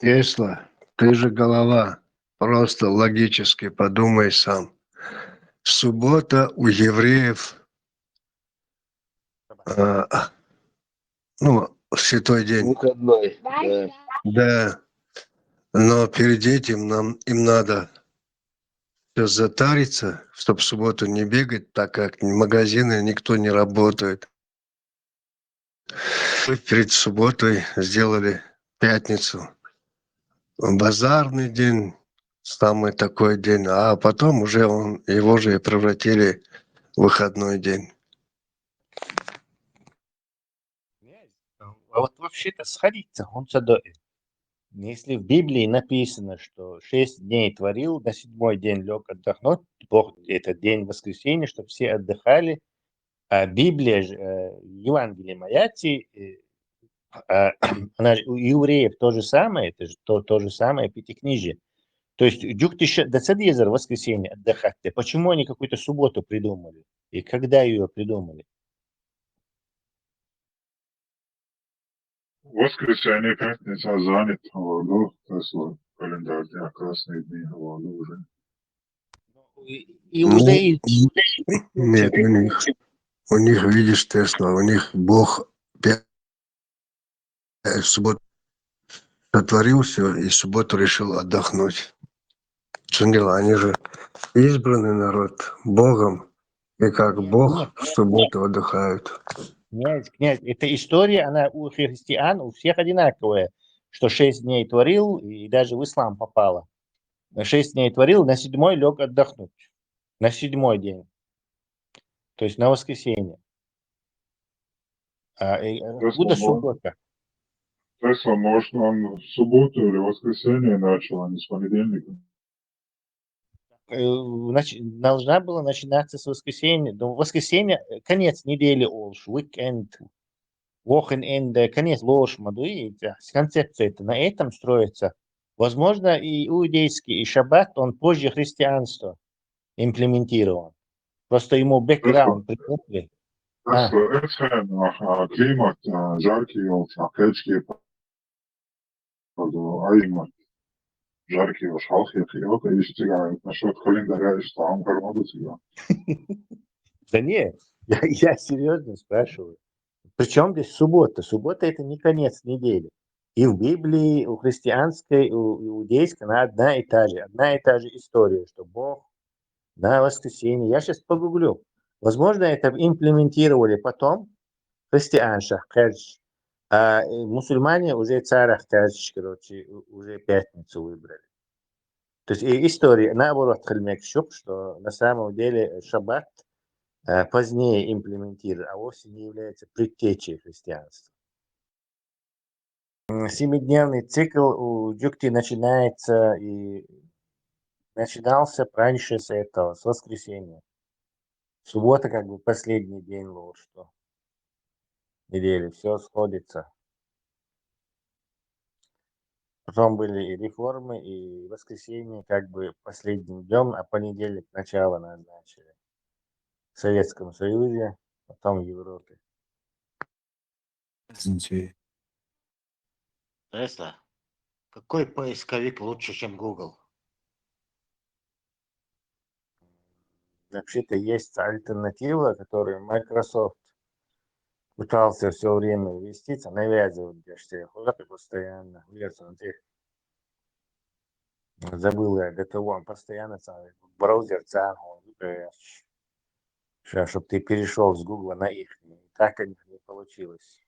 Тесла, ты же голова. Просто логически подумай сам. Суббота у евреев, а, святой день. Выходной. Да. Да, но перед этим им надо всё затариться, чтобы в субботу не бегать, так как магазины никто не работает. Мы перед субботой сделали пятницу. Базарный день, самый такой день, а потом уже его же и превратили в выходной день. А вот вообще-то сходиться, он садовник. Если в Библии написано, что 6 дней творил, на 7-й день лег отдохнуть, Бог этот день воскресенья, чтобы все отдыхали, а Библия, Евангелие Маяти, она у евреев то же самое, это же то же самое пятикнижие. То есть дюктиша да садезер воскресенье отдыхать. Почему они какую-то субботу придумали? И когда ее придумали? Воскресенье, пятница занят Хаваду, Тесла, календарь, дня, красные дни Хаваду уже. Иудеи, Нет, у них, видишь, Тесла, у них Бог в субботу сотворил все и в субботу решил отдохнуть. Джангела, они же избранный народ Богом, и как Бог в субботу отдыхают. князь, эта история, она у христиан, у всех одинаковая, что 6 дней творил, и даже в ислам попало. 6 дней творил, на 7-й лег отдохнуть. На 7-й день. То есть на воскресенье. Откуда суббота? Тесла, может, он в субботу или воскресенье начал, а не с понедельника? Должна была начинаться с воскресенья. Но воскресенье, конец недели олш, уикенд, вохененд, конец лош, мадуи. Концепция это на этом строится. Возможно, и иудейский, и шаббат, он позже христианства имплементирован. Просто ему бэкграунд прикупили. Тесла, климат жаркий, кечки, аимат. Жаркий, шалхи, хиота, и стигают. Насчет календаря и штам, кармаду тебя. Да нет, я серьезно спрашиваю. Причем здесь суббота? Суббота это не конец недели. И в Библии, у христианской, у иудейской, она одна и та же. Одна и та же история, что Бог на воскресенье. Я сейчас погуглю. Возможно, это имплементировали потом христианша, а мусульмане уже царя, короче, уже пятницу выбрали. То есть история наоборот, что на самом деле шаббат позднее имплементирован, а вовсе не является предтечей христианства. 7-дневный цикл у Джукти начинается и начинался раньше с этого, с воскресенья. Суббота как бы последний день что недели, все сходится. Потом были и реформы, и воскресенье как бы последним днем, а понедельник начало назначили. В Советском Союзе, потом в Европе. Тесла, какой поисковик лучше, чем Google? Вообще-то есть альтернатива, которую Microsoft пытался все время ввести, навязывать для постоянно. Забыл я, это он постоянно браузер тянул, чтобы ты перешел с Google на их. Так не получилось.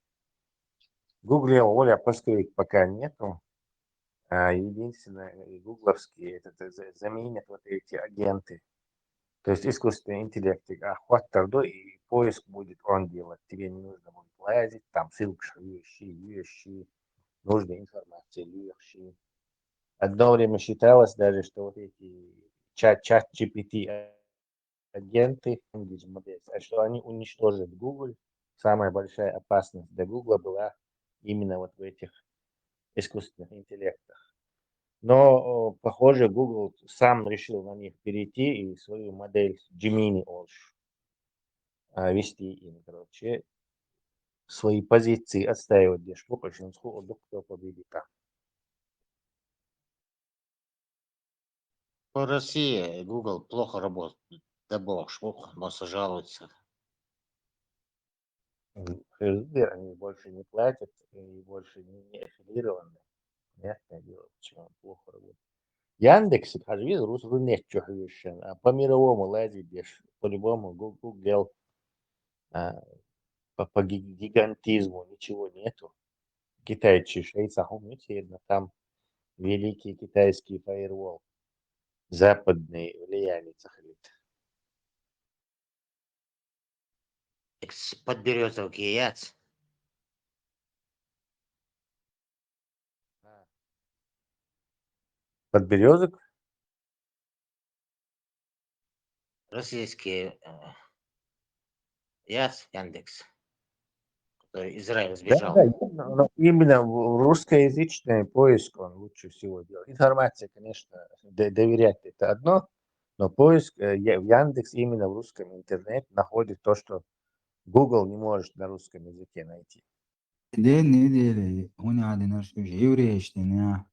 В Google Оля поисковик пока нету. А единственное, гугловские это заменят вот эти агенты. То есть искусственный интеллект охватит и поиск будет он делать. Тебе не нужно будет лазить, там ссылка, USC, нужная информация, USC. Одно время считалось даже, что вот эти чат GPT агенты, что они уничтожат Google. Самая большая опасность для Google была именно вот в этих искусственных интеллектах. Но, похоже, Google сам решил на них перейти и свою модель Gemini вести им, короче, свои позиции отстаивать, где что большинство кто победит. По России Google плохо работает. Да бог, шмух, масса жалуется. Хизби, они больше не платят и больше не аффилированы. Понятное дело, почему он плохо работает. Яндекс, хожу, Рунет, что а по мировому лазе беш, по-любому Google, по гигантизму ничего нету. Китайцы шейцах умеют, там великий китайский фаервол, западный влияние цахлит. Подберезовки яц. Подберезок? Российский яц, Яндекс, который Израиль Да, сбежал. но именно в русскоязычный поиск он лучше всего делает. Информация, конечно, доверять это одно, но поиск в Яндекс именно в русском интернете находит то, что Google не может на русском языке найти. Дели, هنا عندنا شو еврейщина,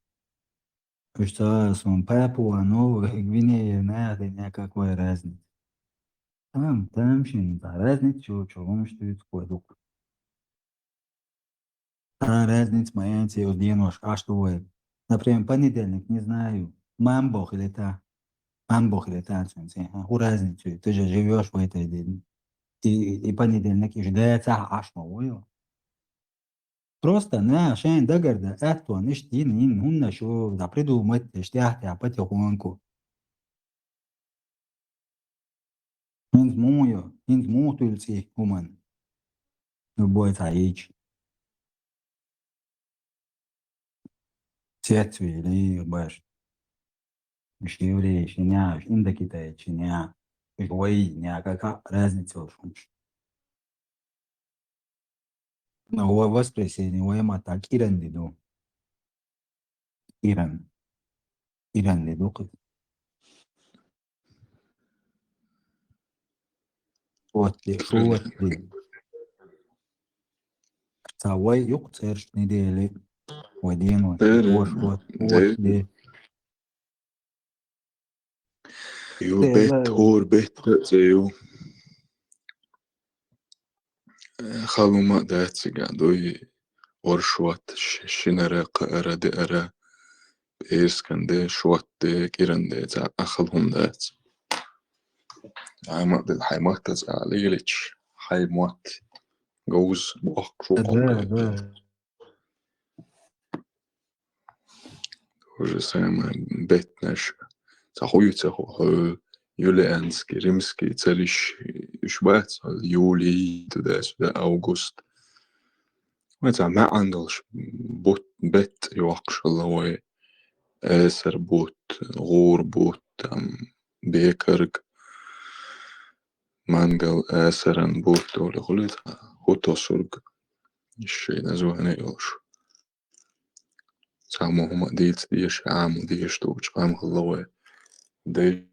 что son Папуа Новая Гвинея, надо какой разница. Там ще разница, что стоит складук. Разница моя тебе оденешь, а что вы? Например, понедельник, не знаю, мамбох или та, разницу, ты же живешь в этой день. И понедельник, и ждается, а что вы? Просто عشان دقر أهتو نشتين هن شو دا بريدو مت اشتياحتي عبتي خوانكو هنز مو تلسي همان نبوي تعيش تيتوي لي باش مش يوري شنيا عندك إتا شنيا شوي نيا كاكا разница وشمش هو воскресенье هو ما так Иран дидо Иран дидо вот ли шо вот ли سواي يقصر نديلي ودين وش وات لي Jo bet hår bättre säger خلوما داتسيجا دوي ورشوات شنرق أرد أرا بإسكن دي شوات دي كيران دي زع أخلهم دات عمد الحيمات زع ليلتش حيمات جوز وقشو ده уже самое бетнеш захуется юлианский римский царищ швец юлий туда-сюда август مثلا ما عندش بوت بيت يوقش الله آسر بوت غور بوت بيكرج مانجل آسرن بوت ولا خليت هوتو سرج الشيء نزوه نيوش سامو هما ديت ديش عام وديش توش قام الله ديش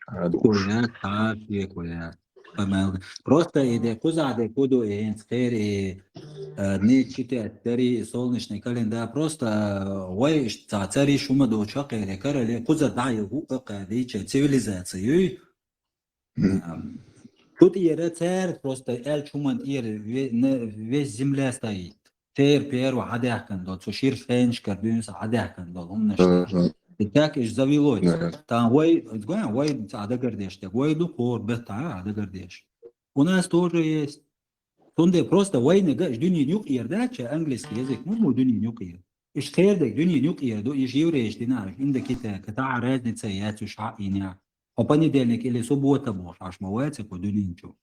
عادوش كويات عافية كويات просто иде кузаде куду и скери не чите тери солнечный календарь просто вай цари шума до чакере карали куза дай хука диче цивилизацию тут иера цер просто эл чуман ир весь земля стоит тер первый адяхкан дол сушир фенш кардюнс адяхкан дол умнаште так إيش завелось. Там вой ada гордешься, вой духор, бета ada гордешь. У нас тоже есть. Тунде просто вой не гаш дюни нюк ирдача английский язык, ну дюни нюк ир. إيش خير دك دюни нюк ир, до إيش يوريش دينار, عندك كده كتاع разница я цуш иня. А понедельник или суббота можешь, аж мовается по дюни ничего.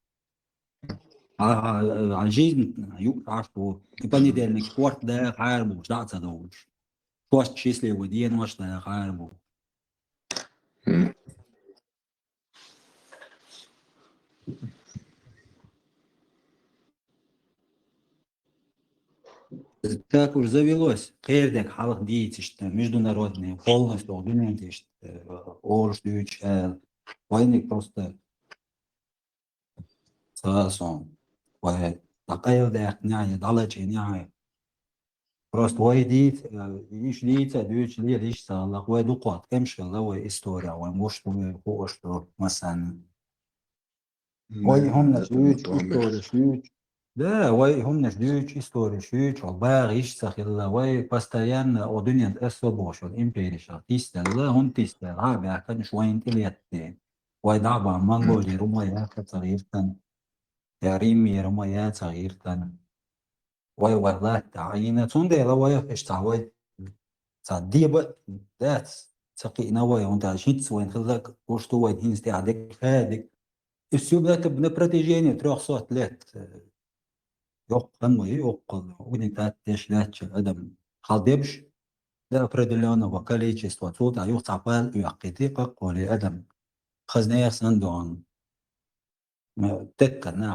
А жизнь юг аж по понедельник спорт да харбу, да цадовуш. Пост счастливый день ваш да харбу. Так уж завелось. Кердек, халық деятельство международные, полностью дунентишь, орштуч, войны просто сасон. Такая да няя, далече няя. Просто ويديت إيش ديتا دوش ليه إيش صار ويدو قات كمش الله وإستوريا ومش وقوش مثلا وي هم نشدوش إستوريا شوش ده وي هم نشدوش إستوريا شوش وباغ إيش سخيلا وي باستيان أو دنيا تأسو بوش والإمبيريشا تيستلا هم تيستلا هابا كان شوين تليتين وي دعبا مانغولي رميات صغيرتن يا ريمي رميات صغيرتن وي والله تعينة تندي لوي إيش تعوي صدق بقى ذات سقينا ويا وانت عشان وين خلك وش تو وين هنستي عندك هذيك السيوب ذات بنبرتجيني تروح صوت لات يقن ويقل ونتات تش لات ادم خالدبش لا بريدلون وكاليتش استوت عيوق تعبان يعقيتي قولي ادم خزنية سندون ما تتنا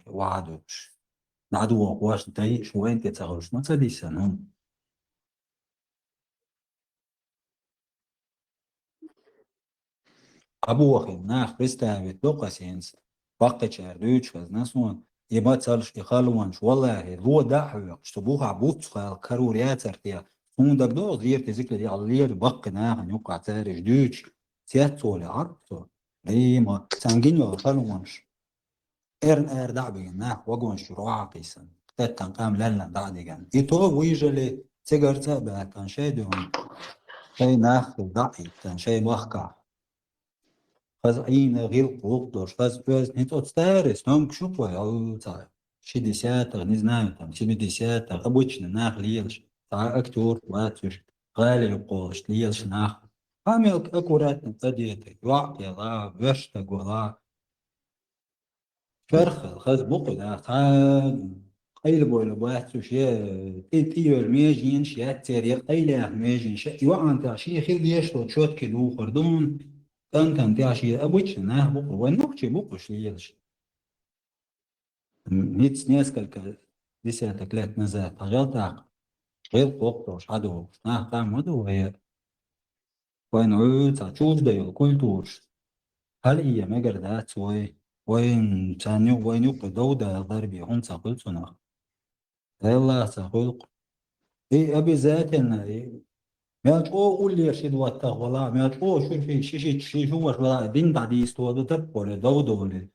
وعدوش نعدو واش تاي شوين تتغوش ما تدي سنهم أبوخي ناخ بريستاويت لوقاسينس باقي شاردوش ناسون يبا تسالش يخالوانش والله هو داحو اشتبوها عبوت كاروريات ارتيا سون دك دو غير تذكر دي علير باقي ناخ يوقع تاريش دوش سياتو لعرفتو ليما سانجينيو خالوانش اير دعبي ناخ وقوان شروع قيسن تتن قام لنا دعديغان يتو ويجلي سيجارتا باكان شايدون شاي ناخ دعي كان شاي واخكع faz ainda غير قوقدوش faz بس نت отстарес там кшупа алца 60 не знаю там 70 обычно нах лилш та актер платишь غالي قوش ليلش нах عامل аккуратно تديت وعطي لا بشتا قولا فرخ خز بقى دا تا قيل بولا بواتوش يا تيور ميجين شيات تيري قيل ميجين شيء وعن تعشي خير يشتو شوت كيلو خردون كان تعشي обычно на букву войнухчи букву шлиелш несколько десяток лет назад пожал так غير قوقتوش عدو там عدو هي وين чуждой культурш هل هي مجردات وين تانيو وين يقدودا ضربي هم ساقل سنة الله ساقل إيه أبي ذاتنا مياش قول لي شيء دواتها ولا مياش شو في شيء شو ولا دين بعدي استوى تبقى دودو ولا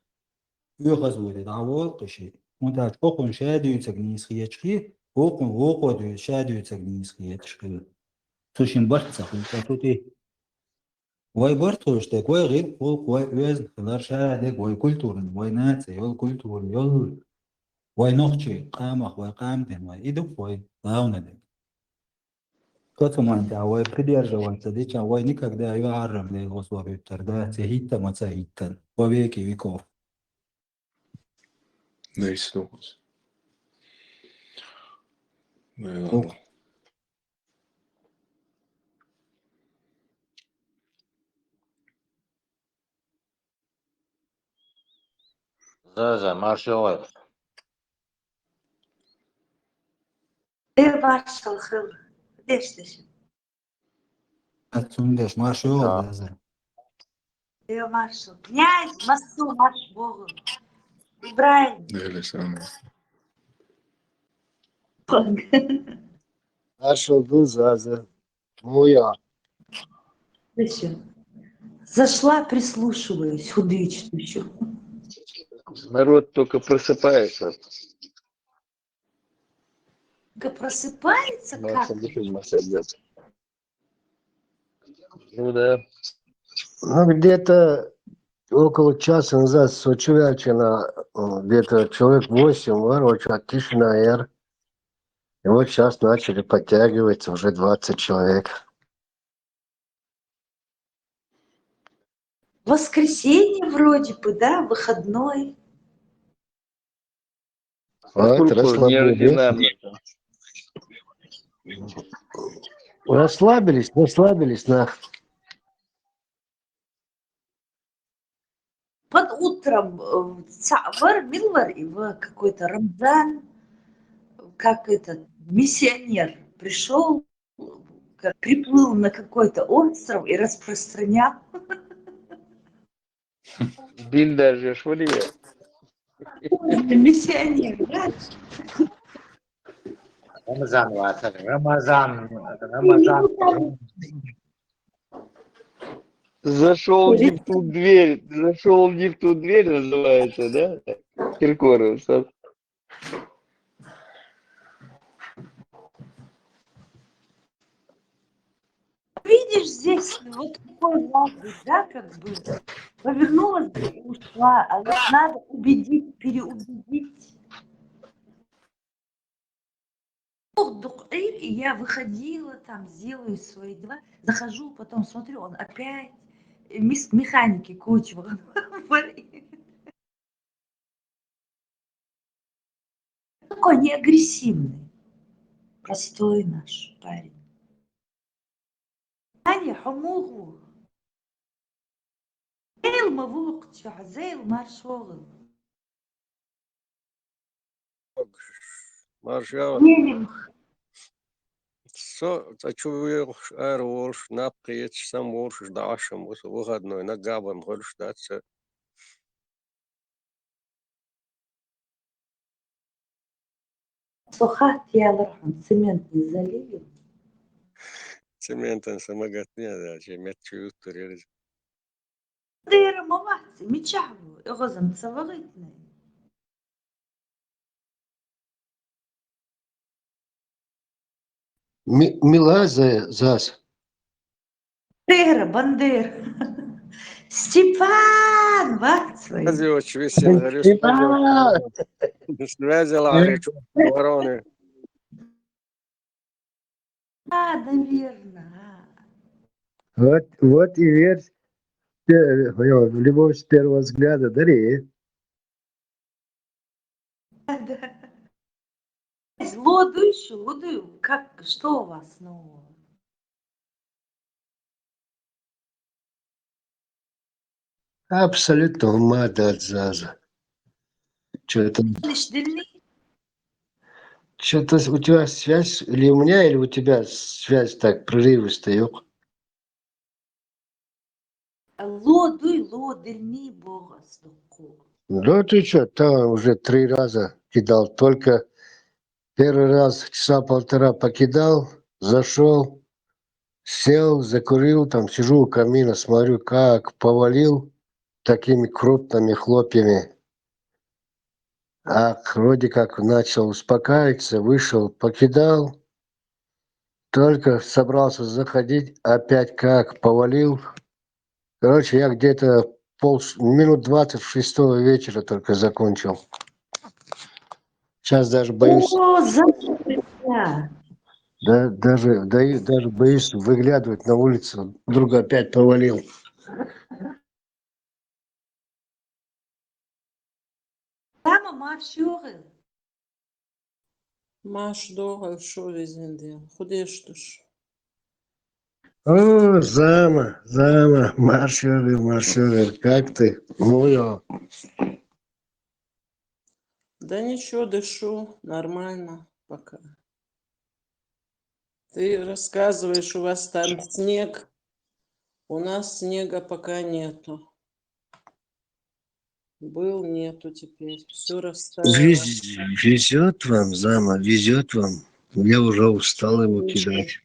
يغزو ولا دعوة قشي وانت تقول شادي يتجنيس خيات شيء وقود شادي يتجنيس خيات شيء توشين برت سخن توتي واي برتوش تك واي غير فوق واي وزن خلار شادك واي كولتور واي ناس واي كولتور يل واي نقشي قامخ واي قامتن واي إيدك واي داوندك Катуман давай придерживаться, дича вой никогда ее арам для его слова тогда цехита мацахита во веки веков. Neis tūkstoši. Jā. زازا مارشال ايه marshal خل ليش Отсюндеш маршал даже. ايه marshal князь массу марш богу Ибраим Dēļ Маршал был за. Ну я. еще зашла прислушиваюсь худыч еще Народ только просыпается. просыпается как Ну да. Ну, где-то около часа назад Сочувячина, где-то человек 8, вороча, тишина, эр. И вот сейчас начали подтягиваться уже 20 человек. воскресенье вроде бы, да, выходной. Вот, Неординарно. расслабились, нах. Под утром Милвар и какой-то Рамзан, как этот миссионер пришел, приплыл на какой-то остров и распространял. Бильдар же швалия. Миссионер, да? Рамазан ватар. Рамазан. Зашел не в ту дверь. Зашел не в ту дверь, называется, да? Киркоров. Видишь, здесь вот такой лазарь, да, как бы повернулась и ушла, а вот надо убедить, переубедить. И я выходила там, сделаю свои дела, захожу, потом смотрю, он опять механики кучу говорит. Такой неагрессивный, простой наш парень. Аня حموغه زي المبوق زي المارشوغل. Marşal, Еле зачуешь аэрош, напрячь, сам можешь, дашь, выходной, на габан, хочешь даться. сухать, я лархам цемент не залил. Цементом самогат не да, чем чую, турель. دايرة مواتي متشعبو غزم تصوغتني. Милаза, зас. دايرة بندير Степан, Вацвай. Азиоч, весен, говоришь, связала, говоришь, вороны. Наверное. Вот и верь в любовь с первого взгляда, дари. Лодую еще, лодую. Как, что у вас нового? Абсолютно ума дать заза. Что-то Лишь дельный. Что-то у тебя связь, или у меня, или у тебя связь так прерывистая, ёп. Лодуй, лодельный бога стуку. Да ты что, там уже 3 раза кидал. Только первый раз часа полтора покидал, зашел, сел, закурил, там сижу у камина, смотрю, как повалил такими крупными хлопьями. А вроде как начал успокаиваться, вышел, покидал. Только собрался заходить, опять как повалил. Короче, я где-то минут 20 6 вечера только закончил. Сейчас даже боюсь, О, забыла. даже боюсь выглядывать на улицу. Вдруг опять повалил. Мама, маршёры. Маш долго шо везде делал. Худеешь. О, зама, маршевер, как ты? Ну, я. Да ничего, дышу. Нормально пока. Ты рассказываешь, у вас там снег. У нас снега пока нету. Был, нету теперь. Все растаяло. Везет вам, зама, везет вам. Я уже устал его кидать.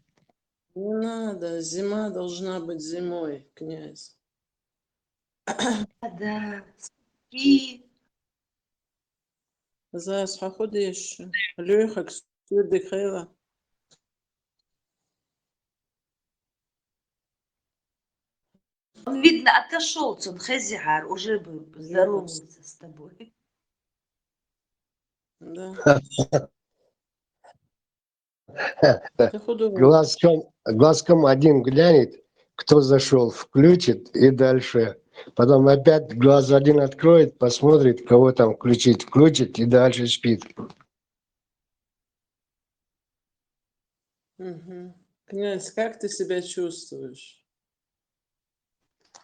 Не надо. Зима должна быть зимой, князь. Да. И Зас, худеешь. Лёха, кстати, дыхала. он, видно, отошел, он хазяр, уже бы здоровался с тобой. Да. Ты худой. Глазком один глянет, кто зашел, включит и дальше. Потом опять глаз один откроет, посмотрит, кого там включит и дальше спит. Угу. Князь, как ты себя чувствуешь?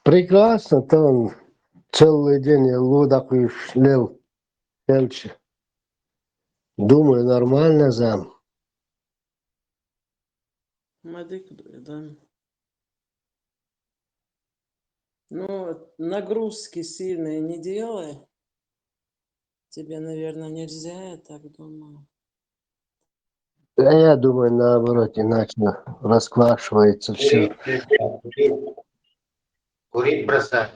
Прекрасно, там целый день я лодку шлел. Думаю, нормально, зам. Мадык, да. Ну, нагрузки сильные не делай. Тебе, наверное, нельзя, я так думаю. А я думаю, наоборот, иначе расквашивается все. Курить бросать.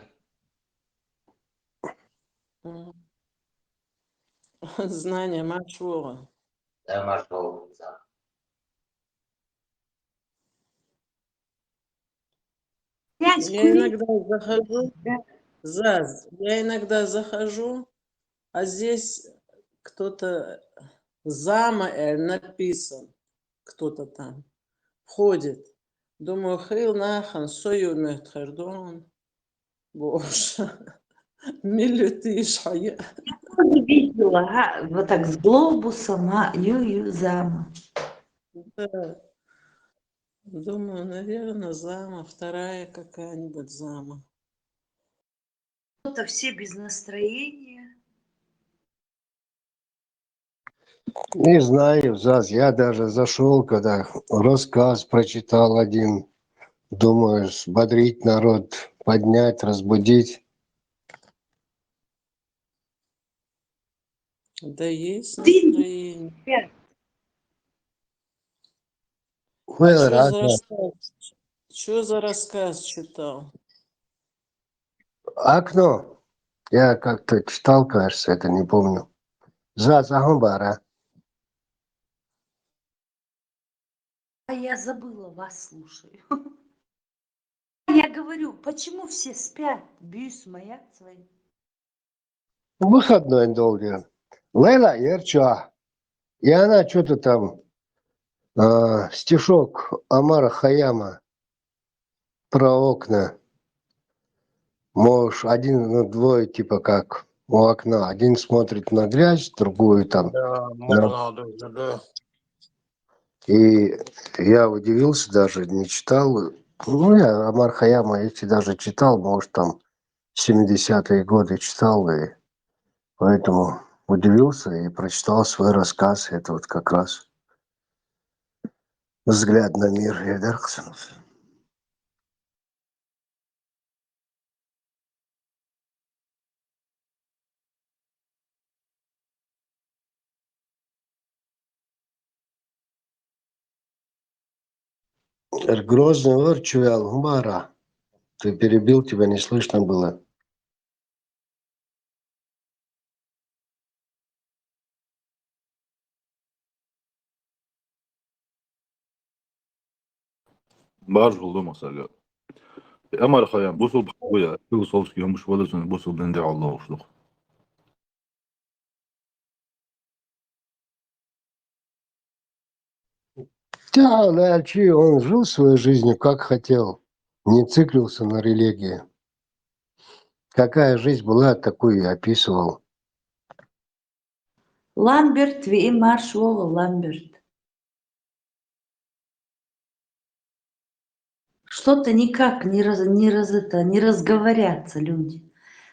М. Знание Машура. Да, Маршал. Князь, Я кури. иногда захожу, я иногда захожу, а здесь кто-то написан, кто-то там входит. Думаю, хил нахан, сою мехтардон. Боже, милютиш, а я... Тоже видела, вот так с глобусом, зама. Да. Думаю, наверное, зама, вторая какая-нибудь зама. Кто-то все без настроения. Не знаю, Заз, я даже зашел, когда рассказ прочитал один. Думаю, взбодрить народ, поднять, разбудить. Да есть Ты настроение. А Был что рад. за рассказ? Что за рассказ читал? Окно. Я как-то читал, кажется, это не помню. Заз, Агамбара. А я забыла, вас слушаю. Я говорю, почему все спят? Бьюсь моя своим. Выходной долгий. Лейла Ерча. И она что-то там, стишок Амара Хаяма про окна. Можешь один, ну, двое, типа как у окна. Один смотрит на грязь, другую там. Да, на- да. И я удивился даже, не читал. Ну, я Амар Хаяма, если даже читал, может, там 70-е годы читал, и поэтому удивился и прочитал свой рассказ. Это вот как раз «Взгляд на мир» Эдерксона. Грозный вор чуял, Гумара. Ты перебил, тебя не слышно было. Barz oldu mesela. Ama خيام بوصل بحوية توصل في يوم مش ولا سنة بوصل بندع الله وشلوخ. Да, Лачи, он жил своей жизнью, как хотел. Не циклился на религии. Какая жизнь была, такую и описывал. Ламберт, ви маршвова, Ламберт. Что-то никак не разговорятся люди.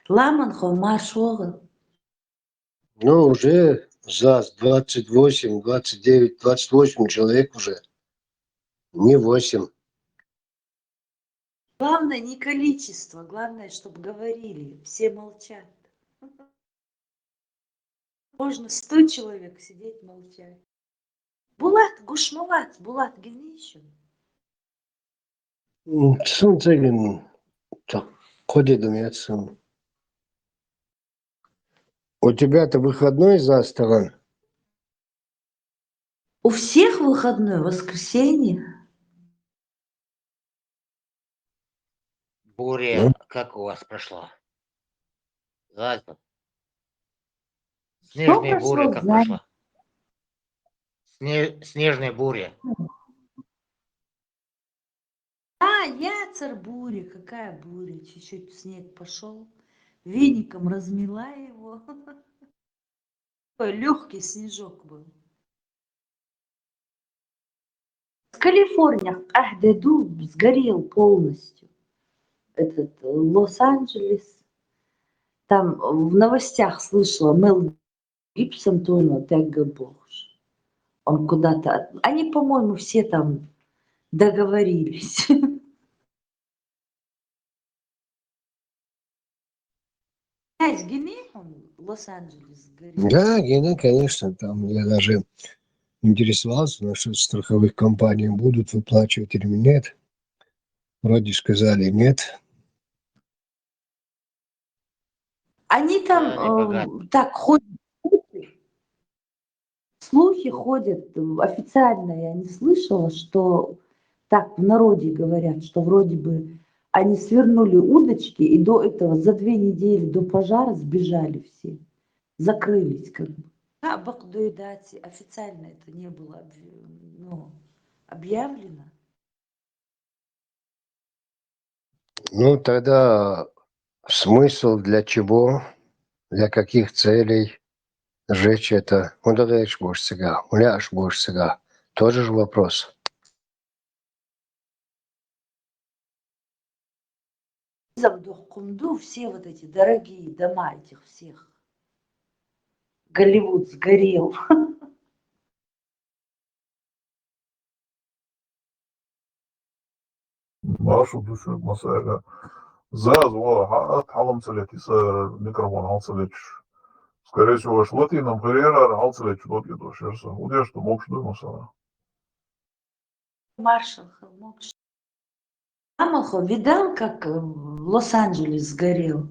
Ламанхо маршвова. Ну, уже за 28, 29, 28 человек уже. Не 8. Главное не количество, главное, чтобы говорили. Все молчат. Можно 100 человек сидеть молчать. Булат, Гушмалат, Булат Генищев. Сунцеген ходит думается. У тебя-то выходной за столом? У всех выходной, воскресенье. Буря, Ну, как у вас прошла? Зайка. Что Снежная буря прошло в как зале? прошла? Снежная буря. Яцер буря, какая буря? Чуть-чуть снег пошел. Веником размела его. Такой легкий снежок был. В Калифорниях Ахдеду сгорел полностью. Этот Лос-Анджелес. Там в новостях слышала, Мел Гибсон тоже так боже. Он куда-то... Они, по-моему, все там договорились. Князь Геней, он Лос-Анджелес сгорел. да, Гена, конечно, там я даже интересовался, насчет страховых компаний будут выплачивать или нет. Вроде сказали нет. Они там Они богаты. так ходят, слухи ходят официально, я не слышала, что так в народе говорят, что вроде бы они свернули удочки и до этого за 2 недели до пожара сбежали все, закрылись как бы. А Багдуидати официально это не было объявлено. Ну, тогда смысл для чего, для каких целей сжечь это? Удаляешь будешь сега, уляж будешь сега. Тоже же вопрос. Кумду все вот эти дорогие дома этих всех. Голливуд сгорел. Машу düşük mesela. Заз вала халамцелет иса микрофон халцелет. Скорее всего, шлоти нам карьера халцелет шлоти до шерса. Удя что мог что масала. Маршал Мокш. Амахо видал, как Лос-Анджелес сгорел?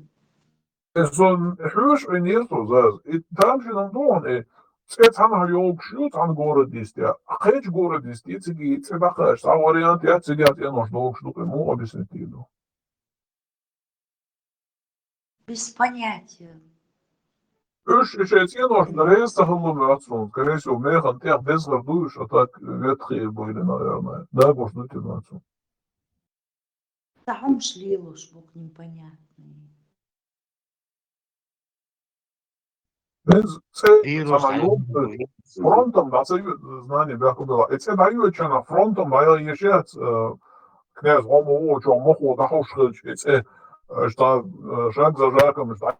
Zo'n huis in Eersel, заз. И там же нам дон, скет han yok шут han город дистя. Хэч город дистя, цеги, цедахаш. А вариант я цедят я нож долг штука, ему объяснить иду. Без понятия. Üç işe noşları sahıllı atson. Скорее всего, механ тех без гордуешь, а так ветхие были, наверное. Да, может, ты нацу. Там шли ложь, бог непонятный. Це Вирус, самолет фронтом, да, це знание бяку было. И це дают на фронтом, да, я езжать, князь Ромо, что моху, да, хошхич, и це, что шаг за шагом, что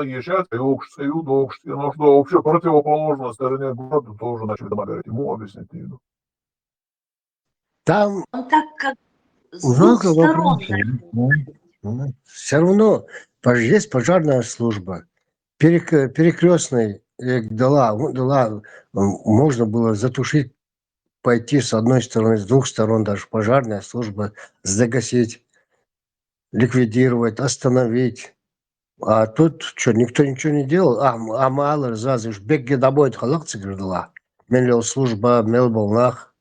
езжать, и укшцею, да, укшцею, но что вообще противоположной стороне города тоже начали говорить. Ему объяснить не иду. Там Он так как с много двух сторон. вопросов. Все равно есть пожарная служба. Перекрестной дала, можно было затушить, пойти с одной стороны, с двух сторон, даже пожарная служба, загасить, ликвидировать, остановить. А тут что, никто ничего не делал? А мало зазыш, бегги домой, халакцы грдала. Мелил служба, мел волнах.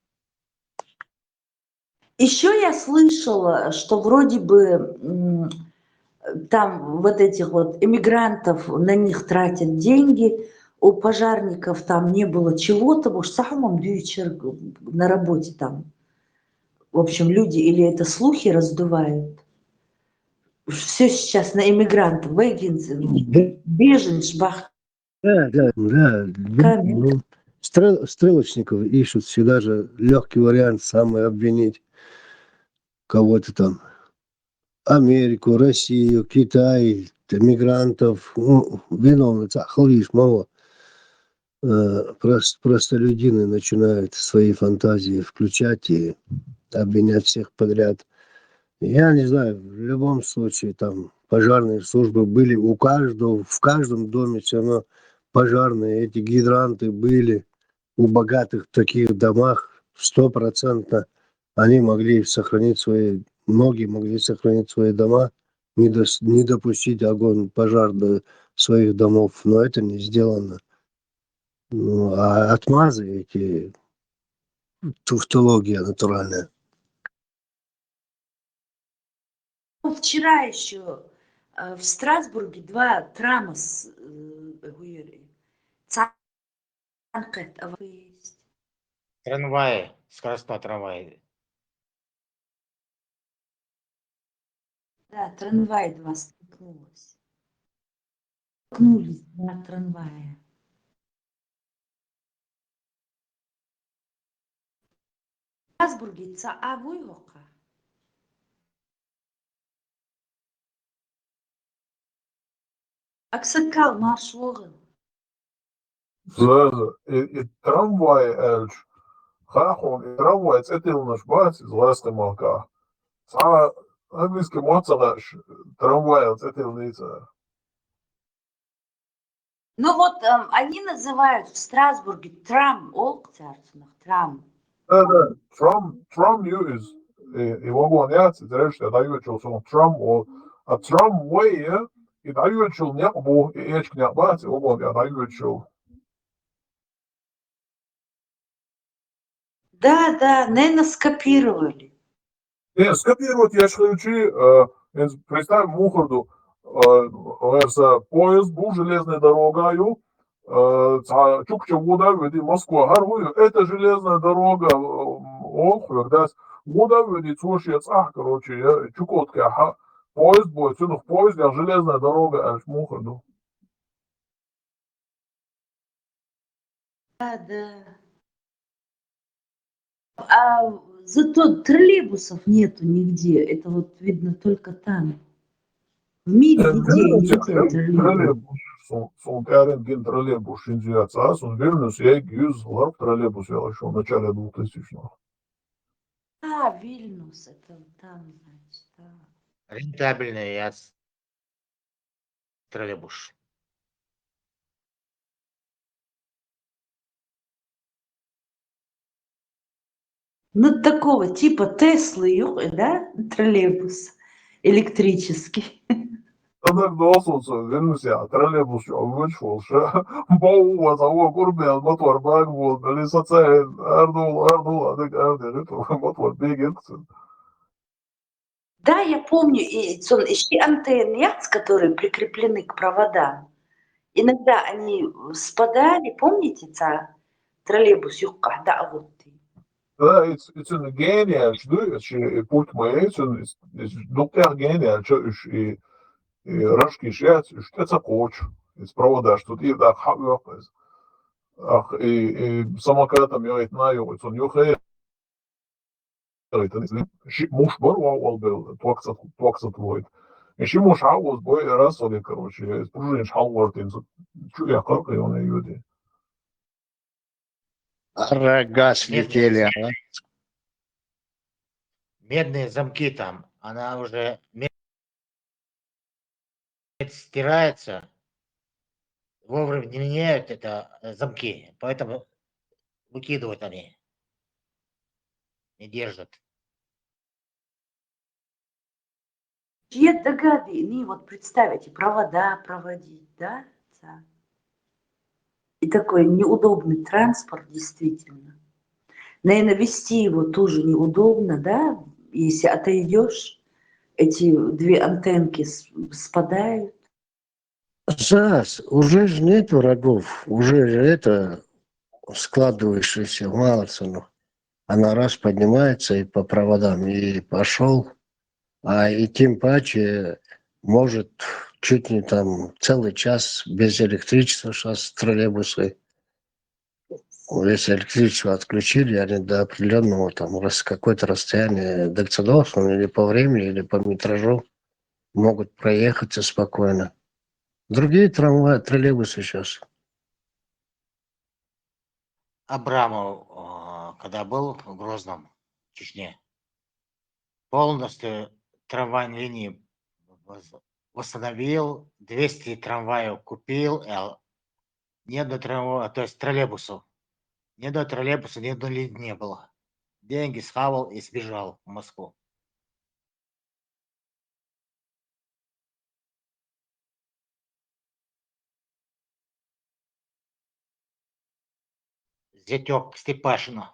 Еще я слышала, что вроде бы там вот этих вот эмигрантов, на них тратят деньги, у пожарников там не было чего-то, потому что самом вечер на работе там. В общем, люди или это слухи раздувают. Все сейчас на иммигрантов, беженцев, бах. Да. Ну, стрелочников ищут всегда же легкий вариант самый обвинить кого-то там. Америку, Россию, Китай, мигрантов, виновных, хлыш, мало. Простолюдины начинают свои фантазии включать и обвинять всех подряд. Я не знаю, в любом случае там пожарные службы были у каждого, в каждом доме все равно пожарные, эти гидранты были у богатых в таких домах 100%. Они могли сохранить многие могли сохранить свои дома, не допустить огонь, пожар до своих домов, но это не сделано. Ну, а отмазы эти, туфтология натуральная. Вчера еще в Страсбурге 2 трама есть. Трамваи, скоростной трамвай. Да, трамвай 2 столкнулось. Столкнулись 2 трамвая. В Страсбурге Авойока. Аксакал маршвогы. И трамвай эльч. Хахон, и трамвай цетилнаш бац из ласка малка. Английский моцалаш, трамвай цетилница. Ну вот они называют в Страсбурге трам, трам. Да, tram is i вагоняться, зрежте, даючил сон tram, а tramway и даючил някбу, и эчк някбац, и вагон, я даючил. Да, наверное, скопировали. Не, скопировать я ключи, представь Мухарду, поезд был железной дорогою, Чукча вода, веди Москва, Харвую, это железная дорога, когда вода, веди Цошьец, короче, Чукотка, поезд будет, в поезде, а железная дорога, аж Мухарду. Да. А зато троллейбусов нету нигде. Это вот видно только там. В мире нигде троллейбусов. Троллейбус, Сунтярин ген троллейбус шинзиацас, он Вильнюс, я 100 лап троллейбус я еще в начале 2000-х. Вильнюс, это там, значит, да. Рентабельный я троллейбус. Ну, такого типа Теслы, да, троллейбус электрический. Так досылсы, Вильнюс, я троллейбус вышел, бау, завод курбел, мотор баг был, лисоцен, ардул, адык, мотор бегет. Да, я помню, и еще антенны, которые прикреплены к проводам. Иногда они спадали, помните, троллейбус юкка, да, вот. Да, это гениально, путь мой, это доктор гениально, и рашки шьят, что это коч, из провода, что ты так хавёпes. Ах, и самокатом я это наёвать, он юхает, муж борвал был, твакса твой. Еще муж хавос бой раз или, короче, спружинишь хавортин, чуя как и он и люди. Медные Рога слетели, медные замки там, она уже стирается, вовремя не меняют это замки, поэтому выкидывают они, не держат. Чьи догады, ну вот представьте, провода проводить, да? И такой неудобный транспорт, действительно. Наверное, вести его тоже неудобно, да? Если отойдешь, эти две антенки спадают. Сейчас уже же нет врагов, уже же это складывающееся в Малоцену. Она раз поднимается и по проводам, и пошел, и тем паче может чуть не там целый час без электричества сейчас троллейбусы. Если электричество отключили, они до определенного там какое-то расстояние до Цедоса, или по времени, или по метражу могут проехать спокойно. Другие трамваи, троллейбусы сейчас. Абрамов, когда был в Грозном, в Чечне, полностью трамвайные линии восстановил, 200 трамваев купил, ни одного трамвая, то есть троллейбусов, ни одного троллейбуса, ни одной линии не было. Деньги схавал и сбежал в Москву. Зятек Степашина.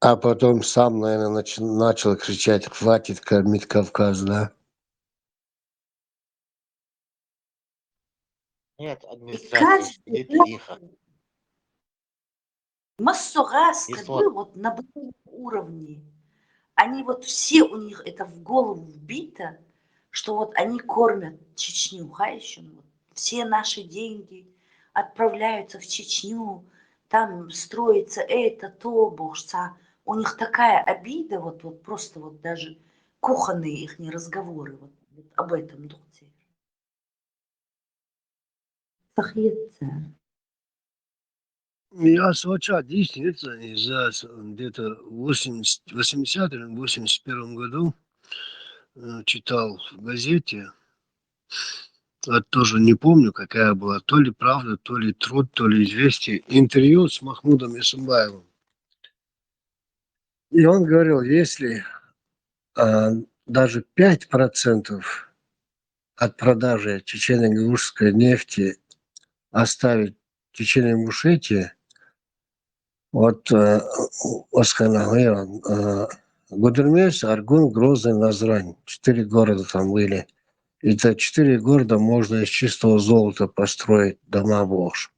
А потом сам, наверное, начал кричать: хватит кормить Кавказ, да? Нет, администрация сидит тихо. Массугаска был вот на бытовом уровне. Они вот все, у них это в голову вбито, что вот они кормят Чечню, вот, все наши деньги отправляются в Чечню, там строится это, то, божца. У них такая обида, вот просто вот даже кухонные их разговоры вот об этом думайте. Я случайно действительно где-то в 80 или 81 году читал в газете, тоже не помню, какая была, то ли «Правда», то ли «Труд», то ли «Известие», интервью с Махмудом Исымбаевым. И он говорил, если даже 5% от продажи чечено-ингушской нефти оставить в Чечено-Ингушетии, вот Гудермес, Аргун, Грозный, Назрань. 4 города там были. И за 4 города можно из чистого золота построить дома Волж.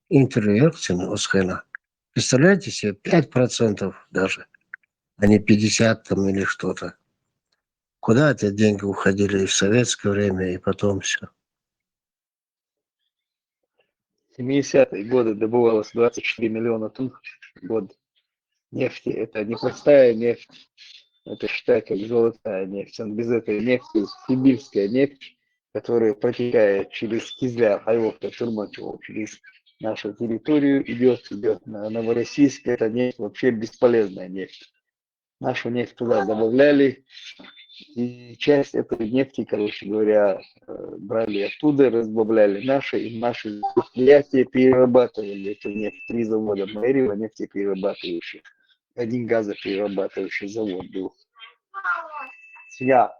Интерьерцин, Осхена. Представляете себе, 5% даже, а не 50 там или что-то. Куда эти деньги уходили и в советское время, и потом все. В 70-е годы добывалось 24 миллиона тонн в год нефти. Это не простая нефть, это считай как золотая нефть. Без этой нефти сибирская нефть, которая протекает через Кизляр, Айовка, Турмачево, через нашу территорию идет на Новороссийск. Это нефть вообще бесполезная нефть. Нашу нефть туда добавляли, и часть этой нефти, короче говоря, брали оттуда, разбавляли наши, и наши предприятия перерабатывали эту нефть. 3 завода Мэрио нефтеперерабатывающих, 1 газоперерабатывающий завод был. Сега,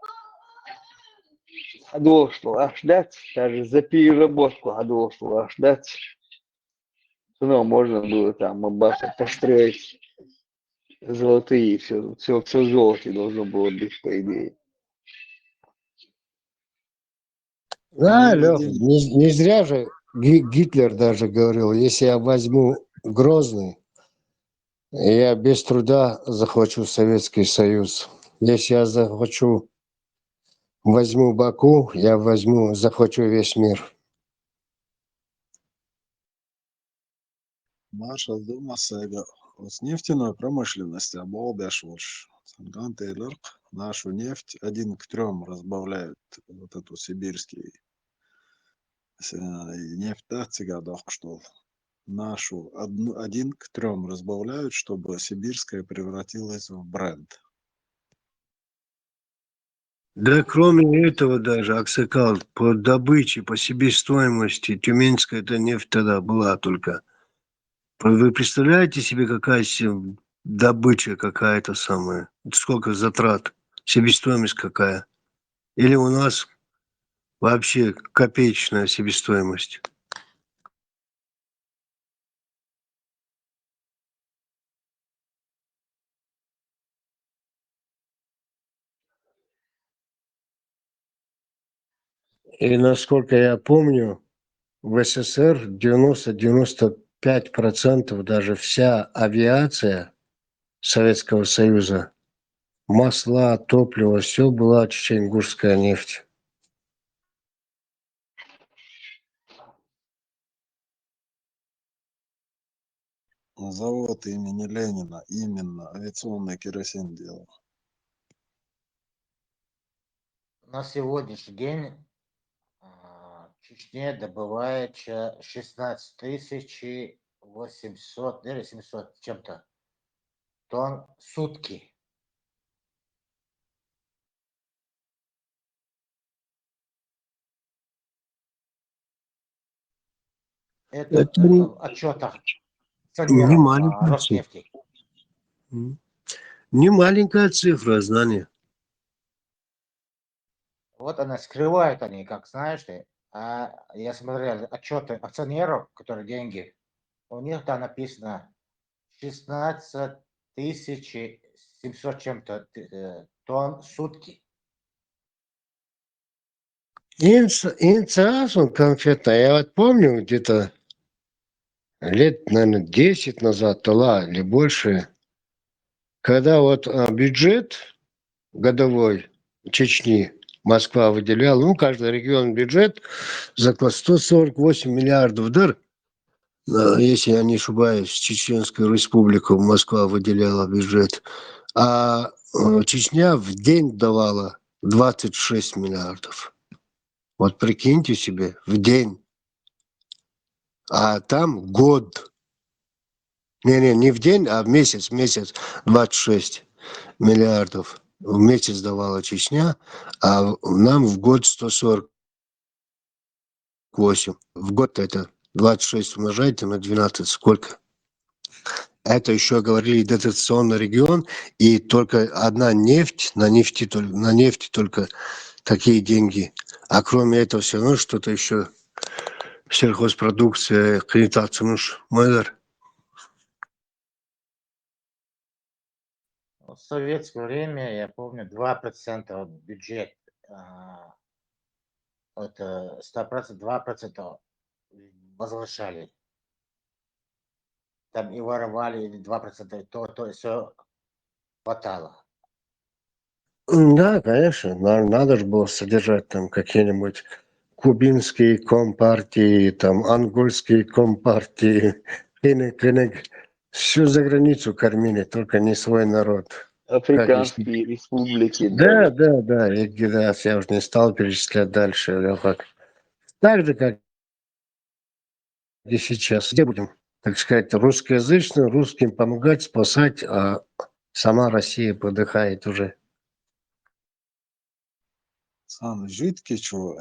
Адолство ждать, даже за переработку Адолство ждать, ну, можно было там построить золотые, все золото должно было быть, по идее. Да, Ну, Леха, не зря же Гитлер даже говорил, если я возьму Грозный, я без труда захвачу Советский Союз. Если я возьму Баку, я захвачу весь мир. Маршал думасайга с нефтяной промышленности оболбяшвош. Сангант-Эйлерк нашу нефть 1 к 3 разбавляют, вот эту сибирский нефть, да, цигадох, что нашу 1 к 3 разбавляют, чтобы сибирская превратилась в бренд. Да кроме этого даже, Аксакал, по добыче, по себестоимости, тюменская эта нефть тогда была только. Вы представляете себе, какая добыча какая-то самая? Сколько затрат? Себестоимость какая? Или у нас вообще копеечная себестоимость? И насколько я помню, в СССР 90-95% даже вся авиация Советского Союза, масла, топливо, все была чечено-ингушская нефть. Завод имени Ленина именно авиационный керосин делал. На сегодняшний день в Чечне добывает 16 800 или 700 чем-то тонн в сутки. Это в отчетах не акционеров маленькая Роснефти. Не маленькая цифра, знание. Вот она, скрывают они, как знаешь ты. А я смотрел отчеты акционеров, которые деньги, у них там написано 16 700 чем-то тонн в сутки. Инициация конфетная. Я вот помню где-то лет, наверное, 10 назад, или больше, когда вот бюджет годовой Чечни Москва выделяла, каждый регион бюджет заклад 148 миллиардов дыр, если я не ошибаюсь, Чеченскую республику Москва выделяла бюджет, а Чечня в день давала 26 миллиардов. Вот прикиньте себе, в день. А там год. Не в день, а в месяц 26 миллиардов. в месяц давала Чечня, а нам в год 148. В год это 26 умножайте на 12, сколько? Это еще говорили дотационный регион, и только одна нефть, на нефти только такие деньги. А кроме этого все равно что-то еще сельхозпродукция, кредитация, мэлэр. В советское время, я помню, 2% бюджет, это 100%, 2% возвращали. Там и воровали, или 2%, то все хватало. Да, конечно, надо же было содержать там какие-нибудь кубинские компартии, там ангольские компартии, всю за границу кормили, только не свой народ. Африканские республики Да, даже. да, я уже не стал перечислять дальше, Лёха. Так же, как и сейчас. Где будем, так сказать, русскоязычным, русским помогать, спасать, а сама Россия подыхает уже. Сан жидкий, что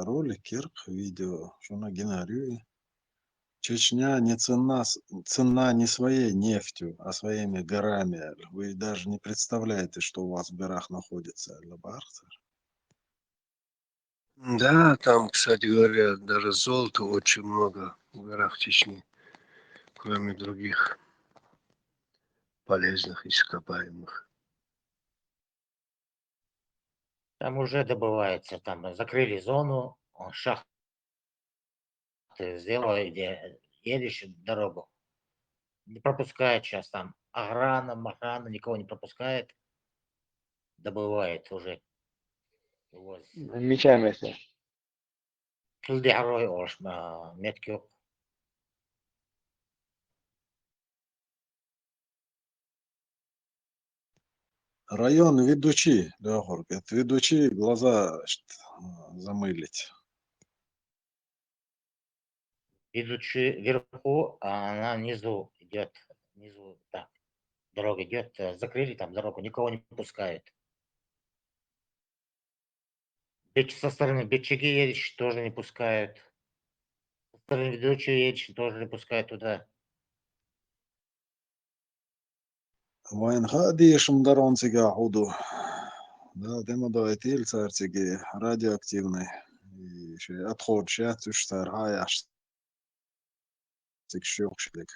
ролик, кирк, видео, что на генерию. Чечня не цена не своей нефтью, а своими горами. Вы даже не представляете, что у вас в горах находится. Да, там, кстати говоря, даже золота очень много в горах Чечни, кроме других полезных ископаемых. Там уже добывается, там закрыли зону, шахты сделали, где едешь дорогу. Не пропускает сейчас там охрана, махрана, никого не пропускает. Добывает уже. Мечами это. Килди арой ош метки yok. Район ведущий, Лёхор, это ведущий, глаза замылить. Идучи вверху, а она внизу идет. Внизу, так, дорога идет. Закрыли там дорогу, никого не пускают. Со стороны Бичиги едешь, тоже не пускают. Со стороны ведущего едешь, тоже не пускают туда. Военха дишем даронцига худу. Да, дема дойтил царциги радиоактивный. И еще отход шат уштар хаяш. Цикшёкшлик.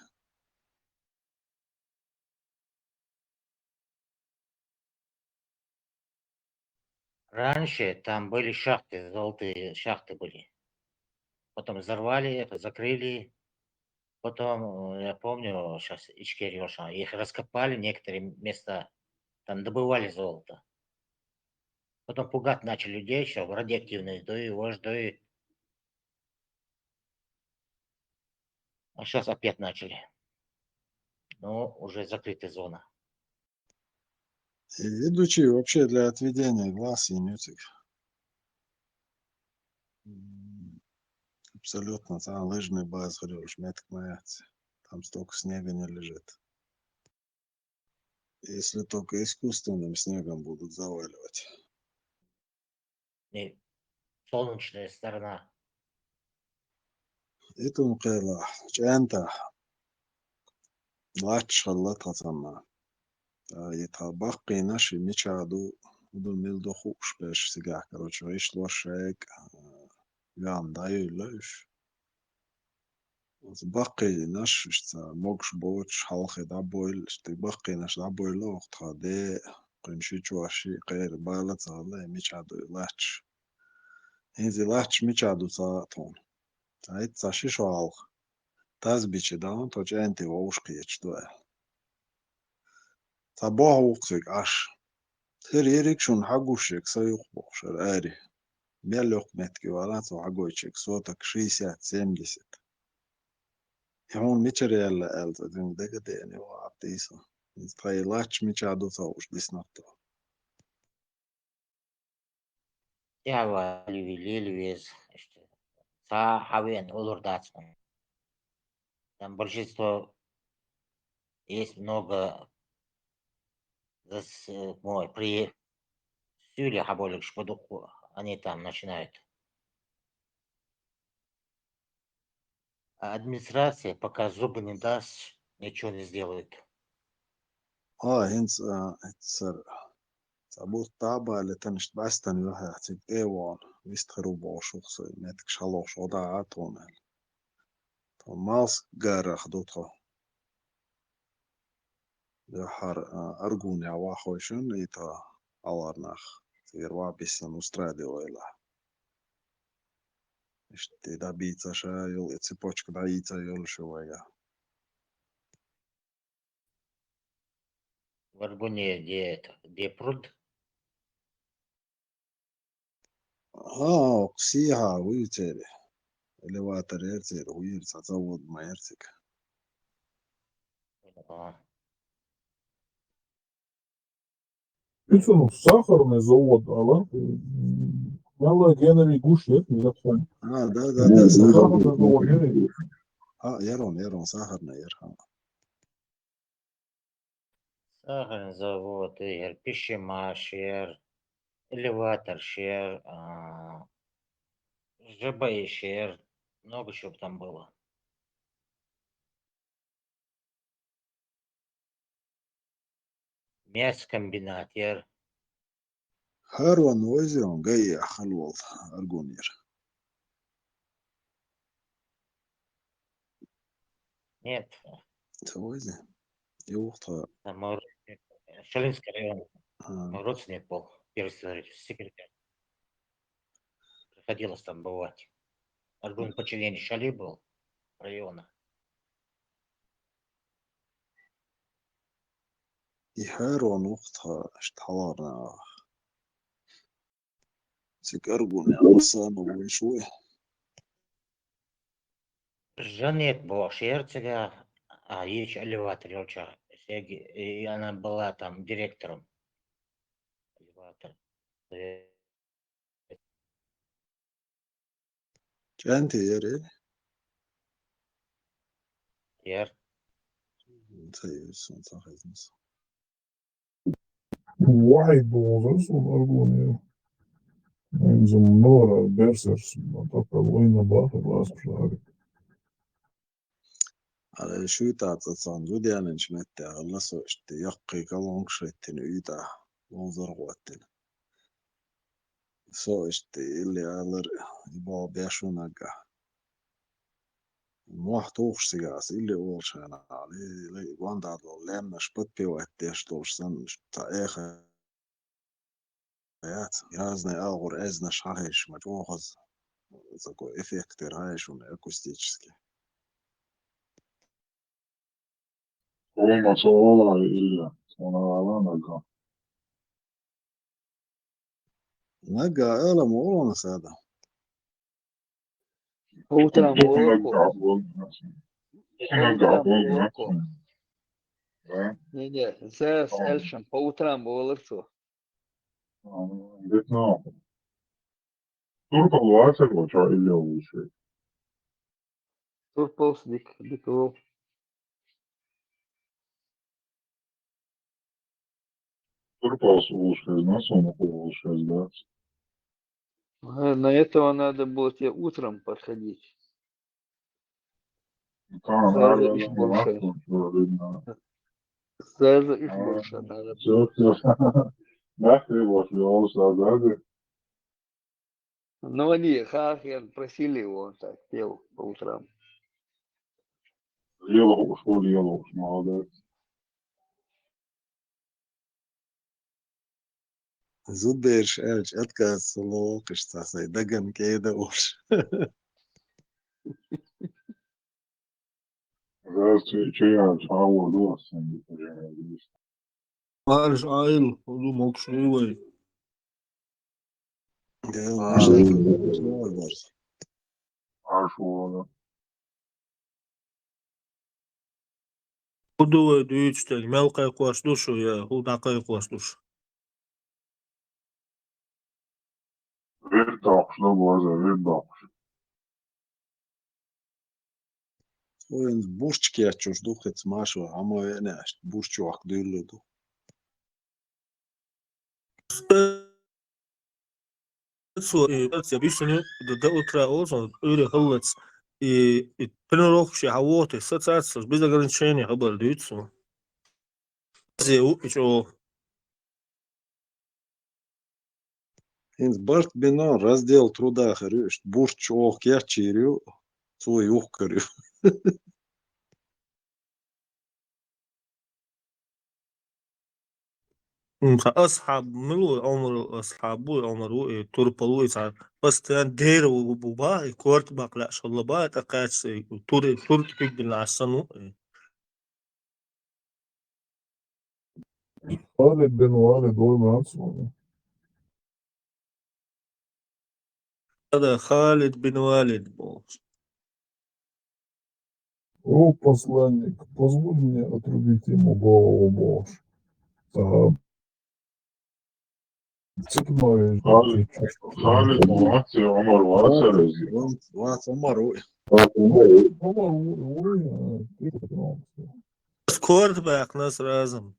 Раньше там были шахты, золотые шахты были. Потом взорвали это, закрыли. Потом, я помню, сейчас Ичкерёша, их раскопали некоторые места, там добывали золото. Потом пугать начали людей, что радиоактивные, дуй, вож, дуй. А сейчас опять начали. Но уже закрытая зона. И ведущий вообще для отведения глаз и нюцик. Абсолютно, там лыжный баз, говоришь, метк маяц. Там столько снега не лежит. Если только искусственным снегом будут заваливать. И солнечная сторона. Итум кайла, чанта, лач халлата сама. يتبقي наши мечаду буду милдоху шпеш сега, короче, вышло шеек, гам даю лыш. باقي ناش شتا موكش بوتش حلقي دابويل شتي باقي ناش دابويل وقت خادي قنشي جواشي غير بالت الله ميشادو لاتش هنزي لاتش ميشادو صاتون تايت ساشي شو حلق تاز بيشي داون توج انتي ووشقي يشتوى تابوها وقتك عش تير يريك شون حقوشيك سيوق بوشر آري ميلوق متكي ولاتو حقوشيك صوتك 60-70 هون ميتشريال التزم دقديني وعطيسة تخيلاتش ميتشادو توش ديسناتو Я Лилвез, Сахавен, Улурдацман. Там большинство, есть много При Сюле Хаболик Шпадуку они там начинают. А администрация пока зубы не даст, ничего не сделает. هنس اتسر تابوت تابا لتنشت باستن يوها تيك ايوان ويستخرو بو شخص نتك شالوش وضاعتون تو ماسك قار خدوتها يحر أرجون يا واخوشن إيتا أورناخ تيروا بيسن أستراليا وإلا إشتي دا بيتا شا يل إتسيبوشك دا إيتا يل شوية В Аргуне где пруд, قسيها ويتيري اللي واتر يرتير ويرتا تزود ما يرتك Пиццу сахарный завод, галогеновый гуш, нет, не запомню. دا Сахарный ساخر завод, нет. يرون ساخرنا يرها сахарный завод, пищемаш, элеватор, ЖБ, много чего там было. Мясокомбинат, هاروان ويزيون جاي خلوض أرجونير нет, تويزي يوقتها там Шалинский район, мой родственник был, первый секретарь, приходилось там бывать. Аргун подчинение Шали был района. هاروان وقتها اشتحضرنا سيك أرجون يعني وصانا وشوي Жанет была Шерцега, а есть элеватор, и она была там директором элеватора. كانت يري Яр. تيسون صاحبنا واحد بوظس والأرجون ينزل نورا بيرسرس منطقة وين باخر راس شهر على شو تعتصان دودي أنا نشمت الله سو اشتياقي كلام شريتين يدا منظر وقتنا سو اشتي اللي على يبغى بيشو نجا واحد توش سيجاس اللي أول شيء أنا عليه لي وان دادو لما شبت بي وقتيش توش سن تا آخر حيات يازني أغور أزنا شعيش مجوهز زكو إفكتر هايش أكوستيتشسكي olmasa olay illa. Ona naga. نجا ألا مولونا سادا По утрам волоку. Naga olmasın. По Naga утрам волоку. olmasın. Не, зараз эльшем по утрам волоку. Git ne yapalım? Turpalı varsa koça illa oluşuyor. Турпос диков. Turpalı oluşuyor. Nasıl onu oluşuyor? На этого надо было тебе утром подходить. Tamam, Зараз nereden их больше. konuşuyor? Зараз их больше надо. Çok çok. Нахрен boşuyor olsa hadi. Но они, Хахен, просили его, он так пел по утрам. Yıl olmuş, yıl olmuş. Молодец. زوديرش ألش أتكاس سلوكش تاسي دقن كيدا وش Зараз чая чаву досın. Marş ayıl, oğlum okşuyor. يلا مشاكل شنو برضه Aşuğunu. Hudu düğüçtek, melkay kuaşduşu ya, hudakay kuaşduş. Bir takışına boğaza, bir takış. وين بوشتكي أتشوش دوخت ماشو عمو يعني بوشتو عقديلو دو بس bir sene da ultra olsun öyle hıllets trenirovka şey havota социация без ограничений haber diyorsun. Şu Инц барт бено раздел труда хрюш, бурч ох я чирю, свой ух крю. أصحاب ملو عمر أصحابه عمره توربلو يسعى بس تان دير وبوبا كورت باقلا شاء الله با تقاش تور تبيك العسنو خالد بن والد والمعصوم. هذا خالد بن والد بوش. О, посланник, позволь мне отрубить ему голову, Боже. Цепной خالد مواتي عمر واسر وات عمر كورت باق ناس رازم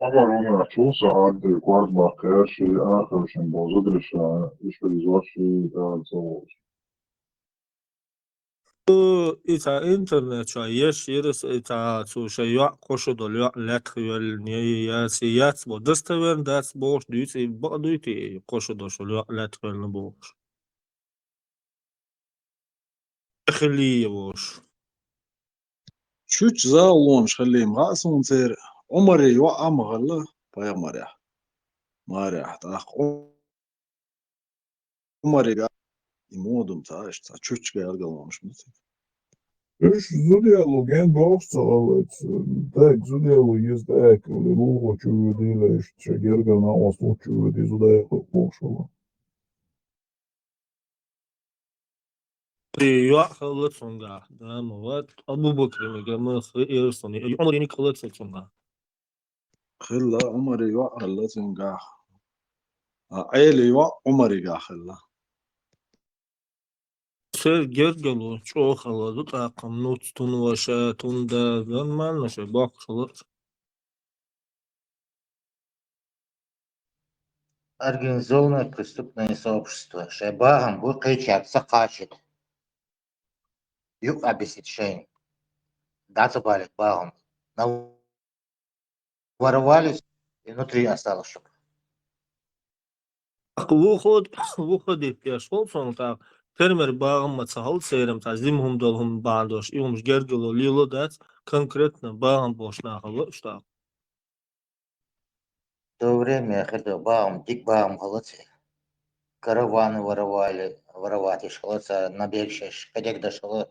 عمر وانا شو ساعد كوارد باقياش اخر شن بوزدرش ايش بيزوشي تالزوش إتا إنترنت شايش يرس إتا تو شيوع قشو دليع لاتخيال نياسيات بو دستوين داس بوش ديتي بقدويتي قشو دليع لاتخيال نبوش خليه بوش شوش زاولونش خليهم غاسون سير عمري يوقع مغلا بايا مريح مريح تاخ عمري قاعد يمودم تاش تا شوش قاعد قلونش مثل Viņš zudēlu gan balstsālēts, teik zudēlu izdēk, li lūgo čūdīlēš, čia gerga nav slučūdi zudēlu pūšala. يوع خلت سونغا ده مواد أبو بكر مجمع خير صني عمر يعني خلت سونغا خلا عمري يوقع لازم قاع عيلي يوقع عمري قاع خلا سر جرجلو شو خلاص طاقم نوت تون وشا تون دا زن ما نشى باق خلاص Организованное преступное сообщество. Шайбагам будет кричать, сакачит. Юг обесит шейн. Дата балит багам. Воровались, и внутри осталось что. وخد يشوف صون تا ترمر باغم ما تسهل سيرم تعزمهم دولهم بعدوش يوم مش جرجلو ليلو دات конкретно باغم бош нахало что В то время это багам, дик багам холодцы. Караваны воровали, воровать из холодца, набегшись, кадек дошло.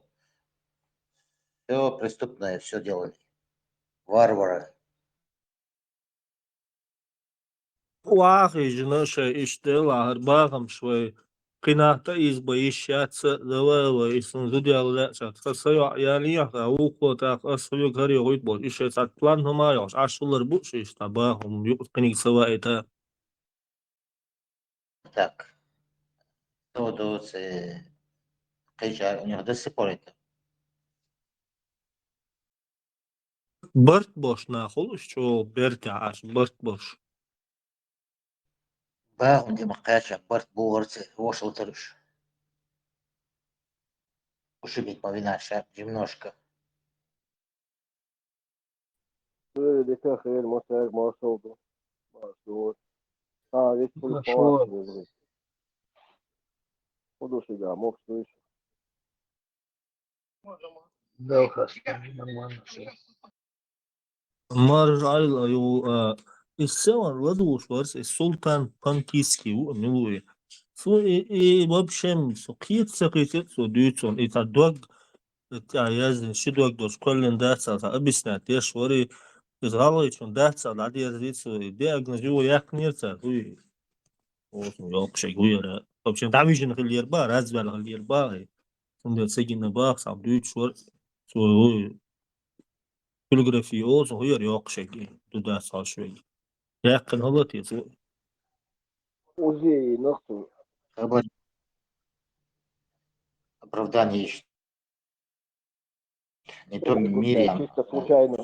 Все преступное, все делали. Варвары. واخي جناش اشتغل على باغم شوي قناعة إيش دواء إسن زودي على لا شات فسيع يعني يحكى وقوة تاك أسوي غير يغيط بول إيش سات بلان هما يعش عشولر بوش إيش تباهم يقني سواء تا Так. То кричали, у них до сих пор это. برت бош нахол что берти аш برт бош Багам, демократия, барт бугорцы, вошел тырыш. Ушибить повинаша немножко. Böyle kahır masar maaş oldu. Maaş oldu. Evet, full Maaş maaş oldu. O da şey ya, maaş iş. Да, нормально все. مر على يو السوى الودوش ورس السلطان بانكيسكي وملوي سو باب شمس قيت سقيت سو ديوتون إتا دوغ يازن شدوغ دوش كلن داتسا أبسنا تيش وري إزغاليشون داتسا العادي يزيد سو دي أجنجو ياك نيرتا وي وسو يوك شيء ويرا طب شن تعميشن خلير با رازبال خلير با سندل سجن باق صعب دوش ور سو كولوغرافي أوز وهير يوك شيء دوداس هالشوي ياقن هلط يسو Музей, нахуй. Оправдание ищет. Не то Мириам. Чисто случайно.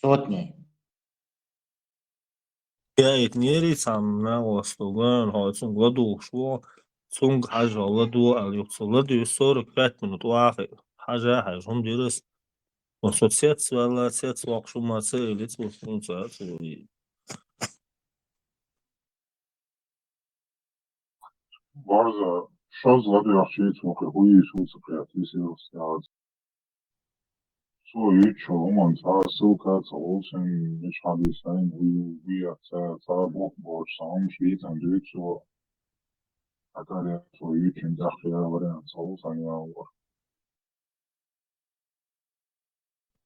Сотни. Я не сам на Востоке, хоть году шло, сон хажа году, а году 45 минут واحد حاجة هم درس وسوسيت ولا سيت وقشو ما سيلت وسوسات Varza, što zgledājušies, ka huīs uzsakrāt visiem stāsts. So jučo, man tā silkāts olsen, viņš hadi sein, huija tā bokboč, sām švītan jučo. Akārē, so jučin dachjā variants olsen jāvar.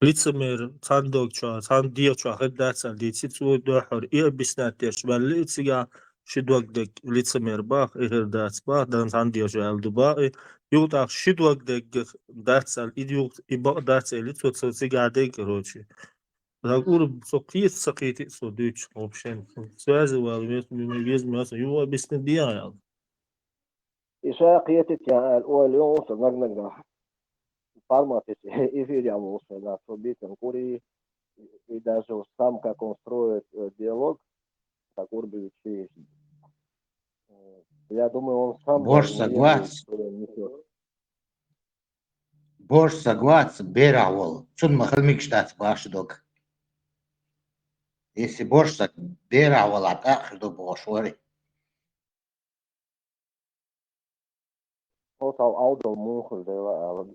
лицемер цандокча цандиоча хеддаса дицицу дохор и объяснятеш валлицига шидвагдек лицемер бах ихердац бах дан цандиоча алдуба юлтах шидвагдек дацал идиот иба дацал лицо цигадей короче Рагур сокит сакити содыч вообще связывал без мяса его объяснил إشاقيتك يا اليوم صدقنا farmatis izvirjamos na событиям, кuri и даже сам как он строит диалог, как Урбевич, я думаю, он сам Борш согласен, беравол. Чун махалмик штат башдок. Если борш так беравол, а так до бошвори. Total аудио муху,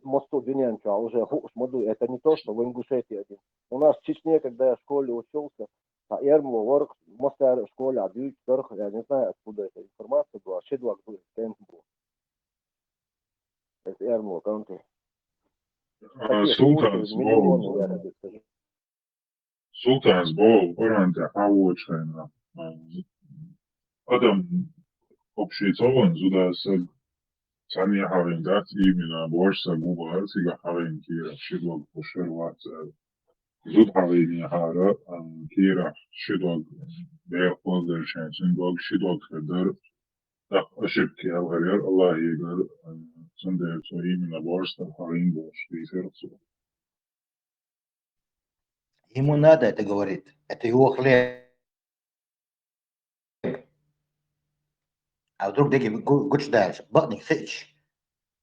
мосту Динянча уже моду. Это не то, что в Ингушетии один. У нас в Чечне, когда я в школе учился, Ермло, Ворк, Мостар в школе, а Дюйч, Торх, я не знаю, откуда эта информация была, Шедлак был, Кент был. Это Ермло, Канты. Sultāns Bolu parantē avočaina. Adam общий цован зудас Сани Харин дат именно борса губа сига Харин кира шидлог пошерват зуд Харин хара кира шидлог бер позер шансын дог шидлог хедер так ошибки алгарер Аллах егер сандер со именно борса Харин бош висерцу. Ему надо это говорит. Это его хлеб. А вдруг Деги гуч дальше. Бахник сыч.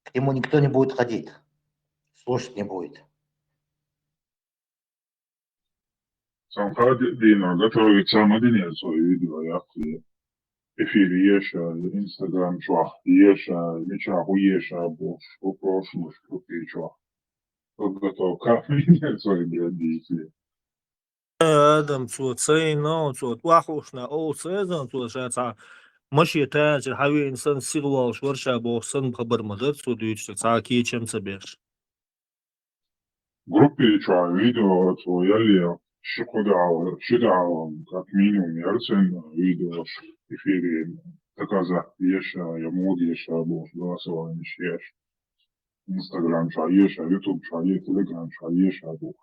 К нему никто не будет ходить. Слушать не будет. Самхад Дина готовит самодельные свои видео, яхты. Эфир еша, Инстаграм чуах, еша, мечаху еша, бош, попрошу, что ты чуах. Тот готов как менять свои градиции. Adam صوت سينا صوت وحوشنا أو سيزن صوت شاتا ماشي تاج الحوي إنسان سيغوال شورشا بوخسن خبر مدد صوت يجتك ساكي чем سبيش Группе чуа видео твояли шидау как минимум ярцен видео эфире таказа еша ямуд еша бош голосование еш Инстаграм чуа еша Ютуб чуа е Телеграм чуа еша бош.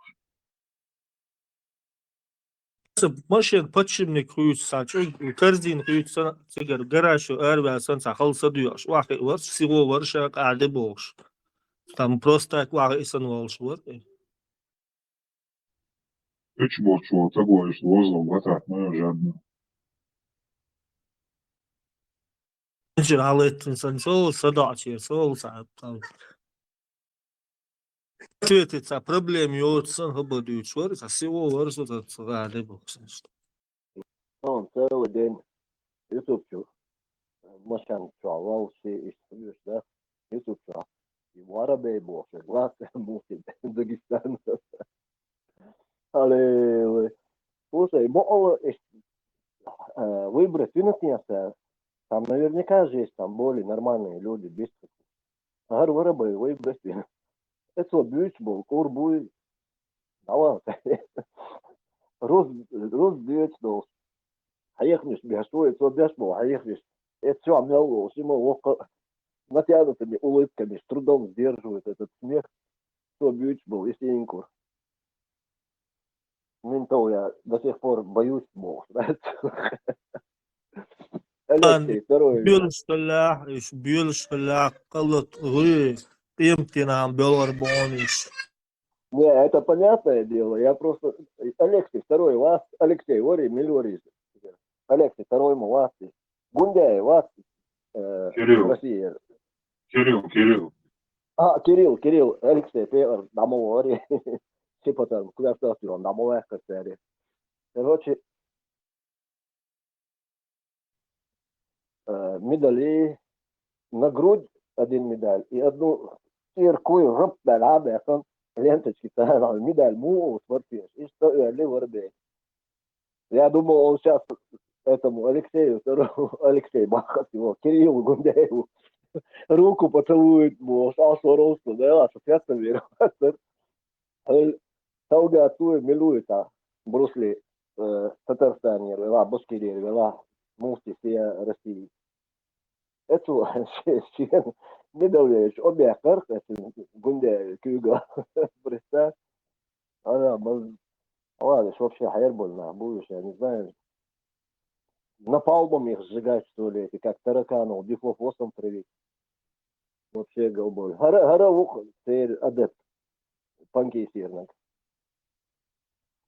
ماشي باتشمني كويس ساچو كرزين كويس تيجر гаражу эрвасан сахал садуяш واحد ورش سيغو ورشا قاعده بوش там просто واحد исан волшвор Üç borç orta koyuş lozla batırtmaya jadno. نجي على إنسان شو صداعتي شو صعب Ответить о проблеме отца габаду чвар, а всего варсу так сгады боксинст. Он целый день YouTube чу. Машан чуавал все истории, да. YouTube чу. И в Арабии был, глаз мусит Дагестан. Але, слушай, мол, выбрать выносился, там наверняка же есть там более нормальные люди, без таких. Агар в Арабии выбрать выносился. Это бьюч был, кур будет. Давай. Роз бьюч был. Хаехнешь, бешует, вот беш был, хаехнешь. Это все амело, всему око натянутыми улыбками, с трудом сдерживает этот смех. Что бьюч был, если не кур. Ментол я до сих пор боюсь был. Алексей, второй. Бьюш фалах, колот гы. قيمتنا عم $1. Не, это понятное дело. Я просто... Алексей, второй вас. Алексей, Ори, Миль, Ори. Алексей, второй ему Васи. Гундяй, Васи. Кирилл. Россия. Кирилл. Кирилл, Алексей, первый, домой, типа там, куда что он, домой, как сказали. Короче, медали на грудь один медаль и одну циркую рыб бeraber ленточки, медаль му смотришь, и что ли ворбей. Я думал, он сейчас этому Алексею, Алексей Бахас его, Кириллу Гундяеву руку поцелует, росту, да, соответственно, вероятно. Тауга туе милуета, брусли Татарстане, вела, Башкирия, вела, муфти всей России. Это член Медовлевич, обе карты, Гундяев, Кюга, представь. Ладно, вообще хайрбольно, будешь, я не знаю. Напалмом их сжигать, что ли, эти, как тараканов, дифлофосом травить. Вообще голбой. Гора ухо, ты адепт. Панки сирнак.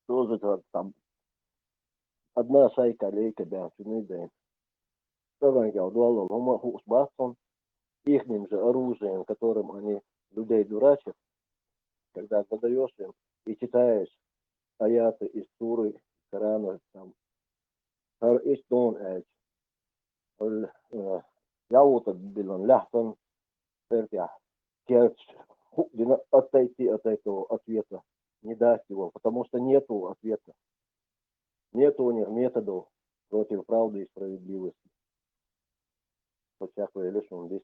Тоже там одна шайка, лейка, бя, не день. Давай, дуалом, хумахус басон, ихним же оружием, которым они людей дурачат, когда задаешь им и читаешь аяты из Суры, Корана, там, is done as يعوض باللحظة ترجع отойти от этого ответа, не дать его, потому что нету ответа, нету у них методов против правды и справедливости. Вот всякое лишь он здесь.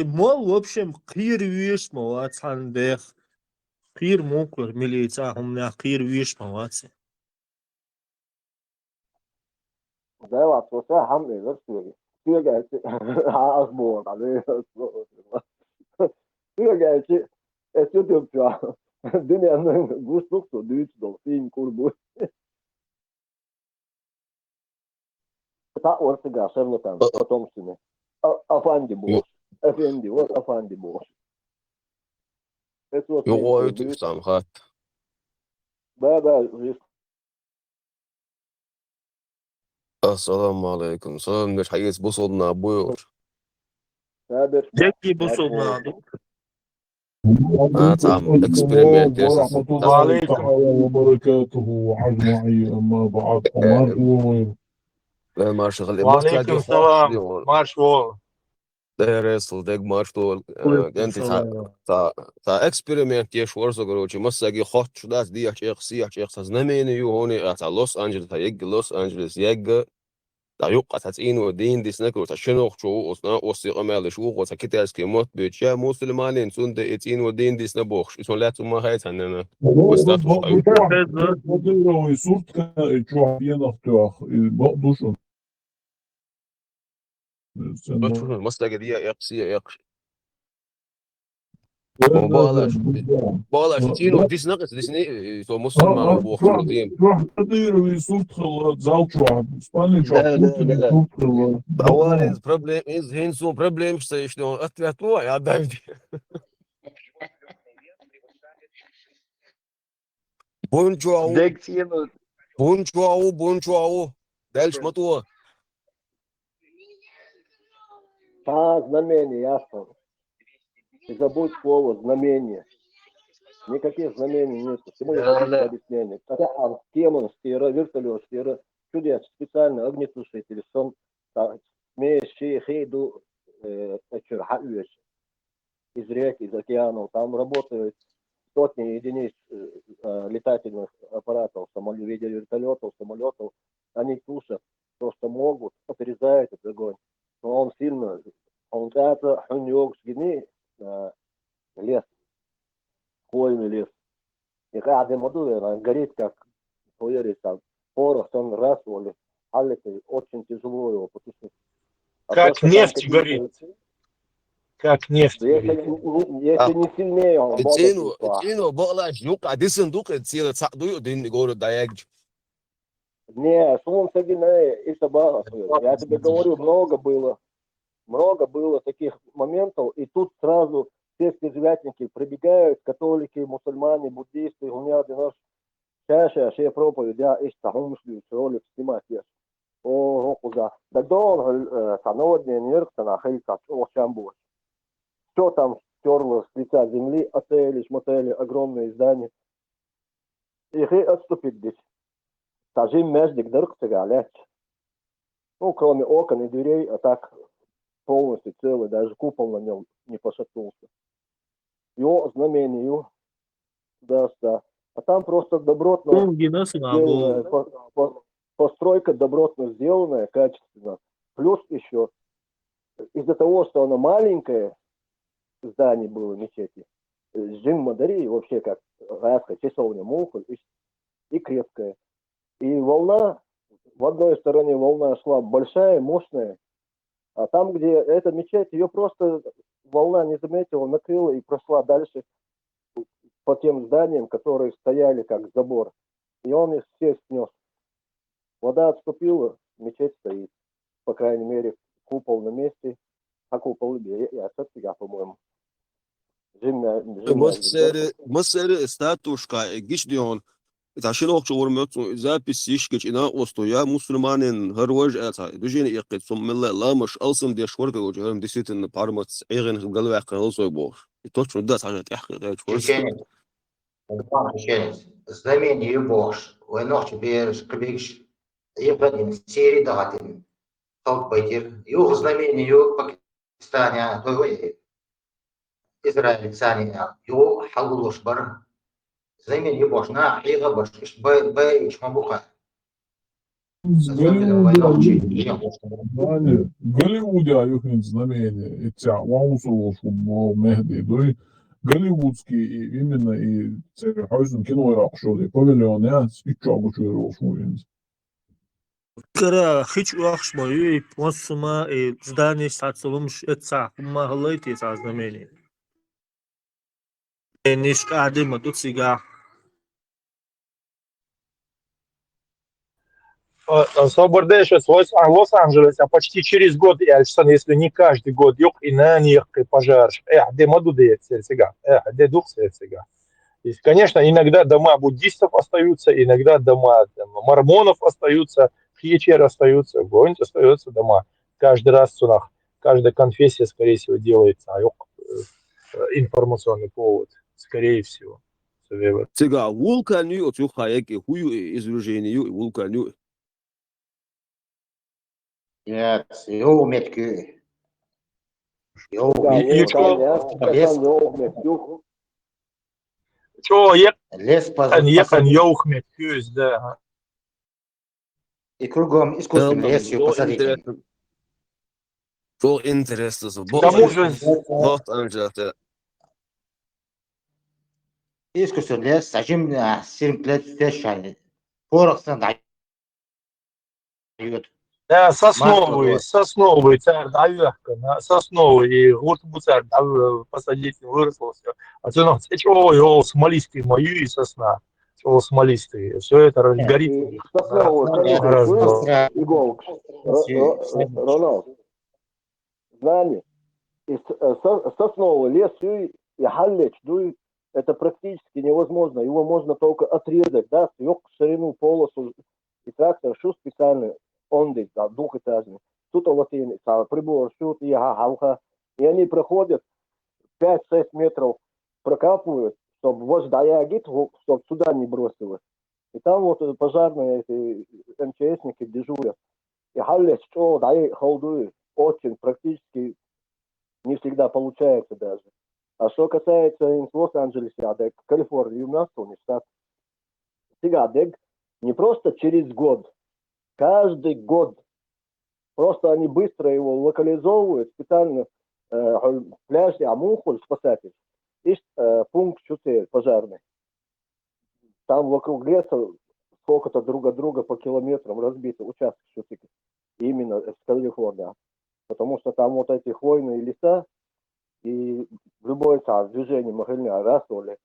мол, в общем, قير ويش موات عن ديخ قير موكر مليتاهم نا قير ويش موات. ده وقت وساعة حمل غير سوري أصبور عليه سوري Etiyopya dünyanın gusluksu büyük dolfin kurbu. Ta ortega şerlotan potomsine. Afandi boş. Efendi var afandi boş. يغوي تفهم خات Baba السلام عليكم سلام مش حقيقة بوصلنا بوير Deki bu sonladı. تعم اكسبيرمنت وعليكم وبركاته أجمعين أما بعد لا ما شغل وعليكم السلام مارش وول ريسل ديك مارشتول انت تا اكسبيرمنت يش ورزو قروچي مساقي خط شداس دي احشيخ سي احشيخ سازنمين يوهوني تا لوس انجلس تا يق لوس انجلس يق تا يقع تاتينو دين دي سنكرو تا شنوخ شو اسنا اوسي قمال شو وتا كتاسكي موت بيتشا مسلمانين سند اتينو دين دي سنبوخ اسون لا تما هايت هننا وستاتوش تايو بديرو صورتك تشوف ينختوخ بقدوشن مساقي دي يقسي يقشي بالاش تينو دي سنقص دي سني تو مسلمان بوخ شو دين بديرو صورتك زالتشوف اسباني شوف Our problem is hinso problem что что ответло я давид. Бончуау. Дальше мотор. Знамение, ясно. Не забудь слово знамение. Никаких знамений нет. Ты можешь объяснение. Хотя тема, вертолет, чудес, специально огнетушитель, сон, смеющие хейду, из рек, из океанов. Там работают сотни единиц летательных аппаратов, вертолетов, самолетов. Они тушат то, что могут, отрезают этот огонь. Но он сильно, он это хуньёк сгини лес, хвойный лес. И каждый модуль горит, как поверить, там, порох, он раз, или очень тяжело его потушить. Как нефть горит. Как нефть горит. Если не сильнее, он Тину балаш юка дисендук цела цадую дин город даягж. Не, солнце гине и собака. Я тебе говорю, много было таких моментов, и тут сразу все святники прибегают, католики, мусульмане, буддисты, у меня один раз чаш Tiešām šie проповеди izstāhumšļus roļus stimāties. Куда. Так долго санодня нервно хелька Ошамбуш. Что там стерло с лица земли, отели, шмотели, огромные здания. Их и отступить здесь. Тажим междик дыркцега лечь. Ну, кроме окон и дверей, а так полностью целый, даже купол на нем не пошатнулся. Его знамению дастся. А там просто добротно сделанная постройка, добротно сделанная, качественно. Плюс еще из-за того, что оно маленькое, здание было мечети, Жим Мадари вообще как райская часовня Мухоль и крепкая. И волна, в одной стороне волна шла большая, мощная, а там, где эта мечеть, ее просто волна не заметила, накрыла и прошла дальше по тем зданиям, которые стояли как забор. И он их все снес. Вода отступила, мечеть стоит. По крайней мере, купол на месте. А купол я отсюда, по-моему. Мısır statuşka gidiyor. Taşınok çoğurmuyor. Zapis işkiç ina osto ya Müslümanın her vaj ata. Düşeni iqit summilla lamış alsın diye şorda hocam disitin parmat eğen galva qalsoy boş. Точно да, сажать яхка Знамение бош. Войнох береш кбекш. Ебадин серии датин. Халк байтир. Юг знамению Пакистане, Израиль сани. Юг халулош бар. Знамение бош. На хига бош. Бай ишмабуха. Голливуде их знамение, эти Ваусулов, Мехди, голливудские именно и Церехайзен кино яхшоли, павильон, я спичагу чуешь. Кара хич уахшмаю посма здание сацолумш эца махлайти знамение. Ниш адема тут сега. Соборде сейчас Лос-Анджелесе почти через год, если не каждый год, и на них пожар. Де мадуде сега. Де дух сега. Конечно, иногда дома буддистов остаются, иногда дома мормонов остаются, хьечер остаются, гонь остаются дома. Каждый раз сунах, каждая конфессия, скорее всего, делается информационный повод, скорее всего. Сега вулканю от юхаяки хую изружению вулканю. Нет, его метки. Чё, лес ехань ёухмет, кюз, да. И кругом искусственный лес посадить. Çok интересно. Тому же Лос-Анджелес. Искусственный лес, сажим 7 лет стешали. Порохсан дает. Да, сосновый, сосновый, и вот буцар, посадить, выросло все. А то, чего смолистый мою и сосна, чего смолистый, все это горит. Рональд, знание, сосновый лес и халлеч, это практически невозможно, его можно только отрезать, да, съёк ширину полосу, и трактор шу специально, он двухэтажный. Тут латины, прибор, шут и халха. И они проходят 5-6 метров, прокапывают, чтобы воздаяги, чтобы сюда не бросилось. И там вот пожарные эти МЧСники дежурят. И халлес, что дай холдуют, очень практически не всегда получается даже. А что касается Лос-Анджелеса, Калифорнии, у нас он штат. Сега не просто через год, каждый год. Просто они быстро его локализовывают, специально пляж Амухоль спасатель. Есть пункт 4 пожарный. Там вокруг леса сколько-то друг от друга по километрам разбиты участки шутики. Именно с Калифорнии. Потому что там вот эти хвойные леса, и в любое движение могильня расоли,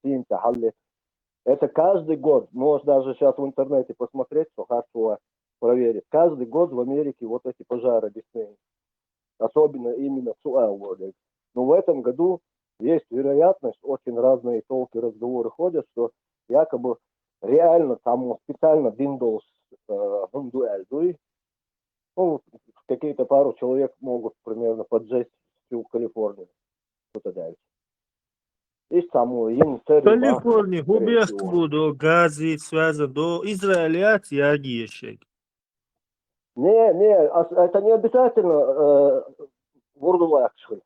синта, халли. Это каждый год. Можешь даже сейчас в интернете посмотреть, что хорошо проверить. Каждый год в Америке вот эти пожары лесные. Особенно именно в Суэлворде. Но в этом году есть вероятность, очень разные толки разговоры ходят, что якобы реально там специально Windows дуэль, ну, какие-то пару человек могут примерно поджечь всю Калифорнию. Что-то дальше. И саму Калифорния, объект буду, газы, связан до Израиля, тягишек. Не, это не обязательно вурдулакши.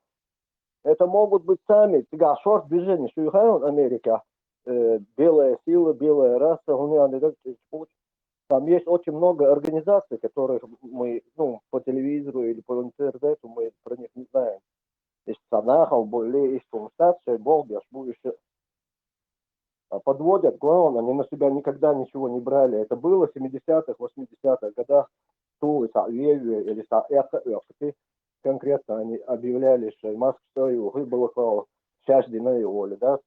Это могут быть сами, сега шорт движение, что в Америка, белая сила, белая раса, там есть очень много организаций, которых мы, ну, по телевизору или по интернету мы про них не знаем. Есть Санахов, более, есть Тумстация, Болбеш, еще. Подводят, главное, они на себя никогда ничего не брали. Это было в 70-х, 80-х годах. Или конкретно они объявляли, что Москва свою выбыло счастье на воле, да,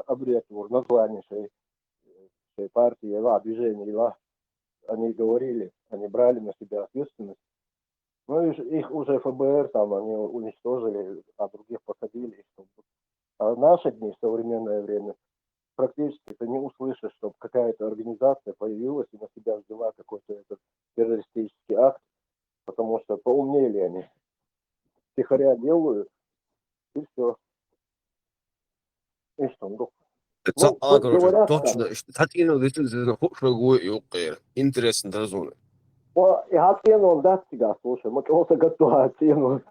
обред название партии, движения, они говорили, они брали на себя ответственность. Ну, их уже ФБР там, они уничтожили, а других посадили. А в наши дни, в современное время, практически ты не услышишь, чтобы какая-то организация появилась и на себя взяла какой-то этот террористический акт, потому что поумнели они. Тихоря делают, и все. И что, ну, говорят, точно, хотел действительно хорошо интересная зона. И оцену он даст тебя, слушай, мы кого-то готовы оцену.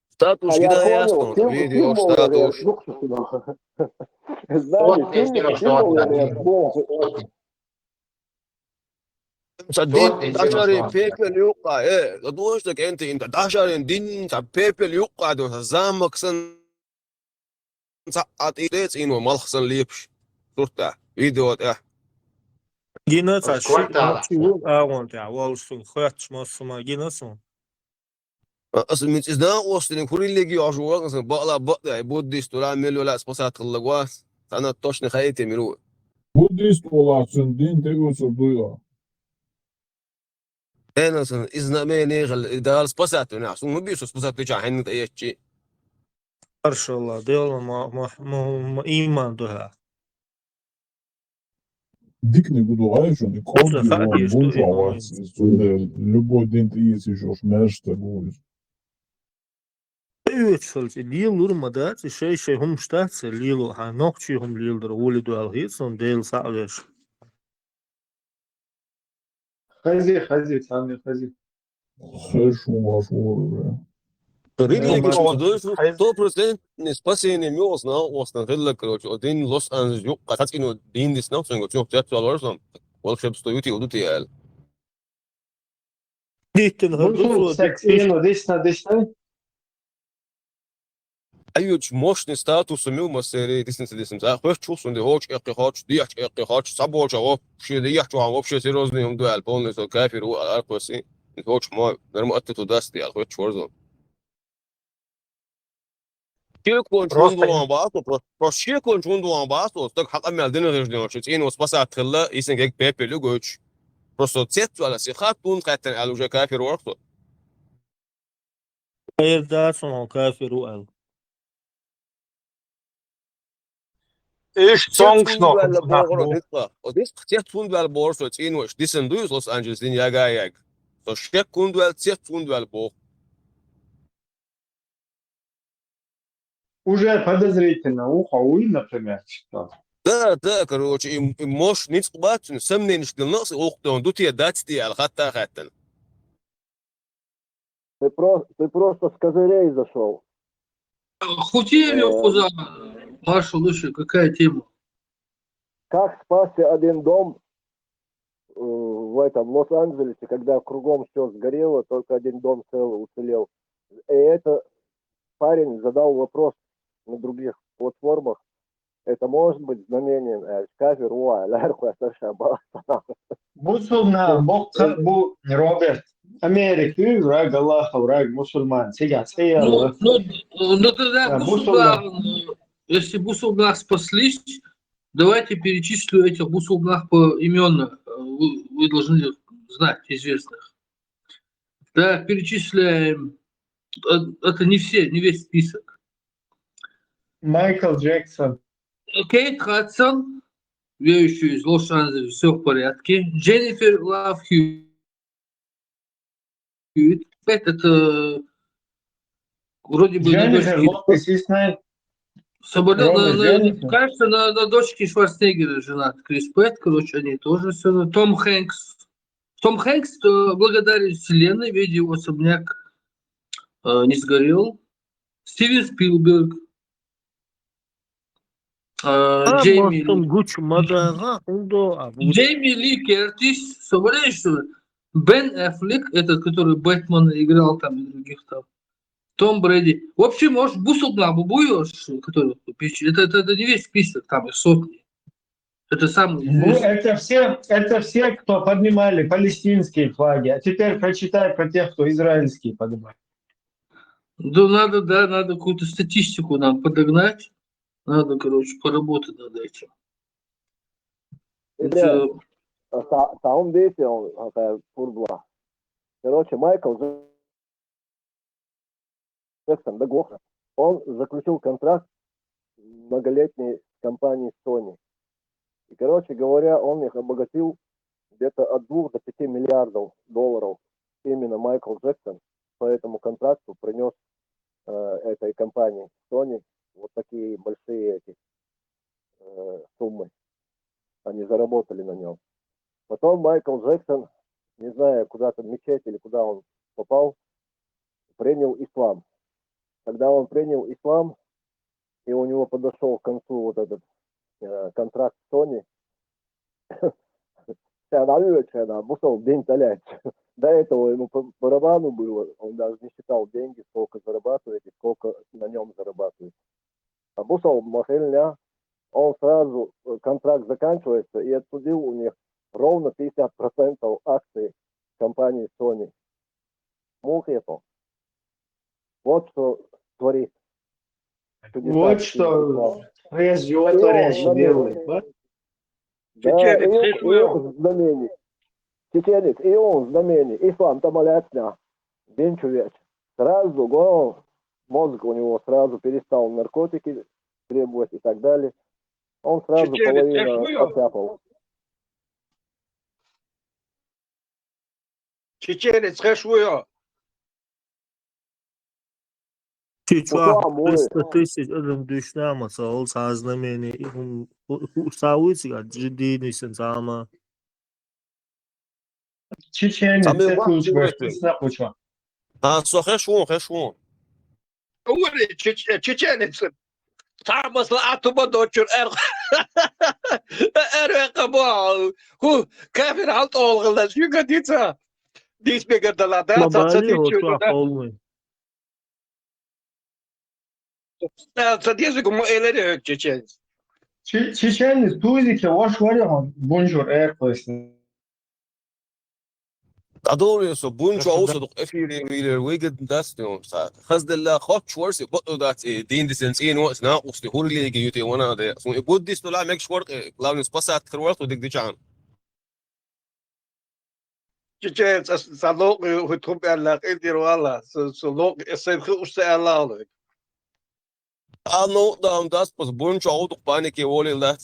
Статус кида ясно, видео статус. Din dasharin pepel yuqa doştuk enti dasharin din ta pepel yuqa do zamaksan saat idets ino malxsan lipsh surta video Gina ta şu ağon ta walsun khaç masma gina son. Asıl mitizna ostin kurillegi aşuğan bağla bağla buddhist ola melola spasat kılgwas sana toşni khayte miru. Buddhist olacaksın, din de usul duyuyor. أنا إذا ما نيغل إذا سبسات ناس ومبيش سبسات تجاه هن تيجي. Maşallah, diyorlar ma iman duha. Дик не буду говорить, не каждый он будет вас, любой день ты есть еще смеешься будет. Üç yıl durmadı. Şey hum ştat lilu ha nokçu hum lildir ulidu alhitson del sağlar. Хази, сами хази. Хэшу вашу уже. Религия, что 100% не спасение мёс на осна релла короче один Лос Анджелес юк катаскино дин дис на сенго чок чат аларсам волшеб стоюти удути эл. Диттен Ну, сексино, десна. Айуч мощный статус мил масери дисна. За хоч чувствую, де хоч эки хоч сабоча вообще де яхчу вообще серьезный юм дуэл полностью кафир у арпоси. Хоч мой нормально ты туда стоял, хоч чёрзо. Шекон чундуан басо, просто шекон чундуан басо, так хакамел динер ждён, что ин спасат хилла, исен как пепелю гоч. Просто цет вала сихат тун хатен ал уже кафир орто. Hayırda son kafir ual. Ich songs noch. Und das zet tun wel borso, ин уж дисен дуис Лос Анджелес дин ягаяг. То шекон дуэл цет тун wel бо. Уже подозрительно, ухауи, например, что. Да, короче, и можешь не спать, сомнение, что нас он тут я дать тебе алхата хатан. Ты просто с козырей зашел. Хутели за вашу лучше, какая тема? Как спасся один дом в Лос-Анджелесе, когда кругом все сгорело, только один дом целый уцелел. И это парень задал вопрос на других платформах. Это может быть знамением кафир ларху шаба. Musulman, bu Robert. Америка, враг Аллаха, враг мусульман. Сейчас ну тогда если Бусулгах спаслись, давайте перечислю этих Бусулгах поименно. Вы должны знать известных. Так, перечисляем это не все, не весь список. Майкл Джексон. Кейт Хадсон, верующий из Лос-Анджелеса, все в порядке. Дженнифер Лав Хьюитт, это вроде бы на Дженнифер дочке... Лопес, есть кажется, на дочке Шварценеггера женат. Крис Пэтт, короче, они тоже все. Том Хэнкс. Том Хэнкс, благодарен вселенной, ведь его особняк не сгорел. Стивен Спилберг. Джейми Ли Кертис. Собираешь, что Бен Аффлек, этот, который Бэтмена играл там и других там. Том Брэди. В общем, может, Бусулнабу будешь, который это не весь список, там их сотни. Это самый известный. Это все, кто поднимали палестинские флаги. А теперь прочитай про тех, кто израильские поднимает. Да, надо какую-то статистику нам подогнать. Надо, короче, поработать над этим. Там действие фурбла. Короче, Майкл Джексон, договор. Он заключил контракт многолетний с компанией Sony. И, короче говоря, он их обогатил где-то от 2 до 5 миллиардов долларов. Именно Майкл Джексон по этому контракту принес этой компании Sony вот такие большие суммы. Они заработали на нем. Потом Майкл Джексон, не знаю, куда-то в мечеть или куда он попал, принял ислам. Когда он принял ислам, и у него подошел к концу вот этот контракт с Sony, до этого ему по барабану было, он даже не считал деньги, сколько зарабатывает и сколько на нем зарабатывает. А Бусал Махельня, он сразу, контракт заканчивается, и отсудил у них ровно 50% акций компании Sony. Мухето. Вот что творит. Вот что творящий делает. Да, и он знамение. Чеченец, и он знамение. Ислам тамаляцня. День чувеч. Сразу мозг у него сразу перестал наркотики требовать и так далее. Он сразу половину отцапал. Чеченец, хэшвуё. Чичуа 300 тысяч adam düşnamasa ol saznameni sağlığı ciddi nisin ama Чеченец, хэшвун. Говори, чеченец. Тамас латума дочур эрвекабау. Ху кафир халт олгылдар. Югадица. Дисбегердалада. Садизику элери хök чеченец. Чеченец, тузики, ваш вариант. Бонжур, Adorıyorsa bunca olsa da efiriler ويجد داستيون خزد الله خط شورس يبقى دات دين ديسنسين وقت ناقص تقول لي جيوتي وانا ده سو يبود دي طلع ماك شورك لاونس باسات كروات ودك دي جان Чеченец салок хутуб аллах идир валла. Салок эсэнхи уста аллах. Ano da das pas bunca olduk paniki ولي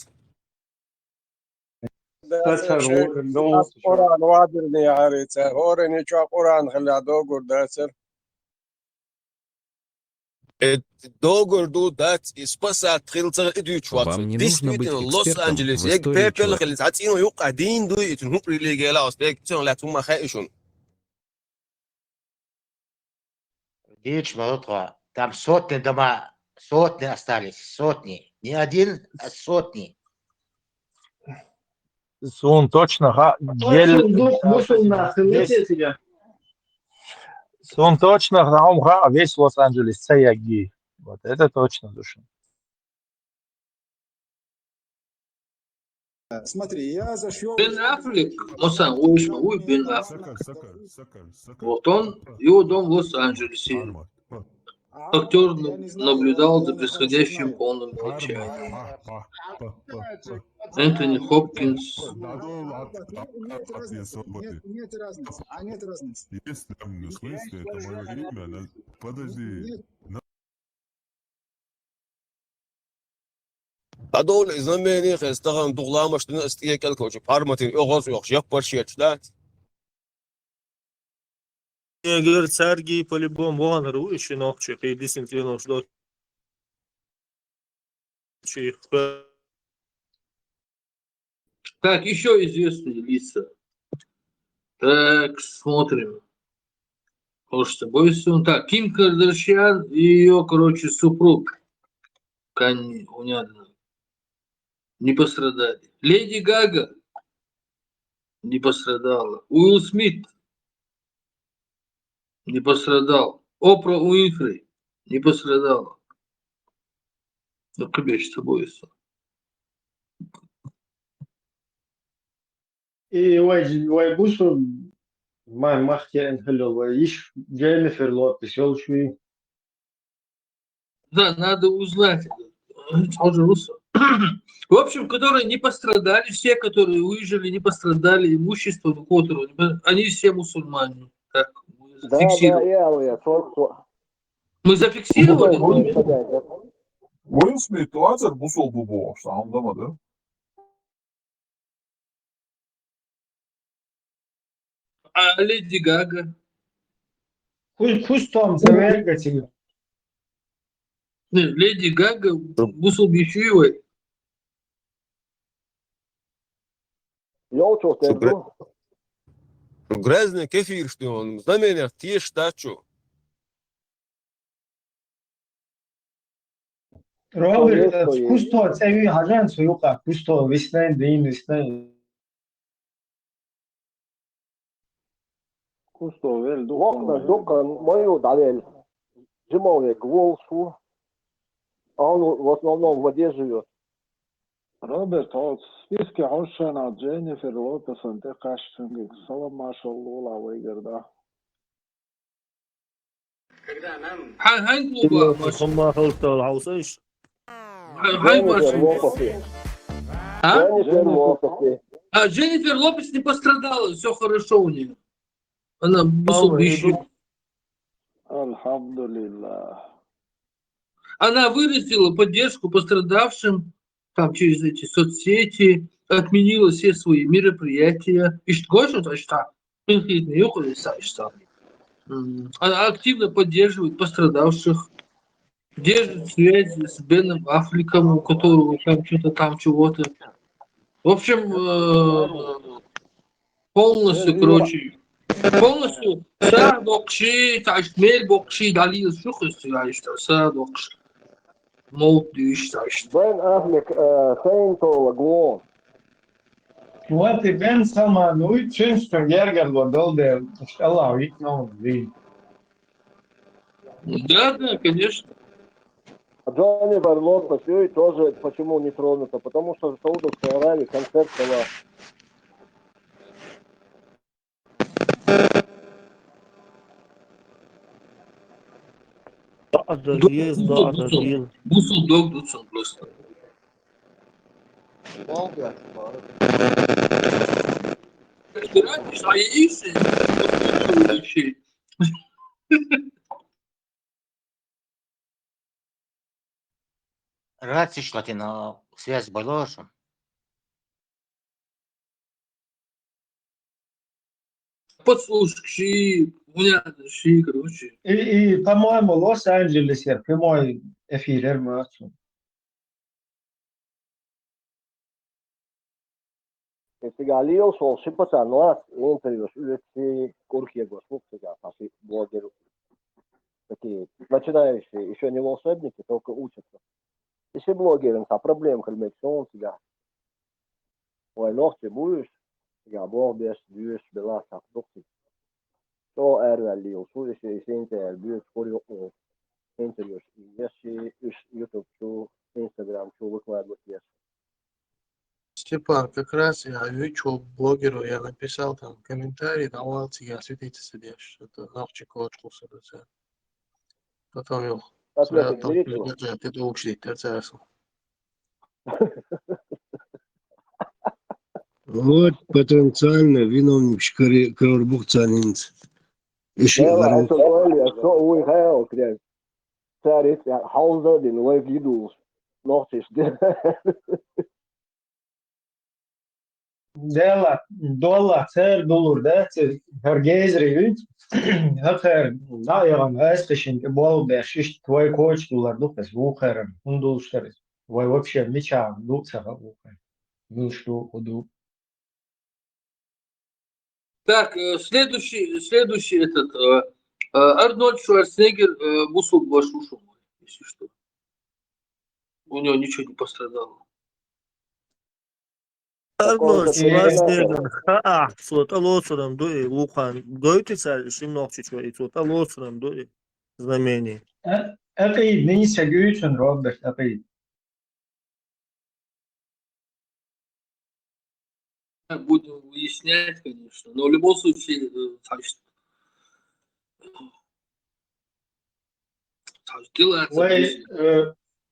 Kur'an vadir ne harita. Orani çok Kur'an hala doğru derser. Договор дать из паса открылся идущего. Действительно, Лос-Анджелес, я пепел хелизатину юка дин дует, ну прилегела, успех, все на тума хайшун. Дичь, молотва. Там сотни дома, сотни остались, сотни. Не один, а сотни. Сун точно, Сун точно, весь Лос-Анджелес, Саяги. Вот это точно, душа. Смотри, я зашел... Бен Аффлек, Бен Аффлек. Вот он, его дом в Лос-Анджелесе. Актер наблюдал за происходящим в полном молчании. Энтони Хопкинс. Нет разницы. А нет разницы. Если в смысле, это мое имя, подожди. هذول زماني خستهم دغلامش نستيك الكوش بارمتين اغوص يخشيخ برشيتشلات Я говорю, Сергей по-любому вон рующий ногчик, и действительно что Так, еще известные лица. Так, смотрим. Может, Бойсон. Так, Ким Кардашьян и ее, короче, супруг. Понятно. Не пострадали. Леди Гага не пострадала. Уилл Смит не пострадал. Опра Уинфри не пострадала. Ну, количество Бойсон. И вай бусу май махте энхело иш Дженнифер Лопес шви. Да, надо узнать. В общем, которые не пострадали, все, которые выжили, не пострадали, имущество, они все мусульмане. Так, мы зафиксировали. Мы зафиксировали? Will Smith lazer musul bu anlamadım. А Леди Гага? Кустом завергатель. Леди Гага мусул бишивой. Грязный кефир, что он знамение тешь тачу. Роберт, кусто цеви хажан суюка, кусто виснайн дейн виснайн. Кусто вел докан мою давел. Зимовый гволсу. А он в основном в воде живет. Роберт, в списке Ошана, Дженнифер Лопес, ты кашфинг, салам машаллула, выигрда. هاي كوبا هم خلطة العوصيش هاي Дженнифер Лопес не пострадала, все хорошо у нее. Она мусул бишивой. Альхамдулилlah. Она выразила поддержку пострадавшим там через эти соцсети, отменила все свои мероприятия. Она активно поддерживает пострадавших, держит связь с Беном Аффлеком, у которого там что-то там чего-то. В общем, полностью, короче, полностью садокши, ташмель бокши, далил шухис, садокши. Бен Аффлек Сейнтола Глон. Вот и Бен сама, ну и ченство Гергер Лодолде, Allah викнул ви. Да, конечно. Дженнифер Лопес тоже почему не тронута? Потому что в Саудовской Аравии концерт была. Бусул дог дутсон просто. Разбираетесь, а яйцы? Рад сишлати на связь с Байлошем. Подслушки, унятши, короче. И по-моему, Лос-Анджелесе прямой эфир матча. Сега liels vēl 16 no интервью UFC Курхиего слушателя, наши блогеры. Такие начинающие, еще не волшебники, только учатся. И все блогеры, а проблем, когда он сега. Vai nohti būs, ja blogdies jūs belāsāk tukti. To liels UFC interviews, kur интервьюs, если YouTube, Instagram, выкладывать. Степан, как раз я видел блогеру, я написал там комментарий, давал тебе осветить сидишь, это навчик лодку садится. Потом yok. Atletik Hayattan direkt o. geçti uçlikler çağırsın. Вот потенциально виновник Крорбук Цанинц. Ela eso öyle ya. So uy hayal kres. Tarif ya havza din ve gidus. Nog işte. Dollar ser dolur da hergezrevit hakar da yaran эстешин бол бешиш твой коч доллар духас вухарам доллар вой вообще меча духса вухар ну что уду. Так, следующий этот Арнольд Шварценеггер бусул башушу, если что. У него ничего не пострадало. Arnold Schwarzenegger, ცოტა ლოცრამ დუი უხან გოიტიცა სიმნოხში ჩვენი ცოტა ლოცრამ დუი знамение. أقيد نيسا جوتن روبرت أقيد. Будем выяснять, конечно, но в любом случае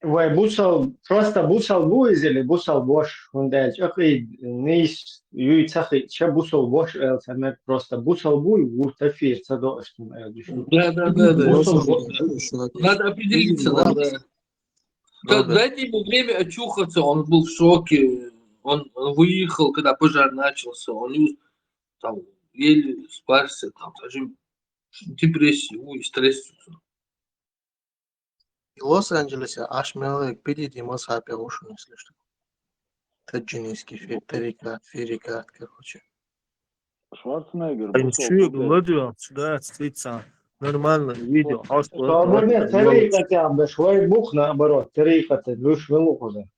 Вай бусал просто бусал буиз или бусал бош хундаж أقيد نيس юицахи ча бусал бош элсамер просто бусал буй вуртафир цадоштум элдишну. Да. Надо определиться, да. Дайте ему время очухаться, он был в шоке, он выехал, когда пожар начался, он там еле спасся, там, скажем, депрессию, стресс. Лос-Анджелесе аж мелек пидит ему сапирушу, если что. Таджинийский ферикат, короче. Шварценеггер Ничего, Владимир, сюда цица. Нормально, видео. Свободный тариф хотя бы, свой бух наоборот, тариф это, душ велухуда.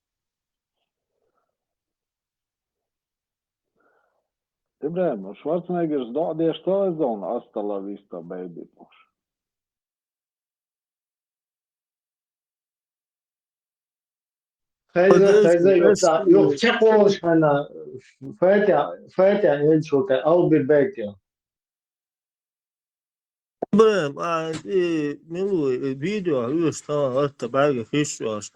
Ibrahim, Schwarzenegger's dag de eerste zon, hasta la vista, baby. Хайза, yok çek oluşana, Fatih Elço'da, Albert Becker. Брем, милуй, видео, что это баги хищешь.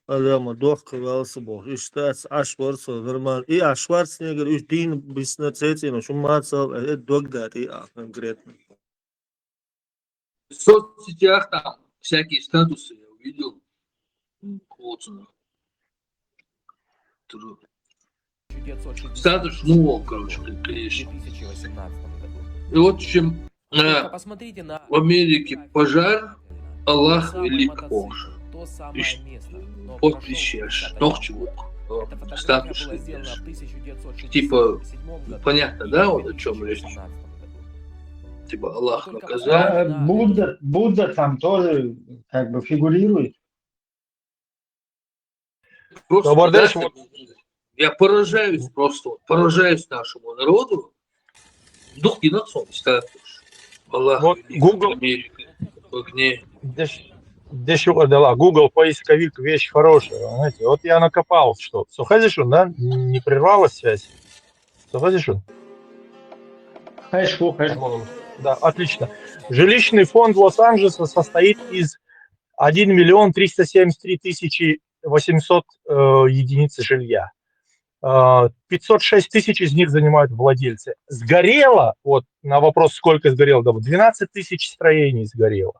Алема дохка велосипед, и штат Ашварц нормально. И Шварценеггер, и Дин беснацети, но шумацал, это догдат, и конкретно. В соцсетях там всякие статусы я увидел. Статус шнуол, короче, конечно. И вот в общем, в Америке пожар, Аллах велик Бог. Подписи аж ногчевок. Статус типа, понятно, да, вот о чем речь? Типа Аллах наказал. Будда там тоже как бы фигурирует. Просто, да, я поражаюсь нашему народу. Дух геноцида статус. Аллах велик, Google. Америка в огне. Google поисковик вещь хорошая, знаете. Вот я накопал, что Сухазишун, да, не прервалась связь. Сухазишун? Да, отлично. Жилищный фонд Лос-Анджелеса состоит из 1 миллион 373 тысячи 800 единиц жилья. 506 тысяч из них занимают владельцы. Сгорело, вот на вопрос, сколько сгорело, 12 тысяч строений сгорело.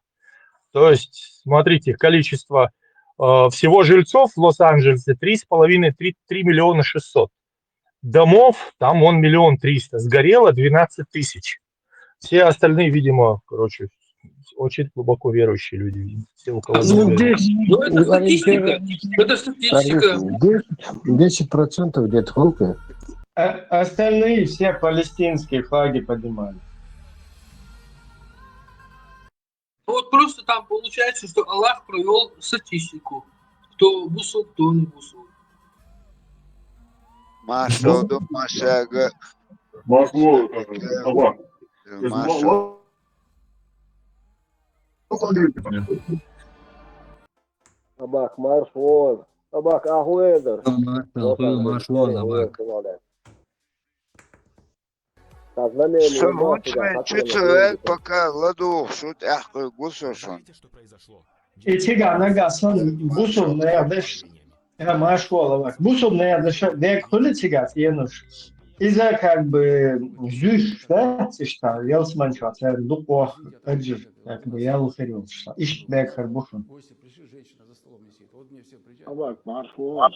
То есть, смотрите, количество всего жильцов в Лос-Анджелесе 3,5-3 миллиона 600. Домов, там 1 миллион 300. Сгорело 12 тысяч. Все остальные, видимо, короче, очень глубоко верующие люди. Все, у кого это статистика. Это статистика. 10% где-то сколько? Остальные все палестинские флаги поднимали. Вот просто там получается, что Аллах провел статистику. Кто бусул, кто не бусул. Машоду, Машага. Abak marshwar. Abak ahueder. Marshwar. Та знамение Согунчмен чуцевел пока ладу шут ахкой гусошон. И цыгана гасан бусом на ядеш. Я моя школа вак. Бусом на ядеш. Век хули цыгат енуш. Из-за как бы зюш, да, цишта, елсманча, це дупох, эджи, как бы я лухарил, что ищ бек харбушун. Labāk, Māršo.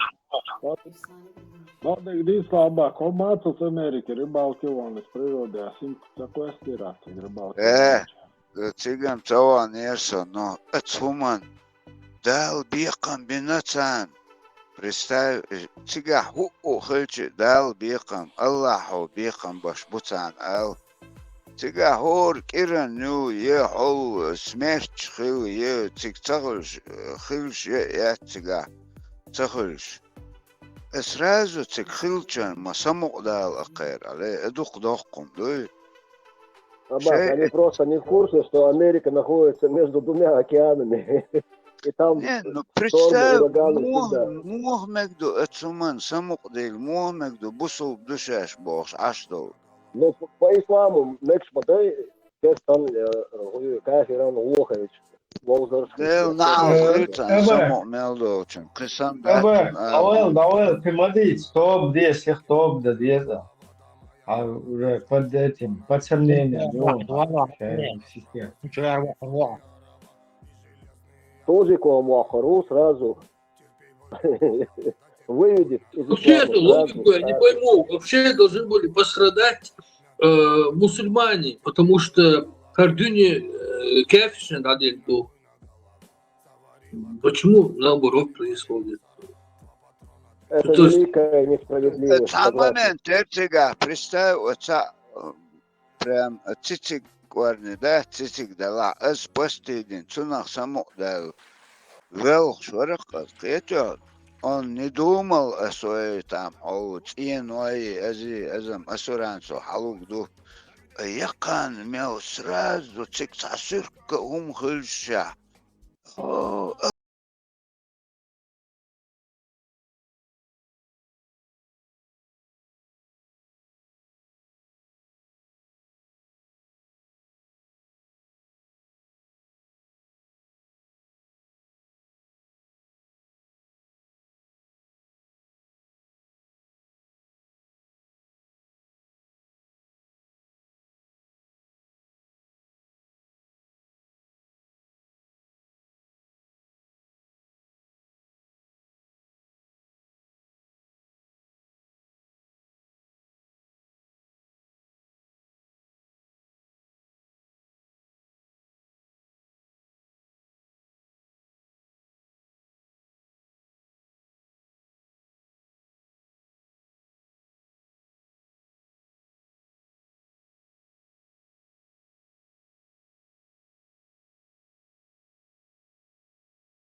Tādēļ diezgan labāk. Ko mācās Amerika? Ribāli kilonis prirodē. 100 kvestirā, cik ribāli. Циган цаван ерсо, но цуман дал би комбинациям. Представь, цига ху хылчи дал бикам, Аллаху бикам баш бутан ал. Цига хор киран ну е хол смерч хил е циг цагылш хилш е цига цагылш. Сразу циг хилчан масамук дал акер, але эдук дохком дой. Абак, они просто не в курсе, что Америка находится между двумя океанами. И там не, ну представь, мух мегду эцуман самук дел, мух мегду бусул душаш бохш аштол. Ну, по исламу, некш подай, кестан кафиран лохович. Дел наал хилтан самук мелдочин, кисан бэт. Давай, примадить, стоп, здесь, их топ, да, где-то. А уже под этим, под сомнением, Тузику Амуахару сразу выведет из Вообще ислама. эту логику я не пойму. Вообще должны были пострадать мусульмане, потому что Хардюни кефишен один был. Почему наоборот происходит? Это великая несправедливость. Это момент, терцига, представь, это прям цицик гварни, да, цицик дала, аз постидин, цунах самук дал, вел шваракат, это он не думал о своей там, о ценой, азам, асурансу, халугду. Якан мел сразу цик сасырка умхыльша.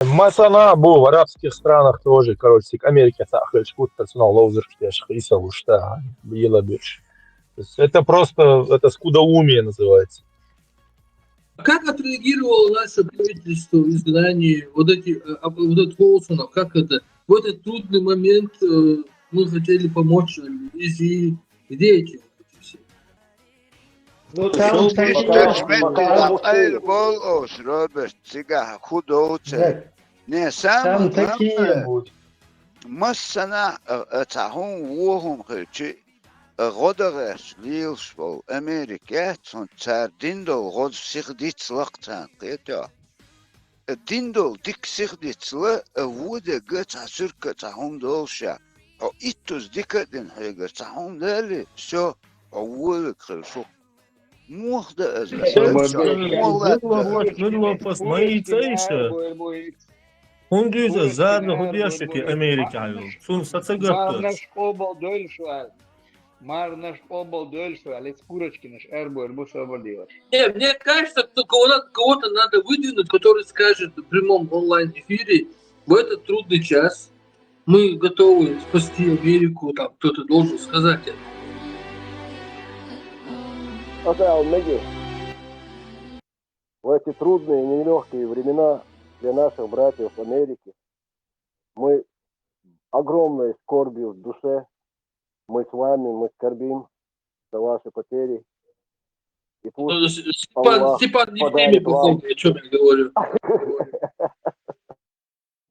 Масана был в арабских странах тоже, короче, Америка сахарч персонал лоузер что что было больше. Это просто это скудоумие называется. Как отреагировало наше правительство в изгнании вот этот Волсонов? Как это? В этот трудный момент мы хотели помочь Ливии. Где эти все? Ну там Роберт, цыга, худоуце. Не, там такие будут. Массана, цахун, вухум, хычи, غدغش ليلش بول أمريكا تون تار ديندول غد سيخ ديت لقتان قيتا ديندول ديك سيخ ديت لا ودا قطع سركة تاهم دولشا أو إتوز ديكا دين حيقر تاهم دالي شو أولك خلشو موخدا أزل Он дюза задно худящики Америка. Сун сацагатто. Марнаш обал дольше, а лет курочки наш эрбуэр бусободила. Мне кажется, что кого-то надо выдвинуть, который скажет в прямом онлайн-эфире: в этот трудный час мы готовы спасти Америку, там кто-то должен сказать это. В эти трудные, нелегкие времена для наших братьев в Америке мы огромной скорбью в душе, мы с вами, мы скорбим за ваши потери. И пусть Степан не в теме, подарит вам. походу, о чем я говорю.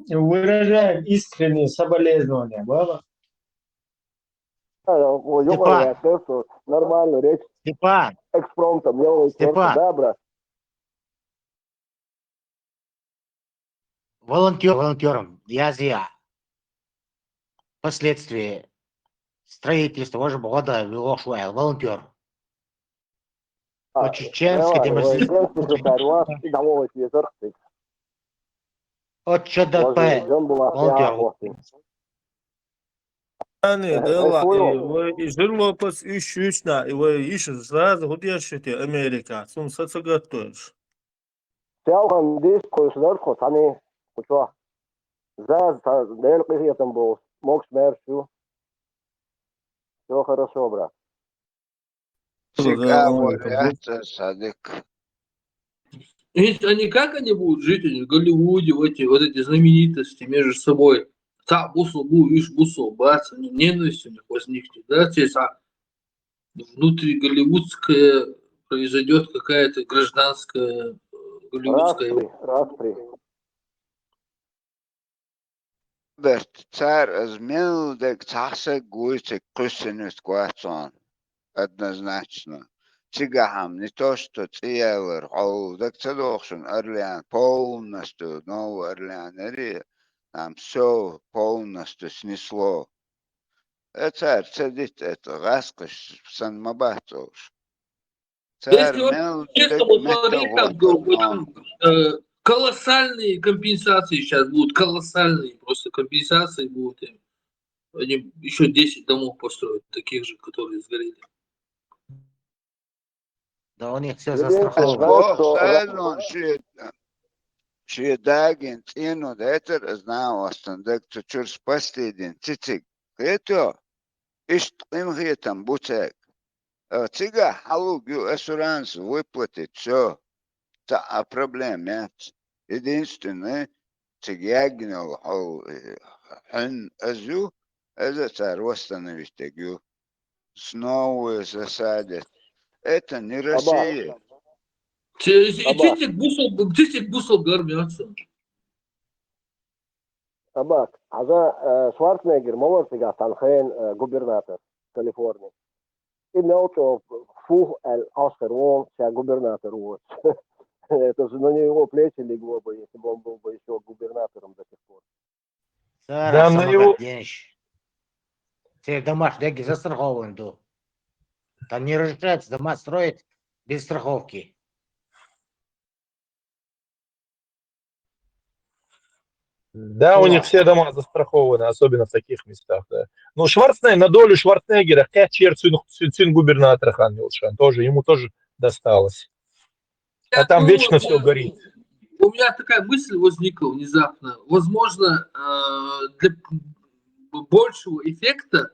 Выражаем искренние соболезнования, баба. Я чувствую, нормально, речь Степан, экспромтом, левый Степан. да, брат? волонтером. Я зря. Впоследствии строительства уже года Вилошуэл, волонтер. По Чеченской демонстрации. Секретарь, у вас и домовый ветер. От ЧДП. Волонтер. Yani dela жерлопас ищущна, и ищешь сразу гудящите Америка, сум сацагатуешь. Сяухан диско сдерко тани кучо. За дел кихиятам был. Мог смерчу. Все хорошо, брат. Всегда борются, Садик. Они как они будут жить в Голливуде, вот эти знаменитости между собой? Та бусу иш бусу бац, ненависть у них возникнет, да? Внутри голливудская произойдет какая-то гражданская голливудская. Распри. Берт, царь измелдек цахса гуйте кусинет гуацон. Однозначно. Цигахам не то, что Циелер, так Цедохшин, Орлеан, полностью, Новый Орлеан, там все полностью снесло. Царь цедит это, раскош, сан мабатош. Царь Если вот честно, вот смотреть, там колоссальные компенсации сейчас будут, колоссальные просто компенсации будут. Они еще 10 домов построят, таких же, которые сгорели. Да у них все застраховано. Шиедагин, Тину, Детер, знал, остандек, чурс последен, цицик. Это, ишь, им там бутек. Цига, халугю, эсуранс, выплатить, все. А проблем нет. Единственное, цигягнул, хан азю, это царь восстановить тагю. Снова засадят. Это не Россия. Цицик бусол гармятся. Табак. А Шварценеггер, молодцега, Танхейн, губернатор Калифорнии. И Мелчо, фух, Остерон, губернатор. Это же на него плечи легло бы, если бы он был бы еще губернатором до сих пор. Да, на его... Все домашние застрахованы тут. Там не разрешается дома строить без страховки. Да, у них все дома застрахованы, особенно в таких местах, да. Ну, Шварценеггер, на долю Шварценеггера, сын губернатора Ханвилшан, тоже, ему тоже досталось. А там вечно все горит. У меня такая мысль возникла внезапно. Возможно, для большего эффекта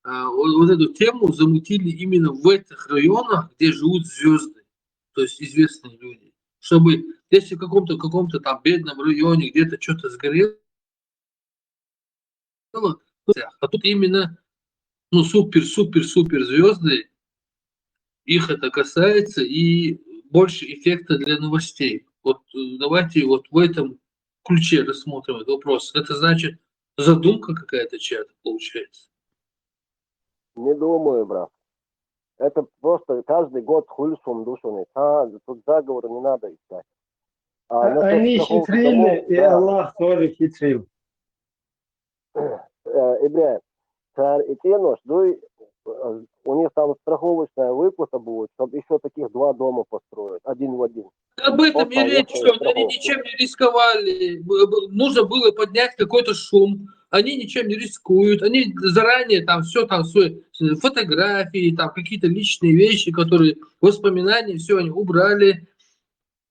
вот эту тему замутили именно в этих районах, где живут звезды, то есть известные люди. Чтобы, если в каком-то там бедном районе где-то что-то сгорело, а тут именно супер звезды, их это касается, и больше эффекта для новостей. Вот давайте вот в этом ключе рассмотрим этот вопрос. Это значит, задумка какая-то чья-то получается? Не думаю, брат. Это просто каждый год хульсум душуны. Тут заговор не надо искать. Они хитрили, и Аллах тоже хитрил. Ибрahim, царь и Тенош, у них там страховочная выплата будет, чтобы еще таких 2 дома построить, один в один. Об этом и речь, что они ничем не рисковали. Нужно было поднять какой-то шум. Они ничем не рискуют. Они заранее там все, там свои фотографии, там какие-то личные вещи, которые воспоминания, все они убрали.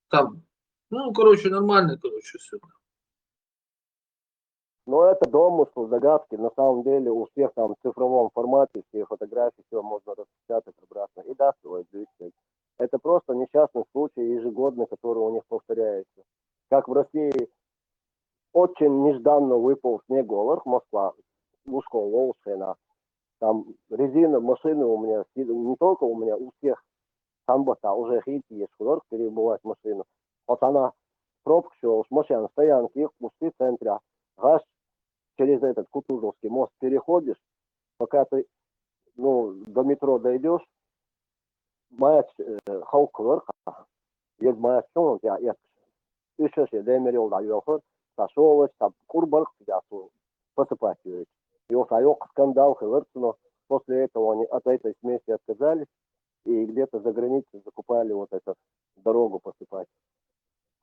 Там, нормально, все. Но это домыслы, загадки. На самом деле у всех там в цифровом формате, все фотографии, все можно распечатать обратно и достроить. Это просто несчастный случай ежегодный, который у них повторяется. Как в России очень нежданно выпал снег, Москва, Лужков, Волшина. Там резина машины у меня, не только у меня, у всех. Самбата уже хити есть худор, перебывать машину. Вот она пробка шел, машина на стоянке, их пусты в центре. Газ через этот Кутузовский мост переходишь, пока ты до метро дойдешь, mayaç halk var. Yed mayaç son ya ya. Üçüncü şey demir yolda yoktur. Taşovaç, kurbalık ясу посыпать ее. Yoksa yok скандал хлырцно. После этого они от этой смеси отказались и где-то за границей закупали вот эту дорогу посыпать.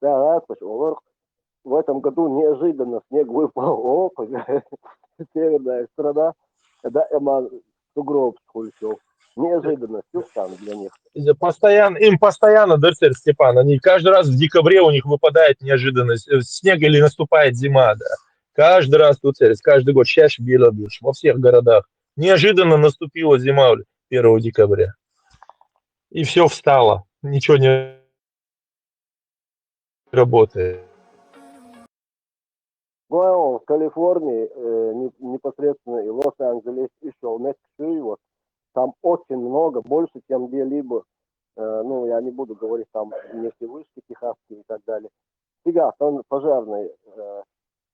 Да, в этом году неожиданно снег выпал. О, северная страна. Да, сугроб скульчил. Неожиданно все там для них. Им постоянно, да, сэр Степан, они каждый раз в декабре у них выпадает неожиданность, снег или наступает зима, да. Каждый раз тут, каждый год, чаще бело больше, во всех городах. Неожиданно наступила зима 1 декабря. И все встало, ничего не работает. В Калифорнии, непосредственно и Лос-Анджелес, еще в Мексике, вот, там очень много, больше, чем где-либо. Я не буду говорить там вместе вышки техасские и так далее. Сега, там пожарные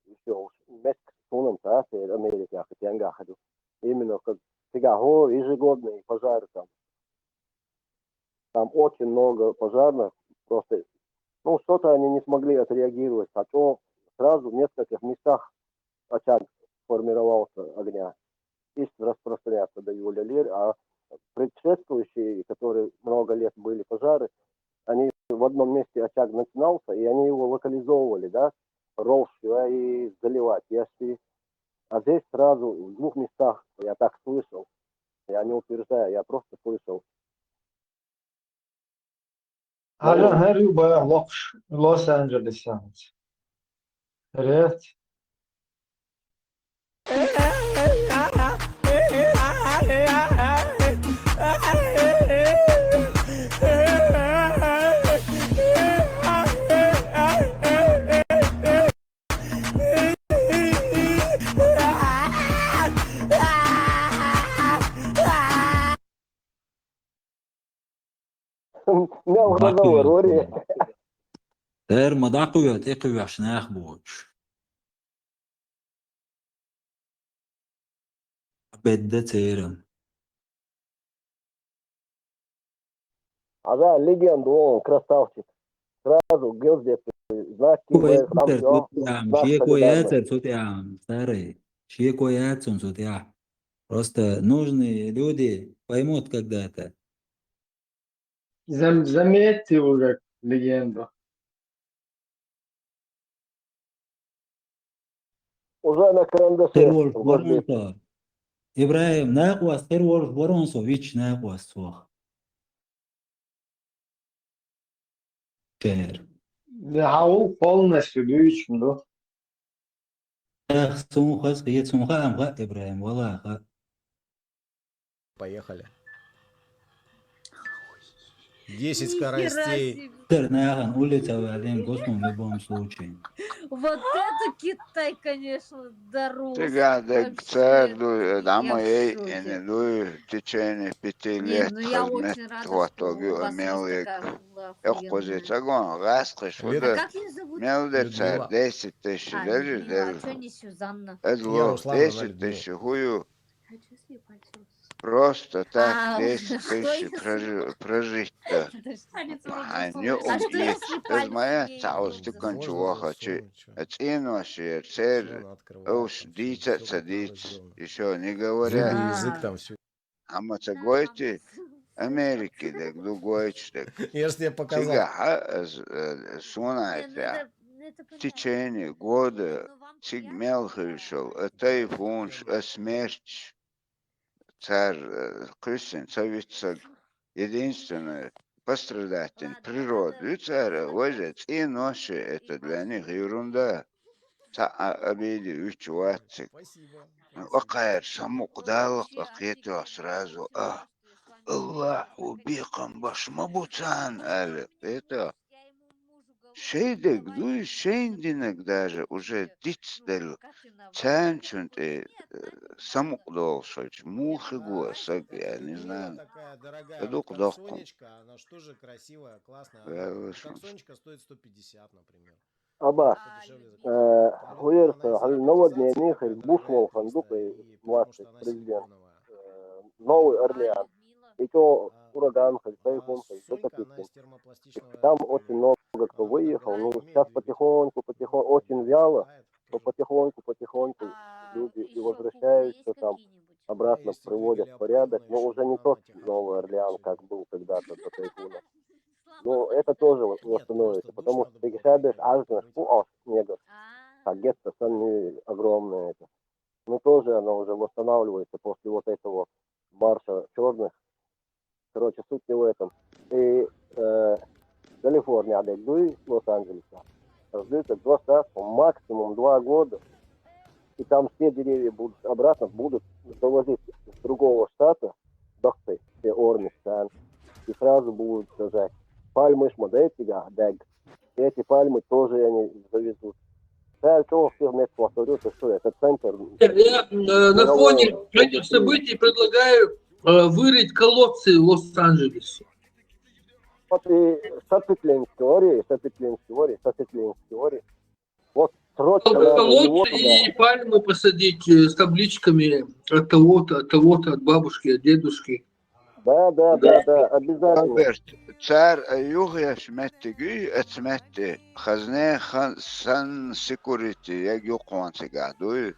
еще в Мексике, Америке, именно как сега, ежегодные пожары там. Там очень много пожарных, просто, что-то они не смогли отреагировать, а то сразу в нескольких местах очаг формировался огня. И распространяться до июля, а предшествующие, которые много лет были пожары, они в одном месте очаг начинался, и они его локализовывали, да, рощу и заливать. А здесь сразу в 2 местах, я так слышал, я не утверждаю, я просто слышал. Her yıl bayağı Los Angeles yani. Evet. غير مدعكو تقوي عشان اخبوش بدأ تيرم Да, легенду, он красавчик. Сразу гелдет, знаки, شيء كويس صوتي старый, شيء كويس صوتي. Просто нужные люди поймут когда-то. Заметьте уже легенду. Уже на карандаше. Тервор Воронсо. Ибраим, нааквас Тервор Воронсо, вич нааквас суах. Шер. Хау полностью лично, да? Эх, сумхас, киет сумха амха, Ибраим, валаха. Поехали. 10 скоростей. Тернаган, улица Вален, Госман в любом случае. Вот это Китай, конечно, дорос. Сега, дама ей, в течение 5 лет хозмет Мелик. Экозицагон, Раскриш, Мелдер, 10 тысяч, Эдло, 10 тысяч, хую. Просто так 10 тысяч прожить-то. Не убить. Из моя цаусти кончуоха, циноши, церь, уж дица цадиц, еще не говоря. Амацагойти, Америки, так дугойч, так. Я ж тебе показал. Сега, сунайте. В течение года сигмел хышел, тайфун, смерть. Царь Крысин, Советск, единственное, пострадатель природы, царь возят и ноши, это для них ерунда. Обиди, учуваться. Окайр, самук дал, это сразу, Аллах, убикам башмабуцан, это Şeyde duy şeyindinek даже уже дицдел цанчунт самук долшоч мухи гуасак, я не знаю. Такая дорогая, вот Эдук как дохком. Сонечка, она же тоже красивая, классная. Она, как Сонечка стоит 150, например. Аба, Подешевле закупить. хуерса, хали наводнение, хали бушвол, фандука, младший президент. Новый Орлеан. И то ураган, хали тайфун, хали что-то там очень много кто выехал. Ну, сейчас потихоньку, очень вяло, но потихоньку люди и возвращаются там, обратно приводят в порядок. Но уже не тот Новый Орлеан, как был когда-то до тайфуна. Но это тоже восстановится, потому что ты сядешь, снега, а гетто сами огромные это. Но тоже оно уже восстанавливается после вот этого марша черных. Короче, суть не в этом. И Калифорния, дуй Лос-Анджелеса, разлито 2 штата, максимум 2 года. И там все деревья будут довозить с другого штата, дохты, все Ормистан, и сразу будут сажать. Пальмы шмадетига, дэг. Эти пальмы тоже они завезут. Да, что всех нет повторюсь, что это центр. Я на фоне этих событий предлагаю вырыть колодцы в Лос-Анджелесе. Вот и сопетлинг теории. Вот срочно Колодцы и пальмы посадить с табличками от того-то, от бабушки, от дедушки. Да, обязательно. Роберт, цар юга шметти эцметти хазне сан секурити, я юконцы гадую,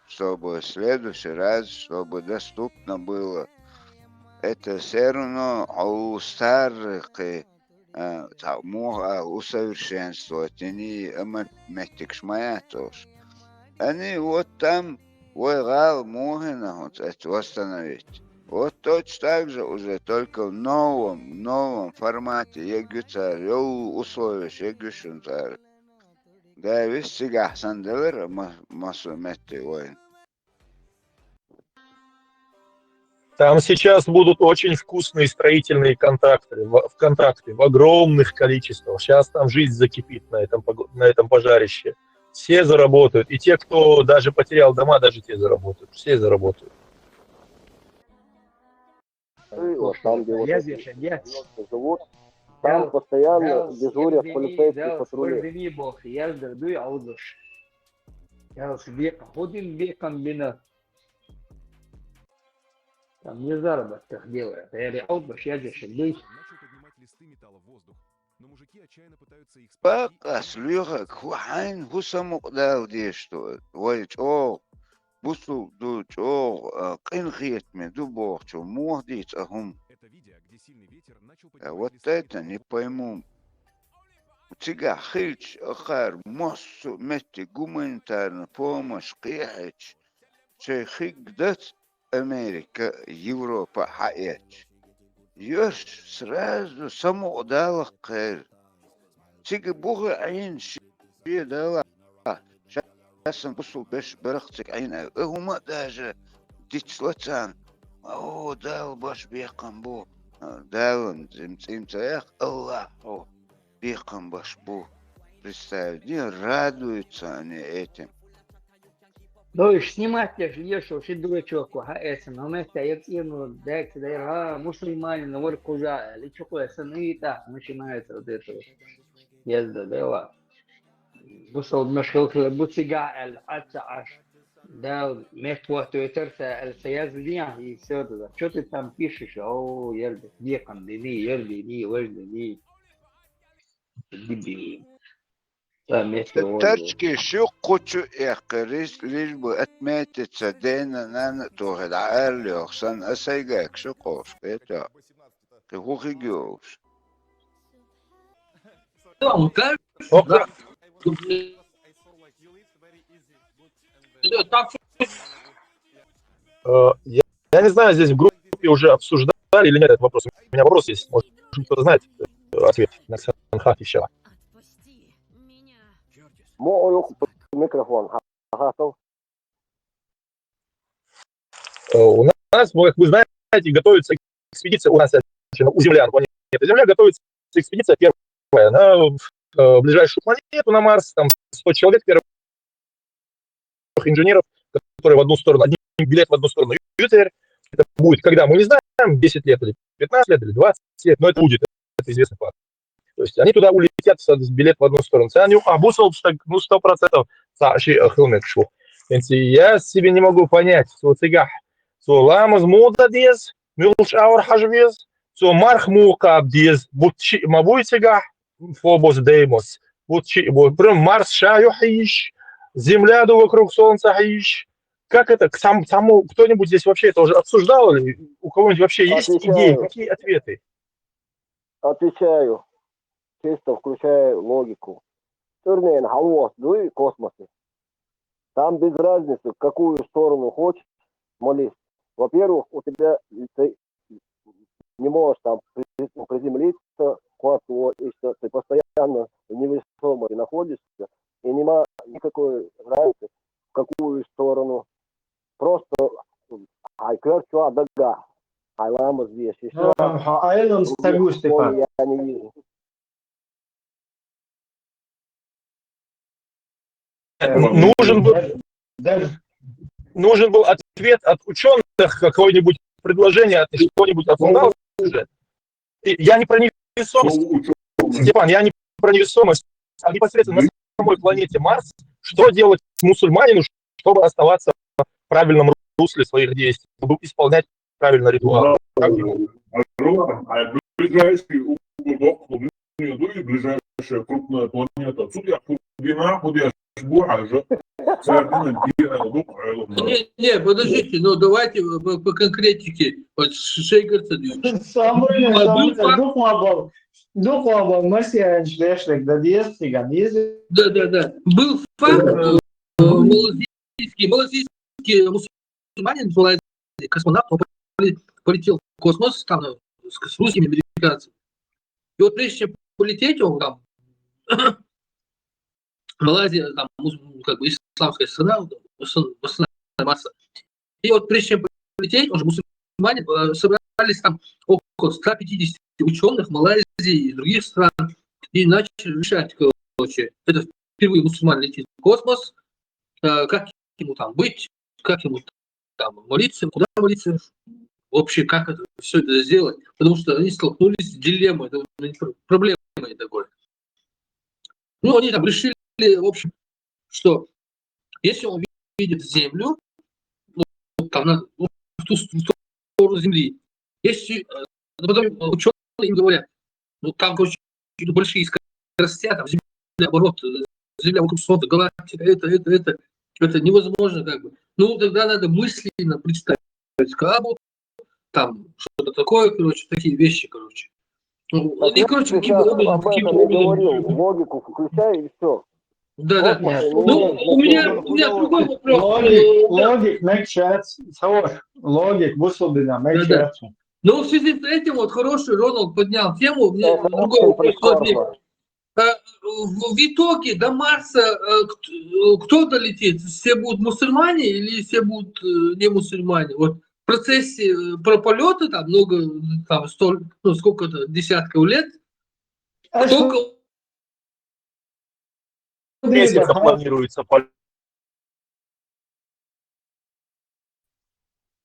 чтобы в следующий раз, чтобы доступно было. Это все равно у старых усовершенствовать, они они вот там войгал могут это восстановить. Вот точно так же уже только в новом формате. Егюцар, условиях, егюшунцар. Да, весь сега сандалер массу метты воин. Там сейчас будут очень вкусные строительные контракты в огромных количествах. Сейчас там жизнь закипит на этом пожарище. Все заработают. И те, кто даже потерял дома, даже те заработают. Все заработают. Вот там, где вот живут, там постоянно дежурят полицейские патрули. Там не заработках делают. Я реал башьядешь, лишь. Пока слюга квайн гусамук дал дешто. Войч бусу дуч кинхетме дубохчу мухдиц ахум. Вот это не пойму. Тига хильч ахар массу метти гуманитарная помощь кихич. Чей хигдат Америка, Европа, хаять. Ёж сразу само дала кэр. Тига буга айн ши дала. Сейчас он пошел беш барахтик айн. Ума даже дичлацан. О, дал баш бекам бу. Дал он цаях Аллаху. Бекам баш бу. Представь, не радуются они этим. Ну и снимать жилье, что все дурачок, но мы стоим, да, мусульманин, на воркуза, или что-то, санита, начинается вот это езда, да, بصوا المشكلة بوتيجا الأتعش да, мертвого туитерса السياسية и все это. Что ты там пишешь? О, ерды, веком, ерды, вежды, дебил. ترشكي شو قوتشو إخريس ليش بو أتميت تصدينا نانا توهد عالي أخسان أسايقاك شو قوش كيتا كيخوخي جوش Я не знаю, здесь в группе уже обсуждали или нет этот вопрос. У меня вопрос есть, может кто-то знает ответ на Санхат еще. Микрофон. У нас, как вы знаете, готовится экспедиция у нас у землян. Планеты Земля готовится экспедиция первая. Она ближайшую планету на Марс, там 100 человек, первых инженеров, которые в одну сторону, один билет в одну сторону. Юпитер, это будет, когда мы не знаем, 10 лет или 15 лет или 20 лет, но это будет, это известный факт. То есть они туда улетят с билет в одну сторону. Ну, 100% я себе не могу понять, ламаз мода дез, мюлш аур хажвез, марх мука дез, мабуй цигах, фобос деймос, прям Марс шаю хаиш, Земля вокруг Солнца хаиш. Как это, саму кто-нибудь здесь вообще это уже обсуждал или у кого-нибудь вообще есть идеи, какие ответы? Отвечаю, чисто включая логику. Турнен, халвос, дуй космосе. Там без разницы, в какую сторону хочешь, молись. Во-первых, у тебя ты не можешь там приземлиться, и что ты постоянно в невесомости находишься, и нема никакой разницы, в какую сторону. Просто айкерчуа дага, айлама здесь. Айлам стагу, Степан. Я не вижу. Нужен был ответ от ученых, какое-нибудь предложение от чего-нибудь обсуждал уже. Я не про невесомость, Степан, я не про невесомость, а непосредственно на самой планете Марс. Что делать мусульманину, чтобы оставаться в правильном русле своих действий, чтобы исполнять правильно ритуал? Ближайшая крупная планета. Не, подождите, ну давайте по конкретике. Вот Шейгар Цадьевич. Да. Был факт, малазийский мусульманин, космонавт, он полетел в космос там, с русскими американцами. И вот прежде чем полететь, он там, Малайзия, там, как бы исламская страна, масса. И вот прежде чем полететь, он же мусульманин, собрались там около 150 ученых Малайзии и других стран, и начали решать, короче, это впервые мусульман летит в космос, как ему там быть, как ему там молиться, куда молиться, вообще как это все это сделать, потому что они столкнулись с дилеммой, проблемой такой. Ну, они там решили, в общем, что если он видит Землю, ну, там, в ту сторону Земли, если потом ученые им говорят, ну, там, короче, большие скорости, там, Земля, оборот, Земля вокруг Солнца, галактика, это невозможно, как бы. Ну, тогда надо мысленно представить Кабу, там, что-то такое, короче, такие вещи, короче. Ну, они, короче, каким-то образом... Логику включай и все. Да. Ну, у меня другой вопрос. Логик make sense. Логик, выслубина, make sense. Ну, в связи с этим, вот, хороший Рональд поднял тему, мне другой вопрос. В итоге до Марса кто долетит? Все будут мусульмане или все будут не мусульмане? Вот в процессе про полеты там много, там сколько-то десятков лет. Сколько месяца планируется полет?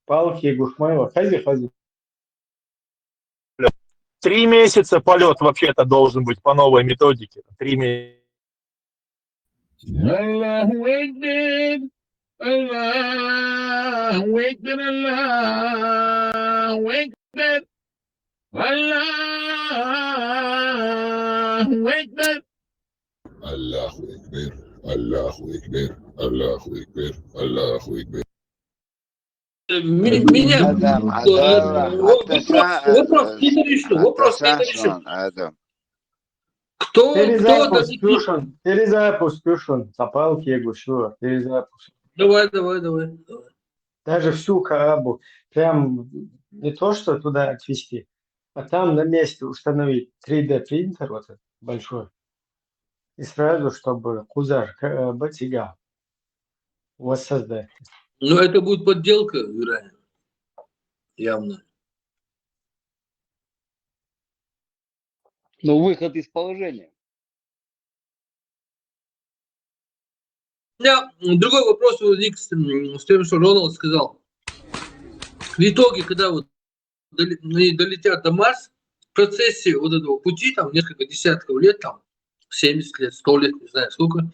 Палки Гушмаева. Хази. 3 месяца полет вообще-то должен быть по новой методике. 3 месяца. Аллаху Акбар, Аллаху Акбар, Аллаху Акбар, Аллаху Акбар. Аллаху Акбар, Аллаху Акбар, Аллаху Акбар, Аллаху Акбар. Меня вопрос не решил. Кто Перезапуск, запалки я гушу, перезапуск. Давай. Даже всю Каабу, прям не то, что туда отвезти, а там на месте установить 3D принтер вот этот большой, и сразу, чтобы кузар батига воссоздать. Ну, это будет подделка, вероятно. Явно. Но выход из положения. У меня другой вопрос возник с тем, что Роналд сказал. В итоге, когда вот долетят до Марса, в процессе вот этого пути, там несколько десятков лет, там 70 лет, 100 лет, не знаю сколько.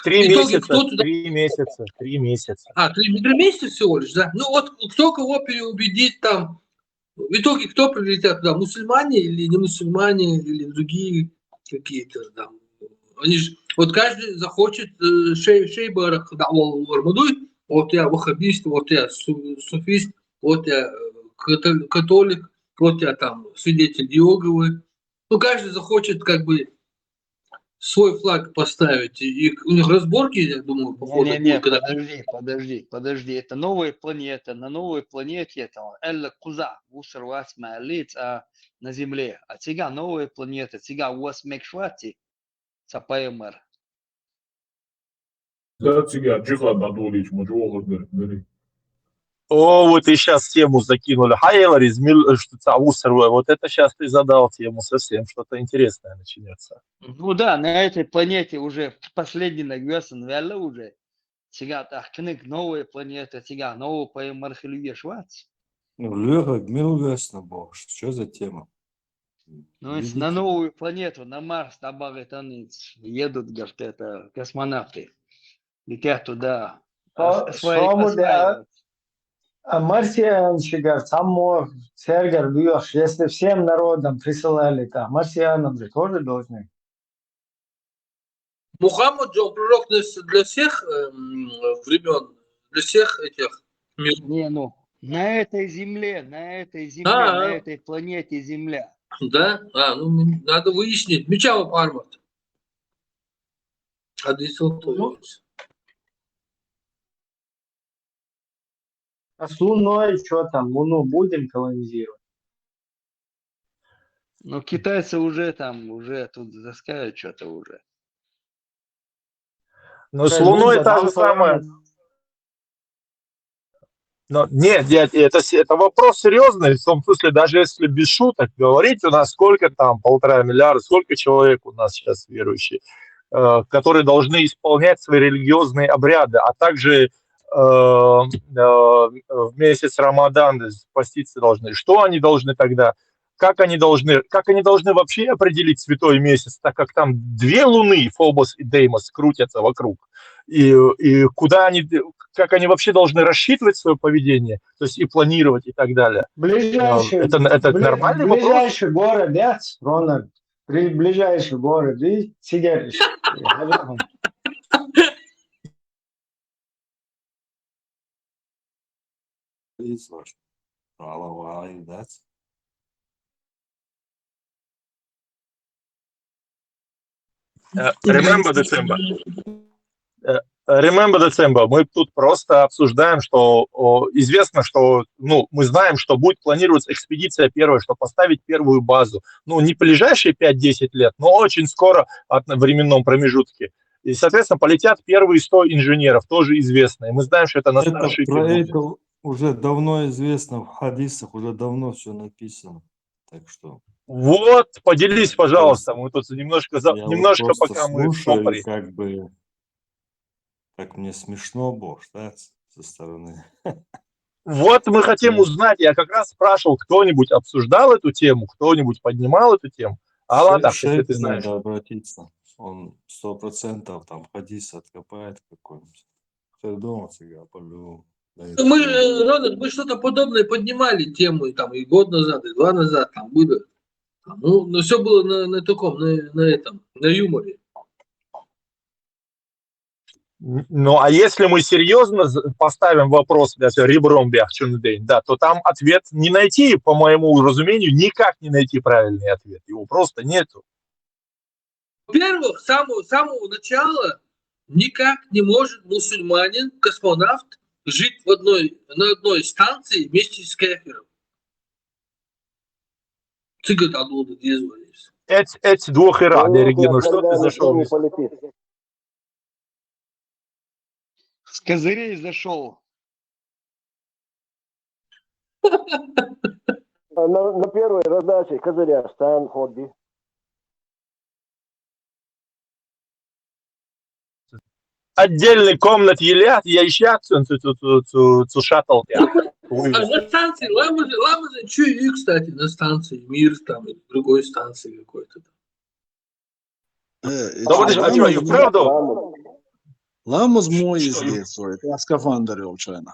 3 В итоге месяца, кто туда... 3 месяца, 3 месяца. 3 месяца всего лишь, да? Ну вот кто кого переубедит там? В итоге кто прилетят туда? Мусульмане или не мусульмане, или другие какие-то там? Они же, вот каждый захочет шей барах Армадуй, вот я ваххабист, вот я суфист, вот я католик, вот я там свидетель Иеговы. Ну, каждый захочет как бы свой флаг поставить. И у них разборки, я думаю, походу Не-не-не, будут, когда... подожди. Это новая планета. На новой планете это Элла Куза, Усар Васма Лиц, на Земле. А сега новая планета, сега Уас Мекшвати, Цапаемар. Да, тебя, чихла надулич, мужу, говори. О, вот и сейчас тему закинули. Хайеларис, вот это сейчас ты задал тему совсем, что-то интересное начнется. Ну да, на этой планете уже последний нагвесан вяло уже. Сега тахкник новая планета, сега новая Паемар Хилье Швац. Ну, Леха, милвесно, бог, что за тема? Ну, если на новую планету, на Марс, на Багатаниц едут, говорят, это космонавты. Летят туда. осваивать. А марсианщиков, само Сергер Бьёш, если всем народам присылали там, марсианам же тоже должны. Мухаммад же он пророк для всех времен, для всех этих миров. Не, ну, на этой земле, на этой планете Земля. Да? Ну надо выяснить. Мечава Пармат. А с Луной что там? Луну будем колонизировать? Ну, китайцы уже там, уже тут заскают что-то уже. Но с Луной та же самая. Но, нет, дядь, это вопрос серьезный, в том смысле, даже если без шуток говорить, у нас сколько там, 1,5 миллиарда, сколько человек у нас сейчас верующие, которые должны исполнять свои религиозные обряды, а также в месяц Рамадан поститься должны. Что они должны тогда? Как они должны вообще определить святой месяц, так как там 2 луны, Фобос и Деймос, крутятся вокруг. И куда они, как они вообще должны рассчитывать свое поведение, то есть и планировать и так далее. Это нормальный вопрос? Ближайший город, да, Рональд? Ближайший город, и сигаришь. Remember December. Мы тут просто обсуждаем, что известно, что, мы знаем, что будет планироваться экспедиция первая, чтобы поставить первую базу. Ну, не в ближайшие 5-10 лет, но очень скоро от временном промежутке. И, соответственно, полетят первые 100 инженеров, тоже известно. И мы знаем, что это на Старшипе будет. Это уже давно известно, в хадисах уже давно все написано. Так что... Вот, поделись, пожалуйста. Мы тут немножко пока мы в стопоре. Как бы, как мне смешно, бог, да, со стороны. Вот мы хотим узнать, я как раз спрашивал, кто-нибудь обсуждал эту тему, кто-нибудь поднимал эту тему. А ладно, если ты знаешь. Надо обратиться. Он 100% там хадис откопает какой-нибудь. Кто дома всегда по-любому. Мы что-то подобное поднимали тему там и год назад, и 2 назад, там было. Ну, но все было на таком, на юморе. Ну, а если мы серьезно поставим вопрос, ребром бяхчундейн, да, то там ответ не найти, по моему разумению, никак не найти правильный ответ. Его просто нету. Во-первых, с самого начала никак не может мусульманин, космонавт, жить на одной станции вместе с кефиром. Эти 2 хера, Регина, что ты зашел? С козырей зашел. На первой раздаче козыря стан ходи. отдельной комнате елят, я ищу цу шаттл. А на станции Ламазы, что и, кстати, на станции Мир, там, и другой станции какой-то. Правда? Ламаз мой известный, это скафандр его чайно.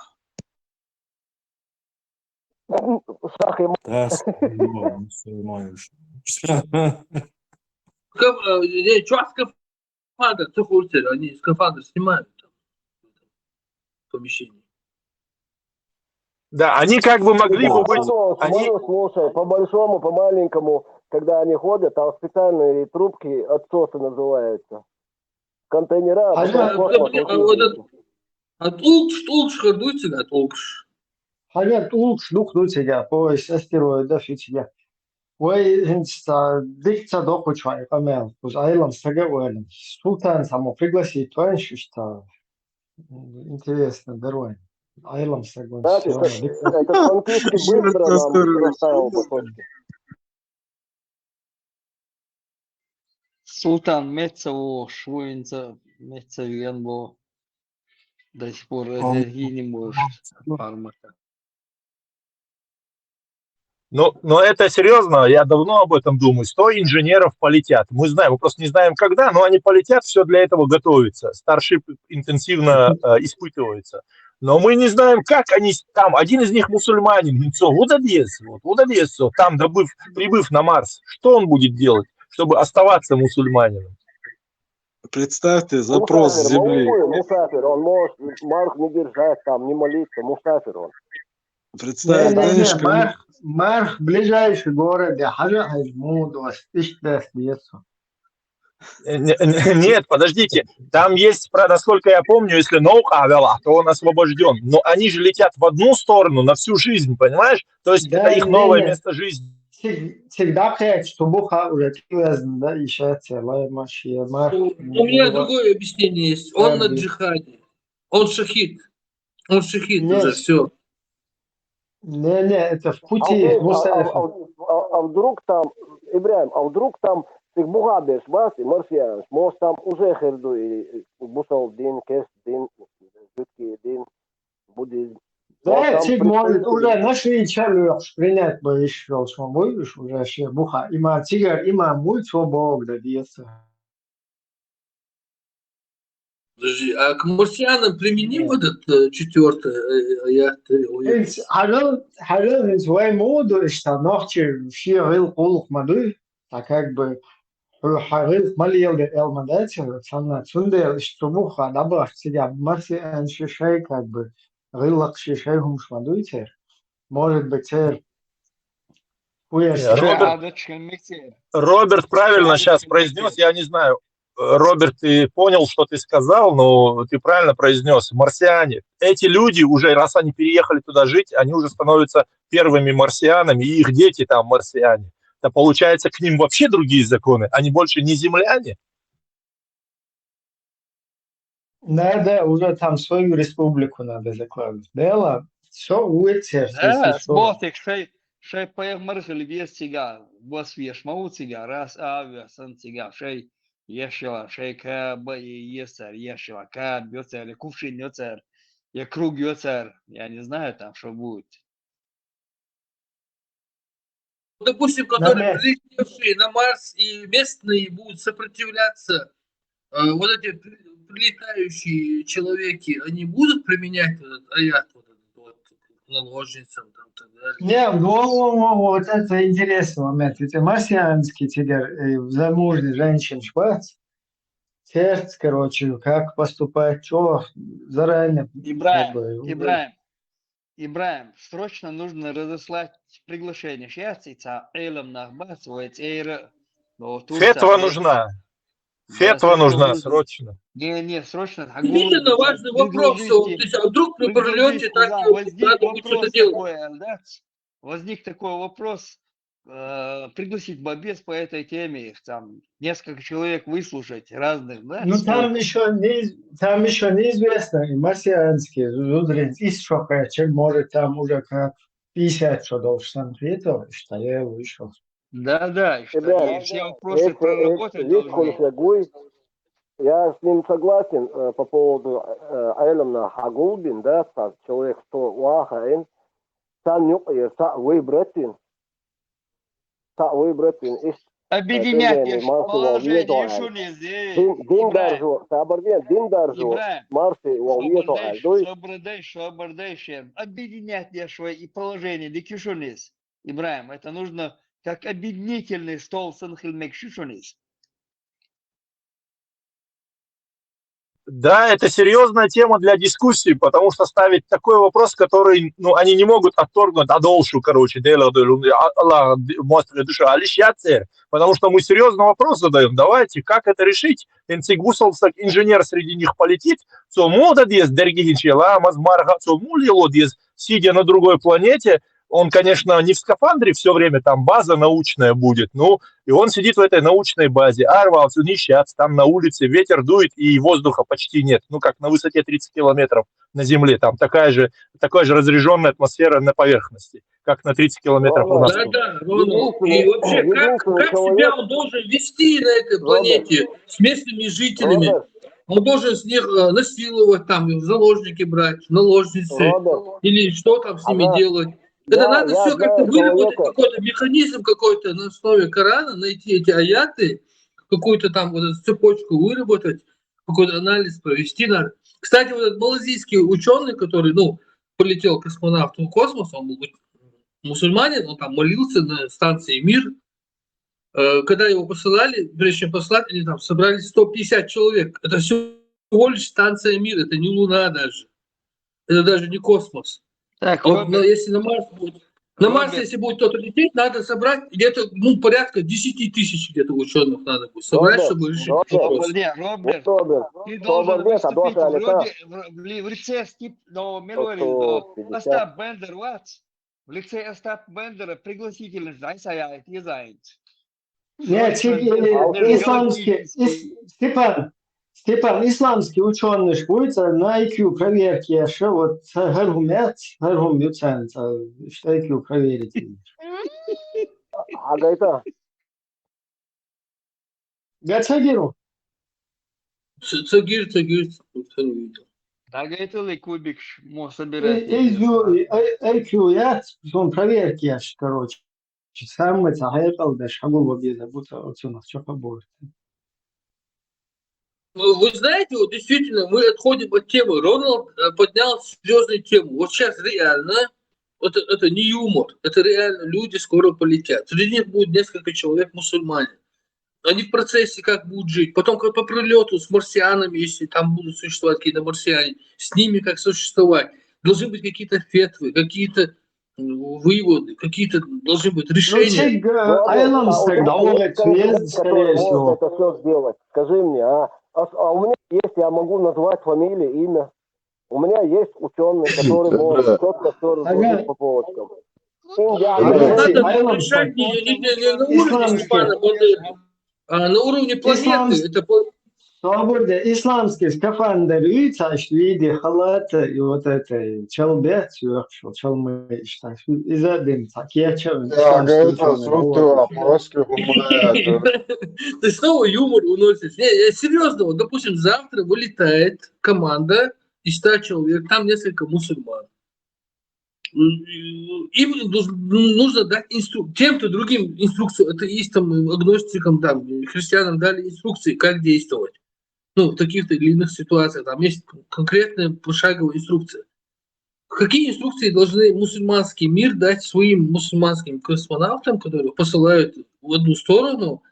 Да, мусульмане. Что скафандр? Ты хочешь, они скафандр снимают там, в помещении. Да, они как бы могли бы быть... Слушай, по большому, по маленькому, когда они ходят, там специальные трубки, отсосы называются. Контейнера. Tulkš, kur ducigā tulkš. Haļā tulkš, ducigā, pois es tiroju daficigā. Vai viņš dikca dokučāja kamēl, uz ailams sagatavoja. Sultāns samu пригласить, viņš tā интересно дорога. Ailams sagatavoja. Это французский быстро нам расставил по точке. Султан Мецаво, Швуинца, Мецавенбо. До сих пор энергии не может фармака. Но это серьезно, я давно об этом думаю. 100 инженеров полетят. Мы знаем, мы просто не знаем когда, но они полетят, все для этого готовится. Старшип интенсивно испытывается. Но мы не знаем, как они там. Один из них мусульманин, вот Одессу, там прибыв на Марс. Что он будет делать, чтобы оставаться мусульманином? Представьте, запрос с Земли. Мусафир, он может Марк не держать там, не молиться, мусафир он. Представь, Марк ближайший город, я Нет, подождите, там есть, насколько я помню, если Ноух Авела, то он освобожден. Но они же летят в одну сторону на всю жизнь, понимаешь? То есть это их новое место жизни. Всегда приятно, что Буха уже отвязан, да, еще целая машина. У меня другое объяснение есть. Он на джихаде. Он шахид. Он шахид уже, все. Не, это в пути. А вдруг там, Ибраим, вдруг там ты Бугабеш, Васи, Марсианш, может там уже херду и Бусал Дин, Кес Дин, Жидкий Дин, буддизм. Да, цик может уже нашли чалуш принять бы еще, что будешь уже все Буха. Има цигар, има мульт свобод, да, диеса. Подожди, а к марсианам применим этот четвертый аят? Халил свой моду, что ночью все рыл кулук мады, так как бы рыл малил элмадатер, санна цундел, что Буха добавь себя марсиан шишей как бы рылок шишей хумшмадуйте. Может быть, Роберт правильно сейчас произнес, я не знаю. Роберт, ты понял, что ты сказал, но ты правильно произнес. Марсиане. Эти люди уже, раз они переехали туда жить, они уже становятся первыми марсианами, и их дети там марсиане. Это получается, к ним вообще другие законы. Они больше не земляне. Да, уже там свою республику надо закладывать. Дело, все уйти. Да, смотри, шей поехали вес тига, бос веш мау тига, раз авиа сан тига, шей ешила, шей каба и есер, ешила, каб, йоцер, кувшин йоцер, я круг йоцер, я не знаю там, что будет. Допустим, которые прилетевшие на Марс и местные будут сопротивляться, вот эти прилетающие человеки, они будут применять этот аят вот, наложницам там, так далее? Не, вот это интересный момент. Эти марсианские теперь замужние женщины шпац, сердце, короче, как поступать, что заранее. Ибраим, срочно нужно разослать приглашение. Фетва нужна. Фетва нужна срочно. Не, срочно. Действительно важный вопрос. А вдруг при прилете так надо будет что-то делать? Возник такой вопрос. Пригласить бобец по этой теме, там несколько человек выслушать разных, да? Ну там еще неизвестно, и марсианские, из шока, чем может там уже как 50 шагов санкретов, что я вышел. Да, что все вопросы проработать должны. Я с ним согласен по поводу Айлемна Хагулбин, да, человек, что Уахаин, сам нюкер, са выбратин, ist Объединять положение, что не здесь. Dindarjo, sabardien, Dindarjo, Марси, Уавьето, Альдой. Собордейшем. Объединять и положение, дикишунис. Ибраим, это нужно как объединительный стол санхилмекшишунис. Да, это серьезная тема для дискуссии, потому что ставить такой вопрос, который, ну, они не могут отторгнуть адолшу, короче, потому что мы серьезный вопрос задаем. Давайте, как это решить? Инцигусовский инженер среди них полетит, сидя на другой планете, он, конечно, не в скафандре все время, там база научная будет, ну, и он сидит в этой научной базе, арвался, нищаться, там на улице ветер дует и воздуха почти нет, ну, как на высоте 30 километров на Земле, там такая же разряженная атмосфера на поверхности, как на 30 километров у нас. Да, и вообще, как себя он должен вести на этой планете с местными жителями? Он должен с них насиловать, там, в заложники брать, наложницы, или что там с ними делать. Это надо все как-то выработать, какой-то механизм какой-то на основе Корана, найти эти аяты, какую-то там вот эту цепочку выработать, какой-то анализ провести надо. Кстати, вот этот малазийский ученый, который, ну, полетел космонавтом в космос, он был мусульманин, он там молился на станции «Мир». Когда его посылали, прежде чем послать, они там собрали 150 человек. Это всего лишь станция «Мир», это не Луна даже. Это даже не космос. Так, вот, но если на Марс будет, если будет кто-то лететь, надо собрать где-то, ну, порядка 10 тысяч где-то ученых надо будет собрать, чтобы решить вопрос. Роберт, ты должен выступить в лице Остап Бендер, в лице Остап Бендера пригласительность, Нет, исламский, Степан, исламский ученый будет на IQ проверки, что вот гаргум юценца, что IQ проверить. А это? Гацагиру. Цагир, кто не видел. Так это ли кубик может собирать? IQ, я он проверки, короче. Сам это хайкал, да, шагу в обеда, будто ученых, что побольше. Вы знаете, вот действительно, мы отходим от темы. Рональд поднял серьезную тему. Вот сейчас реально, это не юмор, это реально люди скоро полетят. Среди них будет несколько человек мусульмане. Они в процессе как будут жить. Потом как по прилету с марсианами, если там будут существовать какие-то марсиане, с ними как существовать. Должны быть какие-то фетвы, какие-то выводы, какие-то должны быть решения. Это все сделать. Скажи мне, а у меня есть, я могу назвать фамилию, имя. У меня есть ученый, который может четко все разложить по полочкам. Надо решать не на уровне Степана Бандеры, а на уровне планеты. Свобода, исламский скафандр, видишь, в виде халата и вот это, челбет, челмы, из один, так я челмы. Ты снова юмор уносишь. Я серьезно, вот, допустим, завтра вылетает команда из 100 человек, там несколько мусульман. Им нужно дать тем-то другим инструкцию, атеистам, агностикам, там, христианам дали инструкции, как действовать. Ну, в таких-то или иных ситуациях. Там есть конкретная пошаговая инструкция. Какие инструкции должны мусульманский мир дать своим мусульманским космонавтам, которые посылают в одну сторону,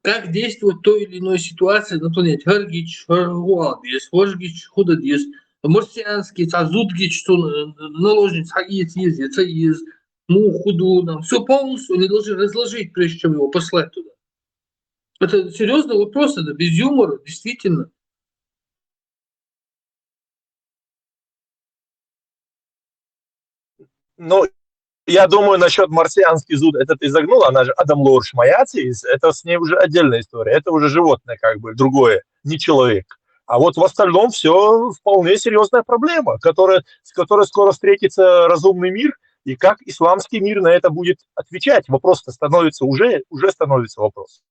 как действовать в той или иной ситуации на планете? Харгич, Харгуалдис, Вожгич, Худадис, марсианский, Цазудгич, наложниц, Хагиец, Цаиз, Мухуду, там, все полностью они должны разложить, прежде чем его послать туда. Это серьезный вопрос, это без юмора, действительно. Ну, я думаю, насчет марсианский зуд, это ты загнул, она же Адам Лорш Маяцис, это с ней уже отдельная история, это уже животное как бы, другое, не человек. А вот в остальном все вполне серьезная проблема, с которой скоро встретится разумный мир, и как исламский мир на это будет отвечать. Вопрос-то становится, уже становится вопрос.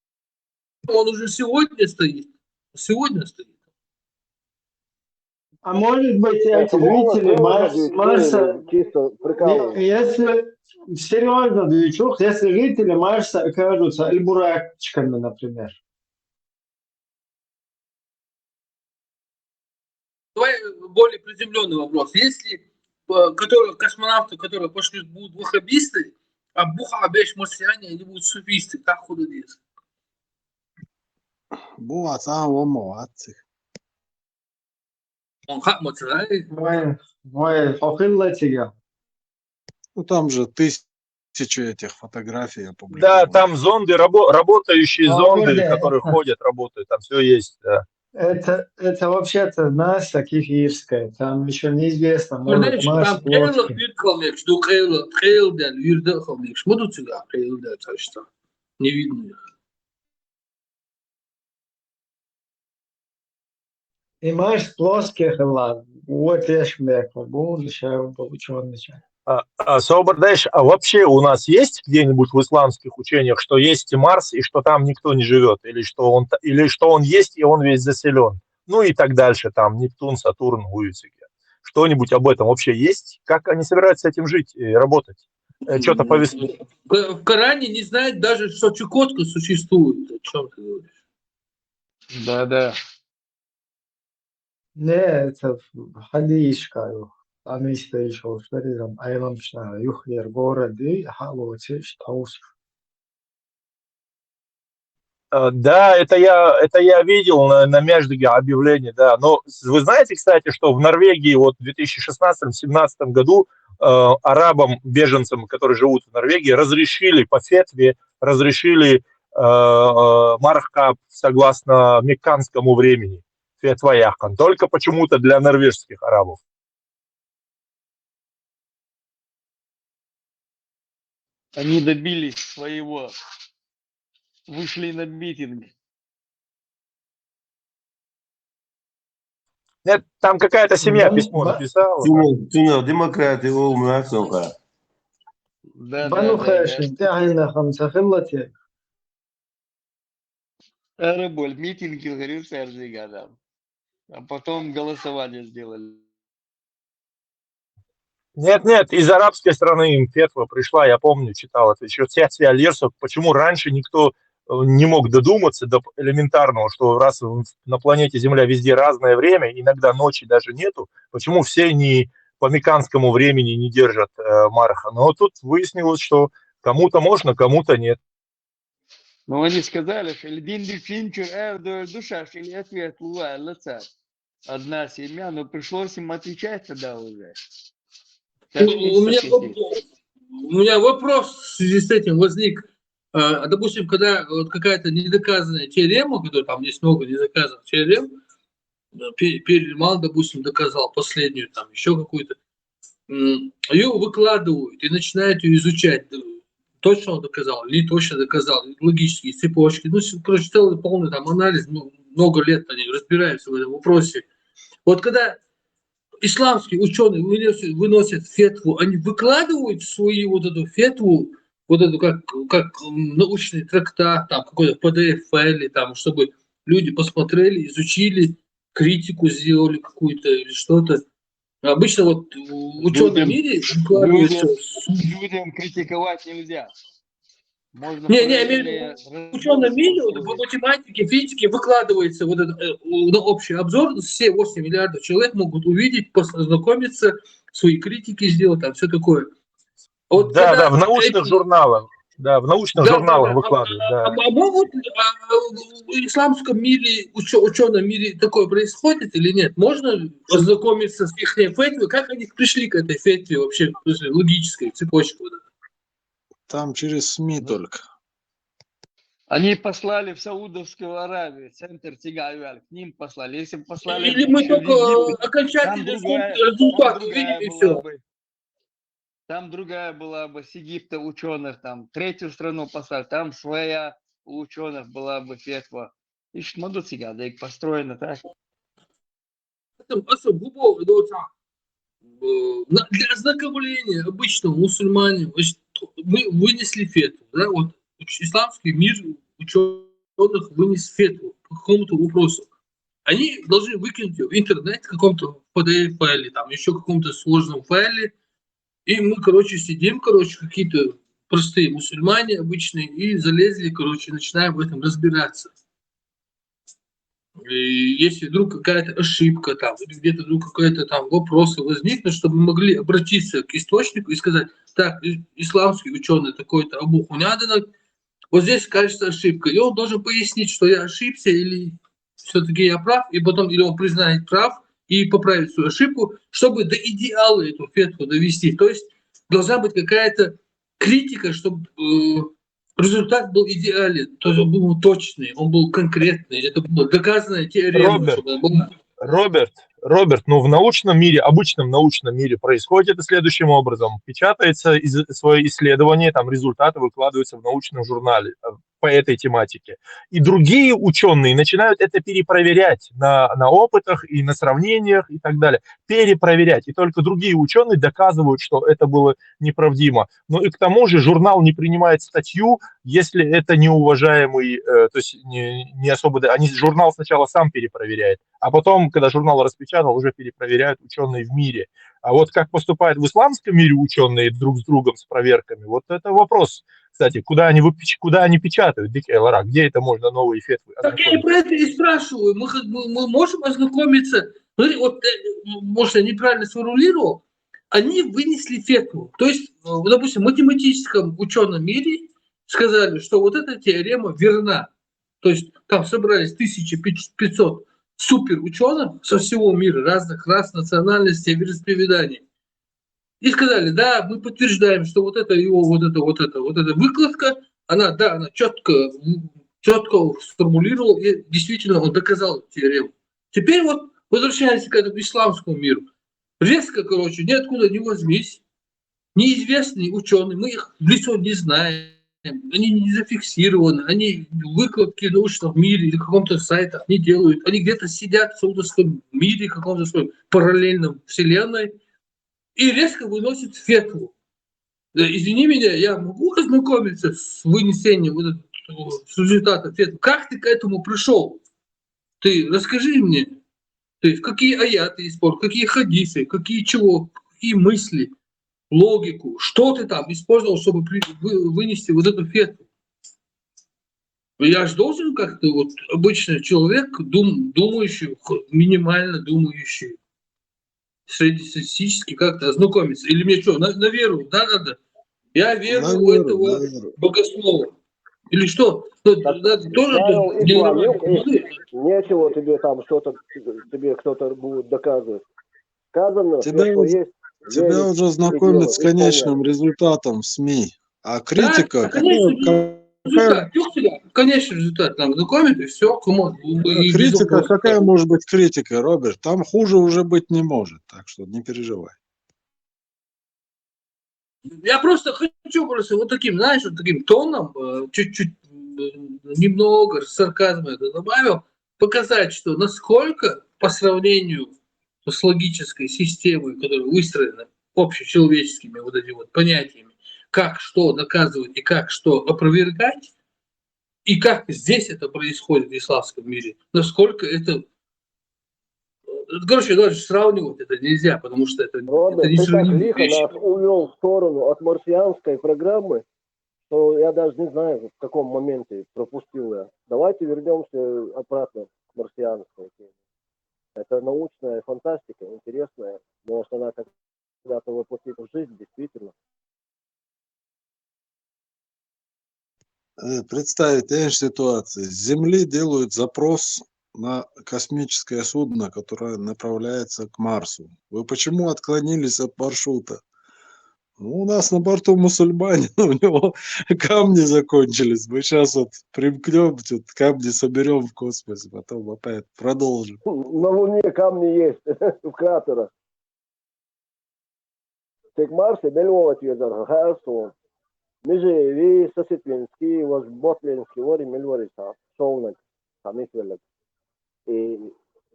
Он уже сегодня стоит. Сегодня стоит. А может быть, эти Это было жители правильно, Дьючук, Марса, или чисто прикалывались? если серьезно, Дьючук, если жители Марса окажутся альбуракчиками, например. Давай более приземленный вопрос. Если космонавты, которые пошли, будут ваххабисты, а бухабеш марсиане, они будут суфисты, как худодес? بو عطاه ومواتي Он как мацарай? Ой, хохиллатига. Ну там же тысячи этих фотографий Да, опубликовано. там зонды, работающие зонды, Обалдеть. которые ходят, работают, там все есть, да. Это вообще-то НАСА кефирская. Там еще неизвестно, может, Kardeş, Марс tam Krayla плоский. bir kalmış, do Krayla'dan yürüde kalmış. Mı tutuyor Krayla'dan taşta? Не видно их. И Марс плоский, ладно. Вот я шмекал. Будущее получил начать. Собордеш, а вообще у нас есть где-нибудь в исламских учениях, что есть и Марс, и что там никто не живет, или что он есть, и он весь заселен? Ну и так дальше, там Нептун, Сатурн, Уюцики. Что-нибудь об этом вообще есть? Как они собираются с этим жить и работать? Что-то повествует. В Коране не знает даже, что Чукотка существует. О чем ты говоришь? Да. Не, это хадишка. Они стоишь, что там, айламшна, юхлер городы, халоти, штаус. Да, это я видел на Междуге объявление, да. Но вы знаете, кстати, что в Норвегии вот в 2016-2017 году арабам, беженцам, которые живут в Норвегии, разрешили по фетве, мархаб согласно мекканскому времени, фетва яхан, только почему-то для норвежских арабов. Они добились своего. Вышли на митинг. Нет, там какая-то семья письмо написала. демократия, Бану хэшин, ты айна хамса хиллати. Араболь, митинги, говорю, Сержигадам. А потом голосование сделали. Нет, из арабской страны им фетва пришла, я помню, читал это еще Цяця Алирсов, почему раньше никто не мог додуматься до элементарного, что раз на планете Земля везде разное время, иногда ночи даже нету, почему все не по мекканскому времени не держат марха. Но тут выяснилось, что кому-то можно, кому-то нет. Но они сказали, что душа, одна семья, но пришлось им отвечать тогда уже. У меня вопрос в связи с этим возник. Допустим, когда вот какая-то недоказанная теорема, которая там есть много недоказанных теорем, Перельман, допустим, доказал последнюю, там еще какую-то, ее выкладывают и начинают ее изучать. Точно он доказал, или не точно доказал, логические цепочки. Ну, короче, целый полный там анализ, много лет они разбираются в этом вопросе. Вот когда исламские ученые выносят фетву, они выкладывают свою вот эту фетву, вот эту как научный трактат, там какой-то PDF-файл, там, чтобы люди посмотрели, изучили, критику сделали какую-то или что-то. Обычно вот в ученом мире выкладывается... Людям критиковать нельзя. Можно Не, я имею в виду, в ученом мире, по математике, физике выкладывается вот этот на общий обзор, все 8 миллиардов человек могут увидеть, познакомиться, свои критики сделать, там все такое. Вот да, в научных журналах. Да, в научных журналах выкладывают. Да. А могут в исламском мире, ученом мире такое происходит или нет? Можно познакомиться с их фетвой? Как они пришли к этой фетве вообще, логической цепочке? Вот Там через СМИ только. Они послали в Саудовскую Аравию, центр Тигавяль, к ним послали. Если бы послали... Или мы только окончательный результат увидим и все. Там другая была бы с Египта ученых, там третью страну послали, там своя у ученых была бы фетва. И шмаду сега, да их построено так. Для ознакомления обычного мусульмане мы вынесли фетву. Да? Вот исламский мир ученых вынес фетву по какому-то вопросу. они должны выкинуть ее в интернет в каком-то PDF-файле, там еще в каком-то сложном файле. И мы, короче, сидим, короче, какие-то простые мусульмане обычные, и залезли, короче, начинаем в этом разбираться. И если вдруг какая-то ошибка там, или где-то вдруг какой-то там вопрос возникнет, чтобы мы могли обратиться к источнику и сказать, так, исламский ученый такой-то Абу Хунядана, вот здесь кажется ошибка. И он должен пояснить, что я ошибся, или все-таки я прав, и потом или он признает прав и поправит свою ошибку, чтобы до идеала эту фетву довести. То есть должна быть какая-то критика, чтобы результат был идеален, то есть он был точный, он был конкретный, это была доказанная теорема. Роберт, ну в научном мире, обычном научном мире происходит это следующим образом. Печатается свое исследование, там результаты выкладываются в научном журнале по этой тематике. И другие ученые начинают это перепроверять на опытах и на сравнениях и так далее. Перепроверять. И только другие ученые доказывают, что это было неправдимо. Ну и к тому же журнал не принимает статью, если это неуважаемый, то есть не особо... Журнал сначала сам перепроверяет, а потом, когда журнал распечатал, уже перепроверяют ученые в мире. А вот как поступают в исламском мире ученые друг с другом с проверками, вот это вопрос. Кстати, куда они печатают, где это можно новые фетвы Так я и про это и спрашиваю. Мы можем ознакомиться. Смотри, вот, может, я неправильно сформулировал. Они вынесли фетву. То есть, допустим, в математическом ученом мире сказали, что вот эта теорема верна. То есть там собрались 1500 суперученых со всего мира, разных рас, национальностей, вероисповеданий. И сказали, да, мы подтверждаем, что вот эта выкладка, она четко сформулировал, и действительно он доказал теорему. Теперь вот возвращаемся к этому исламскому миру. Резко, короче, ниоткуда не возьмись, неизвестные ученые, мы их в лицо не знаем, они не зафиксированы, они выкладки в научном мире или в каком-то сайтах не делают, они где-то сидят в своем мире, в каком-то своем параллельном вселенной, и резко выносит фетву. Извини меня, я могу ознакомиться с вынесением с результата фетвы? Как ты к этому пришел? Ты расскажи мне. То есть какие аяты использовал, какие хадисы, какие мысли, логику, что ты там использовал, чтобы вынести вот эту фетву? Я же должен как-то вот обычный человек, думающий, минимально думающий, среднестатистически как-то ознакомиться. Или мне что, на веру, да, надо? Я верю в этого богослова. Или что? Нечего тебе там что-то, тебе кто-то будет доказывать. Сказано, Тебя уже знакомят с конечным результатом в СМИ. А критика... Да, конечный результат нам знакомит, и все. Критика, какая может быть критика, Роберт? Там хуже уже быть не может, так что не переживай. Я просто хочу вот таким, знаешь, вот таким тоном, чуть-чуть, немного сарказма это добавил, показать, что насколько по сравнению с логической системой, которая выстроена общечеловеческими вот этими вот понятиями, как что доказывать и как что опровергать, и как здесь это происходит в исламском мире, насколько это... Короче, даже сравнивать это нельзя, потому что это, Роберт, это ты так лихо вещи. нас увел в сторону от марсианской программы, что я даже не знаю, в каком моменте пропустил я. Давайте вернемся обратно к марсианской теме. Это научная фантастика, интересная. Может, она когда-то воплотит в жизнь, действительно. Представить ситуацию. С Земли делают запрос на космическое судно, которое направляется к Марсу. Вы почему отклонились от маршрута? Ну, у нас на борту мусульманин, у него камни закончились. Мы сейчас вот примкнем, тут камни соберем в космосе, потом опять продолжим. На Луне камни есть, в кратерах. Tek Marsi melvoatiedar häälsuun. Mise vi sasitvinski was botlinski vori melvorisa sounak samisvelak.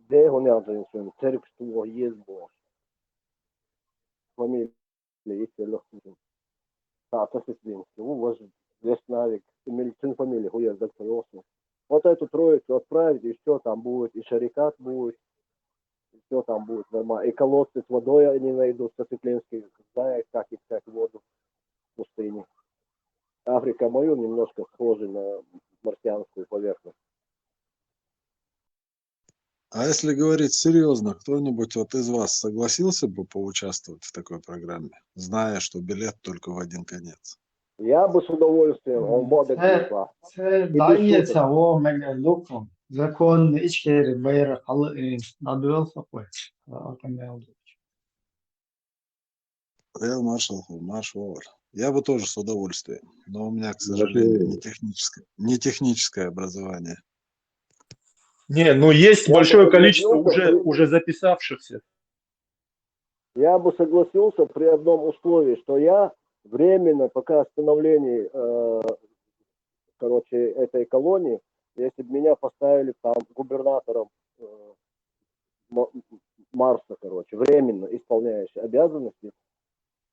Det hon är en terpstor jezbo. Familj inte lukten. Sasitvinski was весновик, мельцин фамилия хуя доктор Осман. Вот эту тройку троицу отправить, и все там будет, и шарикат будет, и все там будет нормально. И колодцы с водой они найдут, Сосветлинский знает, как искать воду в пустыне. Африка мою немножко схожа на марсианскую поверхность. А если говорить серьезно, кто-нибудь вот из вас согласился бы поучаствовать в такой программе, зная, что билет только в один конец? Я бы с удовольствием, он бодок пришла. И без Дайется, шуток. о, мега луком. Закон ичкери бейра надуел сапой. Реал маршал, марш Вовр. Я бы тоже с удовольствием, но у меня, к сожалению, не техническое образование. Не, ну есть Я большое бы количество согласился, уже записавшихся. я бы согласился при одном условии, что я временно, пока остановления, короче, этой колонии, если бы меня поставили там губернатором Марса, короче, временно исполняющий обязанности,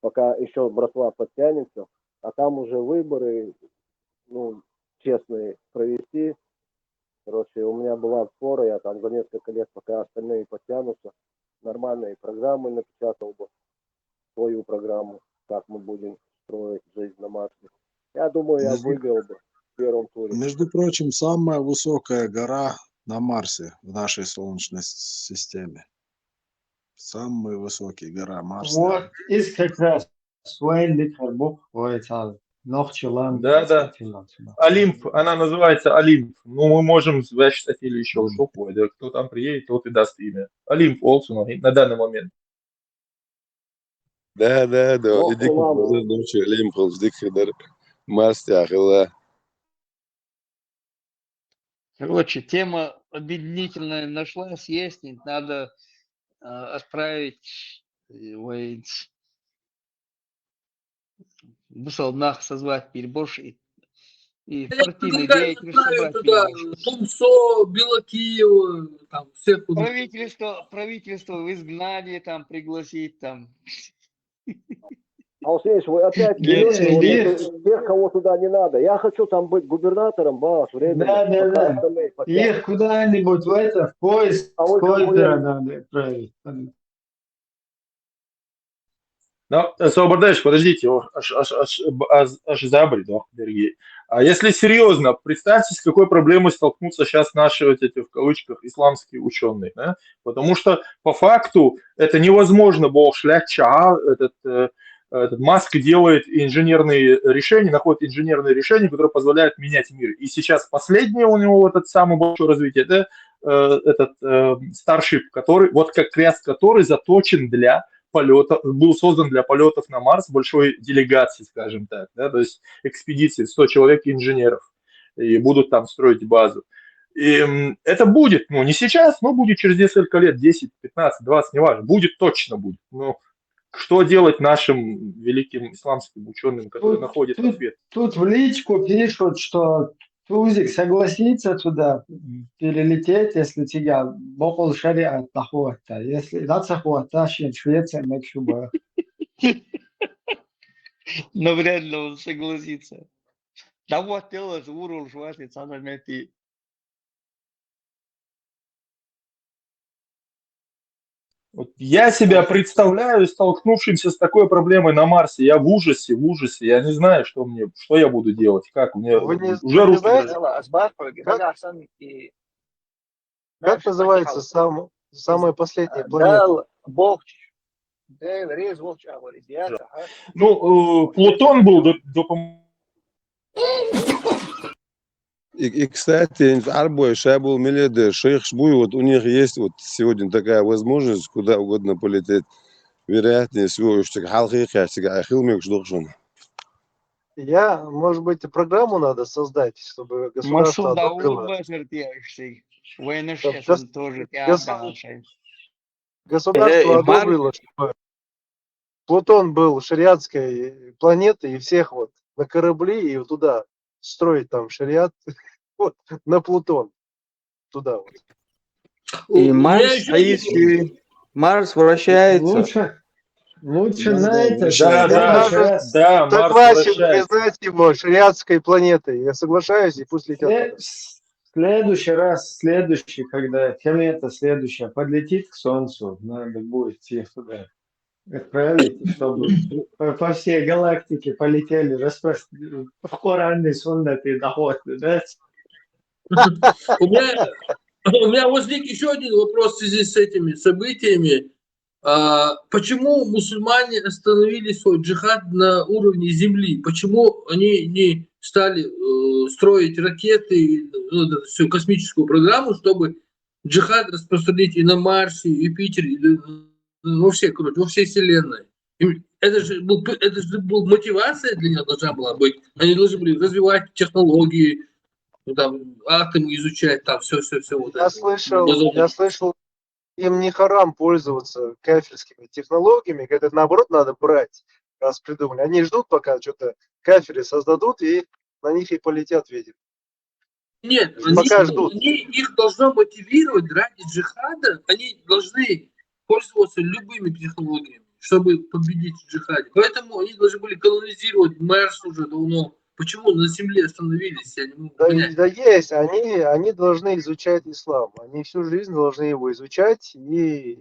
пока еще братва подтянется, а там уже выборы, ну, честные провести. Короче, у меня была фора, я там за несколько лет, пока остальные подтянутся, нормальные программы напечатал бы, свою программу, как мы будем строить жизнь на Марсе. Я думаю, я выиграл бы в первом туре. Между прочим, самая высокая гора на Марсе в нашей Солнечной системе. Самая высокая гора Марса. Вот из как раз Свейн Бог, ой, это Нохчелан. Да. Олимп, она называется Олимп. Ну, мы можем значит, или еще что-то. Да, кто там приедет, тот и даст имя. Олимп Олсуна на данный момент. Да, идик ночью Олимп дик хидер Марс тяхила. Короче, тема объединительная нашлась, есть, надо отправить нах созвать переборш и партийные деятели собрать переборш. Тумсо, Белокиево, там всех правительство в изгнании там пригласить там. Алсеевич, вы опять берете тех, кого туда не надо. Я хочу там быть губернатором, баш, временно. Да. Их куда-нибудь в поиск Койдера надо отправить. Ну, Собордаевич, подождите, аж забрел, дорогие. А если серьезно, представьте, с какой проблемой столкнутся сейчас наши, вот эти, в кавычках, исламские ученые. Да? Потому что, по факту, это невозможно было шляча, этот Маск делает инженерные решения, находит инженерные решения, которые позволяют менять мир. И сейчас последнее у него, этот самый большое развитие, это этот Starship, который, вот как раз который заточен для полета, был создан для полетов на Марс большой делегации, скажем так, да, то есть экспедиции, 100 человек инженеров, и будут там строить базу. И это будет, ну, не сейчас, но будет через несколько лет, 10, 15, 20, неважно, будет, точно будет. Но что делать нашим великим исламским ученым, которые находят ответ? Тут в личку пишут, что Тузик согласится туда перелететь, если тебя бокол шариат находится. Если находится, Швеция мечуба. Но вряд ли он согласится. Да вот делать урул шватит, надо найти. Вот я себя представляю столкнувшимся с такой проблемой на Марсе. Я в ужасе. Я не знаю, что я буду делать. Как мне Вы не руки знаете, как называется самая последняя планета? Ну, Плутон был до И, кстати, Арбой, Шабул, Миллиардер, Шейх Шбуй, вот у них есть вот сегодня такая возможность куда угодно полететь. Вероятнее всего, что Может быть, программу надо создать, чтобы государство одобрило. Государство одобрило, чтобы Плутон был шариатской планетой, и всех вот на корабли и вот туда строить там шариат, вот, на Плутон, туда вот. И Марс вращается. Лучше на это. Да, согласен признать его шариатской планетой. Я соглашаюсь, и пусть летят. следующий раз, когда комета следующая подлетит к Солнцу, надо будет всех туда отправить, чтобы по всей галактике полетели ранние суннаты доходы, да? У меня возник еще один вопрос в связи с этими событиями. Почему мусульмане остановили свой джихад на уровне земли? Почему они не стали строить ракеты, всю космическую программу, чтобы джихад распространить и на Марсе, и Юпитере, и во всей Вселенной? Это же была мотивация для них должна была быть. Они должны были развивать технологии, там, атомы изучать, там все вот Я слышал, им не харам пользоваться кафирскими технологиями, когда наоборот надо брать, раз придумали. Они ждут, пока что-то кафиры создадут, и на них и полетят, видимо. Нет, пока ждут. их должно мотивировать ради джихада, они должны пользоваться любыми технологиями, чтобы победить в джихаде. Поэтому они должны были колонизировать Марс уже давно. Почему на Земле остановились? Я не могу понять. Да есть, они должны изучать ислам. Они всю жизнь должны его изучать, и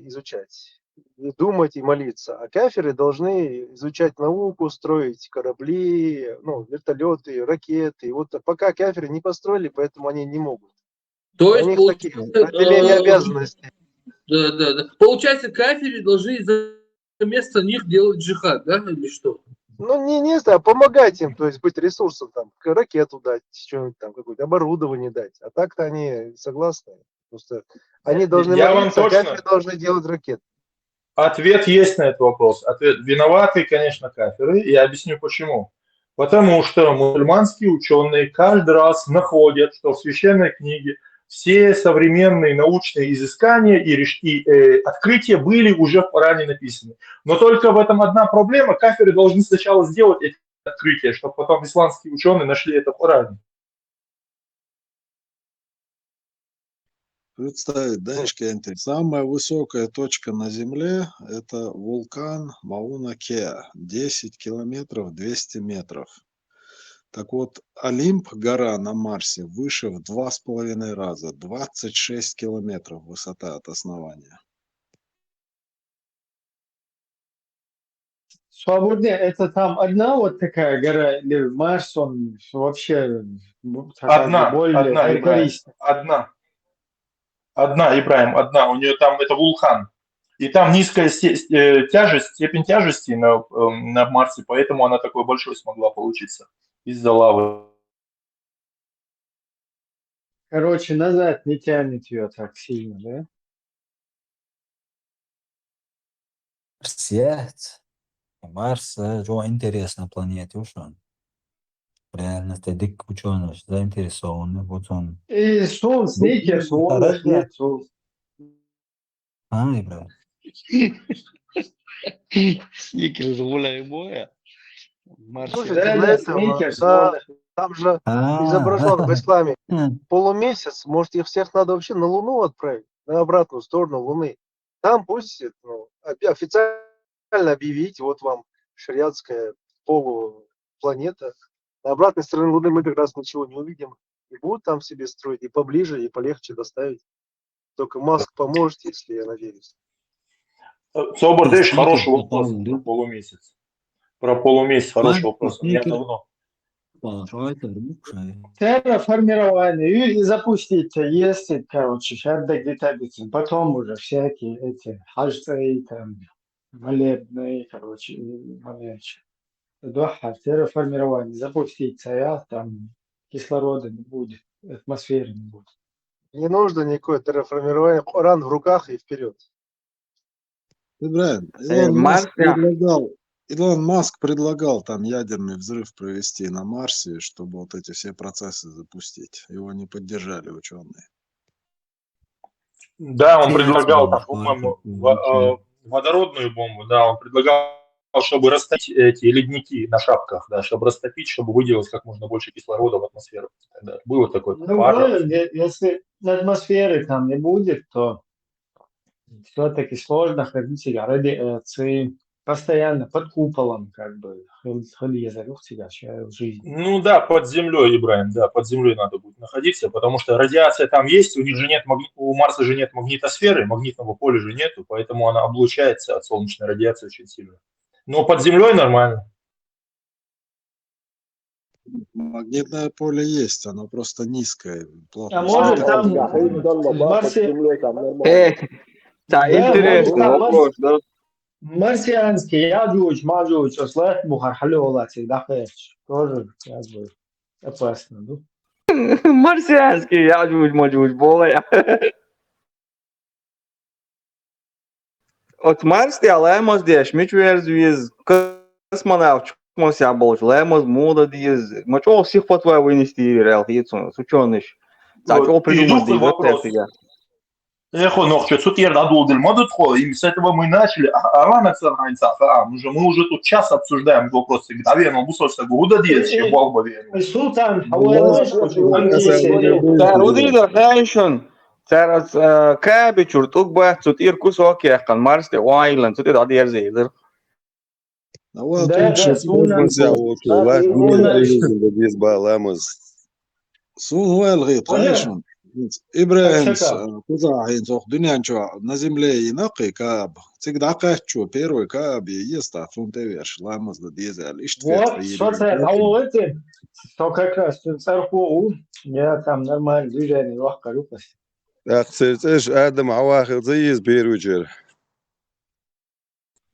думать и молиться. А кафиры должны изучать науку, строить корабли, вертолеты, ракеты. И вот пока кафиры не построили, поэтому они не могут. То есть, разделение обязанностей. Да. Получается, кафиры должны вместо них делать джихад, да, или что? Не знаю, помогать им, то есть быть ресурсом, там, ракету дать, что-нибудь там, какое-то оборудование дать. А так-то они согласны. Просто они должны молиться, кафиры должны делать ракеты. Ответ есть на этот вопрос. Ответ виноваты, конечно, кафиры. Я объясню почему. Потому что мусульманские ученые каждый раз находят, что в священной книге все современные научные изыскания и открытия были уже в Коране написаны. Но только в этом одна проблема. Кафиры должны сначала сделать эти открытия, чтобы потом исламские ученые нашли это в Коране. Представить, да, Шкенти, самая высокая точка на Земле – это вулкан Мауна-Кеа, 10 километров 200 метров. Так вот, Олимп, гора на Марсе, выше в 2,5 раза, 26 километров высота от основания. Свободная, это там одна вот такая гора, или Марс, он вообще Одна, более Ибраим, одна, Ибраим, одна. У нее там это вулкан. И там низкая степень тяжести на Марсе, поэтому она такой большой смогла получиться из-за лавы. Короче, назад не тянет ее так сильно, да? Марс جو интересная планета, уж он. Реально, это дик ученый, заинтересованный, вот он. И сон, сникерс, والله нет. Ибрahim. Сникерс, гуляй боя. Слушайте, для этого, там же изображен в исламе полумесяц, может их всех надо вообще на Луну отправить, на обратную сторону Луны. Там пусть официально объявить, вот вам шариатская полупланета. На обратной стороне Луны мы как раз ничего не увидим. И будут там себе строить, и поближе, и полегче доставить. Только Маск поможет, если я надеюсь. Собор, даешь хороший вопрос про полумесяц. Про полумесяц хороший вопрос. У меня давно. Терраформирование и запустить, если, короче, сейчас догадаться, потом уже всякие эти хаджи, там, молебные, короче, молячие. Терраформирование, запустить царя, там кислорода не будет, атмосферы не будет. Не нужно никакое терраформирование, Коран в руках и вперед. Ибраим, Илон Маск предлагал там ядерный взрыв провести на Марсе, чтобы вот эти все процессы запустить. Его не поддержали ученые. Да, он предлагал, там, по-моему, водородную бомбу, да, он предлагал, чтобы растопить эти ледники на шапках, да, чтобы растопить, чтобы выделить как можно больше кислорода в атмосферу. Да, было такое. Если атмосферы там не будет, то все-таки сложно ходить радиации. постоянно под куполом, как бы, в жизни. Ну да, под землей, Ибраим, да, под землей надо будет находиться, потому что радиация там есть, у них же нет, у Марса же нет магнитосферы, магнитного поля же нету, поэтому она облучается от солнечной радиации очень сильно. Но под землей нормально. Магнитное поле есть, оно просто низкое. А может там Марсе... Да, может там вопрос, да. марсианский, Яджуч, слайд Бухархалиолати, Дахеш, тоже как бы опасно, да? Марсианский, Яджуч, более. От Марс lēmos dieši, viņš vies, kas manā mums jābalž, lēmos мода диез. Мачо всех потвая вынести реалитет, ученый. Зачем придумать диез? Эх, ну что, тут я надул дельмоду тхо, и с этого мы начали. Мы уже тут час обсуждаем вопросы. Наверное, бусольство гуда диез, еще бог бы верил. Султан, Рудина, Хайшон. Царас кабичур тук бах тут иркус окей кан Марс те Вайланд тут это дерзейдер. Ибраим, куда хинцох дунянчо на земле и нақи каб. Всегда качу первый каб есть фунтовеш ламаз да дизель. Вот, что это, что как раз церковь, я там нормально движение легко рукость. ايش ادم عواخر زي بيروجر.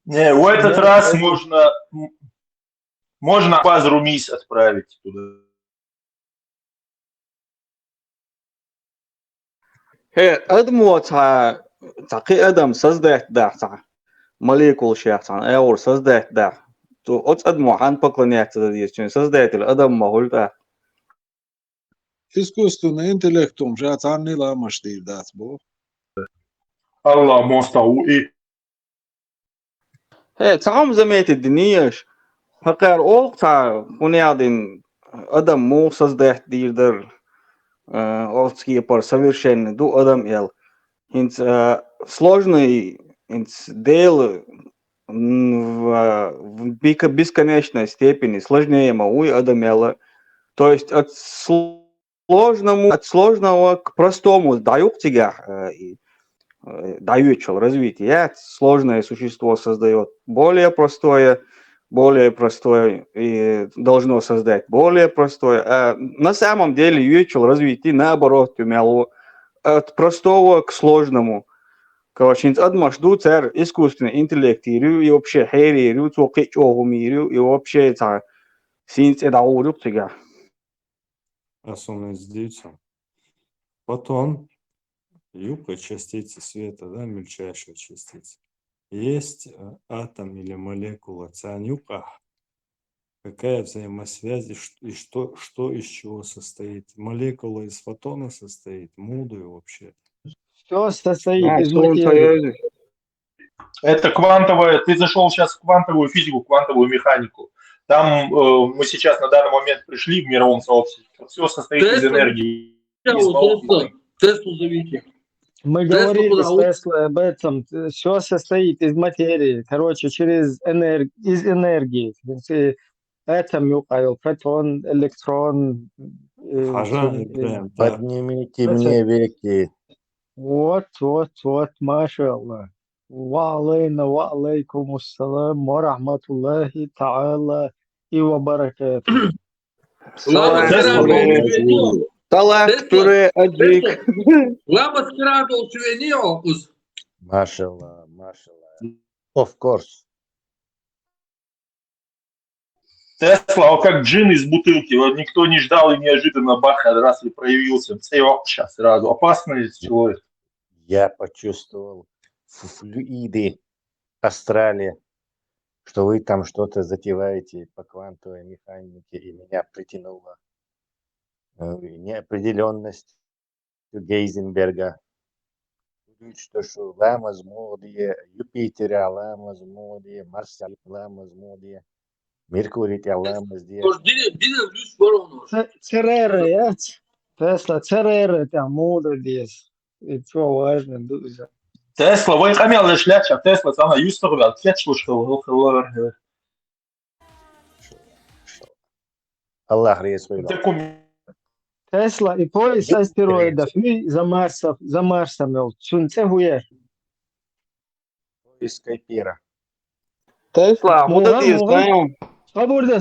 Не, в этот раз можно базру мисс отправить туда. Адмота таки Адам создать да, молекул шахтан, эур создать да. То от адмохан поклоняется здесь, создатель Адам могульта. Искусственный интеллект, он же оценил ламаштив дать бо. Allah мостау и. تعم زميت الدنياش فقال أوقع بنيادين أدم مو صدق ديردر أوكي بار совершенно до Адам ел. Инц сложный инц дел в бесконечной степени сложнее мауи Адам ела. То есть от сложного к простому дают тебя дает развитие. Сложное существо создает более простое и должно создать более простое. А на самом деле ючел развитие наоборот от простого к сложному. Короче, одно жду царь искусственный интеллект и вообще хейри, и вообще синц это урок тебя. Особенно сдаются. Потом юбка частицы света, да, мельчайшая частица. Есть атом или молекула цианюка. Какая взаимосвязь и что из чего состоит? Молекула из фотона состоит, мудрый вообще. Все состоит из материи. Это квантовая, ты зашел сейчас в квантовую физику, квантовую механику. Там мы сейчас на данный момент пришли в мировом сообществе. Все состоит из энергии. Теслу зовите. Мы говорили с Теслой об этом. Все состоит из материи. Короче, из энергии. Атом, протон, электрон. Поднимите мне веки. Вот, маша Аллах. Ва алейкум ассалам ва рахматуллахи та'ала и ва баракату. Талак, пюре, аджик. Лама скрадал сувенир. Машаллах. Of course. Тесла, как джин из бутылки. Вот никто не ждал и неожиданно бах, раз и проявился. Сейчас сразу. Опасный человек. Я почувствовал флюиды астрали, что вы там что-то затеваете по квантовой механике, и меня притянуло неопределенность Гейзенберга. Что ламаз модие, Юпитер ламаз модие, Марс ламаз модие, Меркурий ламаз дие. Цереры, Тесла, цереры там мода здесь. И что важно, Tesla, voi камел шляча, Tesla, она юстовал, кетчу, что هو الله ريس ويلا. Tesla и пояс астероидов и за Марсом мел. Сунце хуя. Из Кайпера. Tesla, Муга, куда ты знаешь?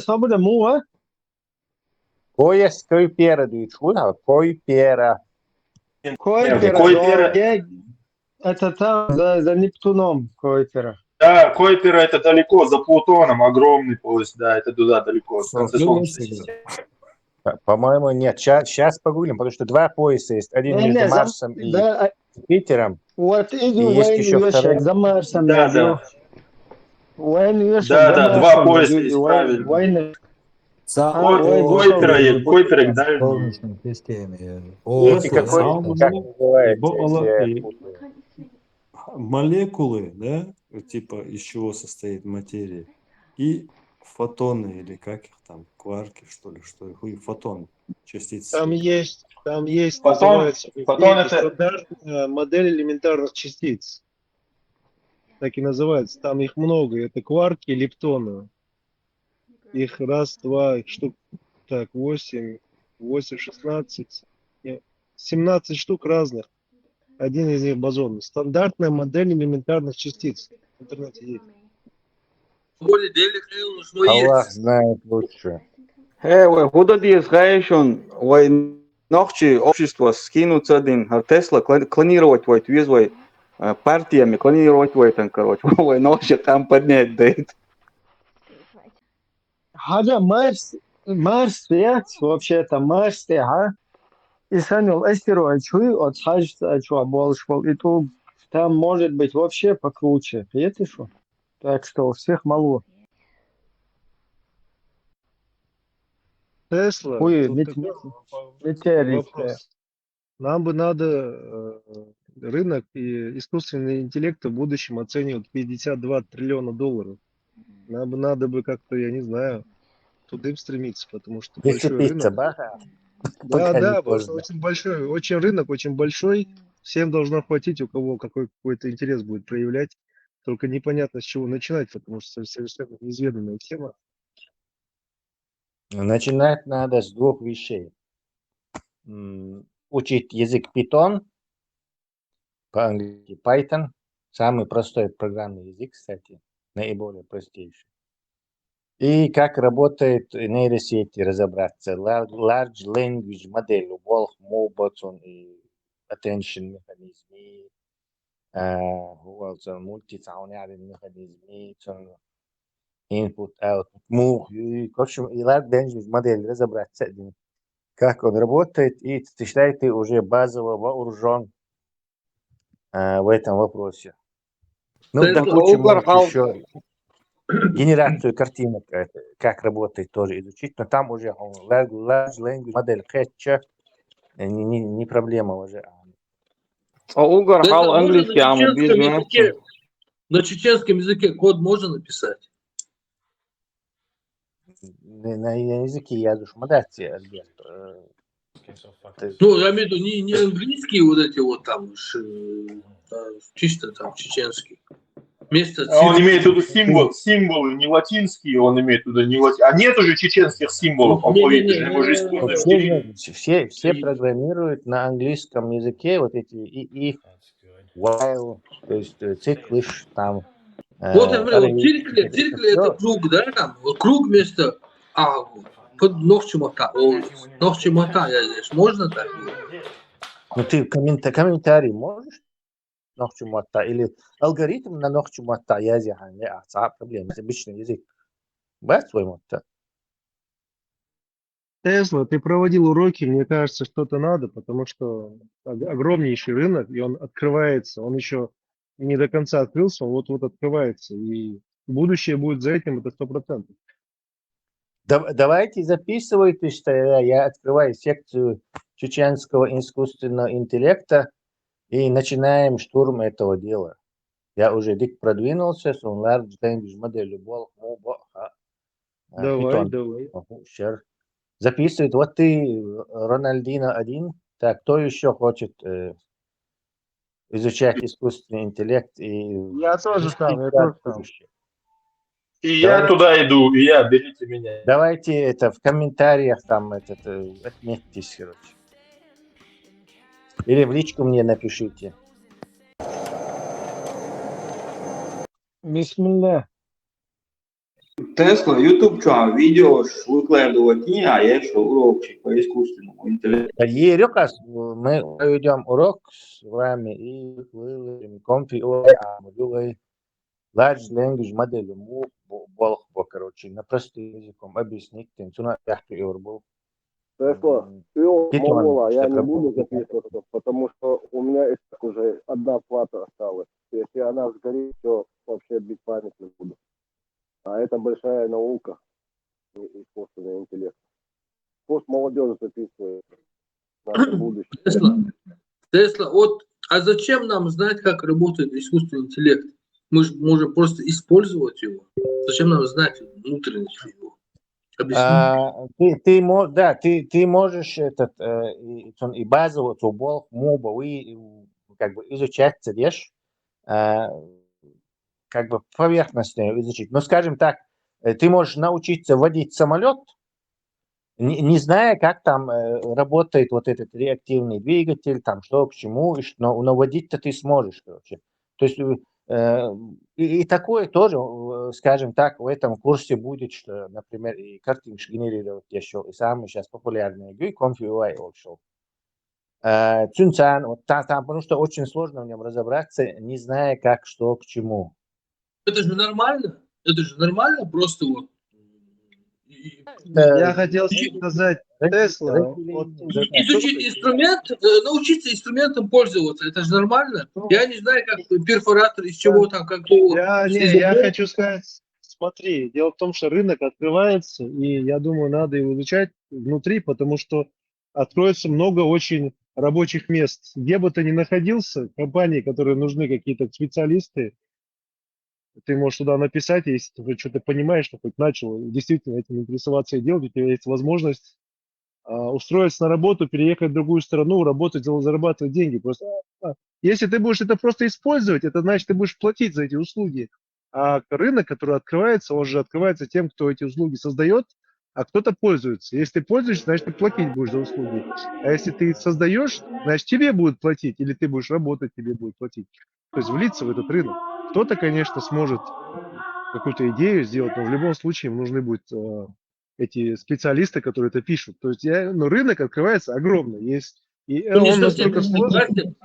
Свобода, муга. Пояс Кайпера, дичула, Кайпера. Койпера. Это там, за Нептуном Койпера. Да, Койпера это далеко, за Плутоном, огромный пояс, да, это туда далеко, в конце Солнечной системы. По-моему, нет. Сейчас погуглим, потому что два пояса есть. Один между Марсом и Юпитером. Вот И иду есть еще второй. за Марсом. Да. Да, два пояса есть, правильно. Койпера к дальнему. Солнечной системе. Молекулы, да, типа из чего состоит материя, и фотоны, или как их там, кварки, что ли, что их, и фотон, частицы. Там есть, Фотон называется это... стандартная модель элементарных частиц. Так и называется. Там их много. Это кварки, лептоны. Их раз, два, их штук, так, 8, 16, 17 штук разных. Один из них бозон. Стандартная модель элементарных частиц. В интернете есть. Аллах знает лучше. Куда ты знаешь, ой, ночи общество скинуться один, Тесла клонировать твой твизвой партиями, клонировать твой там, короче, ой, ночи там поднять дает. Хада Марс, вообще-то Марс, и санил астероид, чуй, от хажца, чуа болшвал, и тут там может быть вообще покруче. Это что? Так что у всех мало. Тесла. Ой, Вопрос. Нам бы надо рынок и искусственного интеллекта в будущем оценивать 52 триллиона долларов. Нам бы надо бы как-то, я не знаю, туда стремиться, потому что большой рынок. Да, очень большой, очень рынок, очень большой. Всем должно хватить, у кого какой-то интерес будет проявлять. Только непонятно, с чего начинать, потому что совершенно неизведанная тема. Начинать надо с двух вещей. Учить язык Python, по-английски Python. Самый простой программный язык, кстати, наиболее простейший. И как работает нейросети, разобраться. Large language модель, Wolf, Mobotson и attention механизм, multi-sound механизм, input, output, move. В общем, и large language модель разобраться, как он работает, и ты считаешь, ты уже базово вооружен в этом вопросе. Ну, до кучи может еще генерацию картинок, как работает, тоже изучить, но там уже large language модель хэтча не проблема уже. Угар хал английский, на чеченском языке код можно написать? На языке язык модация, Ну, я имею в виду не английские вот эти вот там, чисто там чеченский. Он имеет в виду символы, не латинские, он имеет в виду не латинские. А нет уже чеченских символов, алфавита же, мы же используем. Все программируют на английском языке вот эти if, while, то есть циклы там. Вот я говорю, циркли это круг, да, там, круг вместо под ногчемота, я здесь, можно так? Ну ты комментарий можешь? Ногчемота или алгоритм на ногчемота язык, проблема, это обычный язык. Без свой мотта. Тесла, ты проводил уроки, мне кажется, что-то надо, потому что огромнейший рынок, и он открывается, он еще не до конца открылся, он вот открывается, и будущее будет за этим, это 100%. Давайте записывайте, что я открываю секцию чеченского искусственного интеллекта и начинаем штурм этого дела. Я уже продвинулся с large language моделью Давай. Записывает. Вот ты, Рональдино 1. Так, кто еще хочет изучать искусственный интеллект и Я тоже там, я вести тоже там. будущее. И я Давайте, туда иду, и я, берите меня. давайте это в комментариях там отметьтесь, короче. Или в личку мне напишите. Бисмилля. Тесла, YouTube что, видео выкладывать не, а я что, урокчик по искусственному интеллекту. Ерюкас, мы проведем урок с вами и выложим large language модель, короче, на простым языком объяснить, тенцуна яхту и урбу. Тесла, ты Мола, я не буду записываться, потому что у меня и так уже одна плата осталась. Если она сгорит, то вообще бить памятник буду. А это большая наука, искусственный интеллект. Пусть молодежь записывает наше будущее. Тесла, вот, а зачем нам знать, как работает искусственный интеллект? Мы же можем просто использовать его. Зачем нам знать внутренность его? Ты можешь и базово тубол мобовый как бы изучать, видишь, как бы поверхностно изучить. Но, скажем так, ты можешь научиться водить самолет, не зная, как там работает вот этот реактивный двигатель, там что к чему, но водить-то ты сможешь, короче. То есть и такое тоже, скажем так, в этом курсе будет, что, например, и картинки генерировать еще, и самый сейчас популярный игры ComfyUI ушел. Цюнцан, вот там, потому что очень сложно в нем разобраться, не зная, как, что, к чему. Это же нормально. Это же нормально просто вот. Я хотел сказать, Тесла. Изучить инструмент, научиться инструментом пользоваться, это же нормально. Я не знаю, как перфоратор, из чего там, какого. Я хочу сказать, смотри, дело в том, что рынок открывается, и я думаю, надо его изучать внутри, потому что откроется много очень рабочих мест. Где бы ты ни находился, компании, которые нужны какие-то специалисты, ты можешь туда написать, если ты что-то понимаешь, что хоть начал действительно этим интересоваться и делать, у тебя есть возможность устроиться на работу, переехать в другую страну, работать, зарабатывать деньги. Просто, если ты будешь это просто использовать, это значит, ты будешь платить за эти услуги. А рынок, который открывается, он же открывается тем, кто эти услуги создает, а кто-то пользуется. Если ты пользуешься, значит, ты платить будешь за услуги. А если ты создаешь, значит, тебе будут платить, или ты будешь работать, тебе будут платить. То есть влиться в этот рынок. Кто-то, конечно, сможет какую-то идею сделать, но в любом случае им нужны будут эти специалисты, которые это пишут. То есть рынок открывается огромный. Есть, и Не он совсем настолько сложный. согласен.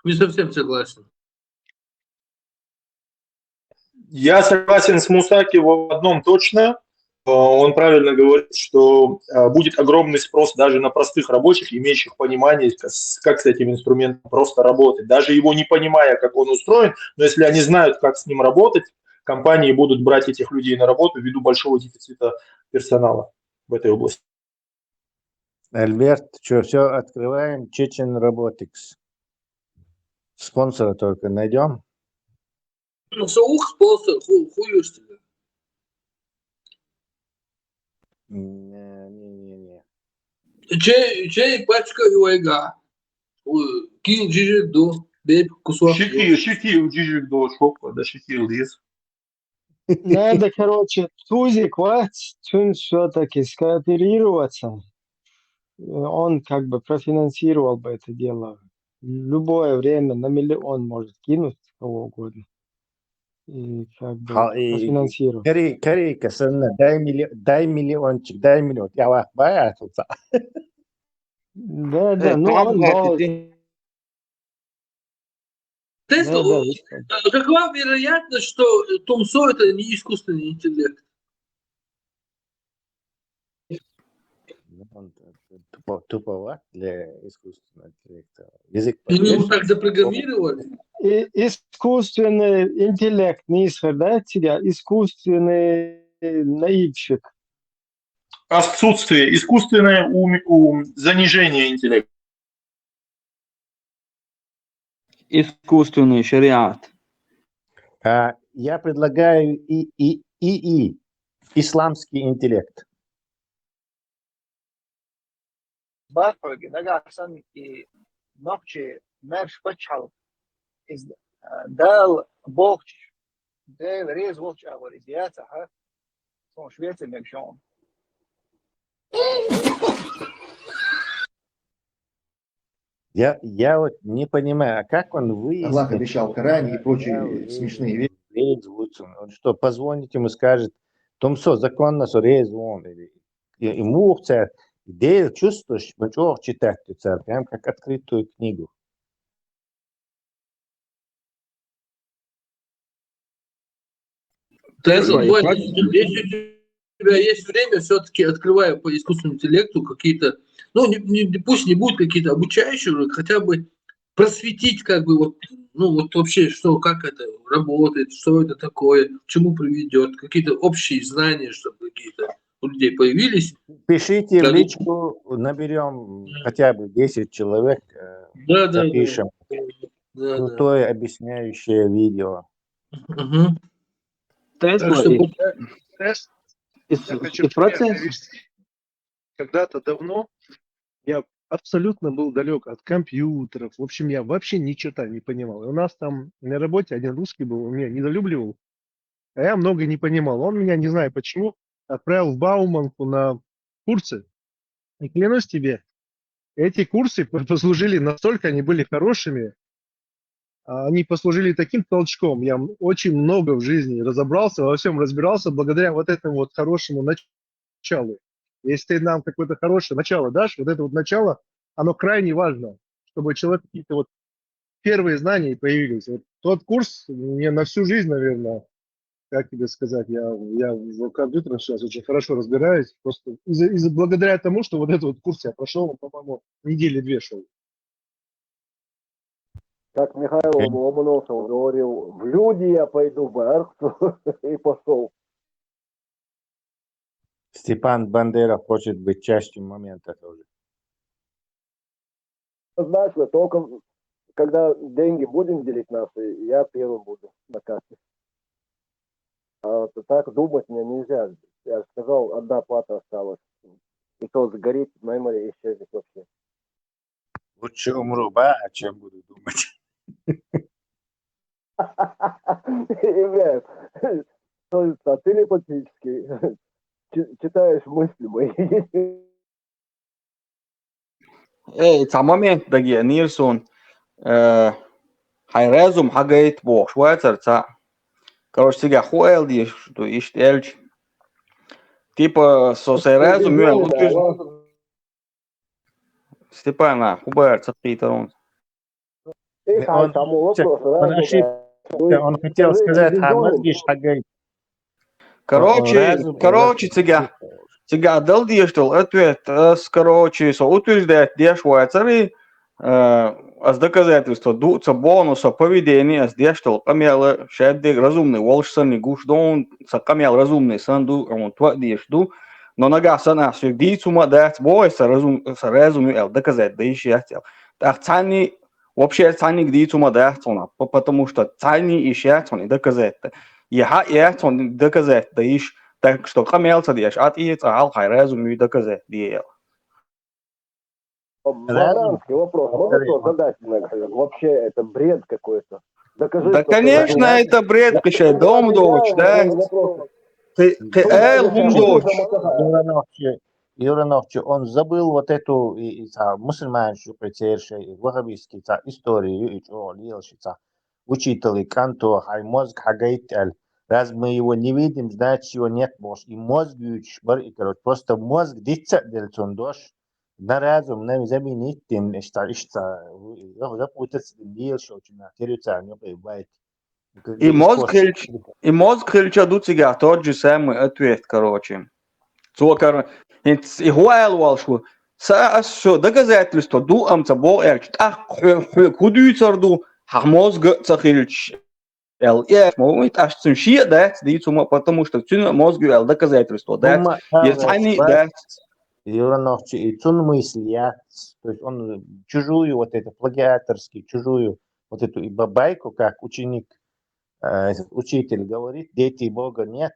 Не совсем согласен. Я согласен с Мусаки в одном точно. Он правильно говорит, что будет огромный спрос даже на простых рабочих, имеющих понимание, как с этим инструментом просто работать. Даже его не понимая, как он устроен, но если они знают, как с ним работать, компании будут брать этих людей на работу ввиду большого дефицита персонала в этой области. Альберт, что, все открываем? Chechen Robotics. Спонсора только найдем. Ну, соух спонсор, хуешь тебе. Не. Чей пачка юайга. Кил джижи до. Беб кусок. Щеки у джижик до шока, да щеки лес. Надо, короче, Тузик, все-таки скооперироваться. Он как бы профинансировал бы это дело. В любое время на миллион может кинуть кого угодно. И как бы профинансировать. Корейка, дай миллиончик, дай миллион. Я вас боятся. Да, ну он... Тесла, какова вероятность, что Тумсо это не искусственный интеллект? Туповат для искусственного интеллекта. Язык Они его так запрограммировали? Искусственный интеллект не исходит тебя, искусственный наивщик. Отсутствие, искусственное занижение интеллекта. Искусственный шариат. Я предлагаю ИИ, исламский интеллект. Бархоги, нагаксан и ногчи мерш почал. دال بوخش دال ريز ووتش اور идиота, а? Von Schweizer schon. Я вот не понимаю, а как он Аллах выяснит, обещал в Коране и прочие смешные вещи. Он что, позвонит ему, скажет, том все, законно, что он ему идея чувствуешь, что читать, прям как открытую книгу. Если у тебя есть время, все-таки открываю по искусственному интеллекту какие-то, ну, пусть не будут какие-то обучающие, хотя бы просветить, как бы, вот, ну, вот вообще, что, как это работает, что это такое, к чему приведет, какие-то общие знания, чтобы какие-то у людей появились. Пишите в личку, наберем хотя бы 10 человек, запишем крутое объясняющее видео. Тесла я хочу привести. Когда-то давно я абсолютно был далек от компьютеров. В общем, я вообще ни черта не понимал. И у нас там на работе один русский был, он меня недолюбливал, а я много не понимал. Он меня, не знаю почему, отправил в Бауманку на курсы. И клянусь тебе, эти курсы послужили настолько, они были хорошими, они послужили таким толчком. Я очень много в жизни разобрался, во всем разбирался благодаря вот этому вот хорошему началу. Если ты нам какое-то хорошее начало дашь, вот это вот начало, оно крайне важно, чтобы у человека какие-то вот первые знания появились. Вот тот курс мне на всю жизнь, наверное, как тебе сказать, я в компьютерах сейчас очень хорошо разбираюсь, просто благодаря тому, что вот этот вот курс я прошел, по-моему, недели 2 шел. Как Михаил Ломоносов говорил, в люди я пойду в арху и пошел. Степан Бандера хочет быть частью момента тоже. Знаешь, только когда деньги будем делить наши, я первым буду на карте. А так думать мне нельзя. Я сказал, одна плата осталась. И то сгорит, мемори исчезнет вообще. Лучше умру, а чем буду думать. А телепатически читаешь мысли мои. تا момент دقيقة نيلسون هيرازم حاجة بوخ شوية ترتا короче сега хуэл ди что иштелч типа со серазум я лучше Степана хубар цапитарон он хотел сказать, а мозги шагай. Короче, сега дал диштал ответ, короче, со утверждает дешвайцари, с доказательства дуца бонуса поведения с дештал камела шедде разумный волшебный гушдон с камел разумный санду он твой дешду, но нога сана все дицума дать бой с разумный эл доказать да еще я хотел. Так цани вообще цани дицума дать он, потому что цани еще он доказать. Я он доказать да еще так что камел садишь от и цал разумный доказать диел. Баранский вопрос. Можно что задать? Вообще это бред какой-то. Докажи, да, конечно, это бред, пиши, дом дочь, да? Ты дочь. Юранович, он забыл вот эту мусульманскую претершую, вахабистскую историю, и учитель Канто, хай мозг хагайтель. Раз мы его не видим, значит его нет больше. И мозг, просто мозг дица дельцон дождь. На разум не заменить тем, что запутаться дел, что на территории не появляется. И мозг хильча дуцига тот же самый ответ, короче. Цокар и хуайл волшу. Все доказательства ду амца бо эрч. Кудуйцарду мозг цахильч. Момент аж цинши да, потому что цин мозг доказательства да. Есть они да. Юранович, и он мыслят, то есть он чужую вот эту плагиаторский, чужую вот эту и бабайку, как ученик, учитель говорит, дети Бога нет,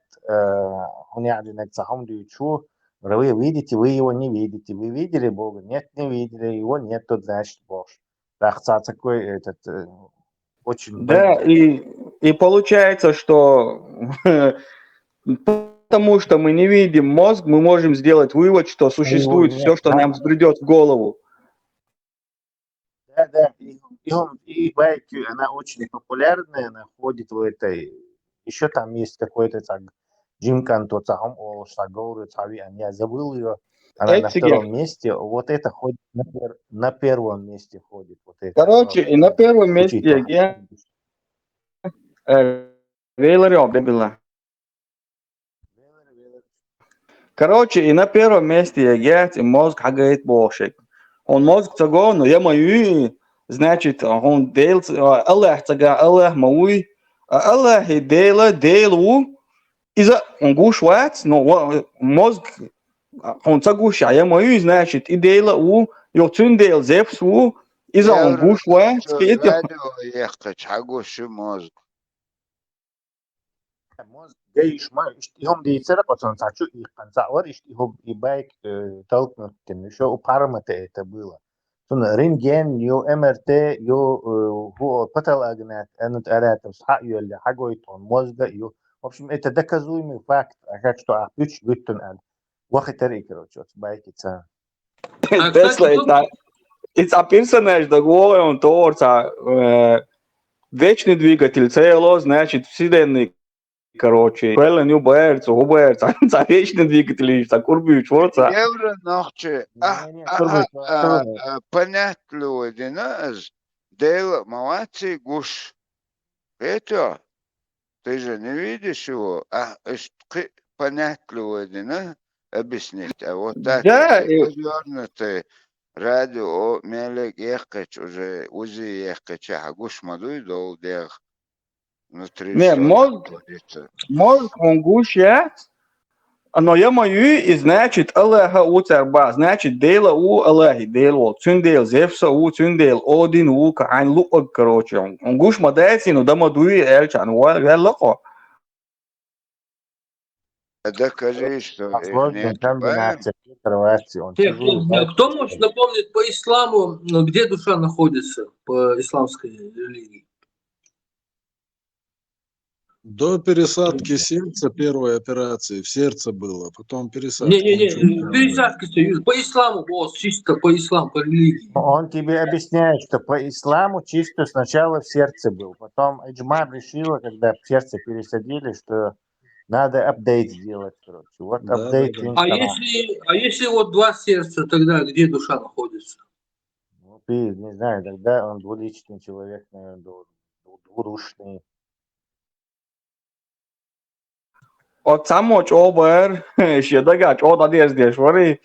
вы видите, вы его не видите, вы видели Бога, нет, не видели, его нет, тут значит Бог. Так такой этот очень Да, больно. и получается, что потому что мы не видим мозг, мы можем сделать вывод, что Его существует все, нет. что нам взбредет в голову. Да, и байки, она очень популярная, она ходит в этой, еще там есть какой-то так, Джим Канто, я забыл ее, она на Эцигер. втором месте, вот это ходит на первом месте ходит, вот это. Короче, и на первом месте Звучит я Вейлор была. Короче, и на первом месте я мозг хагает бошек. Он мозг цаго, но я мою, значит, он дел, Аллах цага, Аллах мауи, Аллах и делу, из-за он гушвац, но мозг, он цагуш, а я мою, значит, и дела у, йоцун дел зепсу, из-за он гушвац, радио ехать, хагуш мозг. Mozg değişme işte ihom değilsere пацан сачу их конца ор işte ihom и байк толкнутым еще у парамата это было. Сон рентген, ё МРТ, ё هو патологнат, энут аратов ха юлля хагойтон мозга ё. В общем, это доказуемый факт, как что апюч гуттон ад. Вахтери, короче, байкица. Тесла, это персонаж, да голый он торца, вечный двигатель, цело, значит, вселенной. Короче, Пелен Уберц, за вечный двигатель, за курбю, чворца. Евро нахче, понять люди, нас, дело, молодцы, гуш. Это, ты же не видишь его, понять люди, на, объяснить. А вот так, развернутый радио, мелек ехать, уже узи ехать, а гуш мадуй дол дех. Не, мозг, он гущает, но я мою, и значит, Аллаха уцерба, значит, дела у Аллахи, дела, цундел, зевса у цундел, один у каан лук, короче, он гуш мадайси, но дома дуи эльчан, уэллако. Да скажи, что Сложная комбинация, кровати, он Кто может напомнить по исламу, где душа находится по исламской религии? До пересадки сердца первой операции в сердце было, потом пересадка. Не, пересадка, по исламу, чисто по исламу, по религии. Он тебе объясняет, что по исламу чисто сначала в сердце был, потом Иджма решила, когда в сердце пересадили, что надо апдейт сделать, короче. Вот апдейт. А если вот два сердца, тогда где душа находится? Ну, ты не знаю, тогда он двуличный человек, наверное, двурушный. От самоч обер, щедагач, от адес дешвари,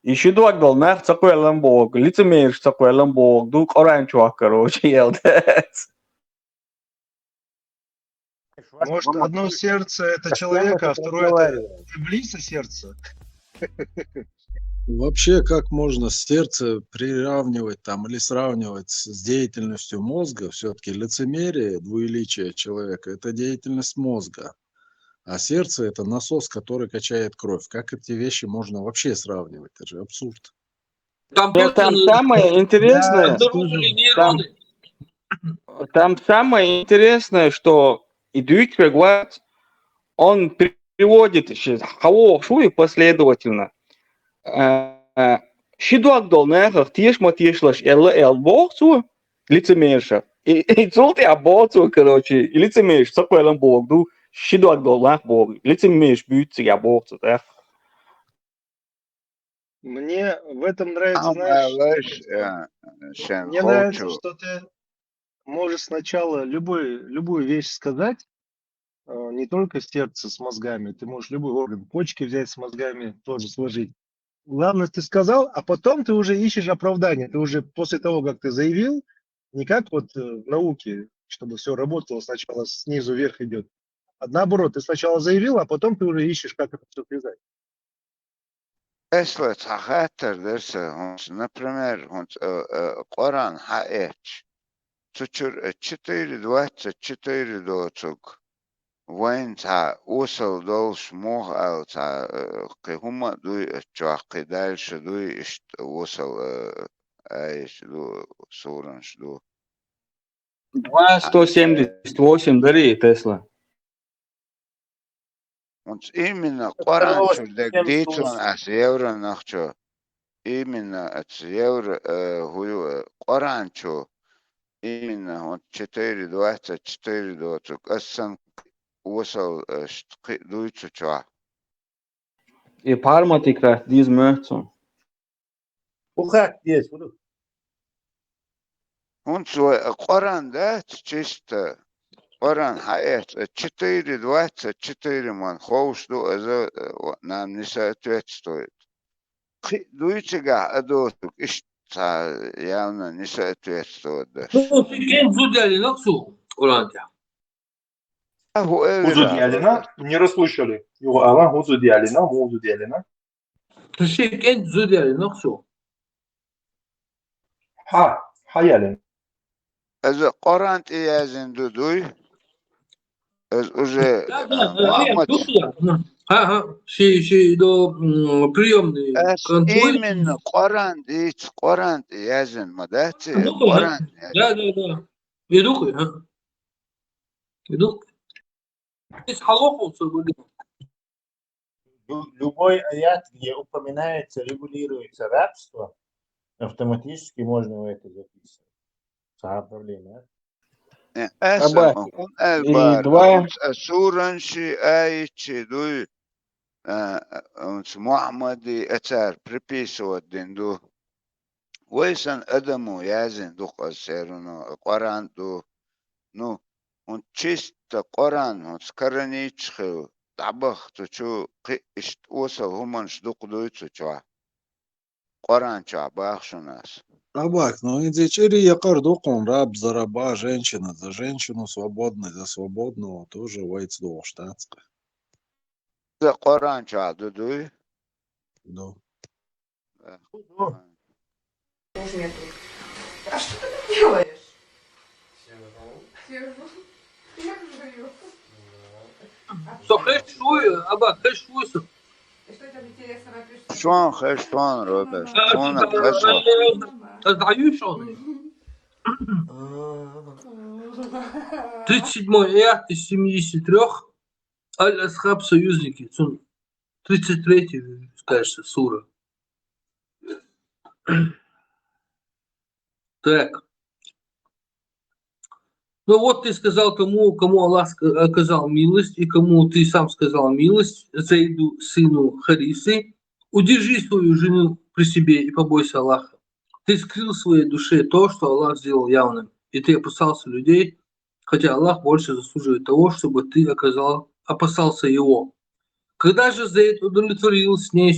и щедуак дол нах цакуэлэн бог, лицемер цакуэлэн бог, дук оранчуак, короче, елдец. Может, одно сердце это человека, а второе это Иблиса сердце? Вообще, как можно сердце приравнивать там или сравнивать с деятельностью мозга? Все-таки лицемерие, двуеличие человека – это деятельность мозга. А сердце – это насос, который качает кровь. Как эти вещи можно вообще сравнивать? Это же абсурд. Там самое интересное, там самое интересное, что идут говорят, он приводит шуи последовательно. Шидуак долнехах тиш матишлаш эл богцу лицемерша. И цулти абоцу, короче, и лицемерш цакуэлэн бог, ду шидуак долнах бог, лицемерш бьются я богцу, да. Мне в этом нравится, знаешь, мне нравится, что ты можешь сначала любую вещь сказать, не только сердце с мозгами, ты можешь любой орган, почки взять с мозгами, тоже сложить. Главное, ты сказал, а потом ты уже ищешь оправдание. Ты уже после того, как ты заявил, не как вот в науке, чтобы все работало сначала снизу вверх идет. А наоборот, ты сначала заявил, а потом ты уже ищешь, как это все связать. Если хатер дерса, например, Коран хаэч, 4:24 доцуг. وين تا وصل دولش موغ أو تا هما دوي اتشاق دالش دوي وصل ايش دو صورنش دو 278 дари Тесла. Вот именно Коран чудак дейтон ас евро нахчо. Именно от евро гую Коран чо. Именно вот 4:24 асан усал дуйцу чо. И парматикра диз мёрцон. Ухак есть, буду. Он свой Коран, да, чисто. Коран хаят 4:24 ман хоушту это нам не соответствует. Дуйцега адотук явно не соответствует даже. Ну, кен зудяли нахсу, Урантя. Хузу диалина, не расслышали. Ала хузу диалина, хузу диалина. Ты кен зудяли нахсу. Хаялин. Это Коран иязин дудуй. Это уже Мухаммад. Ага, ши до приемный контроль. Именно Коран дит, Коран иязин мадати, Ну, Коран. да. Иду, иду. Здесь халоху все будет. Любой аят, где упоминается, регулируется рабство, автоматически можно в это записывать. Проблема. Эсам, он элбар, суранши айчи дуй, он с Мухаммади этар приписывает динду. Вейсан Адаму язин дух асеруно, Коран ду, ну, он чисто Коран, он скороничхил, табах, то чу, ишт осал хуманш дух дуйцу чуа. Коран чуа, бахшу нас. Рабак, ну иди чири якар духом, раб за раба, женщина за женщину, свободный за свободного, тоже войц дух штатская. За Коран чуа, дудуй? Да. А что ты тут делаешь? Что хэшую, аба, хэшую. Что там интересно напишешь? Шон хэштон, Роберт, шон хэштон. Сдаешь он? 37-й аят из 73. Аль-Асхаб союзники. 33-й, кажется, сура. Так. Ну вот ты сказал, кому Аллах оказал милость, и кому ты сам сказал милость, Зейду, сыну Харисы, удержи свою жену при себе и побойся Аллаха. Ты скрыл в своей душе то, что Аллах сделал явным, и ты опасался людей, хотя Аллах больше заслуживает того, чтобы ты опасался Его. Когда же Зейд удовлетворил с ней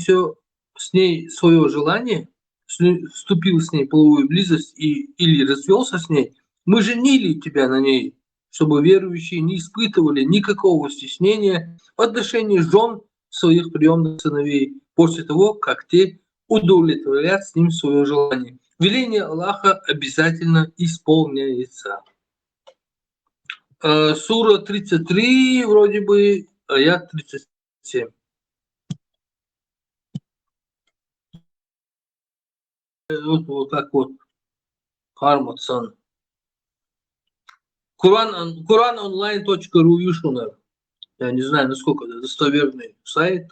свое желание, вступил с ней в половую близость или развелся с ней, мы женили тебя на ней, чтобы верующие не испытывали никакого стеснения в отношении жен своих приемных сыновей после того, как те удовлетворят с ним свое желание. Веление Аллаха обязательно исполняется. Сура 33, вроде бы, аят 37. Вот так вот. Харматсан. Quranonline.ru Юшунер. Я не знаю, насколько это достоверный сайт.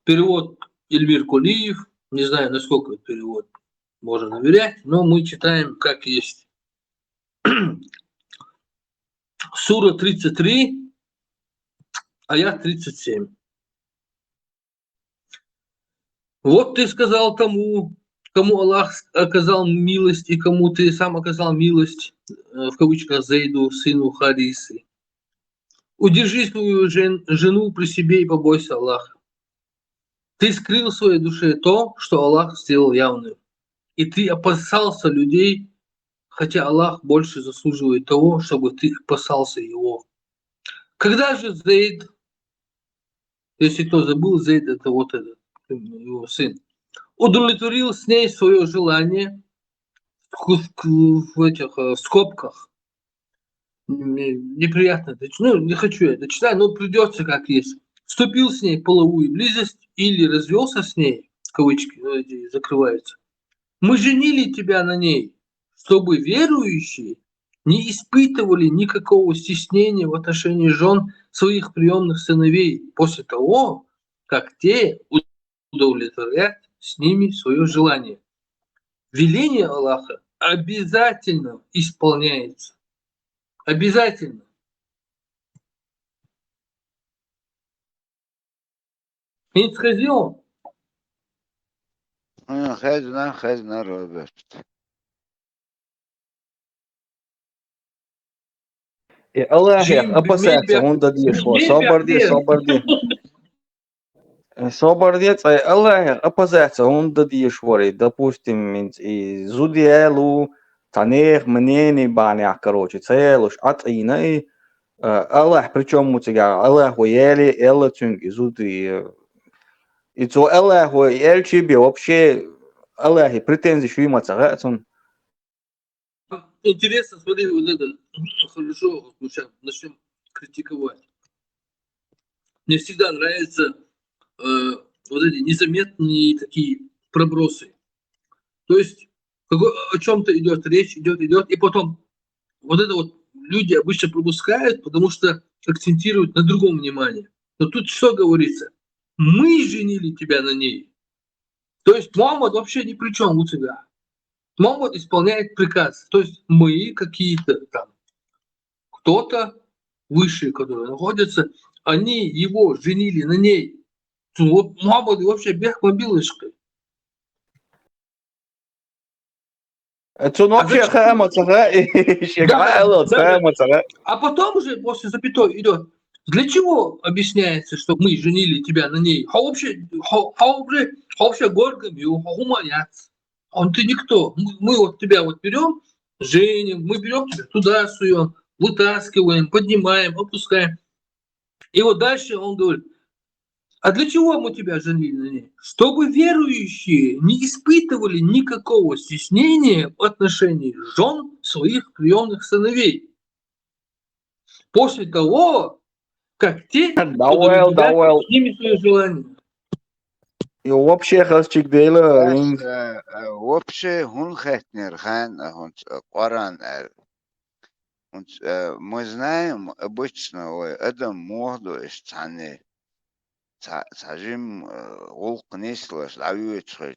Перевод Эльвир Кулиев. Не знаю, насколько этот перевод можно доверять, но мы читаем как есть. Сура 33, аят 37. Вот ты сказал тому, кому Аллах оказал милость, и кому ты сам оказал милость, в кавычках, Зейду, сыну Харисы. Удержи свою жену при себе и побойся Аллаха. Ты скрыл в своей душе то, что Аллах сделал явным. И ты опасался людей, хотя Аллах больше заслуживает того, чтобы ты опасался Его. Когда же Зейд, если кто забыл, Зейд это вот этот, его сын, удовлетворил с ней свое желание в этих скобках. Неприятно это. Ну, не хочу это читать, но придется как есть. Вступил с ней в половую близость или развелся с ней, кавычки закрываются. Мы женили тебя на ней, чтобы верующие не испытывали никакого стеснения в отношении жен своих приемных сыновей после того, как те удовлетворят с ними свое желание. Веление Аллаха обязательно исполняется. Обязательно. Не сходил? خزنا روبرت. الله Jim, опасается, он дадет что. Собордец, Allah опасается, он дадет что. Допустим, и зудиэлу, танех, мнение, баня, короче, целуш, атина, и Аллах, причем мутига, Аллах уели, Элла тюнги, зуди. И то Аллах уели тебе вообще, Аллах претензии, что им отцагатся. Интересно, смотри, вот это, хорошо, сейчас начнем критиковать. Мне всегда нравятся вот эти незаметные такие пробросы. То есть о чем-то идет речь, идет, и потом вот это вот люди обычно пропускают, потому что акцентируют на другом внимании. Но тут что говорится? Мы женили тебя на ней. То есть Мухаммад вообще ни при чем у тебя. Мухаммад исполняет приказ. То есть мы какие-то там, кто-то высшие, которые находятся, они его женили на ней. Вот Мухаммад вообще бег мобилочкой. Это вообще хамацага, А потом уже после запятой идет. Для чего объясняется, что мы женили тебя на ней? А вообще горгами, он ты никто. Мы вот тебя вот берем, женим, мы берем тебя туда суем, вытаскиваем, поднимаем, опускаем. И вот дальше он говорит, а для чего мы тебя женили на ней? Чтобы верующие не испытывали никакого стеснения в отношении жен своих приемных сыновей. После того, как те удовлетворят с ними свои желания. И вообще хасчик дейла. Вообще он хэтнер хан, он Коран. Мы знаем обычно, это моду из цаны. Цажим волк неслаш, лавиуется,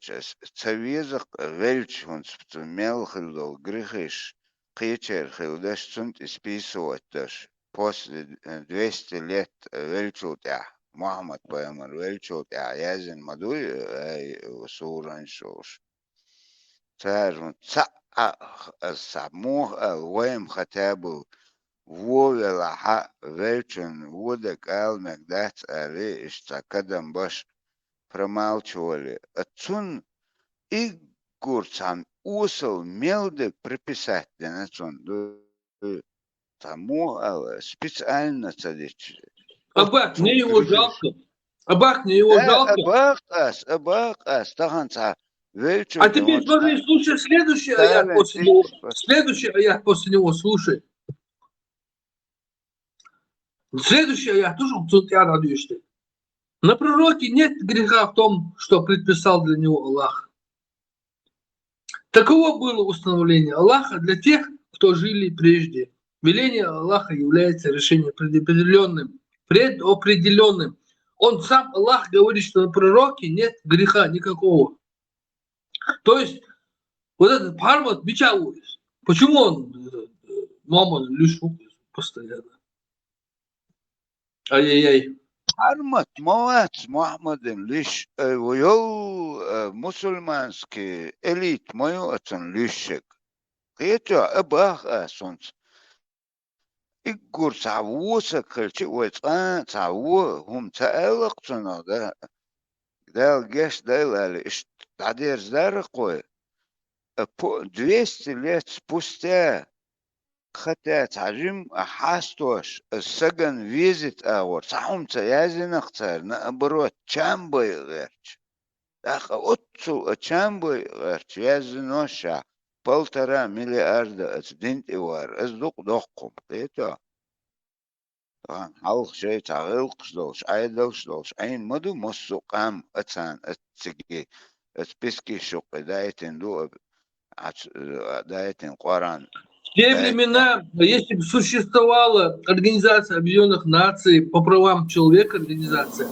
цавизак вельч, он мел хилдол, грехиш, кичер хилдаш, цунт исписывать даже. После 200 лет вельчутя, Мухаммад Пайгамбар вельчутя, язин мадуй, суран шош. Цажун, самух, воем хотя бы ولا вельчен водек алмек дать али ишта кадам баш промалчивали. Отцун и гурцан усал мелдек приписать на цун. Тому специально цадич. Абак, мне его жалко. Абак, мне его жалко. Абак, таганца. А теперь смотри, слушай следующий аят после него. Следующий аят после него, слушай. Следующий аят тоже я радуюсь. На пророке нет греха в том, что предписал для него Аллах. Таково было установление Аллаха для тех, кто жили прежде. Веление Аллаха является решением предопределенным. Он сам, Аллах, говорит, что на пророке нет греха никакого. То есть, вот этот Пармат бичавует. Почему он Мухаммад лишь постоянно? Ай-яй-яй. Пармат, Мухаммадин лишь воел мусульманский элит, мою отцон лишек. Это абах солнце. И гур цавуса кальчи уйцан цаву хум цаэлак цуна да. Дал геш дал иш тадер заркой. 200 лет спустя хотя цажим хастуш саган визит аур саум цаязинах цар наоборот чамбой герч. Даха отцу чамбой герч язиноша. 1,5 миллиарда динт ивар ازدق دقم это حلق شيء تعلق شلوش عيدل شلوش عين مدو مسقام اتسان اتسقي اتبسكي شق دايتن دو دايتن قران те времена, если бы существовала Организация Объединенных Наций по правам человека, организация,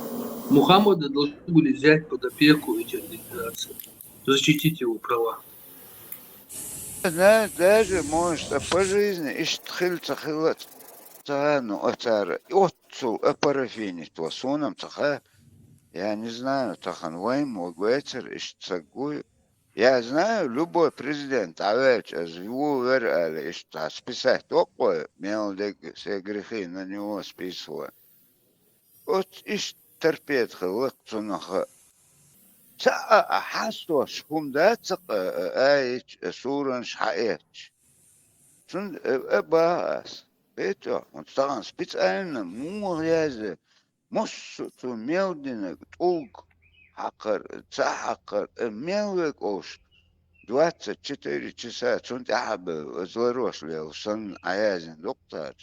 Мухаммада должны были взять под опеку эти организации, защитить его права. Знаешь, даже, может, по жизни اشتخلت خلت تغانو أتار отцу أпарафинить твасуном таха. Я не знаю, тахан войм, угветер, ишцагую. Я знаю, любой президент, авеч, живу верали, что списать такое, мел все грехи на него списывая. Вот иш терпеть хлыктунаха. تا حاسو شكون داتق ايش سورنش حقيتش شون باس بيتو طبعا سبيت انا مو غيازه مش تو ميودينك طوق حقر تحقر ميوك اوش 24 часа شون تحب زوروش لو صن عيازن دكتور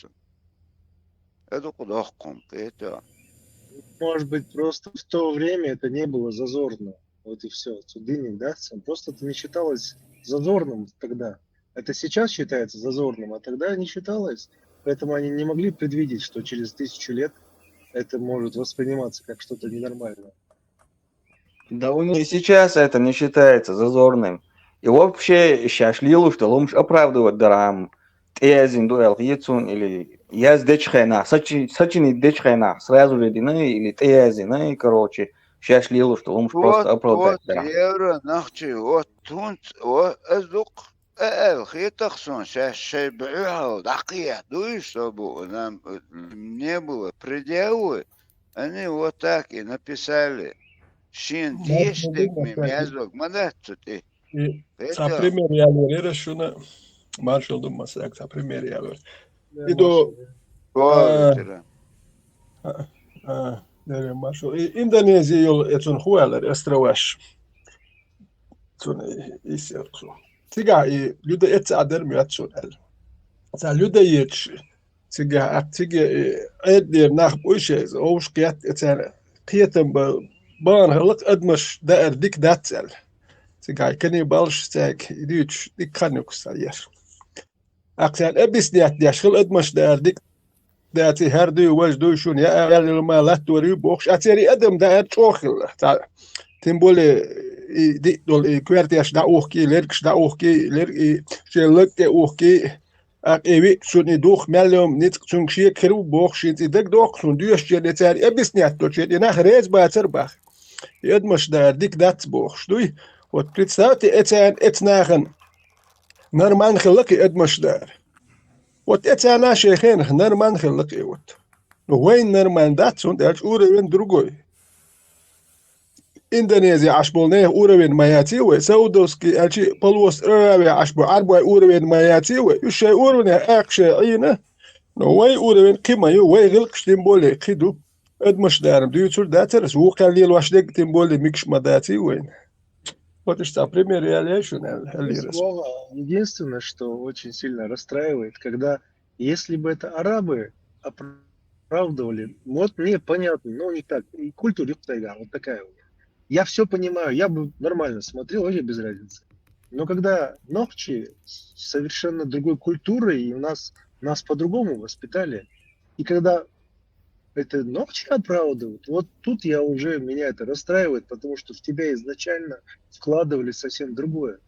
это кудохком بيتو. Может быть, просто в то время это не было зазорно. Вот и все. Цудыни, да? Просто это не считалось зазорным тогда. Это сейчас считается зазорным, а тогда не считалось. Поэтому они не могли предвидеть, что через 1000 лет это может восприниматься как что-то ненормальное. Да у них и сейчас это не считается зазорным. И вообще шашлилу, что ломш оправдывать дарам. Тезин дуэл яйцун или яз дечхена, сачини дечхена, сразу же дины или тезин, короче, шашлилу, что ломш просто оправдывать дарам. евро нахчи, вот тунт, вот эздук, хитахсон, шашай бюхал, дакия, дуй, чтобы нам не было пределы, они вот так и написали. Шин диштик мемязок, мадатцути. Ца пример jelöl érésülne, másoldom maszák, ца пример jelöl. Idő... Indonézia jól etsun hueler estrawes. Etsun iserksu. Tiga i ljude etsa ader mi etsun el. Ца ljude jetsch. Tiga edler nach bushes, ousket etsa qietem ban halq admash daer dik datsel. Tiga kani balsh tak idüch dik kanux sayer. Aqsal abis diat yashil admash daer dik داتي هردو وجدو شون يا ما لا توري بوخش اتري ادم دا تشوخل تيمبولي دي دول كوارتياش دا اوخكي ليركش دا اوخكي لير شلك دا اوخكي اقيبي شوني دوخ مليوم نيت شونشي كرو بوخش انت دك دوخ شون دوش جي تاري ابسنيات تو شي ناخ ريز باتر باخ يدمش دا ديك دات بوخش دوي وتريتساوتي اتان اتناخن نرمان خلق ادمش دار وتأتانا شيخين نرمان خلق إيوت وين نرمان داتسون دارش أورين دروغوي إندونيزيا عشبولنيه أورين ماياتيوي سودوسكي ألشي بلوس إراوي عشبو عربوي أورين ماياتيوي يشي أورين أكشي عينة وين أورين كيمايو وين غلقش تنبولي خيدو أدمش دارم ديوتور داترس وقال الواشدك تنبولي ميكش مداتي وين Вот и что, пример единственное, что очень сильно расстраивает, когда, если бы это арабы оправдывали, вот мне понятно, но не так, и культура вот такая вот. Я все понимаю, я бы нормально смотрел, вообще без разницы. Но когда нохчи совершенно другой культуры, и нас по-другому воспитали, и когда это ногти оправдывают, вот тут меня это расстраивает, потому что в тебя изначально вкладывали совсем другое.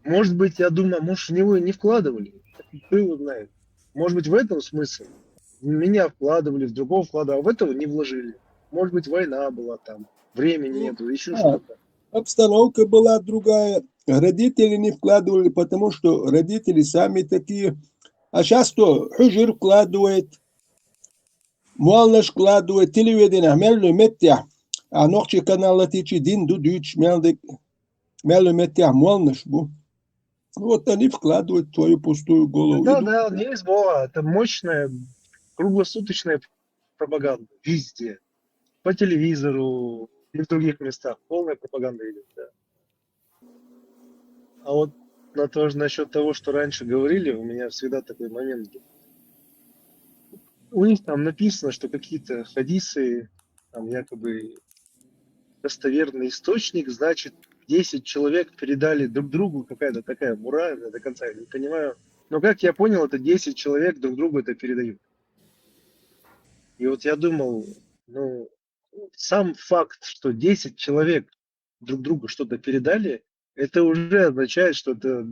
Может быть, я думаю, может, в него и не вкладывали, кто его знает. Может быть, в этом смысл. В меня вкладывали, в другого вкладывали, а в этого не вложили. Может быть, война была там, времени нету, еще что-то. Обстановка была другая. Родители не вкладывали, потому что родители сами такие. А сейчас что? Хужир вкладывает. Молнаш вкладывает. Телевидение. Мелю метя. А ночи канала тичи дин дудуч. Мелю метя. Молнаш бу. Вот они вкладывают твою пустую голову. Да, не из Бога. Это мощная, круглосуточная пропаганда. Везде. По телевизору и в других местах. Полная пропаганда идет, да. А вот насчет того, что раньше говорили, у меня всегда такой момент был. У них там написано, что какие-то хадисы, там якобы достоверный источник, значит, 10 человек передали друг другу, какая-то такая мура, я до конца не понимаю, Но как я понял, это 10 человек друг другу это передают. И вот я думал, ну, сам факт, что 10 человек друг другу что-то передали, это уже означает, что это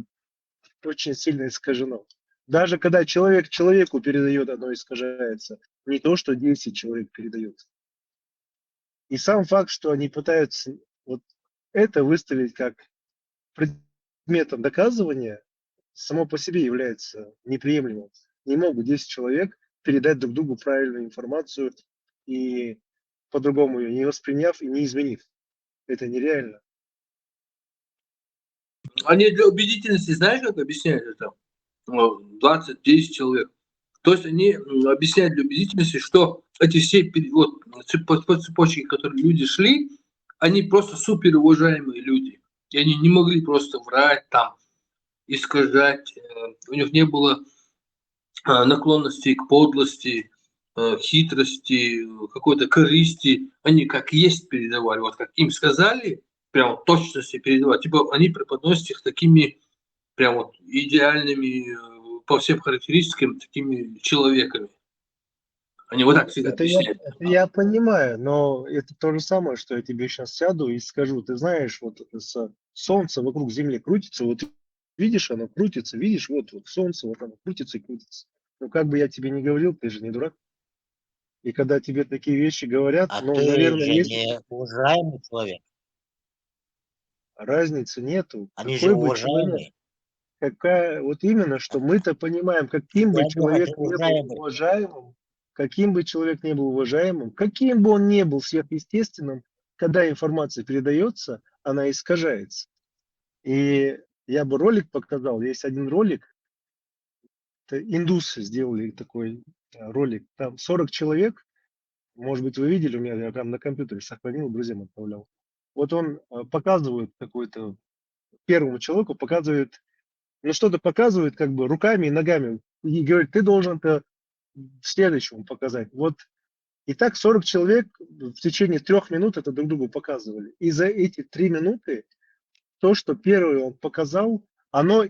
очень сильно искажено. Даже когда человек человеку передает, оно искажается. Не то, что 10 человек передают. И сам факт, что они пытаются вот это выставить как предметом доказывания, само по себе является неприемлемым. Не могут 10 человек передать друг другу правильную информацию и по-другому ее не восприняв и не изменив. Это нереально. Они для убедительности, знаешь, как объясняют это? 20-10 человек. То есть они объясняют для убедительности, что эти все вот, по цепочке, которые люди шли, они просто супер уважаемые люди. И они не могли просто врать там, искажать. У них не было наклонности к подлости, хитрости, какой-то корысти. Они как есть передавали. Вот как им сказали, прям в точности передавать. Типа они преподносят их такими прям вот идеальными по всем характеристикам такими человеками. Они вот так всегда объясняют. Это я понимаю, но это то же самое, что я тебе сейчас сяду и скажу. Ты знаешь, вот это солнце вокруг Земли крутится, вот видишь, оно крутится, видишь, вот солнце, вот оно крутится и крутится. Но как бы я тебе не говорил, ты же не дурак. И когда тебе такие вещи говорят, А ну, ты наверное, же есть не уважаемый человек. разницы нету. Они же Какой бы человек, уважаемые. вот именно, что мы-то понимаем, каким бы Я думаю, ты человек не был уважаемый. уважаемым, каким бы человек не был уважаемым, каким бы он не был сверхъестественным, когда информация передается, она искажается. И я бы ролик показал. Есть один ролик, это индусы сделали такой ролик. Там 40 человек, может быть, вы видели, у меня я прям на компьютере сохранил, друзьям отправлял. Вот он показывает какой-то, первому человеку показывает, ну что-то показывает как бы руками и ногами. И говорит, ты должен это следующему показать. Вот и так 40 человек в течение 3 минут это друг другу показывали. И за эти 3 минуты то, что первый он показал, оно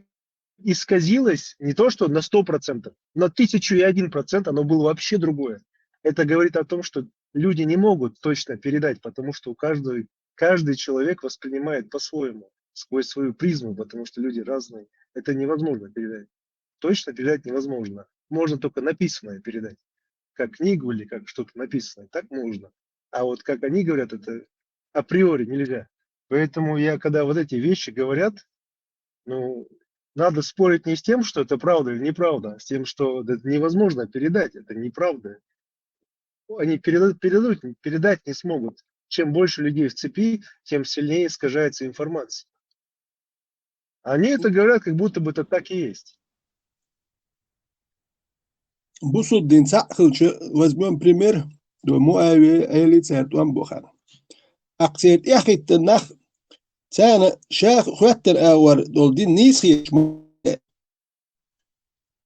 исказилось не то, что на 100%, на 1001% оно было вообще другое. Это говорит о том, что люди не могут точно передать, потому что каждый человек воспринимает по-своему, сквозь свою призму, потому что люди разные. Это невозможно передать. Точно передать невозможно. Можно только написанное передать. Как книгу или как что-то написанное. Так можно. А вот как они говорят, это априори нельзя. Поэтому я, когда вот эти вещи говорят, ну, надо спорить не с тем, что это правда или неправда, а с тем, что это невозможно передать, это неправда. Они передать не смогут. Чем больше людей в цепи, тем сильнее искажается информация. Они это говорят, как будто бы это так и есть. Бусуддин Сахылчы, возьмем пример, Муавия Элица Туамбухан. Акцент Яхиттенах, Цана Шах Хуаттер Ауар, Долдин Нисхи.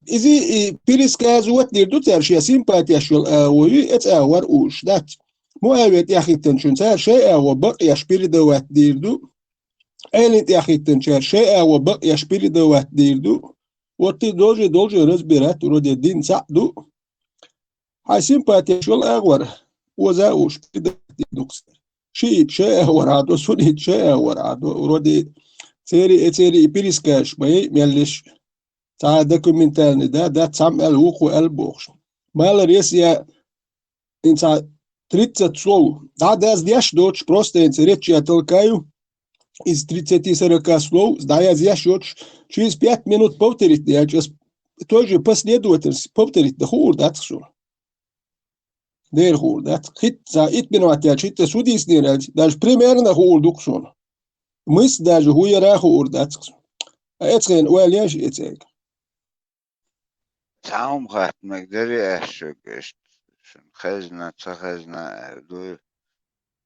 Изи пересказывать нерду тершия симпатия шул Ауи, это Ауар уж, дат. Муавия Яхиттен Шунцар, Шей Ауа Бак Яшпиридоват Дирду, Элит Яхиттен Шар, Шей Ауа Бак Яшпиридоват Дирду, вот ты должен разбирать вроде Дин Саду. А симпатия шул Ауар, وزا وش بدك شيء ورادو سوني شيء ورادو ورودي تيري بيريسكاش باي ميلش تا دокументальный да сам уху элбохш мало ресия инца 30 слов да здесь дочь просто речь я толкаю из 30-40 слов да я здесь дочь через 5 минут повторить я сейчас тоже последовательность повторить да хур да что Der hol dat hit za it bin wat ja chit sudis der даже примерно hol дукшон. Мыс даже хуера hol dat. Эцген уэльяш эцэг. تعاوم خات مقدري أشوك شن خزنة تخزنة دو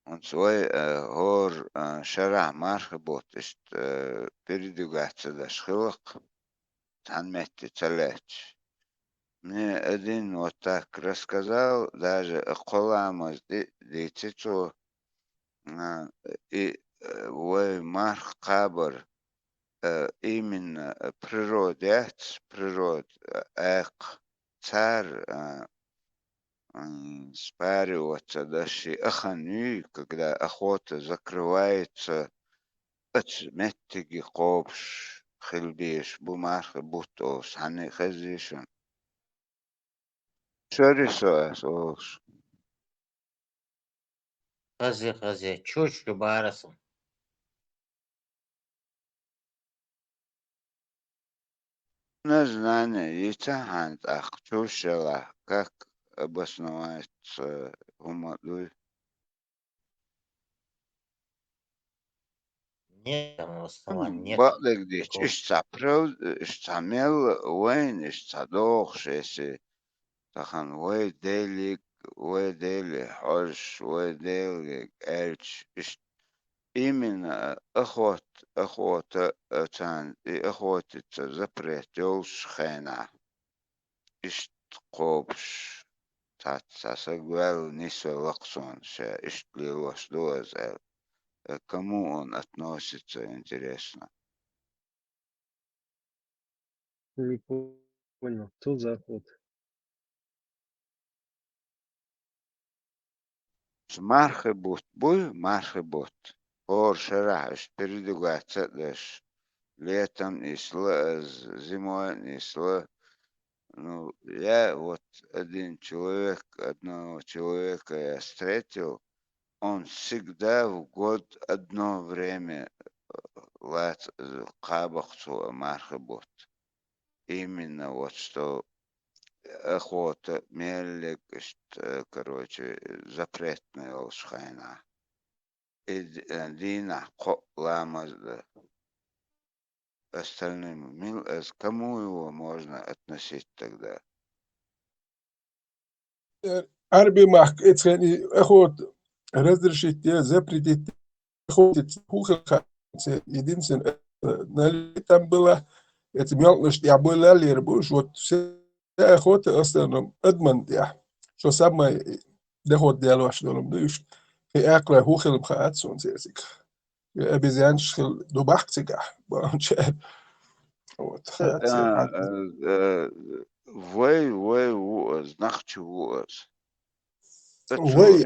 ونسوي هور شرع مارخ بوتشت بريدو قاعد خلق تان مهتي تلاتش мне один вот так рассказал, даже Колама дитицу и ой марх кабар именно природ, царь спариваться даже аханю, когда охота закрывается, меттиги копш, хилбиш, бумарха, бутос, ханы хазишан. Что рисуешь? Хазе, чучу барасом. Знание, яйцахант, чушела, как обосновается умадуй. Нет там оснований, нет Бадлик дич, такого. ишцамел, вейн, ишцадох, шеси, тахан, вей дели, хош, вей дели, эльч, именно охота, и охотиться запретил шхена. Ишт копш, сагвел нисо лаксон, ше иштли лос кому он относится, интересно. Не понял, кто заход? Мархебут, мархебут. Шера, передвигаться дальше. Летом и зимой и Ну, я вот одного человека я встретил, он всегда в год одно время кабахцу мархебут. Именно вот что охота, мелик, короче, запретная ушхайна. И дина ламазда. Остальным, кому его можно относить тогда? Арбимах, это охот разрешить, запретить охотиться, хухаха, единственное, там было, это мелкость, я была лирбуш, вот вся охота в основном адмандия, что самое доход делаешь, что нам дышь, и акла хухел мхаат солнцезик, обезьяншил дубахтига, банча, вот, хаатсер, Вой, уоз, нахчу уоз. вой,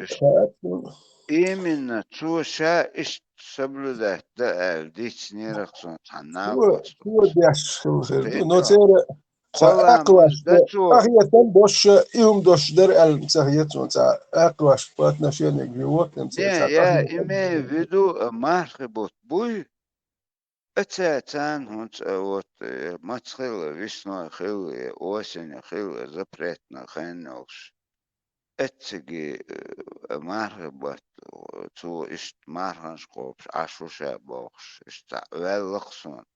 Именно ша иш соблюдать, да, дичь не рахсон, ханавас. Tuo no цера Коламыз, да чё? ахьятан больше дошь дер цахьятон аклаш по отношению к животным. Не, я имею в виду мархебут буй. Это вот мацхила весной хилы, осенью хилы, запретно хэннокш. Этиги мархебут, цу ишт марханшкопш, ашуша бокш, ишта веллахсон.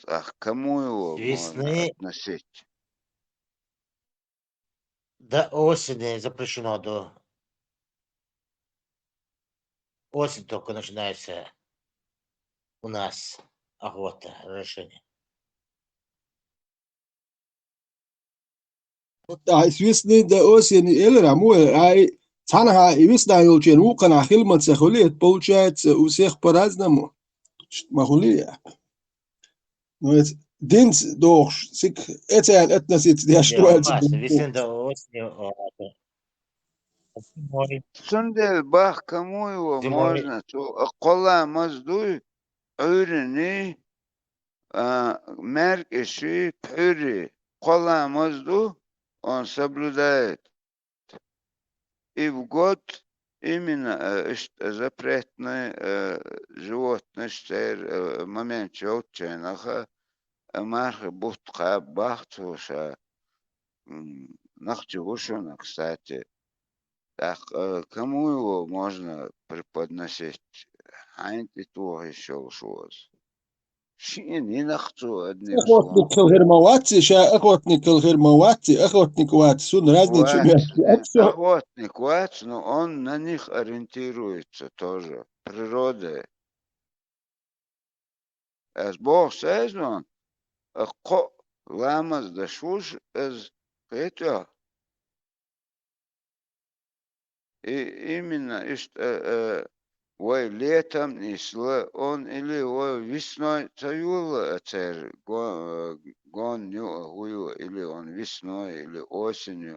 Ах, кому его можно Весны относить? до осени запрещено, до осень только начинается у нас охота, решение. Да, с весны до осени элера ай цанха и весна юлчен укана хилмат сахулит, получается у всех по-разному. Махулия. Ну, это день дошь, это относится, я Опасно, весны до осени. Сундель бах, кому его Зимой. можно? Кола маздуй, урни, мерк иши, пюри. Кола мазду, он соблюдает. И в год именно запретный животный момент челченаха, марха бутка бахтуша, нахтюшина, кстати. Так, кому его можно преподносить? Хайнти то еще ушоз. Не нахту одним словом. Охотник Гермовати, охотник Гермовати, охотник Вати, сун разные Охотник Вати, но он на них ориентируется тоже. Природой. As Бог сезон, ламаз дашуш, это и именно ой летом несло, он или ой весной цаюла цер гон гую, или он весной, или осенью.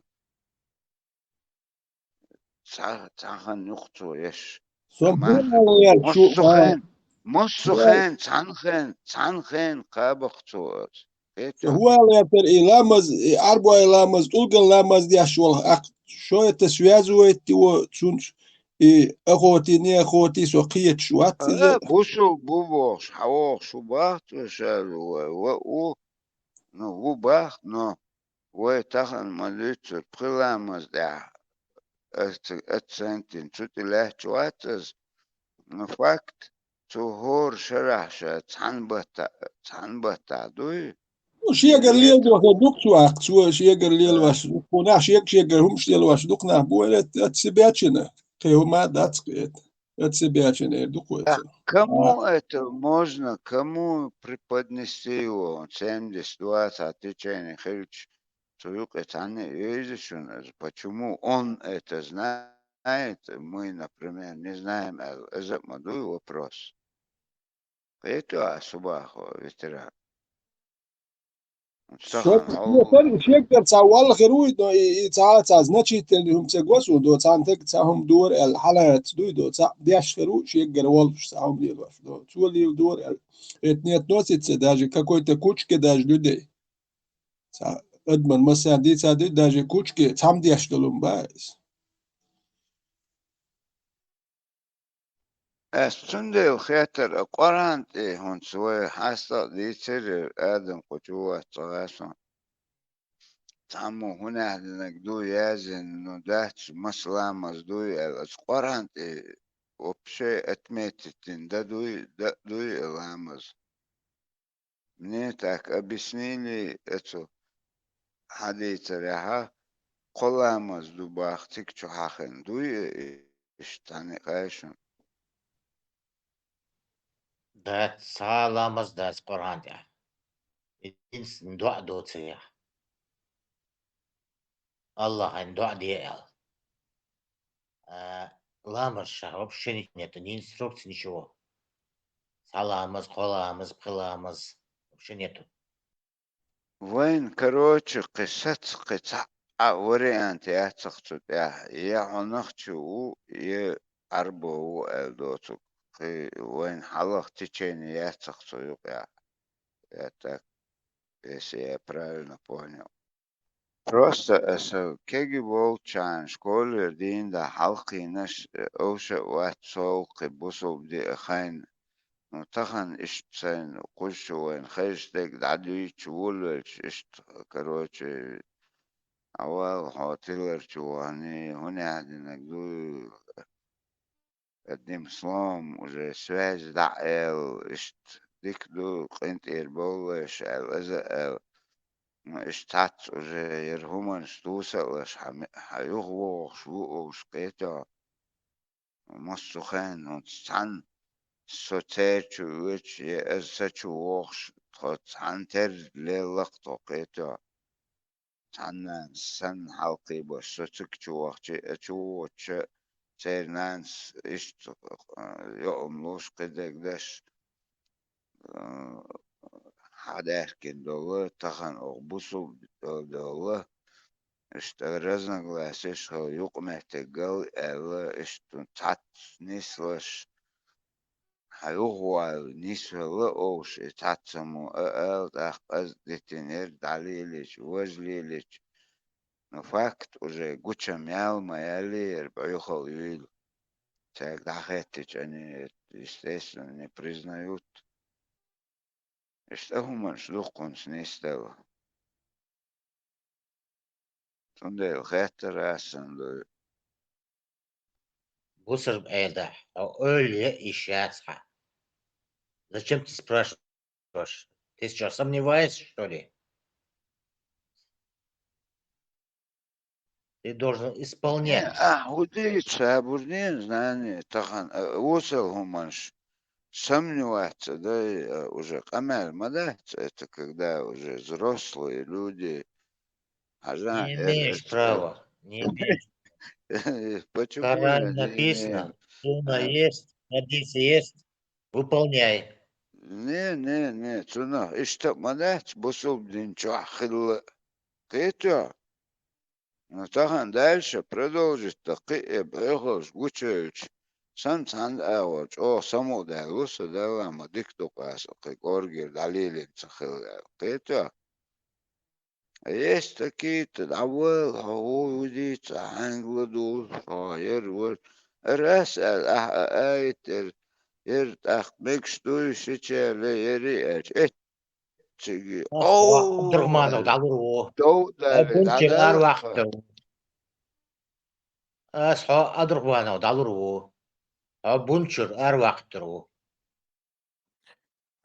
Цахан нюхцу еш. Собрал Моссухен, цанхен, кабахцу. هو и ламаз, и арбуай ламаз, улган ламаз дяшвал, шо это связывает его цунч и охоти, не охоти, сокиет шуат. Бусу, бубош, хавох, шубах, у, ну, убах, но, ой, тахан малицу, приламаз, да, центин, чути легчуатаз, но факт, цугор шараша, цанбата, дуй, شيء قال لي دوك سواق سوا شيء قال لي الواش كنا شيء قال هم شيء الواش دوكنا بويلت اتسبياتشنا كيو ما датскает اتسبياتشنا дукуется. Кому это можно, кому преподнести его 70-20 отвечаний херч, почему он это знает, мы, например, не знаем, это мой вопрос. Это особо ветеран. شيء تصور خروج دو يتعاطى значит هم تجوسوا دو تانتك تاهم دور الحالات دو ديش خروج شيء جروال تاهم ديلوش دو تولي دور это не относится даже какой-то кучке даже людей. Эдман масяди сады даже кучки там деш долум байс. السندي خاطر قرنت هون سوي حاسة دي تسير آدم قجوة صغاسون تعمو هنا نقدو يازن ندهت مسلا مزدوي قرنت وبشي اتميتتين دوي الامز منيتك ابسنيني اتو حديث ريحا قلامز دو باختك چو حاخن دوي اشتاني قايشون Да, саламаз да Коран да. Единственный дуа до царя. Аллах ан дуа диэл. Ламаша вообще нет, ни инструкции, ничего. Саламаз, коламаз, пхиламаз. Вообще нету. وين كروتش قصة واريانت يا تخطط يا عنخشو يا أربو الدوتو وين حلق تيجيني я цахцую я так, если я правильно понял. Просто кеги волчан школы дин да халки наш оша ватсолки бусол ди хайн тахан ишцен кушу وين خيشتك دعدي تشولش اشت كروتش أول هوتيلر شواني هنا عندنا نقول قديم سلام وجا سواج دعيل اشت ديك دو قنت إيربولش الأزا اشتعت وجا يرهمان شتوسلش حيوغوغ شووغ شقيتا مصو خان ونستعن سوتيتشو ويتش يأزتشو وغش تخان تر ليلقتو قيتا تعنا سن حلقي بس سوتكشو وغشي اتشو سير نانس اشت يوم لوش قدش حداكن دولة تخن أغبصو دولة اشتغرزنا غلاسش هو يقمع تقل ألا اشتون تعت نسلش هيغوى نسل لأوش اتعتسمو أقل داق أزدتنير دعليلش وزليلش فاكت уже гучам ялма яли поехал юил. Тогда хотите, они, естественно, не признают. И что он шлюхкон снистел. Тунде хеттер ассен. Бусер это, Оля и Шацха. Зачем ты спрашиваешь? Ты что, сомневаешься, что ли? Ты должен исполнять. Удивиться, обурнее знание. Тахан, усел гуманш. Сомневаться, да, уже камель мадать, это когда уже взрослые люди. Не имеешь права. Не имеешь. Почему В Коране я не написано, имею? Суна есть, Традиция есть, выполняй. Не, цуна, ишта манать, босол блин чахил. Кето. Но тахан дальше продолжить такие бегos гучевич. Сам цан авоч, о само да луса да лама дикту пас, как оргир далилин цахил. Кето. Есть такие-то, давай, удица, англаду, ервор. Раз, айтер, ах, мекстуй сечеле, ериэч, этчиги. عبد الرحمن О, ودعوه دودالي, بنشر أروح دادالخ. أصحى عبد الرحمن ودعوه بنشر أروح ترو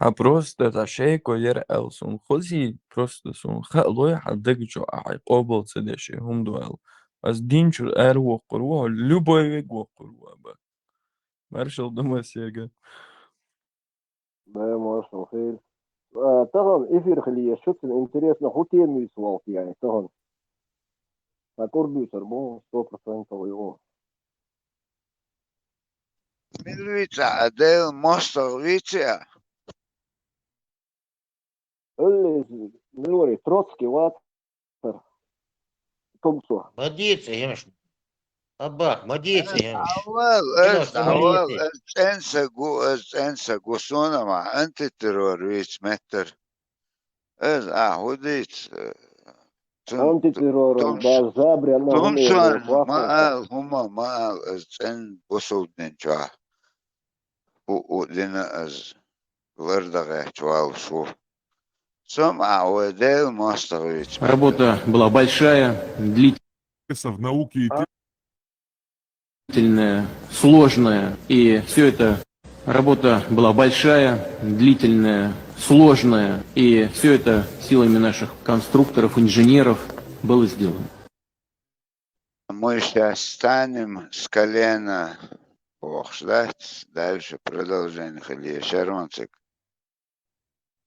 А просто ташейко ер элсун хози просто сун халой хадэгчо айqobol цэдэши хумдуэл. Аз динчур эр вокуру любой век вокуру аба. Маршал Домасега. Да, Маршал, хейр. طبعا إفر خليه شوت الانتريس نخوتين ميسوالت يعني طبعا أكور سربون 100% ويو Milvica, adel Mostovica. اللي نوري تروتسكي واتر تومسو مديتي يمش أباك مديتي يمش أول انسى قصونا مع أنت تروريش متر از أهوديت أنت تيرور دا زابري أنا هم تومسون ما قال از ان بصود ننجح ودينا از لردغة جوال شو سم أعودل ماستويتش Работа была большая, В науке и длительная, сложная, и все это работа была большая, длительная, сложная, и все это силами наших конструкторов, инженеров было сделано. Мы сейчас станем с колена. Ох, ждать. Дальше продолжение. Халия Шаронцик.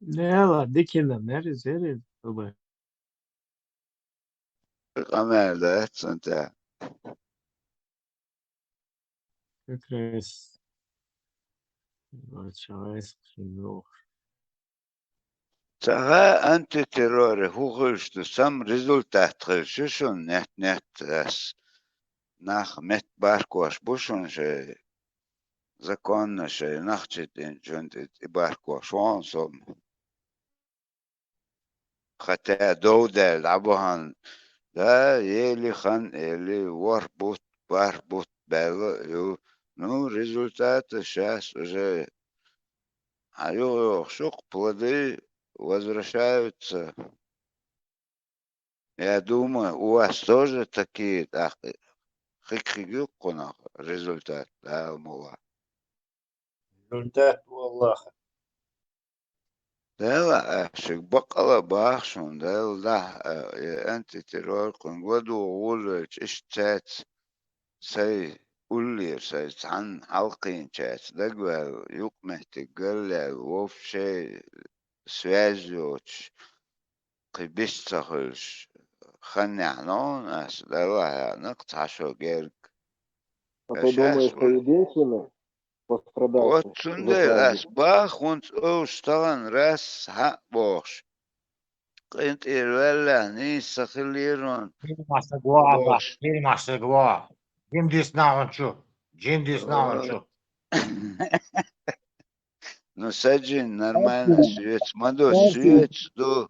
لا دي كده نارز يارز طبعا Камер, да, центр. как раз началась хреново. Цага антитеррор. Хугышты сам результат. Шишун нет. Нах мет баркош. Бушун же законно же нахчит инжунтит и баркош. Он сом. Хотя доуде лабухан. Да, еле хан, еле ворбут, барбут, бело. Ну, результаты сейчас уже. Шук, плоды возвращаются. Я думаю, у вас тоже такие, так, хик-хигюкунах результат, да, мула. результат والله Да, бакала бахшун, да, антитеррор, кунгоду улыч, ишчать, сай, уллир, сай, цан, халкин чать, дагвел, юкмехти, галлел, вовше, связёч, قبيستخش خنعنون أس دلها نقطع شو جيرك А ты думаешь, أساس что единственный пострадавший вот в سندل Исландии? أس باخ وانت أوشتغن راس حق بوش قنت إيرولا نيسا خليرون ماسة جوا أبا بوش ماسة جوا جيم ديس ناون شو جيم ديس ناون شو Ну саджин нормально свет, мадо свет, до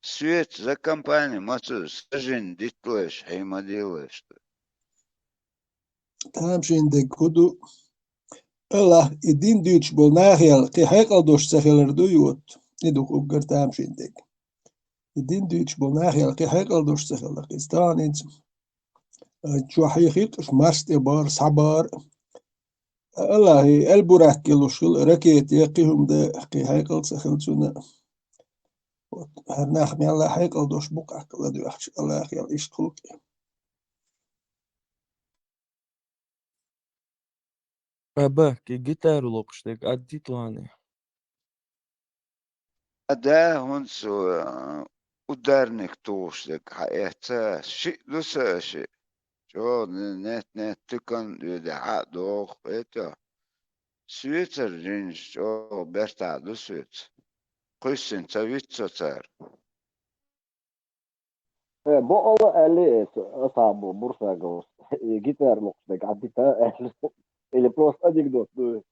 свет за компанию, мацу саджин дитлэш, хеймадилэш. تامشين دي كودو الله الدين ديتش بولناخيال قي حيقل دوش سخيلر دو يوت ندوك أبقر تامشين ديك الدين ديتش بولناخيال قي حيقل دوش سخيلر قيستانيت جو حيخيط مارست إبار صعبار الله هي البراك كيلو شغل ركيت يقيهم ده قي حيقل سخيلتونا هرناخ مي الله حيقل دوش بقع كلا دو يحش الله خيال إيش تخلق Аба, ки гитару локштек, аддитланы. Да, он ударник тушек, это ши, ши. Что, нет, тыкан, да, дох, это. Свицер джинш, о, бертаду свиц. Куйсин, цавицо цар. بقى اللي أصعب بورسعيد جيتار مقصدك عديتها اللي بلوس أديك دوت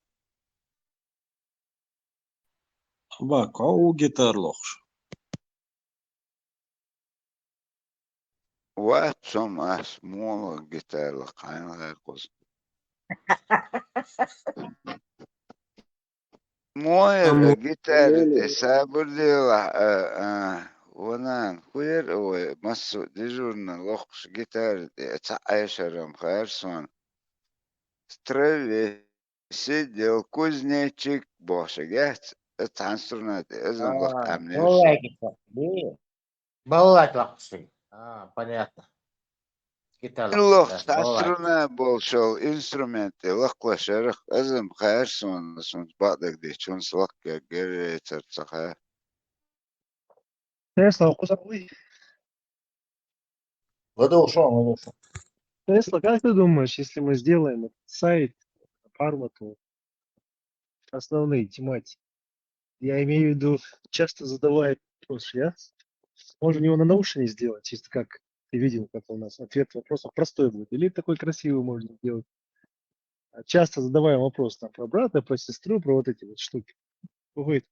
Bak, o gitarloch. What some a small guitar لقاين غير قص. موير جيتار تسابر دي ونان كوير او مسو ديجورنا لوخش جيتار تعيشرم خيرسون ستريلي سيديو كوزنيتشيك بوشجات اتعنصرنات ازم لقت عمليش Балалайка лақсы. Понятно. Гитара لوخ лақсы, балалайка. تعصرنا بولشو انسترومنتي لقلا شرخ ازم خيرسون سون بعضك دي شون سلق جري ترتخير Тесла, кусаковый. Ладошо. Тесла, как ты думаешь, если мы сделаем этот сайт формату основные тематики? Я имею в виду, часто задавая вопрос, можем его на наушнине сделать, чисто как ты видел, как у нас ответ вопросов простой будет, или такой красивый можно сделать. Часто задаваем вопрос там про брата, про сестру, про вот эти вот штуки. Бывает.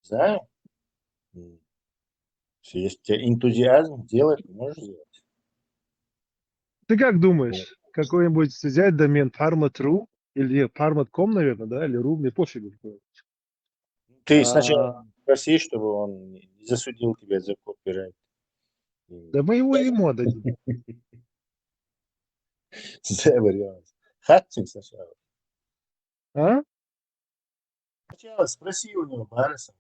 Знаю. Если у тебя энтузиазм, делать, можешь сделать. Ты как думаешь, какой-нибудь взять домен Parmat.ru или Parmat.com, наверное, да, или ru, мне пофигу. Ты сначала проси, чтобы он не засудил тебя за копирайт. Да мы его ему отдадим. За вариант. Хотим сначала. А? Сначала спроси у него, Барса,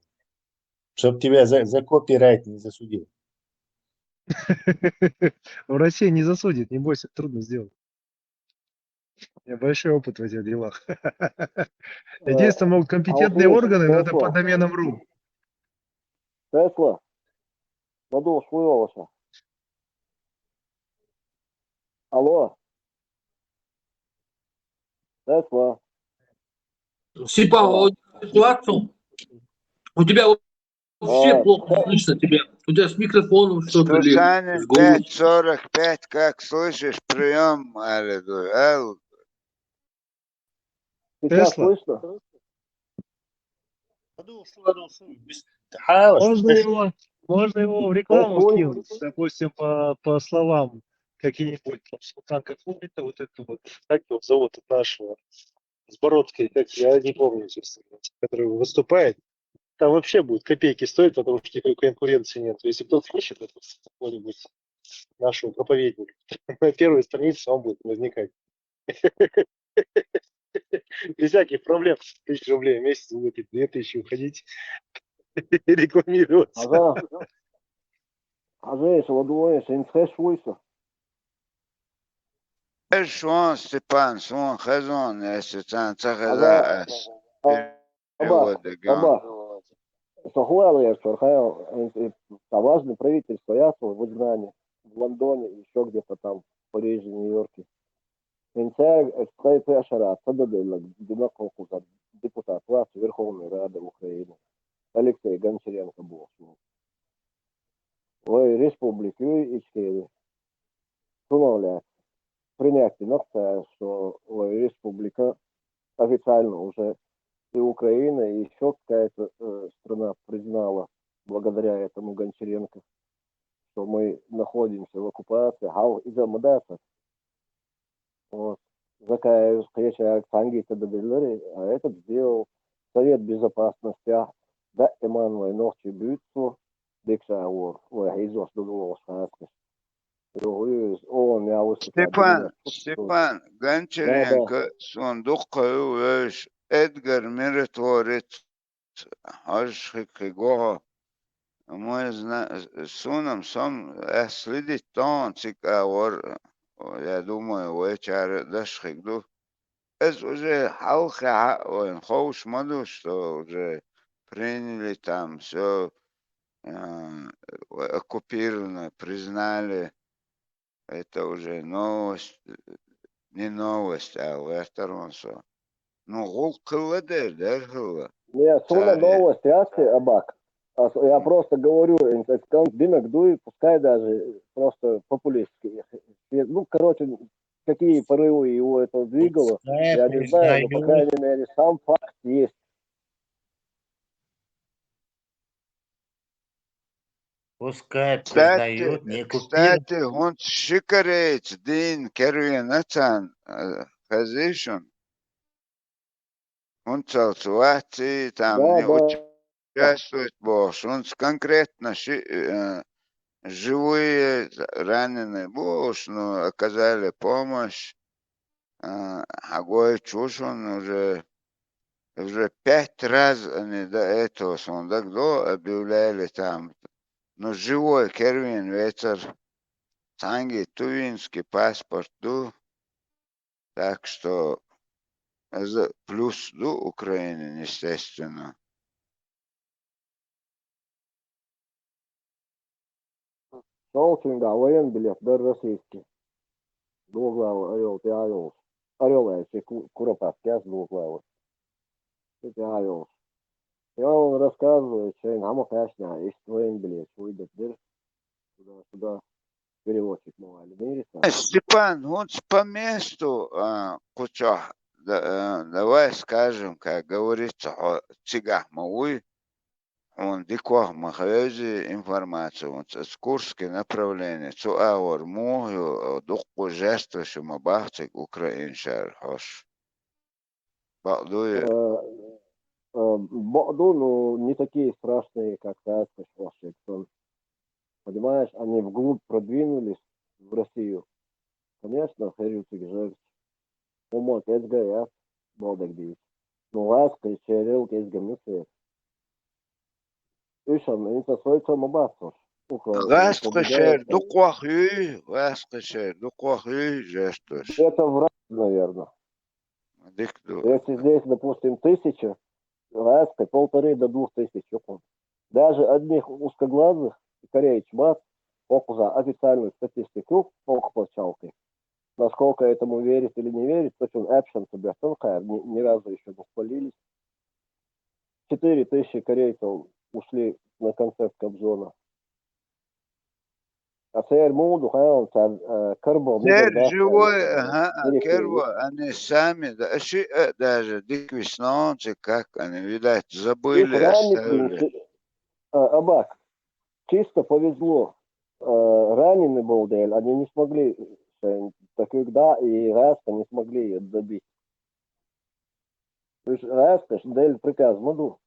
чтобы тебя за копирайт не засудил. В России не засудит, не бойся, трудно сделать. У меня большой опыт в этих делах. Единственное, могут компетентные органы, но это по доменам ru. Тесла, надул швыялся. Алло. Тесла. Сипа, ситуацию. У тебя вообще плохо слышно тебя. У тебя с микрофоном что-то или Сусанин с голосом. 5:45, как слышишь, прием, Алиду. Сейчас Тесла. слышно? Можно его в рекламу вкинуть, допустим, по словам какие-нибудь там Султан какой-то, вот это вот, как его зовут, от нашего, с бородкой, как я не помню, честно, который выступает. Там вообще будет копейки стоить, потому что никакой конкуренции нет. Если кто-то ищет какого-нибудь нашего проповедника, на первой странице он будет возникать. Без всяких проблем. 1000 рублей в месяц будет 2000 уходить и рекламироваться. Аза, ладуешь, инсхэш войса. شلون ستيبان شلون خزون كان تخذ Оба. Сохуэлэ, важное правительство, ясно, в изгнании, в Лондоне, еще где-то там, в Париже, Нью-Йорке. Инсэг, Пэшара, Сададыла, Димакоку, депутат власти Верховной Рады Украины. Алексей Гончаренко был. В республике Ичкеви. Сумовля. Принять иногда, что республика официально уже и Украина, и еще какая-то страна признала благодаря этому Гончаренко, что мы находимся в оккупации. Из-за Мадаса. Вот. Закая стоящая Аксанги а этот сделал Совет Безопасности. Да, Эммануэль Норчи Бютсу, Дексауор, Изос Дуглова Шаски. Степан Гончаренко صندوق وش ادgar Миротворец Ашхикигого мы сунам сам следить тон цикавор я думаю вечер дашхигду это уже халха он хоуш маду что уже приняли там все оккупировано признали это уже новость, не новость, а вертеронсо. Ну, гул кылла дер, кылла. Не, суна новость, Абак. Я просто говорю, Динок Дуй, пускай даже просто популистский. Ну, короче, какие порывы его это двигало, я не знаю, но, по крайней мере, сам факт есть. Пускай признают, не купил. Кстати, он шикарец, дин кервин ацан, хазишон. Он целцвати, там не участвует больше. Он конкретно живые раненые больше, но оказали помощь. Агой чушь он уже 5 раз они до этого сондагдо объявляли там. Но живой Кервин ветер, танги, тувинский паспорт, так что плюс Украины, естественно. Шолчинга, воен билет, дар российский. Двуглавый орел, ты орел. Орел, если Куропатский, я с двуглавый. Это орел. И он рассказывает, что им ама кашня, есть воен билет, уйдет дыр, туда-сюда. Переводчик мой, Степан, он по месту, куча, давай скажем, как говорится, о цигах мауи, он дикох махаёзи информацию, он с Курское направление, цуавор мухю, духу жеста, что мы бахцик Украин шар хош. Бахдуя. Баду, ну, не такие страшные, как Тайский Вашингтон. Понимаешь, они вглубь продвинулись в Россию. Конечно, Хэрюцик Жевич. Умот, я Болдагдис. Ну, ласка и черил, Кезгамнусер. Ишам, инца свойца мабасош. Васкошер, дуквахи, жестуш. Это враг, наверное. Если здесь, допустим, 1000, ласка 1500 до 2000. Даже одних узкоглазых, корей чмат, за официальную статистику, получалки. Насколько этому верит или не верит, то он Эпшен себе ни разу еще не спалились. 4000 корейцев ушли на концерт Кобзона. А сэр Муду, он Карбо. Сэр живой, Керво, они сами, даже дик веснонцы, как они, видать, забыли, оставили. Абак, чисто повезло. Раненый был Дель, они не смогли, тогда и Раска не смогли ее добить. То есть Раска, Дель приказ Муду,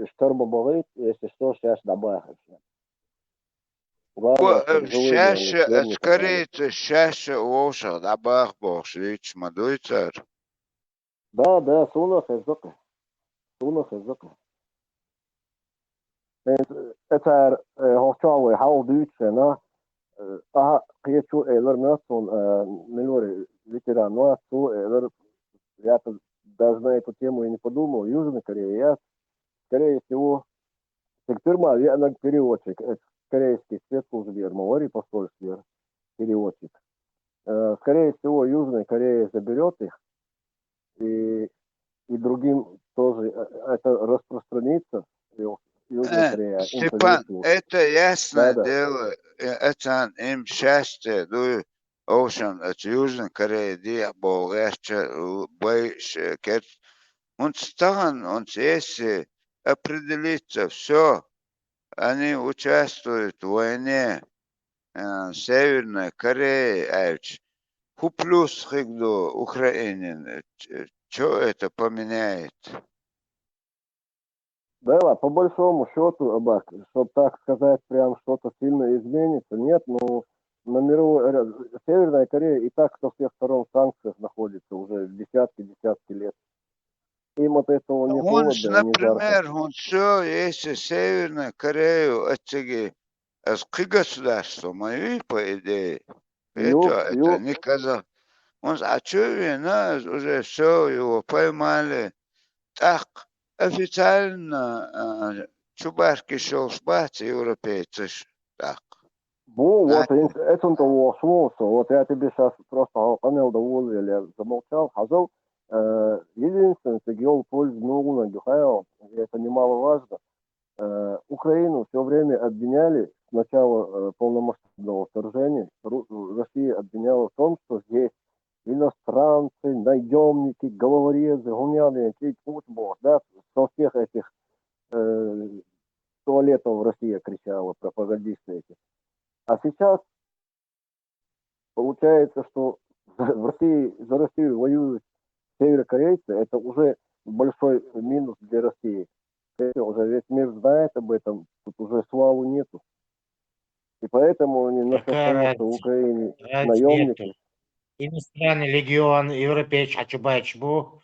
Шторма болит, если что, сейчас добавишь. Шаша, скорее, шаша ушах, добах бог, шлич, мадуй царь. Да, сунах из дока. Это хохчавый хау дюче, на кечу элер насон милори ветеран, ну отцу элер я даже на эту тему и не подумал. Южная Корея, я скорее всего тюрьма, я на переводчик, корейский спецслужбы, Мавари посольстве переводчик. Скорее всего Южная Корея заберет их и другим тоже это распространится. Степан, это ясное дело, это им счастье, Ocean, это Южная Корея, Диабол, Бойш, он стан, он если определится, все, они участвуют в войне Северной Кореи, плюс Украине, что это поменяет? Да, по большому счету, Абак, чтобы так сказать, прям что-то сильно изменится, нет, но на мировой Северная Корея и так со всех сторон в санкциях находится уже десятки лет. Им от этого не холодно, не жарко. Например, он все, если Северную Корею отсеги с государством, мои по идее, это не казалось. Он очевидно уже все его поймали. Так официально Чубарский шел спать, европейцы так. Вот, это он того слушал. Вот я тебе сейчас просто понял довольно, замолчал, хазал. Единственное, что делал пользу новому Гюхаеву, и это немаловажно, Украину все время обвиняли с начала полномасштабного вторжения. Россия обвиняла в том, что здесь иностранцы, наемники, головорезы, гумяные, да, со всех этих туалетов Россия кричала, пропагандисты эти. А сейчас получается, что в России, за Россию воюют северокорейцы, это уже большой минус для России. Это уже весь мир знает об этом, тут уже славы нету. И поэтому они на Какая что в Украине разница наемники. нету. Иностранный легион, европейский Хачубайч был.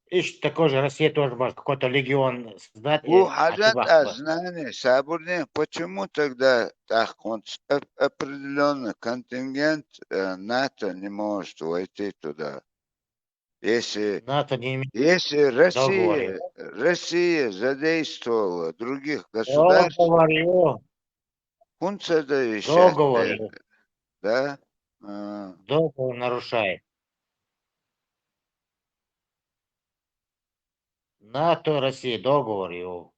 И такой же Россия тоже может какой-то легион создать и Хаджат Хачубах. знание, Сабурни, почему тогда так определенный контингент НАТО не может войти туда? Если НАТО не имеет Россия задействовала других государств, Договорю. функция да сейчас, да? Договор нарушает. НАТО, Россия, договор его.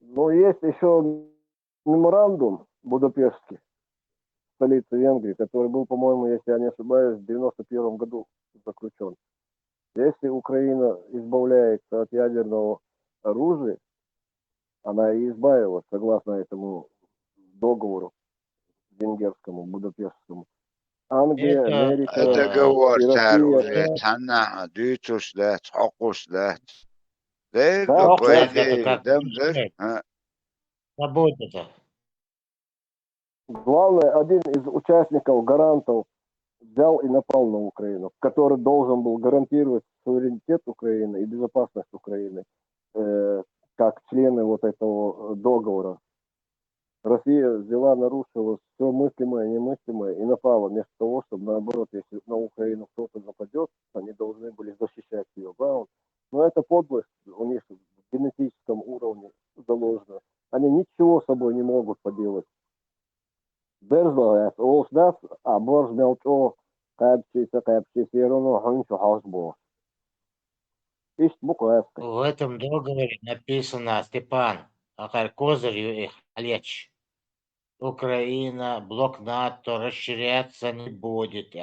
Но есть еще меморандум Будапештский, столицы Венгрии, который был, по-моему, если я не ошибаюсь, в 91 году заключен. Если Украина избавляется от ядерного оружия, она и избавилась, согласно этому договору венгерскому, Будапештскому. Англия, Америка Договор и цар Россия. уже цана, дютуш да, цокуш да. Да, Да, по идее, Свобода-то. Главное, один из участников, гарантов, взял и напал на Украину, который должен был гарантировать суверенитет Украины и безопасность Украины, как члены вот этого договора. Россия взяла, нарушила все мыслимое и немыслимое и напала вместо того, чтобы наоборот, если на Украину кто-то нападет, они должны были защищать ее. Да? Но это подлость у них в генетическом уровне заложено. Они ничего с собой не могут поделать. Берзло, олсдас, а борж мелчо, капчиса, равно ханчо хаусбо. В этом договоре написано, Степан, Ахар Козырь их Олеч. Украина, блок НАТО расширяться не будет.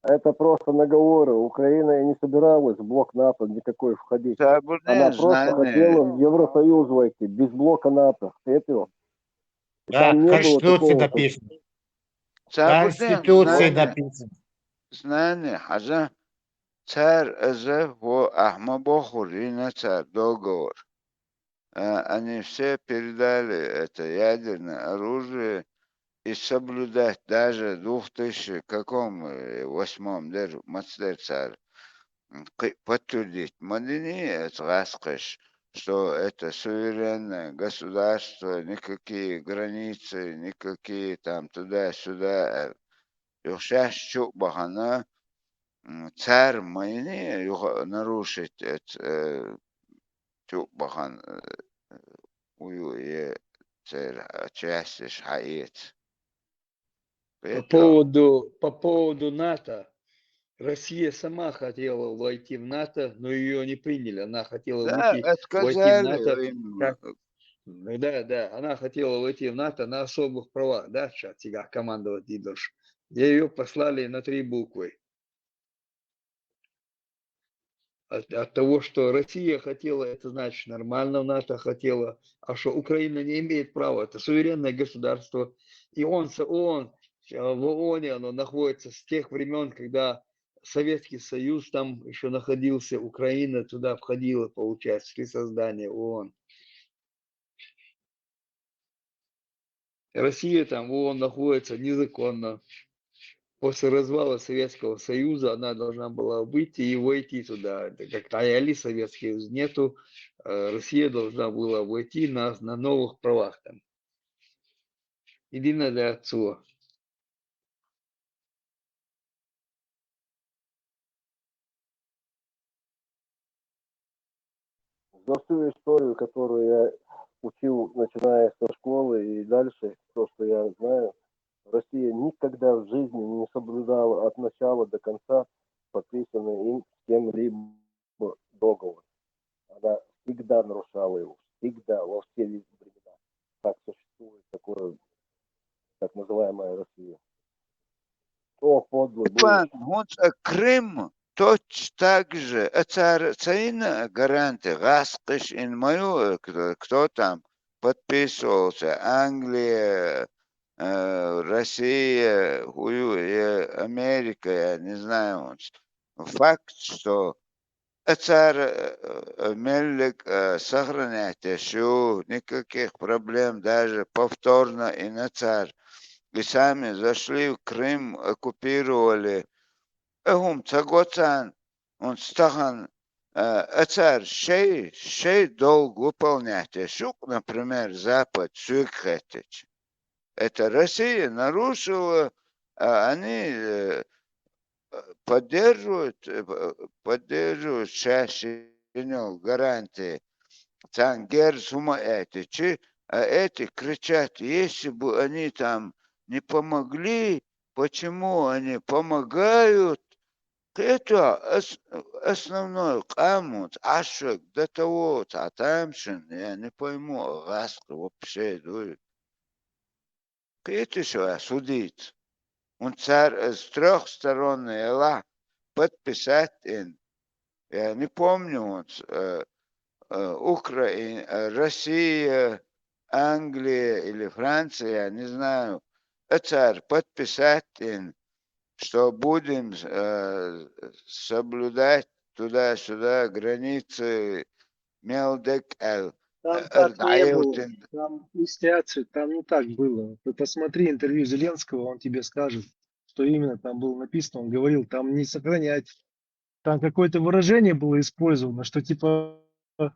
Это просто наговоры. Украина и не собиралась в блок НАТО никакой входить. Она просто хотела в Евросоюз войти, без блока НАТО. Это Да, в Конституции написано. В Конституции написано. Знание, хаза, царь во Ахмабохурина, царь, договор. Они все передали это ядерное оружие и соблюдать даже 2008 даже мацдер царь подтвердить Мадини Цгаскаш, что это суверенное государство, никакие границы, никакие там туда-сюда. Юхшаш чук бахана царь майни нарушить это чук бахан уюе царь часть хаит. По поводу НАТО, Россия сама хотела войти в НАТО, но ее не приняли. Она хотела войти в НАТО. Да, она хотела войти в НАТО на особых правах, да, сейчас тебя командовать идешь. И ее послали на 3 буквы. От того, что Россия хотела, это значит нормально, НАТО хотела, а что Украина не имеет права, это суверенное государство. И в ООН оно находится с тех времен, когда Советский Союз там еще находился, Украина туда входила, получается, при создании ООН. Россия там в ООН находится незаконно. После развала Советского Союза она должна была выйти и войти туда. Как Али Советский Союз нету, Россия должна была войти на новых правах там. Единое для отцу. За всю историю, которую я учил, начиная со школы и дальше, то, что я знаю, Россия никогда в жизни не соблюдала от начала до конца подписанный им с кем-либо договор. Она всегда нарушала его, всегда, во все времена. Так существует такое, так называемая Россия. О, подлый Степан, был. вот Крым точно так же. Царина гарантия, Гаскиш, мою, кто там подписывался, Англия, Россия, Америка, я не знаю. Факт, что царь Мелик сохранять еще никаких проблем, даже повторно и на царь. И сами зашли в Крым, оккупировали. هم цагоцан, он стахан, царь шей долг выполнять. Шук, например, Запад, Сюкхетич. Это Россия нарушила, они поддерживают чаще гарантии. Цангер сума эти, а эти кричат, если бы они там не помогли, почему они помогают? Это основной камут, ашек, до того, татамшин, я не пойму, раска вообще дует. Это что судить? Он царь с 3 сторон ела подписать, я не помню, вот, Украина, Россия, Англия или Франция, я не знаю, царь подписать, что будем соблюдать туда-сюда границы Мелдек-Эл. Там так не было. Там истиация, там не так было. Ты посмотри интервью Зеленского, он тебе скажет, что именно там было написано. Он говорил, там не сохранять. Там какое-то выражение было использовано, что типа в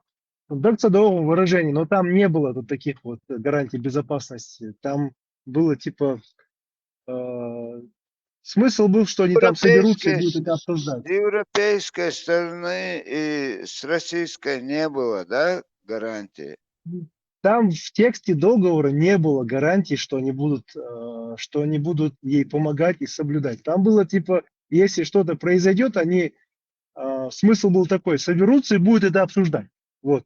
докцадовом выражении, но там не было вот таких вот гарантий безопасности. Там было типа смысл был, что они там соберутся и будут это обсуждать. С европейской стороны и с российской не было, да, гарантии? Там в тексте договора не было гарантий, что они будут ей помогать и соблюдать. Там было типа, если что-то произойдет, они смысл был такой: соберутся и будут это обсуждать. Вот.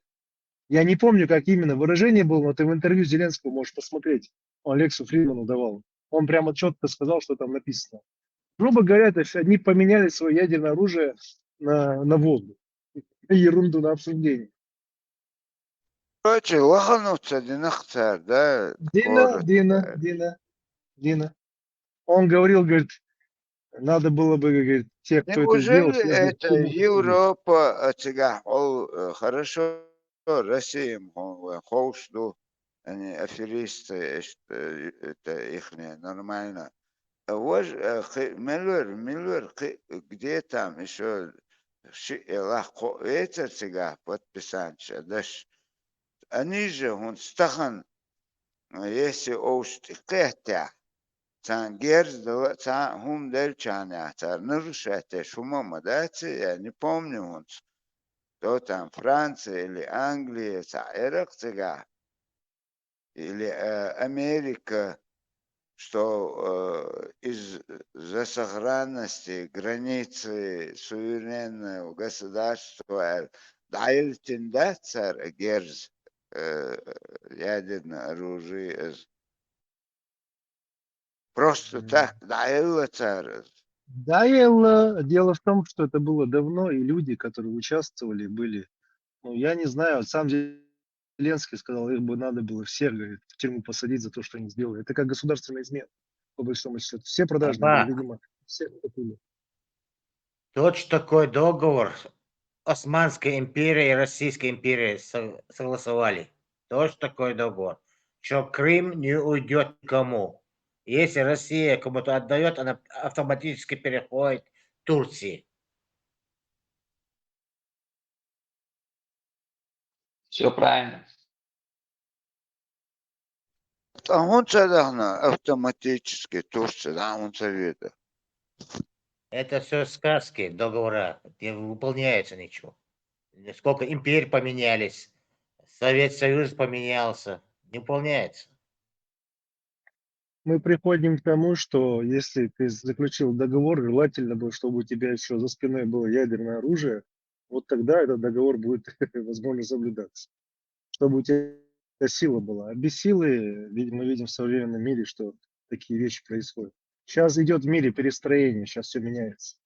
Я не помню, как именно выражение было, но ты в интервью Зеленского можешь посмотреть. Он Алексу Фридману давал. Он прямо четко сказал, что там написано. Грубо говоря, то есть они поменяли свое ядерное оружие на воду. Ерунду на обсуждение. Короче, лохануться динахцар, да? Дина. Он говорит, надо было бы, говорит, те, кто это сделал, Неужели это Европа, хорошо, Россия, хоушду, они аферисты, это их нормально. Миллер, где там еще ветер сега подписать, они же, он стахан, если оустикетя, Цангерз, хум дельчаня, нарушайте шума мадати, я не помню, он, кто там, Франция или Англия, Ирак сега, или Америка, что из-за сохранности границы суверенного государства дайлтин да царь герз ядерное оружие просто так даила царь. Дело в том, что это было давно, и люди, которые участвовали, были, ну, я не знаю, сам Зеленский сказал, их бы надо было всех, говорит, в тюрьму посадить за то, что они сделали. Это как государственная измена, по большому счету. Все продажные были, видимо, все купили. Точно такой договор Османской империи и Российской империи согласовали. Точно такой договор, что Крым не уйдет никому. Если Россия кому-то отдает, она автоматически переходит к Турции. Все правильно. А он автоматически Турция, да, он совета. Это все сказки, договора, не выполняется ничего. Сколько империй поменялись. Советский Союз поменялся. Не выполняется. Мы приходим к тому, что если ты заключил договор, желательно бы, чтобы у тебя еще за спиной было ядерное оружие, вот тогда этот договор будет, возможно, соблюдаться. Чтобы у тебя сила была. А без силы, мы видим в современном мире, что такие вещи происходят. Сейчас идет в мире перестроение, сейчас все меняется.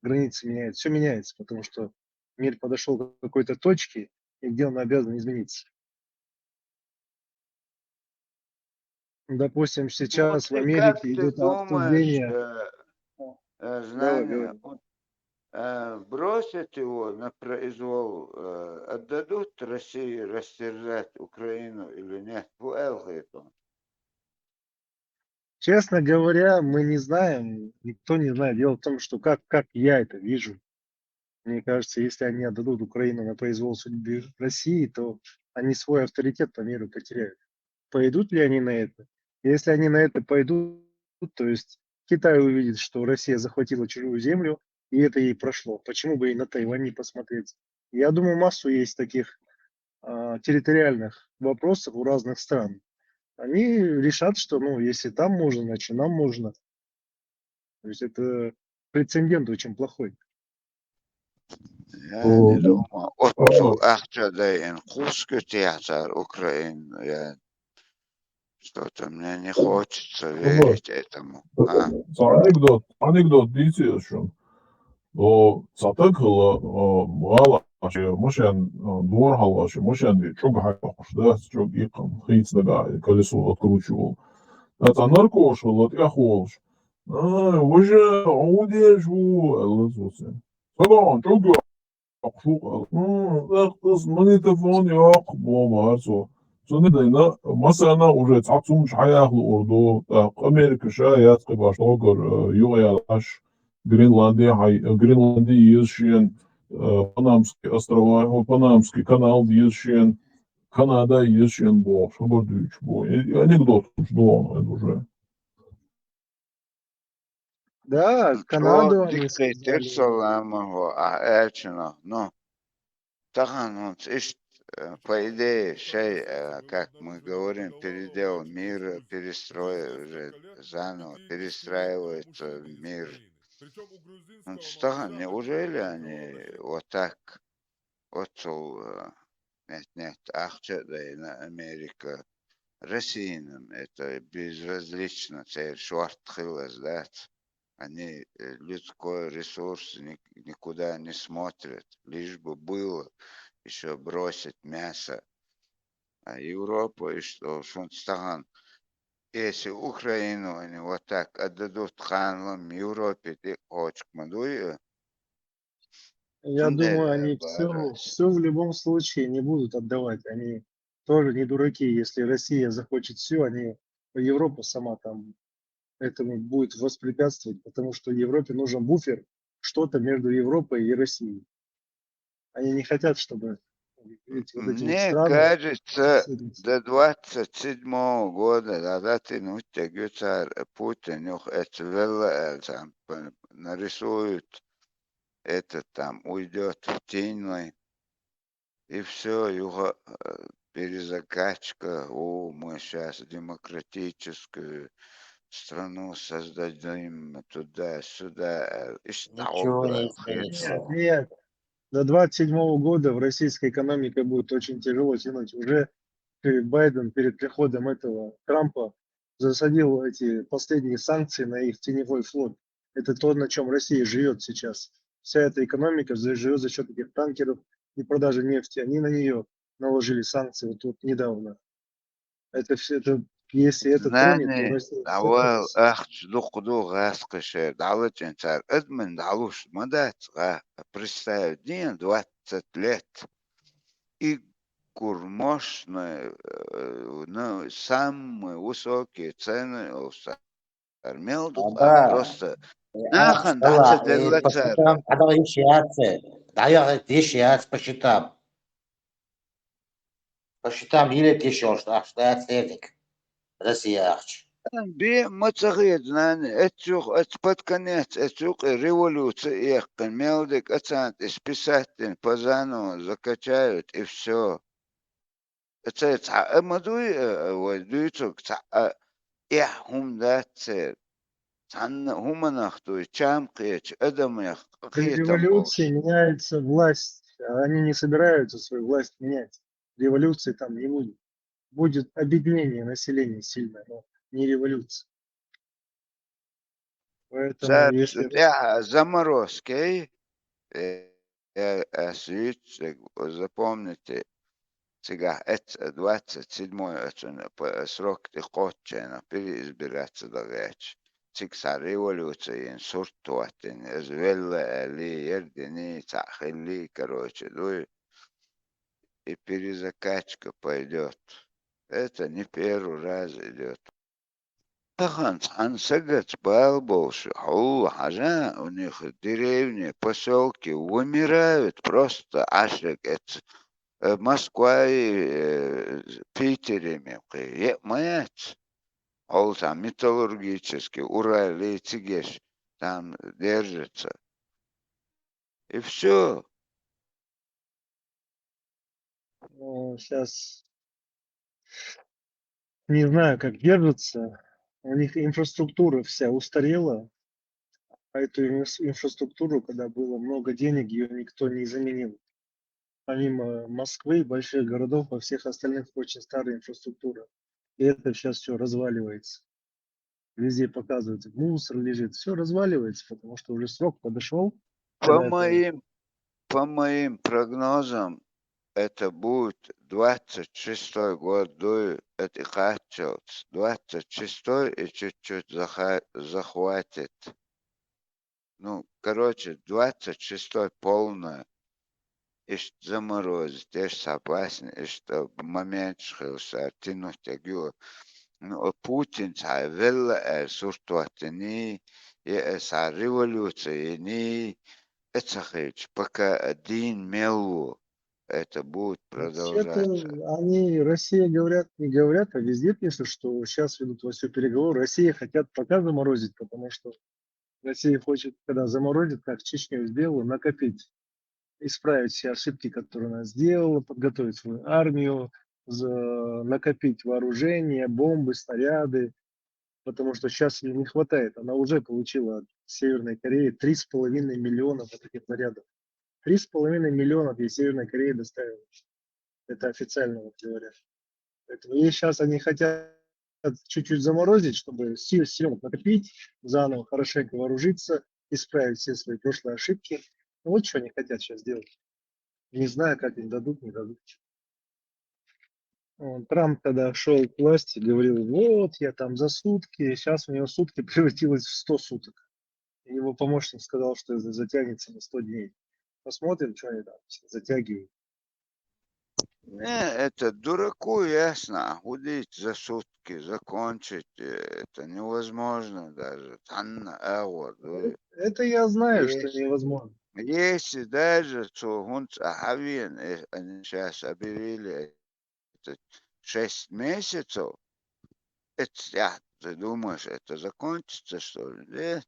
Границы меняются, все меняется, потому что мир подошел к какой-то точке, и где он обязан измениться. Допустим, Ну, сейчас в ты как Америке ты идет думаешь, обсуждение. Давай, знание, говори. бросят его на произвол, отдадут России растерзать Украину или нет? Вуэлгает он. Честно говоря, мы не знаем, никто не знает. Дело в том, что как я это вижу. Мне кажется, если они отдадут Украину на произвол судьбы России, то они свой авторитет по миру потеряют. Пойдут ли они на это? Если они на это пойдут, то есть Китай увидит, что Россия захватила чужую землю, и это ей прошло. Почему бы и на Тайвань не посмотреть? Я думаю, массу есть таких территориальных вопросов у разных стран. Они решат, что, ну, если там можно, значит, нам можно. То есть это прецедент очень плохой. Я не думаю. Отцу ахчадаин хускут яцар Украину. Что-то мне не хочется верить этому. Anekdot diyeceksin. O satakla valla мошен двор халваши, мошен çok hayvaş da çok yakın. Hiç de gayet колесо откручивал. Это наркош, вот я холш. Уже удержу, лазусы. Тогда çok çok. Kız manitafon yok, bu var so. Sonra da mesela уже цацумш hayaklı ordu, Amerika şayet baş ogur, yuğayalaş, Гренландия езжен, Панамские острова, Панамский канал езжен, Канада езжен, бо, шабардыч, бо. Анекдот, что он это уже. Да, Канаду они Диктатор сказали. Саламова, Эчина, ну, Тахан, по идее, шей, как мы говорим, передел мира, перестроил уже заново, перестраивается мир. Что, неужели они вот так, отцу, нет, ахчадай на Америка, Россиянам, это безразлично, цель шорт хилас, да? Они людской ресурс никуда не смотрят, лишь бы было еще бросить мясо. А Европа и что стаган. Если Украину они вот так отдадут ханлам Европе, ты хочешь мадуя? Я думаю, они все в любом случае не будут отдавать. Они тоже не дураки. Если Россия захочет все, они Европа сама там этому будет воспрепятствовать, потому что Европе нужен буфер, что-то между Европой и Россией. Они не хотят, чтобы эти Мне страны... кажется, до 27 года, да, тянуть тягаются Путин, это нарисуют, это там уйдет в тень, и все, его перезакачка, мы сейчас демократическую страну создадим туда-сюда. Ничего не изменится. Нет. До 27 года в российской экономике будет очень тяжело тянуть. Уже Байден перед приходом этого Трампа засадил эти последние санкции на их теневой флот. Это то, на чем Россия живет сейчас. Вся эта экономика живет за счет этих танкеров и продажи нефти. Они на нее наложили санкции вот тут недавно. Это все, это, если это тронет, то Россия... Давай, представь, день 20 лет. И мощные, ну, самые высокие цены просто нахан 20 лет. по счетам еле тишешь, что Россия ахч. Би мацагет знание, это под конец, это революция, их мелдик, оцент, из писатель по заново закачают и все. Это мадуй, вот дуйцук, я хум датцер, هم ناخدوی چم قیچ ادم یخ При قیتم باش революции меняется власть. А они не собираются свою власть менять. Революции там не будет. Будет объединение населения сильное, но не революция. Поэтому, Сэр, если... я заморозкой, світ, запомните, сега, это 27-й срок тихотчена, переизбираться до речи. Цикса революции, суртуатин, извелла, ли, ердини, цахили, короче, ну и перезакачка пойдет. Это не первый раз идет. Сагат Балбош, Хажа, у них деревни, поселки вымирают просто ашек. Москва и Питере, маять. Там металлургический, Урал и Цигеш, там держится. И все. Сейчас не знаю, как держатся. У них инфраструктура вся устарела. А эту инфраструктуру, когда было много денег, ее никто не заменил. Помимо Москвы, больших городов, во всех остальных очень старая инфраструктура. И это сейчас все разваливается. Везде показывается, мусор лежит, все разваливается, потому что уже срок подошел. По моим прогнозам, это будет 26-й год, это Хачелц. 26-й и чуть-чуть захватит. Ну, короче, 26-й полная. И что заморозить, я согласен, и что в момент, что тянуть тягу. Ну, Путин вел суртуатини, и са революции, это хич, пока один мелу. Это будет Вообще-то продолжаться. они, Россия говорят, не говорят, а везде пишут, что сейчас ведут во все переговоры. Россия хотят пока заморозить, потому что Россия хочет, когда заморозит, как Чечню сделала, накопить, исправить все ошибки, которые она сделала, подготовить свою армию, накопить вооружение, бомбы, снаряды, потому что сейчас ей не хватает. Она уже получила от Северной Кореи 3,5 миллиона таких снарядов. 3,5 миллиона ей Северная Корея доставила. Это официально вот говорят. Поэтому и сейчас они хотят чуть-чуть заморозить, чтобы сил накопить, заново хорошенько вооружиться, исправить все свои прошлые ошибки. Вот что они хотят сейчас сделать. Не знаю, как им дадут, не дадут. Трамп, когда шел к власти, говорил, вот, я там за сутки, сейчас у него сутки превратилось в 100 суток. И его помощник сказал, что это затянется на 100 дней. Посмотрим, что они там затягивают. Не, это дураку ясно, худеть за сутки, закончить, это невозможно даже. Это я знаю, что невозможно. Если даже, что он Ахавин, они сейчас объявили 6 месяцев, это, ты думаешь, это закончится, что ли? Нет.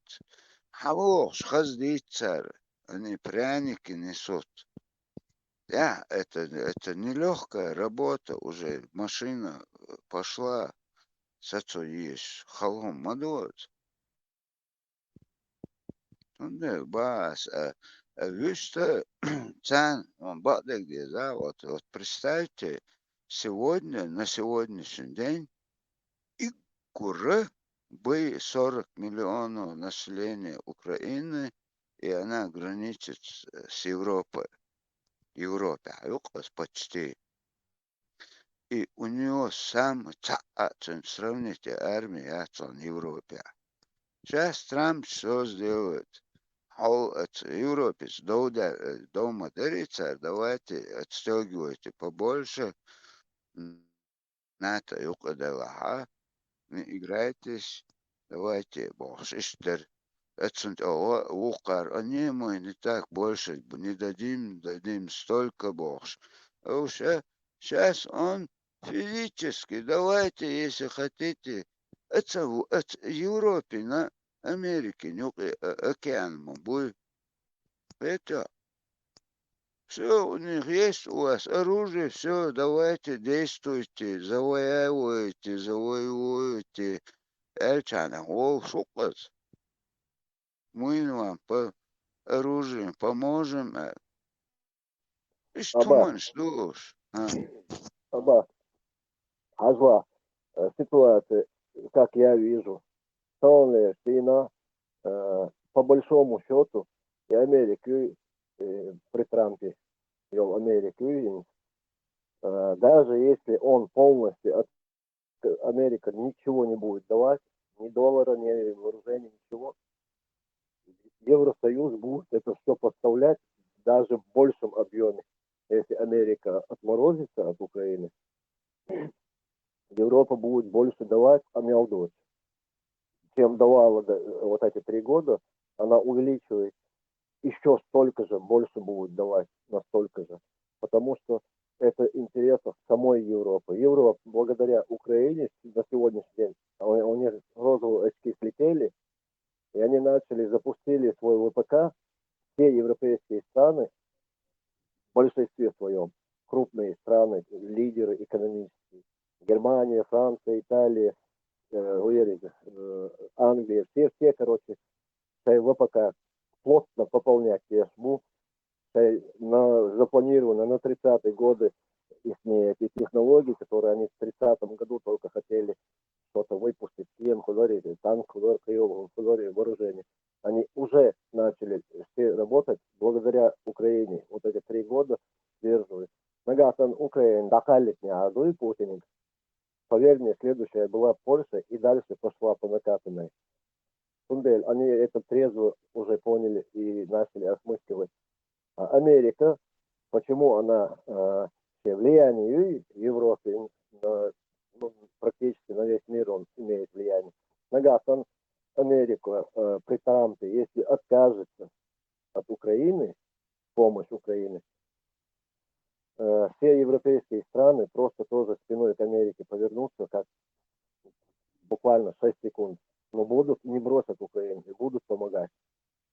Хавош, хаздит царь, они пряники несут. Да, это нелегкая работа, уже машина пошла, сацо есть, халом мадот. Ну, бас, вишта, цан, он бадек где, да, вот представьте, сегодня, на сегодняшний день, и куры бы 40 миллионов населения Украины, и она граничит с Европой. Европе, почти. И у него самый сравните армия в Европе. Сейчас Трамп что сделает? Европец дома дарится, давайте отстегивайте побольше. НАТО юкадалаха, не играйтесь, давайте бошиштер. Укар, они мы не так больше, не дадим столько бокс. Сейчас он физически, давайте, если хотите, Это Европе, на Америке, нюки, океан, будет. Это все у них есть, у вас оружие, все, давайте, действуйте, завоевывайте. Эльчана, о, шукас. Мы вам по оружию поможем. И что Аба, man слушаешь? Аба, Ажва, ситуация, как я вижу, полная война, по большому счету, и Америка при Трампе вел Америку, даже если он полностью, Америка ничего не будет давать, ни доллара, ни вооружения, ничего, Евросоюз будет это все поставлять даже в большем объеме. Если Америка отморозится от Украины, Европа будет больше давать, омелдывать. Чем давала вот эти 3 года, она увеличивает еще столько же, больше будет давать, настолько же. Потому что это интересов самой Европы. Европа, благодаря Украине на сегодняшний день, у них розовые очки слетели, и они запустили свой ВПК, все европейские страны, в большинстве своем, крупные страны, лидеры экономические, Германия, Франция, Италия, Англия, все, короче, ВПК плотно пополнять ЕСБУ, запланировано на 30-е годы эти технологии, которые они в 30-м году только хотели что-то выпустить, танк, вооружение. Они уже начали все работать благодаря Украине. Вот эти 3 года сдерживают. Нагасан Украина докалит не аду и Путин. Поверь мне, следующая была Польша и дальше пошла по накатанной. Тундель, они это трезво уже поняли и начали осмысливать. А Америка, почему она влияние в Европе, практически на весь мир он имеет влияние. Нагасан Америка при Трампе, если откажется от Украины, помощь Украины, все европейские страны просто тоже спиной к Америке повернутся, как буквально 6 секунд. Но не бросят Украину и будут помогать.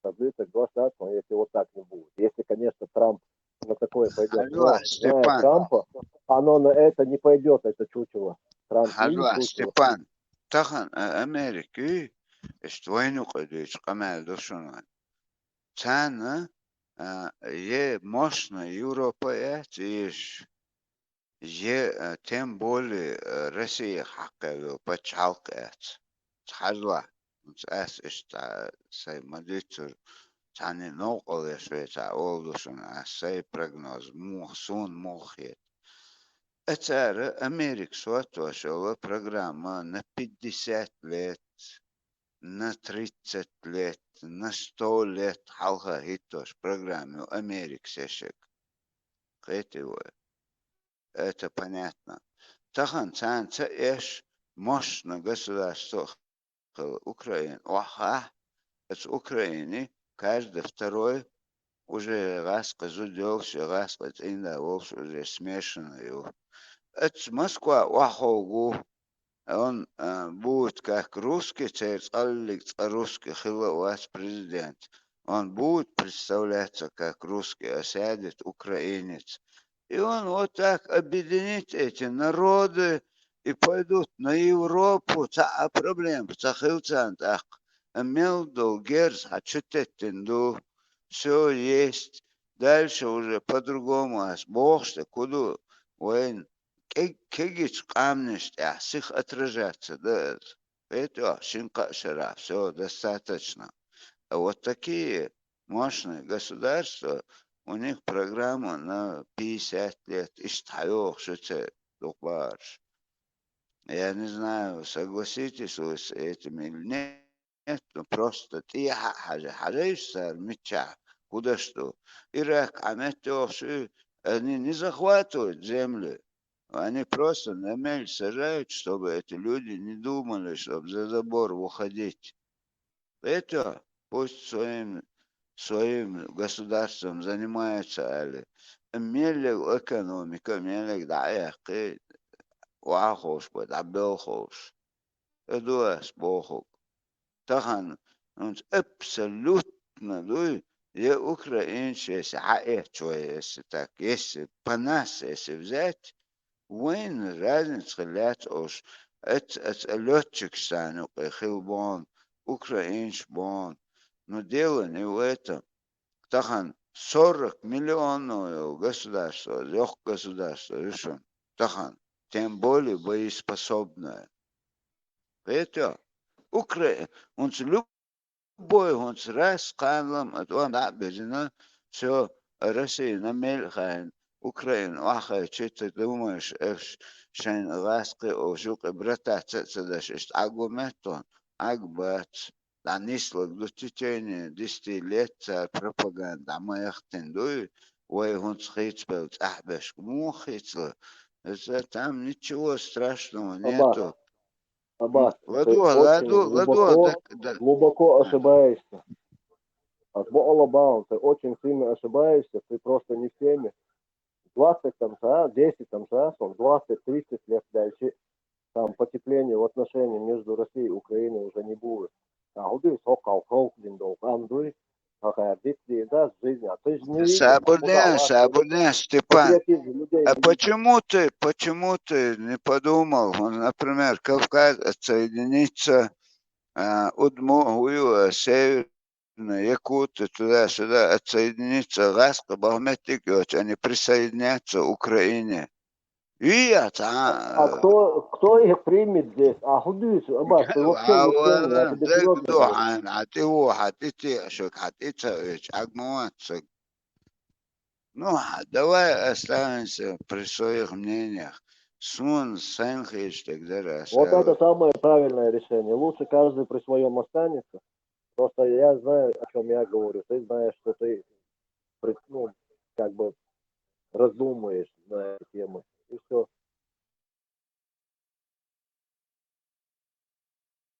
Соответственно, но если вот так не будет. Если, конечно, Трамп на такое пойдет. Но, зная Трампа, оно на это не пойдет, это чучело. Трамп не чучело. Степан, тахан Америки, ствойну кодыч, камел душунан. Цана, мощно Европа, тем более Россия хакавил почалкает. Хажла. Сай мадицур. Тани ноколе швейца олдушун, сай прогноз. Мухсун мухет. Это Америка сватошила программа на 50 лет, на 30 лет, на 100 лет. Халха хитош программу Америка сешек. Это понятно. Тахан цанца эш мощно государство Украины. Оха, это Украины, каждый второй уже раз казудёвся, раз инда уже смешанный. Это Москва, Вахогу, он будет как русский, русский хиловать президент. Он будет представляться как русский, а сядет украинец. И он вот так объединит эти народы и пойдут на Европу. А проблем, так. Мелду, Герц, Ачутеттенду, все есть. Дальше уже по-другому. Бог что, куда воин. Кегич камнешь, с их отражаться, да. Это шинка шара, все достаточно. А вот такие мощные государства, у них программа на 50 лет. Иштайох, что это докбарш. Я не знаю, согласитесь вы с этим или нет, но просто ты хажаешься, меча, куда что. Ирак, они не захватывают землю. Они просто на мель сажают, чтобы эти люди не думали, чтобы за забор выходить. Это пусть своим государством занимаются, али. Мелек экономика, мелек даяки, вахош, абелхош. дуас бохук. Тахан, он абсолютно, дуй, я украинец, если если так, если по нас, если взять, وين разница خلات اوش летчик стану хилбон украинч бон но дело не в этом тахан 40 миллионов государство лег государство решен тахан тем более боеспособное это Украина он любой он раз канлам он обязательно все Россия на мельхайн Украина, ахай, что ты думаешь, шайн ласки, о жук, брата, цедаш, агуметон, агбац, данислок до течения 10 лет пропаганда, моих тендуй, ой, он схитспелц, ахбеш, мухицла, это там ничего страшного нету. Аббас, ты Ладу, глубоко ошибаешься. Ты очень сильно ошибаешься, ты просто не в теме. 20 10 20, 30 лет дальше, там потепление в отношениях между Россией и Украиной уже не будет. Сабурден, Степан, а почему ты не подумал, например, Кавказ отсоединиться Удмуртию, Север, Якуты, туда-сюда, отсоединиться Гаска, Бахметик, а не присоединяться к Украине. Кто их примет здесь? Худуешь, Аббас, ты вообще не в теме, я тебе серьезно говорю. Ну, давай останемся при своих мнениях. Сун, Сэнхич, тогда раз. Вот это самое правильное решение. Лучше каждый при своем останется. Просто я знаю, о чем я говорю. Ты знаешь, что ты, ну, как бы раздумываешь на эту тему. И все.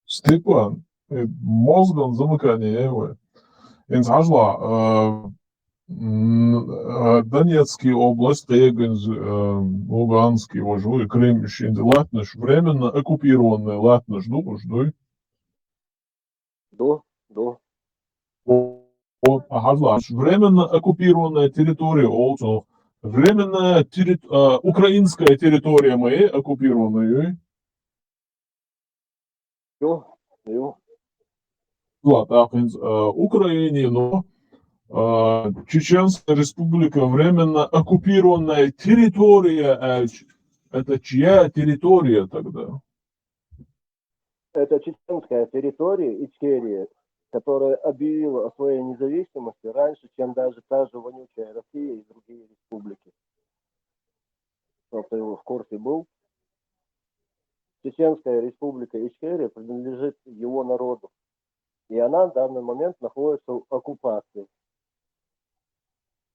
Степан, мозгом замыкание его. Инсажла, Донецкий область, Луганский, Вожу, Крым, Латныш, временно оккупированный Латныш, жду. Временно оккупированная территория, временная украинская территория моей оккупированная. Украине, но Чеченская республика, временно оккупированная территория. Это чья территория тогда? Это чеченская территория, Ичкерия, которая объявила о своей независимости раньше, чем даже та же вонючая Россия и другие республики. Чтобы ты в курсе был. Чеченская республика Ичкерия принадлежит его народу. И она в данный момент находится в оккупации.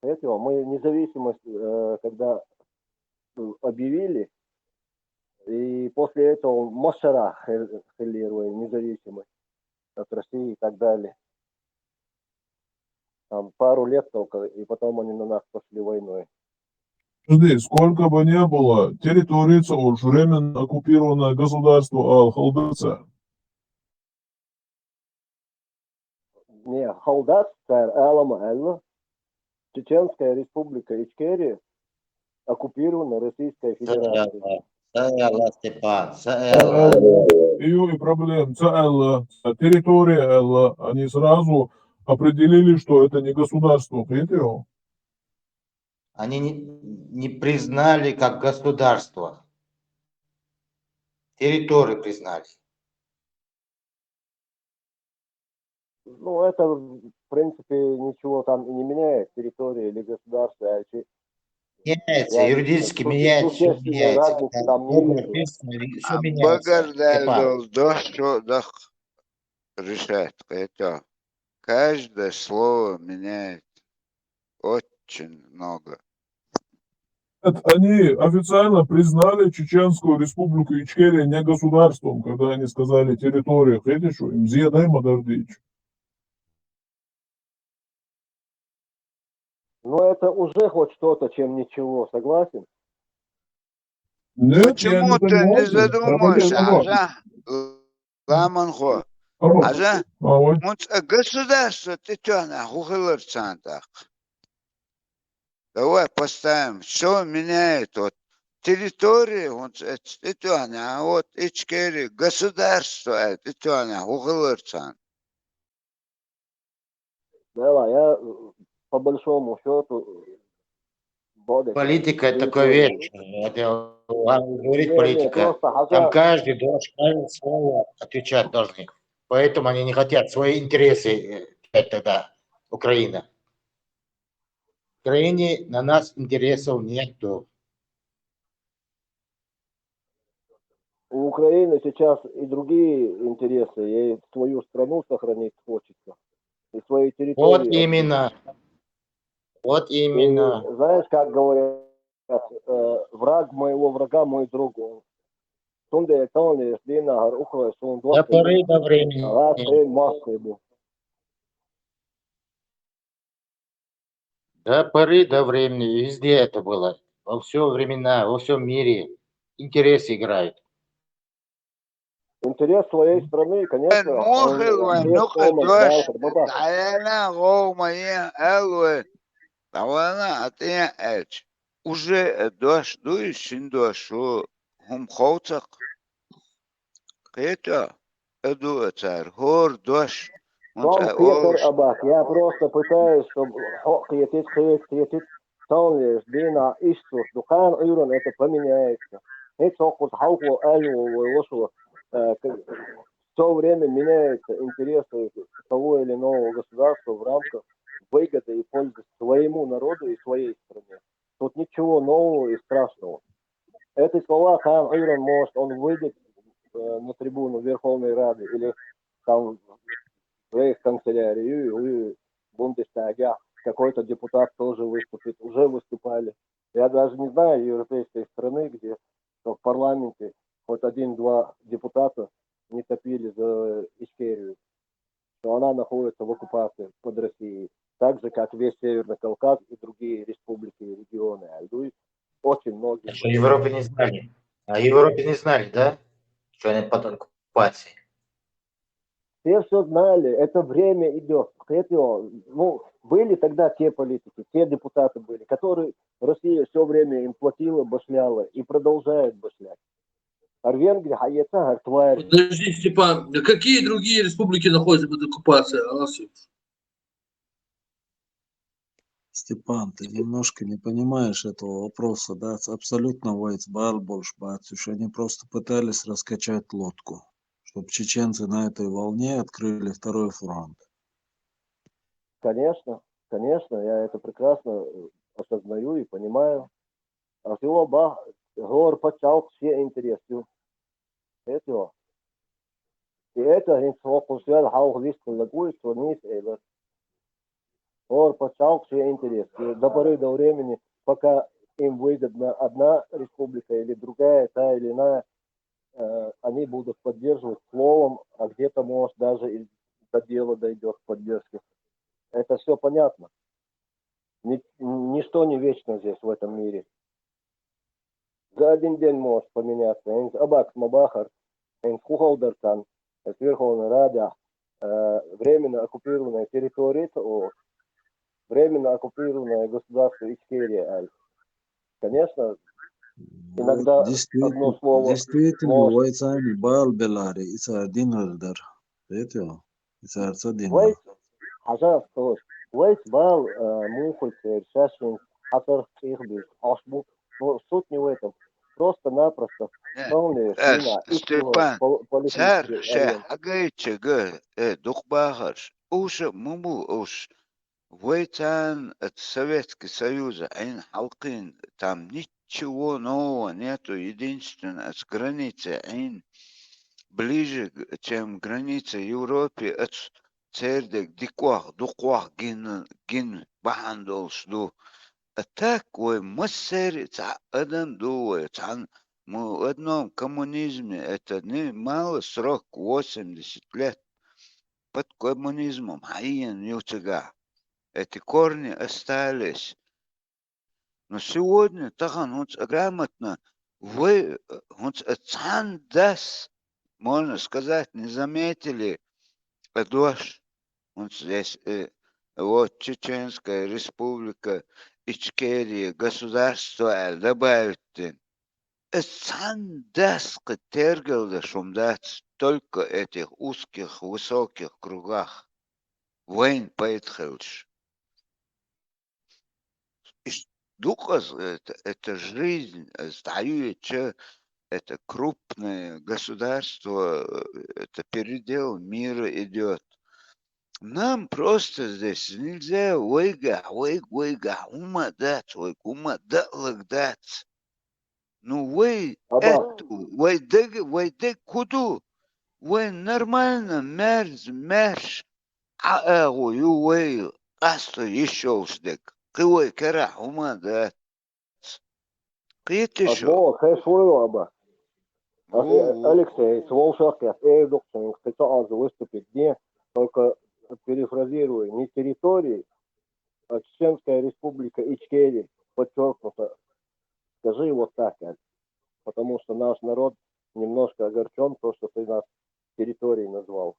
Поэтому мы независимость, когда объявили, и после этого Машара хелируя независимость от России и так далее. Там пару лет только, и потом они на нас пошли войной. Подожди, сколько бы не было, территория уж временно оккупированное государство Ал-Халдырца. Не, Халдац, Алама-Элла, Чеченская республика Ичкерия, оккупирована Российской Федерацией. Степан, Ее и проблем. Территория Элла, они сразу определили, что это не государство. Видите? Они не признали как государство. Территорию признали. Ну, это, в принципе, ничего там и не меняет, территория или государство. Меняется, юридически меняется, все меняется. Все меняется. Решать это. Каждое слово меняет очень много. Они официально признали Чеченскую республику Ичкерия не государством, когда они сказали территория. Видишь, им зъедай модардич. Ну, это уже хоть что-то, чем ничего, согласен? Нет, почему ты не задумаешься? Ламанхо. Ажа, государство тетёна, хухылырцантах. Давай поставим, все меняет. Вот территории, вот тетёна, а вот Ичкери, государство тетёна, хухылырцан. Да, я по большому счету Политика это такая вещь. Это говорит политика. Там каждый должен каждое слово отвечать должны. Поэтому они не хотят свои интересы тогда Украина. В Украине на нас интересов нету. У Украины сейчас и другие интересы, ей свою страну сохранить хочется, и свои территории. Вот именно. Вот именно. И знаешь, как говорят, враг моего врага мой друг. До поры до времени. До поры до времени. Везде это было. Во все времена, во всем мире. Интерес играет. Интерес своей страны, конечно. Уже дождь, дующий дождь, хумхоцак. Это царь, гор, дождь. Петр Абак, я просто пытаюсь, чтобы Дина Истус, Дукан Юрон, это поменяется. Это все время меняются интересы того или иного государства в рамках выгоды и пользы своему народу и своей стране. Тут ничего нового и страшного. Эти слова Хан Юрон может, он выйдет на трибуну Верховной Рады или там в рейхсканцелярию или в Бундестаге, какой-то депутат тоже выступит, уже выступали. Я даже не знаю европейской страны, где в парламенте хоть один-два депутата не топили за Ичкерию, что она находится в оккупации под Россией, так же, как весь Северный Кавказ и другие республики и регионы. Очень многие. Что Европе не знали. А Европе не знали, да? Что они под оккупацией. Все знали, это время идет. Были тогда те политики, те депутаты были, которые Россия все время им платила, башляла и продолжает башлять. Подожди, Степан, какие другие республики находятся под оккупацией? Степан, ты немножко не понимаешь этого вопроса, да? Абсолютно вайцбал больше бацюш. Они просто пытались раскачать лодку, чтобы чеченцы на этой волне открыли второй фронт. Конечно, я это прекрасно осознаю и понимаю. А всего гор почал все интересы. Это. И это инфокусиал хаухвист лагует, что не эвер. Гор почал все интересы. До поры до времени, пока им выгодна одна республика или другая, та или иная, они будут поддерживать словом, а где-то, может, даже и до дела дойдет поддержки. Это все понятно. Ничто не вечно здесь, в этом мире. За один день может поменяться. Абак Мабахар, Хухалдаркан, Верховная Рада, временно оккупированная территория, временно оккупированное государство Ичкерия. Конечно, иногда одно слово... Действительно, войцами Балбелари, это один ордер. Это один. Хажав, то есть, войц бал, мухольцер, шашин, хатар, ихбиш, ашбук. Суть не в этом. Просто-напросто. Степан, царь, агайче, духбахаш, уж муму, уж войцан от Советского Союза, айн халкин, там ничего нового нету, единственное, с границы, айн ближе, чем граница Европы, от цердек, диквах, духвах, гин, бахандолш, ду. А так, ой, массери, адам дует, мы в одном коммунизме, это не мало срок, 80 лет, под коммунизмом, хаин, ютага. Эти корни остались. Но сегодня, тахан, грамотно, вы, цан дас, можно сказать, не заметили дождь. Вот здесь вот Чеченская республика, Ичкерия, государство добавить. Сандаск тергал шумдать только этих узких, высоких кругах. Войн поэтхелш. Духос это жизнь, стоючее, это крупное государство, это передел мира идет. Нам просто здесь нельзя уйга, умадать, лагдать. Ну вы эту, вы куду, вы нормально мерз, а вы асто еще ушдек. Кой кара умадать. Кьете шо? Адмо хэшвую аба. Алексей, с Волшаков, доктор, специально выступит где, только перефразирую, не территории, а Чеченская республика Ичкерия, подчеркнуто. Скажи вот так, потому что наш народ немножко огорчен, то, что ты нас территорией назвал.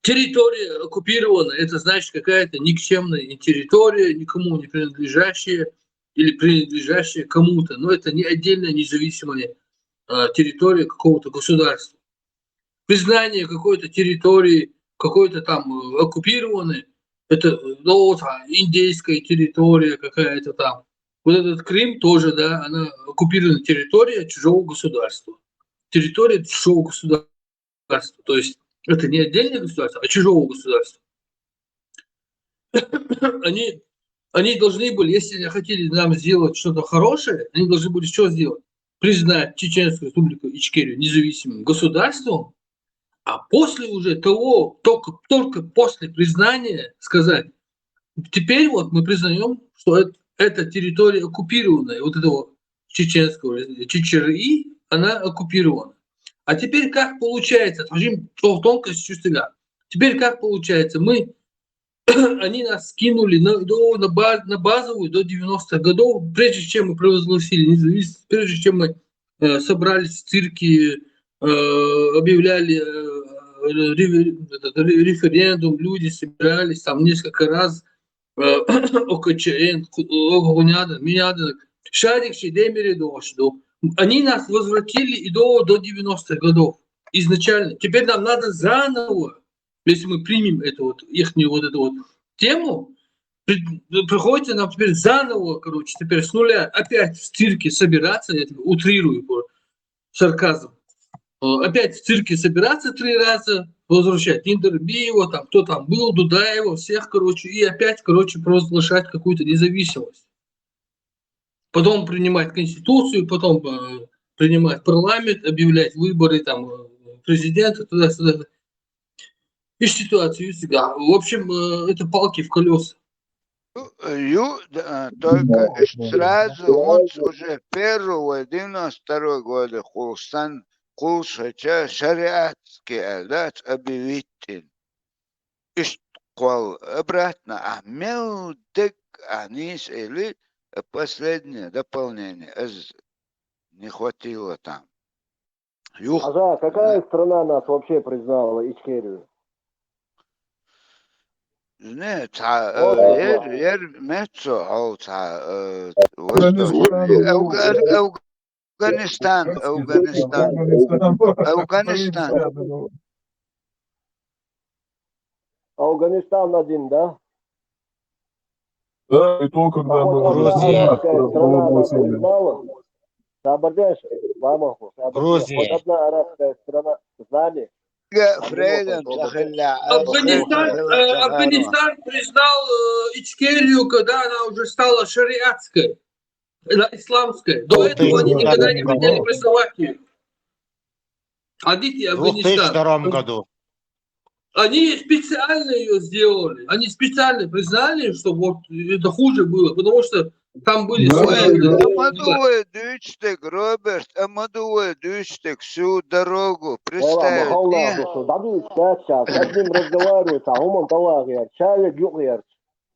Территория оккупирована, это значит какая-то никчемная территория, никому не принадлежащая или принадлежащая кому-то. Но это не отдельная независимая территория какого-то государства. Признание какой-то территории, какой-то там оккупированной, это индейская территория какая-то там. Вот этот Крым тоже, да, она оккупированная территория чужого государства. Территория чужого государства. То есть это не отдельное государство, а чужого государства. Они должны были, если они хотели нам сделать что-то хорошее, они должны были что сделать? Признать Чеченскую республику Ичкерию независимым государством, а после уже того, только после признания сказать, теперь вот мы признаем, что эта территория оккупированная, вот этого чеченского, Чечерии, она оккупирована. А теперь как получается, тонкость чувства, теперь как получается, они нас скинули на базовую до 90-х годов, прежде чем мы провозгласили независимость, прежде чем мы собрались в цирке, объявляли референдум, люди собирались там несколько раз, ОКЧН, Шарик Шидемире дошел. Они нас возвратили и до 90-х годов изначально. Теперь нам надо заново, если мы примем эту вот ихнюю вот эту вот тему, приходится нам теперь заново, теперь с нуля опять в цирке собираться, я утрирую по сарказм, опять в цирке собираться 3 раза, возвращать Индербиева, там, кто там был, Дудаева, всех, и опять, провозглашать какую-то независимость. Потом принимать конституцию, потом принимать парламент, объявлять выборы, там, президента, туда-сюда. И ситуацию себя. В общем, это палки в колеса. Только сразу он уже 1-92 года Хулстан Кулшача шариатский адат объявитель. И что обратно, а мелдек анис или последнее дополнение. Не хватило там. Аза, какая страна нас вообще признала Ичкерию? Нет, Мецо, Афганистан. Афганистан один, да? Да, и то, когда Грузия. Страна нас признала. Грузия. Вот одна арабская страна, знали? Афганистан признал Ичкерию, когда она уже стала шариатской, исламской. До этого они никогда не хотели признавать ее. В 2002 году. Они специально ее сделали. Они специально признали, что вот это хуже было, потому что Там были Да, свои... да. Амадуя дючтек, Роберт, Амадуя дючтек всю дорогу. Эла Представь, махална не? душу. Дабы сейчас с одним разговаривают, а умом талагер, человек югер.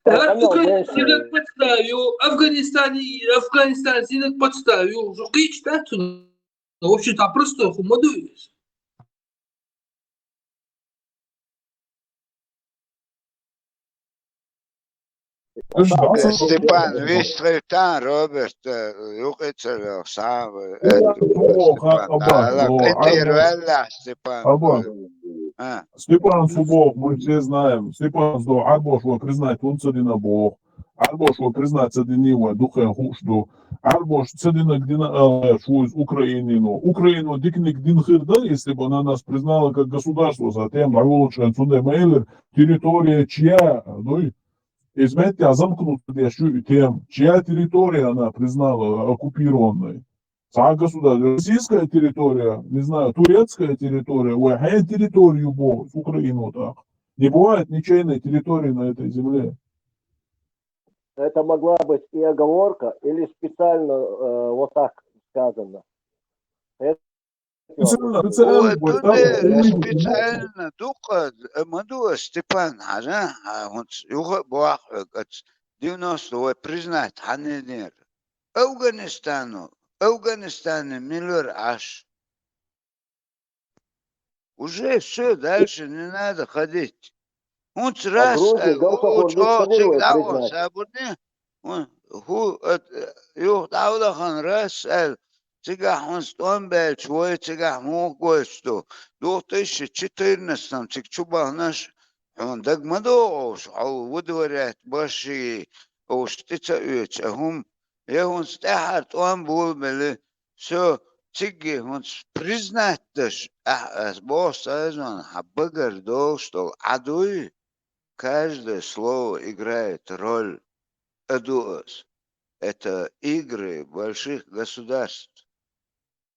Украина синек подставил, Афганистан синек подставил. Жукич, так? Ну, в общем-то, просто хумадуешь. Степан, весь там, Роберт, юкицер, сам, Футбол, Абак, Степан. Абак. Степан Футбол, мы все знаем. Степан Сдо, Арбош, признать, он цадина Бог. Арбош, признать, цадинива, духа хушду. Арбош, цадина, где шуз Украину. Украину, дикник динхирда, если бы она нас признала как государство, затем, лучше отсюда Мейлер, территория чья, ну, измените, а замкнутая тем, чья территория она признала оккупированной. Сама государство, российская территория, не знаю, турецкая территория, ой, а территорию Бога, с Украину так. Не бывает ничейной территории на этой земле. Это могла быть и оговорка, или специально вот так сказано. Специально, духа, Мадуа Степан, вот, юга Бог, 90-го признать, Ханедер. Афганистане миллион аж. Уже все, дальше не надо ходить. Он раз, Цигах он стомбел, чвой цигах мог госту. 2014 циг чубах наш, он дагмадош, а выдворять баши, уштица уч, а хум, я он стахарт, он был бели, все, циги, он признать даш, с босса, он хабагар дол, что адуй, каждое слово играет роль адуос. Это игры больших государств.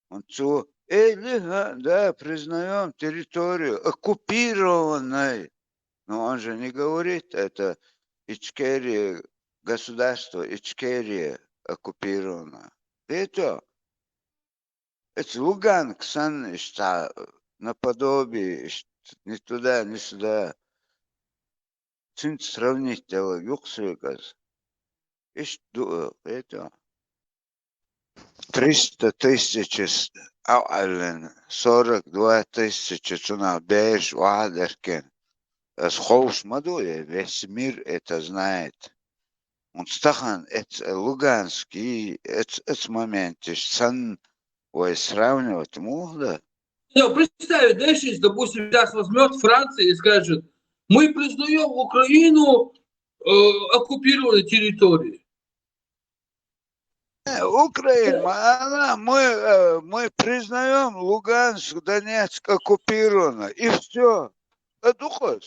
Он что? Да, признаем территорию оккупированной. Но он же не говорит, это Ичкерия, государство Ичкерия оккупировано. Это Луганск, что наподобие, ни туда, ни сюда. Чем сравнить дело, юксвегас. Это 300 тысяч أعلن 42 тысячи цена беш вадеркен. Схоус мадуя, весь мир это знает. Он стахан, это Луганский, это момент, сан, ой, сравнивать можно. Представить, да, сейчас, допустим, сейчас возьмет Франция и скажет, мы признаем Украину оккупированной территорией. Украина, мы признаем Луганск, Донецк оккупировано, и все. Это уход.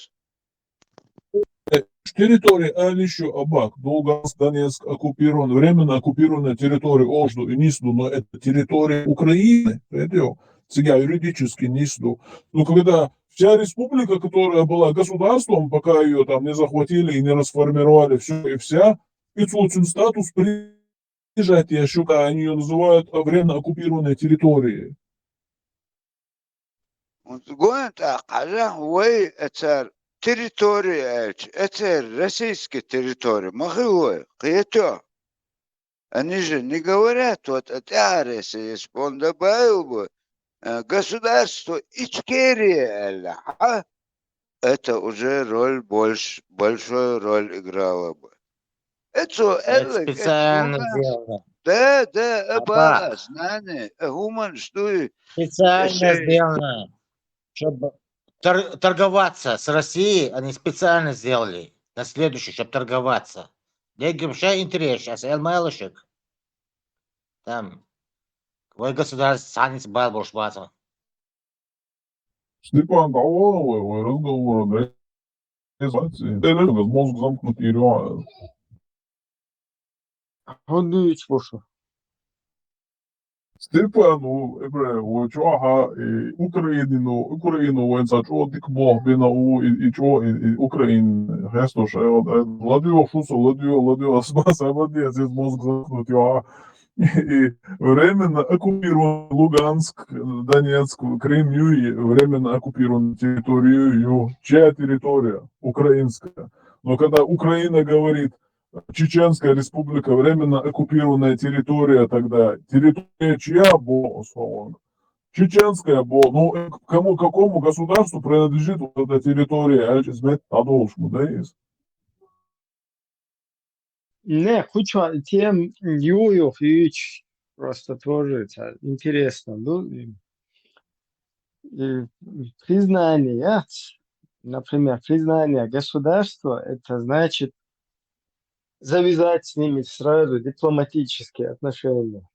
Территория Алишу Абак, Луганск, Донецк оккупирован, временно оккупированная территория Ожду и Нисду, но это территория Украины, это сега юридически Нисду. Но когда вся республика, которая была государством, пока ее там не захватили и не расформировали все и вся, и статус приезжать, еще они ее называют временно оккупированной территорией. Территория, это российская территория, могилой, это. Они же не говорят, вот это если он добавил бы государство Ичкерия, это уже роль большую роль играла бы. Это специально сделано. Да, это знание, гуман, что специально сделано, чтобы торговаться с Россией, они специально сделали на следующий, чтобы торговаться. Дегим ша интерес, сейчас элмайлышек. Там, твой государство санец балбуш база. Степан, давай разговор, да? Мозг замкнутый реально. Ходить, слушай. Степану, чого Україну воїнця, чого дикбо бина і чого Україн гестоше, Владио Шусо, Владио Асмаса, Владио, здесь мозг заткнут, и временно оккупирован Луганск, Донецк, Крым, и временно оккупирован территорию, чья территория? Украинская. Но когда Украина говорит, Чеченская республика, временно оккупированная территория тогда. Территория чья была, условно? Чеченская была. Ну, какому государству принадлежит вот эта территория? Elçismet Tadolş mu değil? Не, куча тем Юев и просто тоже интересно. Ну, и признание, например, признание государства, это значит завязать с ними сразу дипломатические отношения.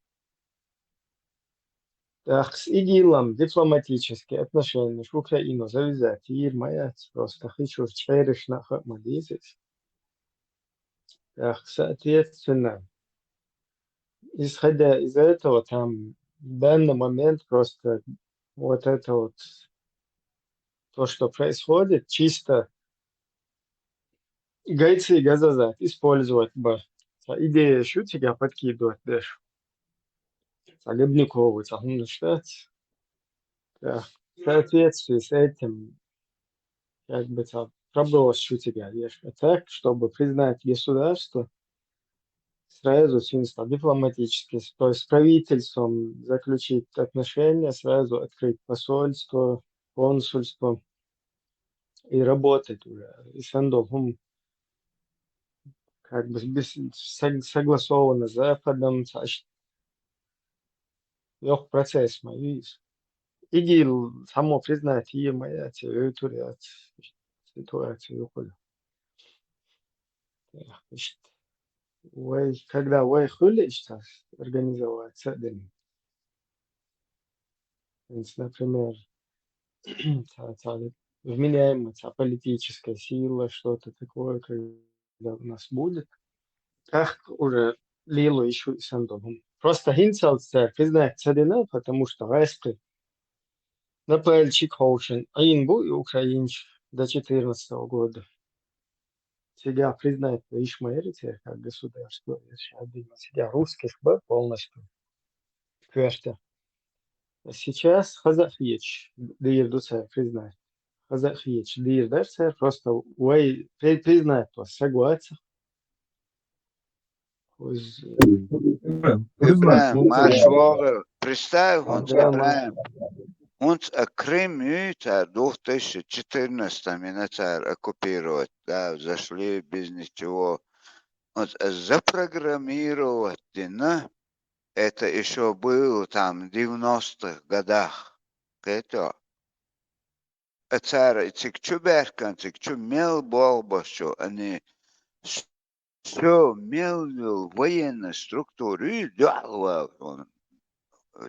Так, с ИГИЛом дипломатические отношения, с Украиной завязать. И моя просто хочу череш на Хакмадизис. Так, соответственно, исходя из этого, там в данный момент просто вот это вот то, что происходит, чисто гайцы газазат использовать бы. Идея шутика подкидывать даже. Гибникову, штать. В соответствии с этим, как бы пробовать шутика есть. Так, чтобы признать государство, сразу чисто дипломатически, то есть с правительством заключить отношения, сразу открыть посольство, консульство и работать уже. И сандовым как бы согласовано с Западом, лег процесс мой. ИГИЛ само признать и моя территория ситуацию. Когда вы хули сейчас организовать, например, вменяемость, политическая сила, что-то такое, когда у нас будет, как уже Лилу еще и Сандом. Просто хинцался признать царина, потому что Респри напальчик Хоушен, а инбу и украинч до 2014 года. Себя признать Ишмаэлите как государство, себя русских бы полностью. Кверта. Сейчас Хазахич дирдуса признать. Хазахич дирдуса просто уай признать то согласен. Ибраим, Машвогер, представь, он Крым в 2014 оккупировать, да, зашли без ничего. Вот запрограммировать, да, это еще было там в 90-х годах. Это царь, цикчу беркан, цикчу мел болбашу, они все мел военную структуру, и да,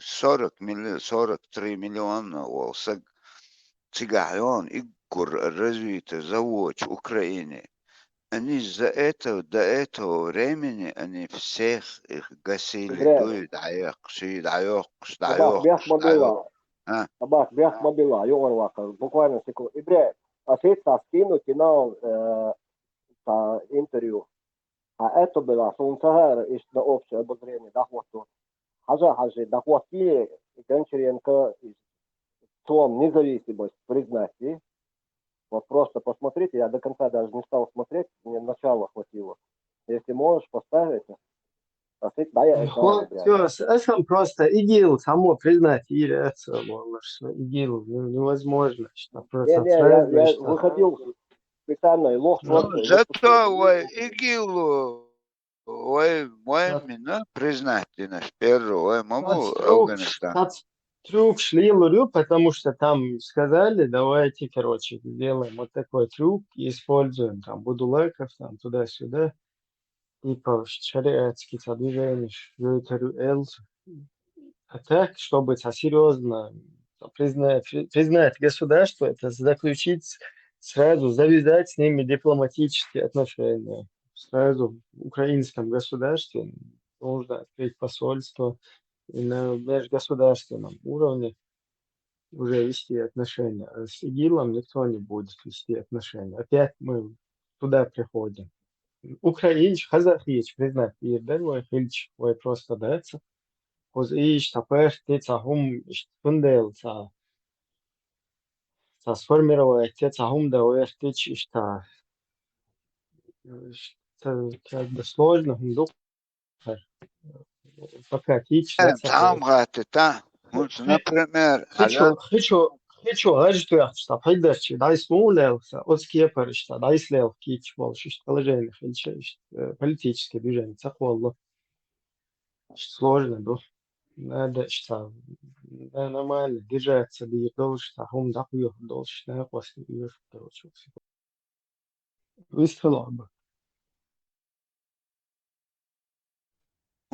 43 миллиона цыган и развитый завод в Украине. Они до этого времени, они всех их гасили. Табак, бях мобила, югорвака, буквально секунду. Ибре, а сейчас скинуть на интервью. А это было сунцагар из на общее обозрение, да, вот. Хажи, да, вот и Гончаренко том независимость признать. Вот просто посмотрите, я до конца даже не стал смотреть, мне начало хватило. Если можешь поставить, да, я это просто ИГИЛ само признать и что ИГИЛ невозможно. Я выходил специально и лох. Зато ИГИЛ именно признать наш первый могу Афганистан. Трюк шлилу, потому что там сказали, давайте, короче, сделаем вот такой трюк и используем там будулаков, там туда-сюда, типа шариатские движения, а так, чтобы серьезно признать государство, это заключить сразу, завязать с ними дипломатические отношения. Сразу в украинском государстве нужно открыть посольство, и на межгосударственном уровне уже вести отношения. А с ИГИЛом никто не будет вести отношения. Опять мы туда приходим. Украинч, Казахич, признать, и дальше Хильч, вы просто дается. Хоз иш тапеш ты цахум штундел сформировать те цахум да уэштич ишта как бы сложно хундук пока тич да Там гатыта. Вот, например, хычо ажту яхта пайдачи да смулел отские паришта да ислел кич волшиш положение хильч политическое движение цахвалло сложно да. Надо что да, нормально держаться, да и должен, а он так ее должен, после ее короче. Выстрелом бы.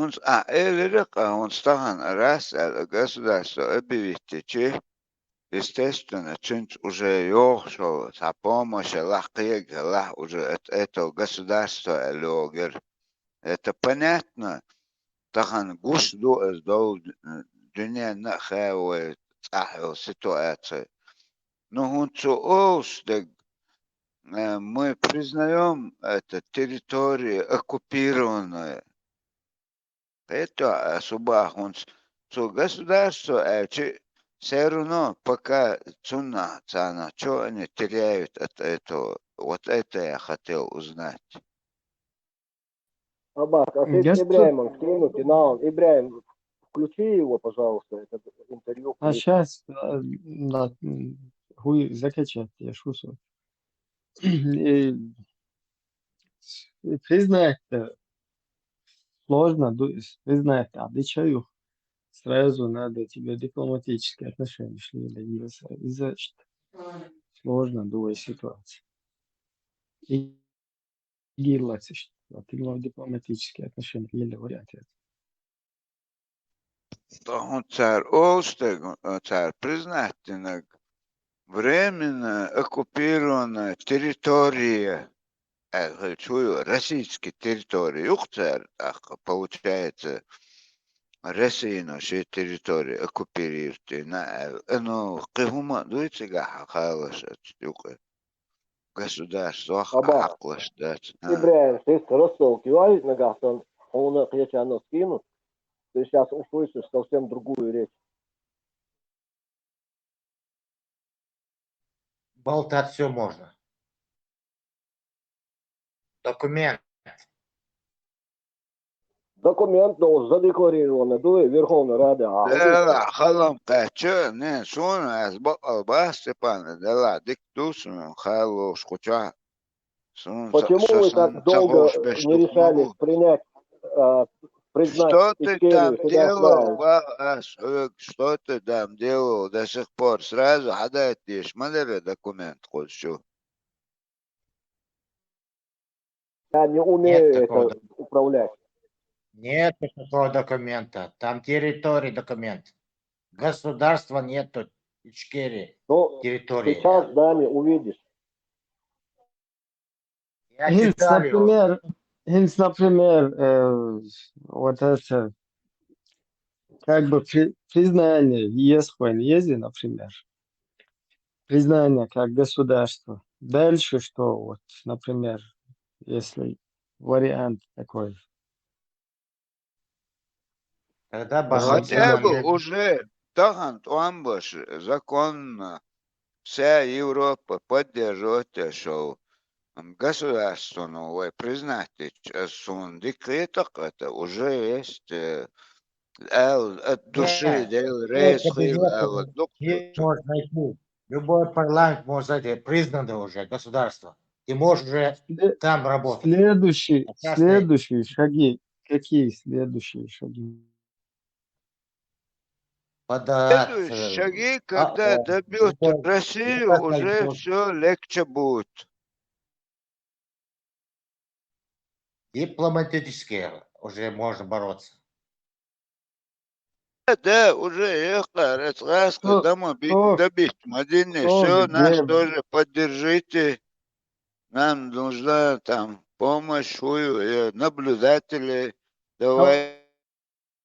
он элерика, он стаган раз государство объявите, естественно, чуть уже ёхшо, а помощь лах уже это государство логер. Это понятно. Тахан гуш до дня нахавает ситуация. Но он мы признаем это территория оккупированная. Это особо он государство, все равно пока цена, что они теряют от этого. Вот это я хотел узнать. Аббас, а ты с Ибраимом скинул финал. Ибраим, включи его, пожалуйста, это интервью. А сейчас, хуй закачать, я шусу. Признать сложно, признать обычаю. Сразу надо тебе дипломатические отношения шли из-за сложно дуя ситуация. И гирлаться, что дипломатические отношения или варианты. Он царь Олстег, царь признательный, временно оккупированная территория, российские территории, царь, получается, Россия наша территория оккупирует, но кем дуется гахалаш отстюка государство хаклаш дать. Ибраим, ты рассол кивай на гастон, он кричано скинут. Ты сейчас услышишь совсем другую речь. Болтать все можно. Документ. Документ задекларирован, дуй Верховной Рады. Да, халам каче, не, шуна, бас Степан, да, диктусу, халу, шкуча. Почему вы так долго не решали признать что ты там делал, Ичкерию? что ты там делал до сих пор? Сразу отдать смотри документ, хоть что. Я не умею это управлять. Нет такого документа. Там территории документ. Государства нету Ичкерии. Территории. Сейчас, Дани, увидишь. Хинц, например, вот это, как бы признание ЕС-ЕЗИ, например, признание как государства. Дальше что, вот, например, если вариант такой. Хотя бы уже Тагант Уамбаш законно вся Европа поддерживает, что государственного признать декретах это уже есть от души делал рейс. Можно найти. Любой парламент может найти. Признано уже государство. Ты можешь уже там работать. Следующие шаги. Какие следующие шаги? Следующие шаги, когда добьют Россию, уже все легче будет. Дипломатически уже можно бороться. Да, уже ехал, дома добить Мадине, все, нас тоже поддержите. Нам нужна там помощь, наблюдатели. Давай.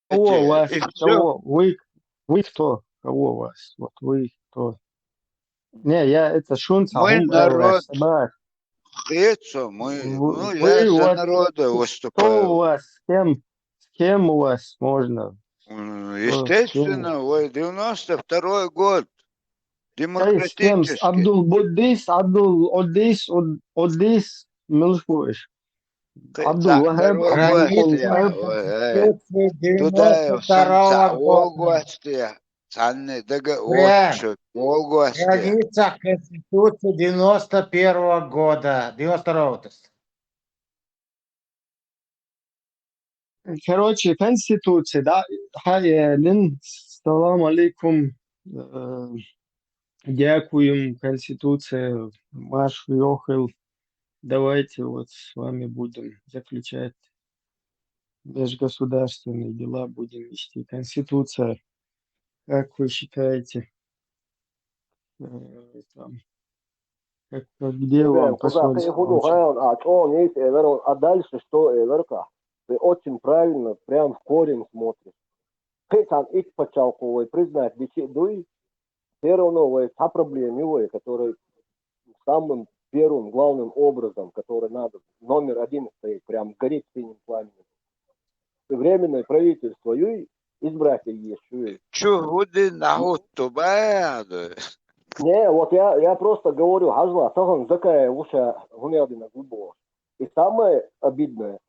Кого эти, вас? и все. Кого? Вы кто? Кого вас? Вот вы кто? Не, я это шунца, Мы народ, собак. Хецо, мы, ну, я Вы за вот народа кто у выступаю. вас? С кем у вас можно? С кем? Естественно, ой, 92-й год, С кем? С демократический. Одис, Милшкович. Абдул Вахаб, Абдул Граница, Колхаб. туда санца 92 года. Волгостия, санны дага Прям. отчет Волгостия. Граница Конституции 91 года. 92-го. Короче, Конституция, да, Лин, салам алейкум, дякуем, Конституция, Маш Йохел, давайте вот с вами будем заключать межгосударственные дела, будем вести. Конституция, как вы считаете, там, где вам Куда ты посольство? а дальше что, Эверка? Ты очень правильно, прям в корень смотришь. Ты там их почалковый признать, дуй, все равно, та проблема, который самым первым, главным образом, который надо, номер один стоит, прям горит синим пламенем. Временное правительство, избрать есть. Чугуды нахуй тубаяды. Не, вот я просто говорю, Хазла, саган закая уша гумядина глубоко. И самое обидное,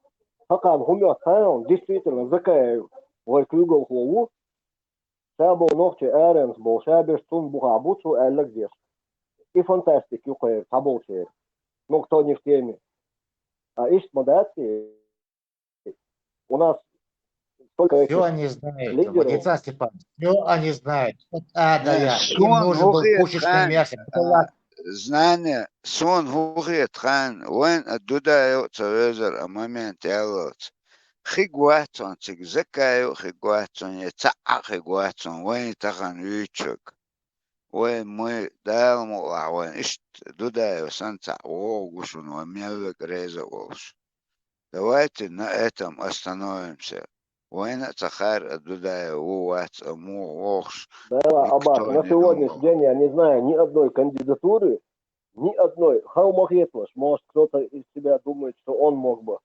хакан гумяд хаон действительно закая вой клюгал хлову, сабо ногче эренс бол, шабер стун буха буцу эллак деш. И фантастик юхай таболчер. Ну, кто не в теме. А ищет модации, у нас столько Все этих они знают, лидеров. Владислав Степанович, все они знают. Вот адая, им Сон нужен был вухет пушечное хан, мясо. Это ладно. знание, сон вухет хан, вен отдудаю цавезер, а момент ялот. Хигуатсон, цик закаю, хигуатсон, я цаа хигуатсон, вен тахан вичок. Вен мы далму, а вен ишт дудаю санца, огушун, вен мявек реза волш. Давайте на этом остановимся. Война Цахар отдудая уваць аму охш. Да, Аббас, Никто на не сегодняшний думал. день я не знаю ни одной кандидатуры, ни одной. Хаумахетлаш, может, кто-то из себя думает, что он мог бы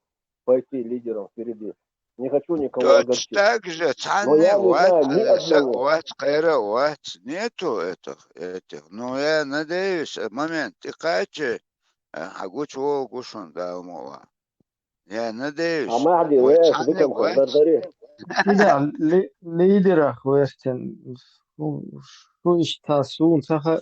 пойти лидером впереди. Не хочу никого Точно огорчить. так же, Но цанны я не знаю ни одного. ваць хайра ваць. Нету этих. Но я надеюсь, момент, ты каче, агуч огушун далмова. Я надеюсь. Амади, Вы вэс, цанны бикам ваць. хардардари. Да, лидера хвестен, что ищтасун, саха,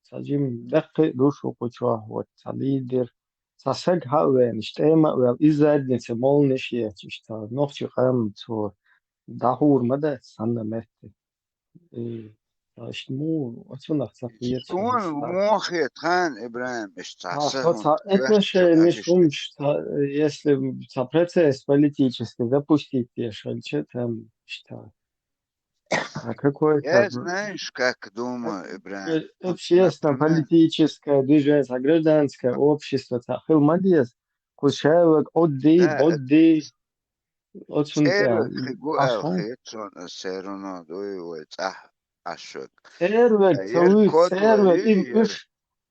сажим дакы душу кучва, вот, лидер, сасаг хавен, штема, вел, изадница, молниш ечишта, ногчи хам, цо, дахур, мада, санна мехте. اشتمو أتونا خصافية Сон мохет хан Ибраим иштаса. это же мишум, если процесс политический запустить, что там, что какое-то Я знаешь, как думаю, Ибраим. общественно-политическое движение, гражданское общество, хилмадес, кушевок, отди, очень Церу хигу хитсон серуно дуй ашок. Сервер,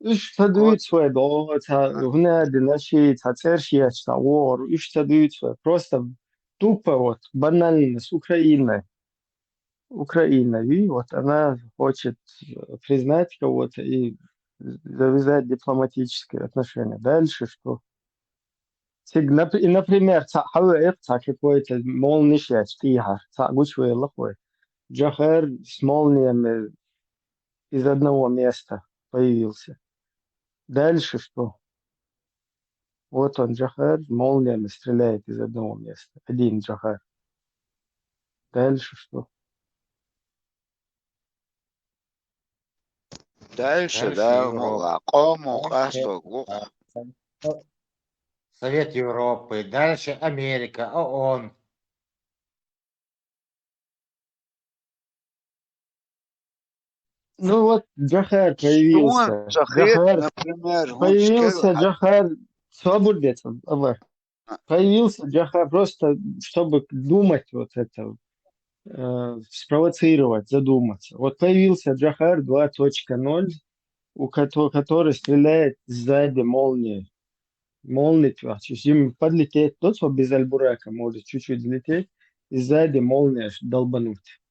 إيش تدويت شوي هنا دناشي تاترشي أشتاور إيش تدويت شوي просто тупо вот банальность Украина и вот она хочет признать кого-то и завязать дипломатические отношения. Дальше что? И, например, какой-то молнишь штихар, гучвей лохой. Джахар с молниями из одного места появился. Дальше что? Вот он, Джахар, молниями стреляет из одного места. Один Джахар. Дальше что? Дальше, да, Европа. кому Дальше касту Совет Европы. Дальше Америка, ООН. Ну вот Джахар появился. Шахет, например, Появился Джахар Свободец. появился Джахар просто, чтобы думать вот это, спровоцировать, задуматься. Вот появился Джахар 2.0, который стреляет сзади молнией. Молния, им подлететь, тот, что без альбурака может чуть-чуть взлететь, и сзади молния долбануть.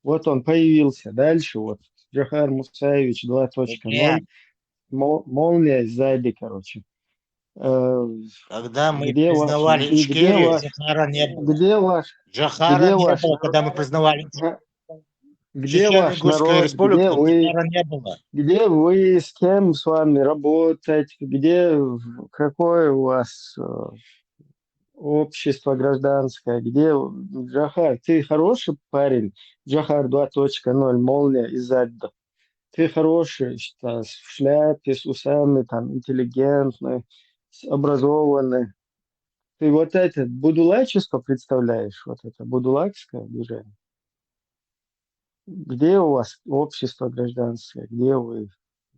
Вот он появился. Дальше вот Джахар Мусаевич 2.0, молния сзади, короче. Когда мы Где ваш, признавали где Ичкерию, ваш, Джахара не было. где ваш, Джахара где не ваш было, когда мы народ, признавали где ваш Чечено-Ингушскую народ, республику, Джахара не было. где вы, с кем с вами работать, какое у вас общество гражданское, где Джахар, ты хороший парень, Джахар 2.0, молния из Адда. Ты хороший, что, в шляпе, с усами, там, интеллигентный, образованный. Ты вот это будулачество представляешь, вот это будулакское движение. Где у вас общество гражданское, где вы,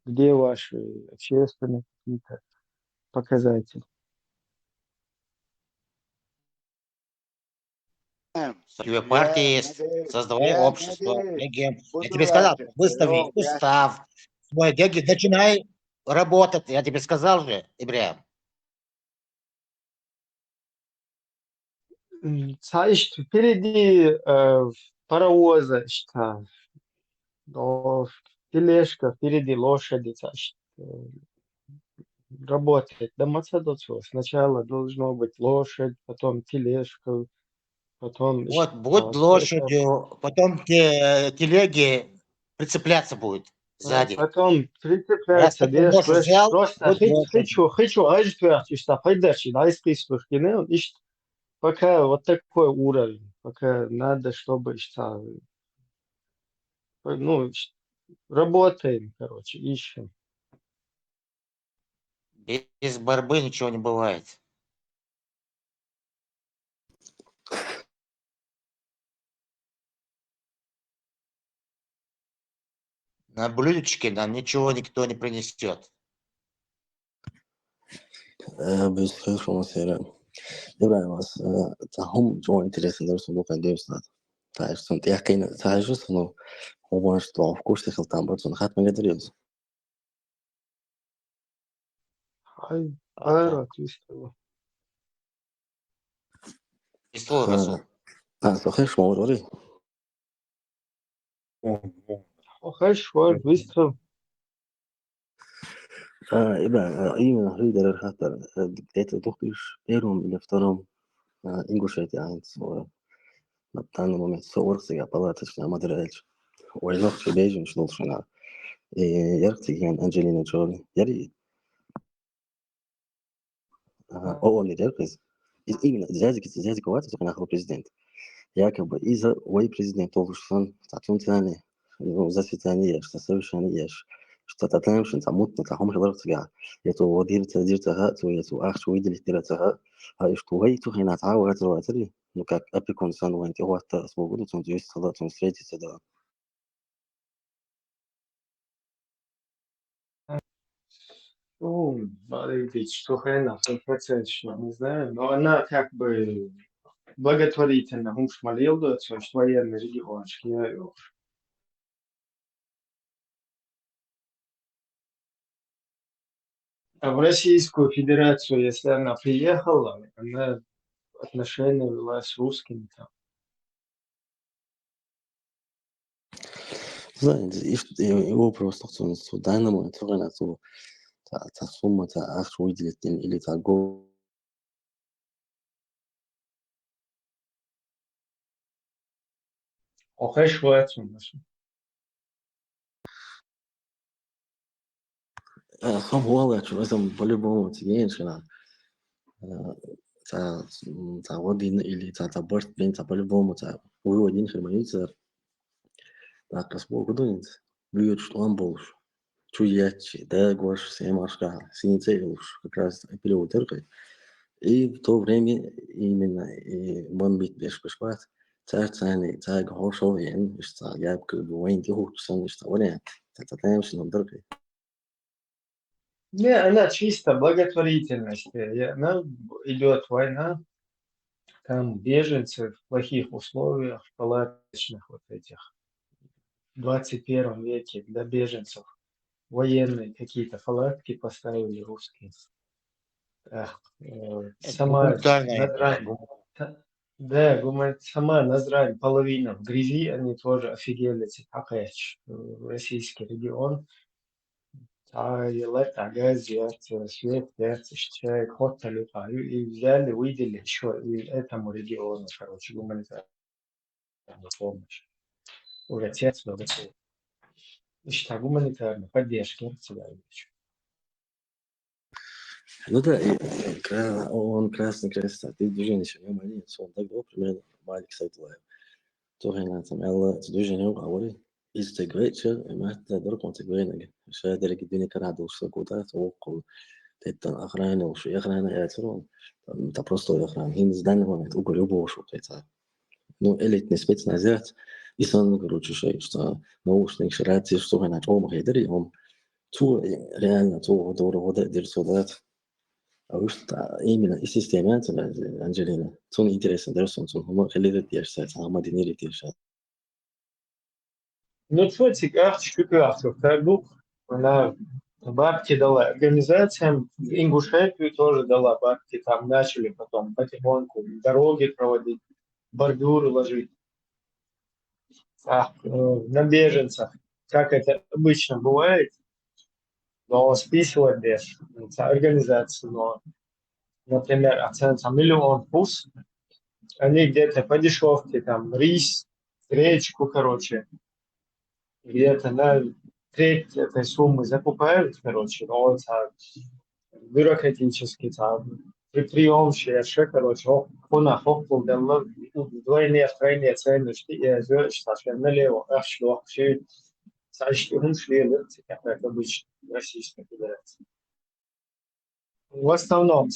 где ваши общественные какие-то показатели? Твоя партия есть, создавай общество, легенд. Я тебе сказал, выстави устав, свой деньги, начинай работать. Я тебе сказал же, Ибрahim. Значит, впереди паровоза, что, тележка, впереди лошади, значит, работает. Сначала должно быть лошадь, потом тележка, потом Вот будет лошадью, потом телеги прицепляться будет сзади. потом Раз прицепляется, такой видишь, нож взял, просто будет лошадью. хочу, что пойдешь, да, из прислушки, ну, и пока вот такой уровень, пока надо, чтобы, что, ну, работаем, короче, ищем. Без борьбы ничего не бывает. На блюдечке нам ничего никто не принесет. Biz högskolan säger Ibrahim هم جوا интересно درس لغة ديوسات تعرف سنت يا كين تعرف إنه هو مش طاف كورس دخل تامبر سن خات من يدريز Хай, хайрат, истова. История, Расул. صحيح ما وري Хай, швар, быстро. Ibrahim إيمن هري در خاطر ديت دوكش بيرهم اللي افترهم إنجوشيت يعني سو نبتان مومنت سو ورقة يا بلاتش ما دريش وينوخ في بيجن شنو شنا يرتي يعني أنجلينا جولي يري أول اللي دركز إيمن زازك قوات سكنا آخر بريزيدنت якобы из-за ой президент olursan tatun tane وزاسي تانية совершенيش что татамшин тамутно тахом хлартга يتو ودير تدير تها يتو أخ شوي دل تدير تها هاي شو هي تو هنا تعاو هذا الوقتري نكاك أبي كونسان وين هو تاسمو بدو تنجيس صلاة تنسريتي تدا Ну, смотрите, что хрена, 100%, не знаю, но она как бы благотворительно, молил, да, что военный регион, А в Российскую Федерацию, если она приехала, она отношения вела с русскими там. знаете его просто что дайнамо это рано то та сумма та ах шوي دل или та го Охай швацу нашу. خم هو شو مثلا по-любому تيجي شنا تا ودين или та борт бен та по-любому та выводин херманиться так спо гудунит бьют что он больше чуячи да гош семашка синцейлуш как раз перевод теркой и в то время именно и бомбит беш бешпат царцани цаг хошовен что я бы войн тихо сон что вариант это там что теркой Не, она чисто благотворительность. Она идет война, там беженцы в плохих условиях, в палаточных вот этих. В 21 веке для беженцев военные какие-то палатки поставили русские. Это Сама гуманитарная. Назрань, да, сама Назрань, половина в грязи, они тоже офигели, Акач, российский регион. Tagad свет, чай, хотели, и взяли, выделили еще и этому региону, короче, гуманитарную помощь. Уже отец готов. Значит, гуманитарная поддержка всегда еще. Ну да, он Красный Крест, а ты движение сегодня молит, он так добро, примерно, Малик Сайтулаев. Тоже на этом, Элла, движение уговори. Истегрейчер, и мы это дорого интегрейнага. Шайдер гидини караду, что куда, то около. Это охрана, уж и охрана, я церон. Это просто охрана. Хин с данного момента угорю больше, это. Ну, элитный спецназят, и сам, короче, что наушник, шрати, что вы на чем хейдери, он ту реально ту дорого дерсудат. А уж именно и система, Анджелина, тун интересно, дерсон, тун хумор, хелидет держать, а мадинили держать. Ну, что циках, чуках, так, она бабки дала организациям, Ингушетию тоже дала бабки, там начали потом потихоньку дороги проводить, бордюры ложить. На беженцах, как это обычно бывает, но списывать без организации, но, например, оценка миллион пус, они где-то по дешевке, там, рис, гречку, короче, где-то на треть этой суммы закупают, короче, но вот бюрократически, прием ще, короче, хона хохпул, вдвойне, втройне цены, что налево, что все, сочтем шли, как обычно, в Российской Федерации. В основном,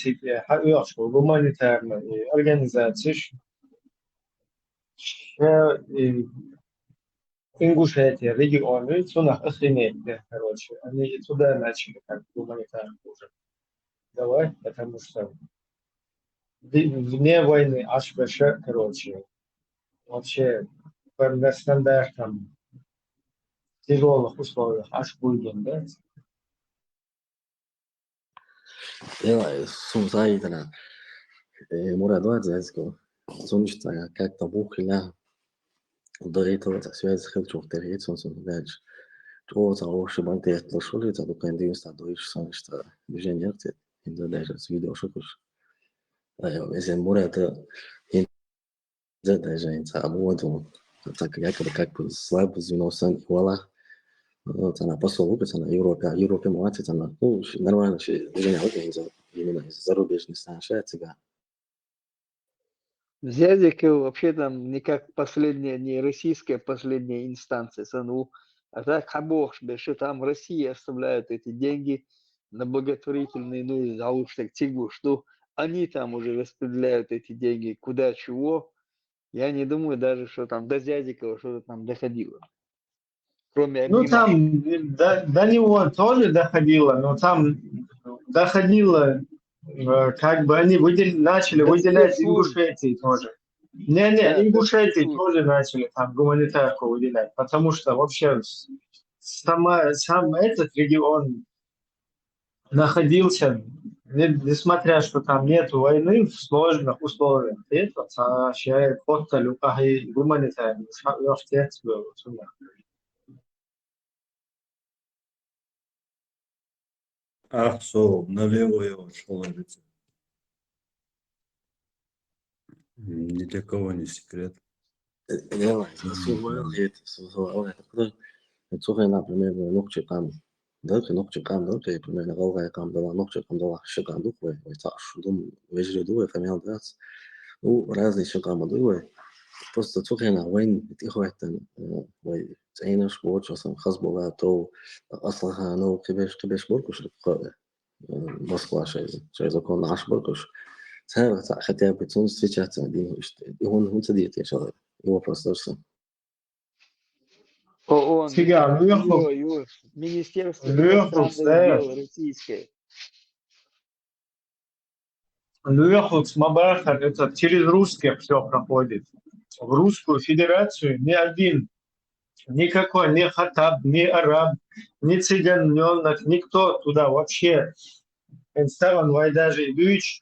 гуманитарные организации, Ингушетия, регионы, цунах охренеть, короче, они туда начали как гуманитарную уже давать, потому что вне войны аж вообще, короче, вообще по стандартам в тяжелых условиях аж будем, да? Я сумсаидана, Мурадуа Дзязько, Сунчта, как-то бухля, до этого связь хочу вторить, он дальше. То того, что банк я слышал, это только один стадо, что движение, это даже с видео шокуш. Если Мурада, это даже это обводил, так якобы как бы слабо звено сан Уала, вот она посол, она Европе молодец, она, ну, нормально, движение организовал, именно из зарубежных стран, Швеция. Зязик вообще там не как последняя, не российская последняя инстанция СНУ, а так хабох, что там Россия оставляют эти деньги на благотворительные нужды, а уж так тигу, что они там уже распределяют эти деньги куда чего. Я не думаю даже, что там до Зязикова что-то там доходило. Кроме Ну, обнимашек. там до него тоже доходило, но там доходило, как бы они начали До выделять спецслужб. Ингушетии тоже. Да, Ингушетии до тоже начали там гуманитарку выделять, потому что вообще сам этот регион находился, несмотря что там нет войны, в сложных условиях. Это вообще просто любая гуманитарная Ах, so, налево я ушел, лицо. Ни для кого не секрет. Ela, Sogar na primeira nog chegam, dat nog chegam, dat é primeira galga cam da nog chegam da chegam do foi, vai tá shudum vejo do família das. O razli chegam do foi. Просто sogar na وين بتيجي وين تعينا شوط مثلا خصبوا تو اصلها انه كبش بركش Москва شيء كون 10 بركش سهل хотя бы он встречаться один и он дит я человек его просто все ООН, Сега, Министерство Люхов, иностранных дел российское. Люхов с Мабахар, это через русских все проходит. В Русскую Федерацию ни один, никакой, ни хатаб, ни араб, ни цыганенок, никто туда вообще. Инстаграм вайдажи бюч,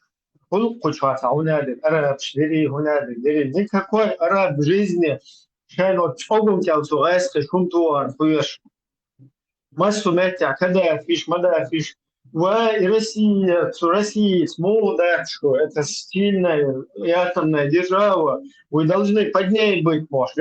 кучваса унады, араб шлери унады, никакой араб в жизни. Шайн вот чогум тял сугайска шумтуар хуеш. Массу метя, когда фиш, мада фиш. И Россия, Россия молодачку, это стильная и атомная держава. Вы должны под ней быть, может.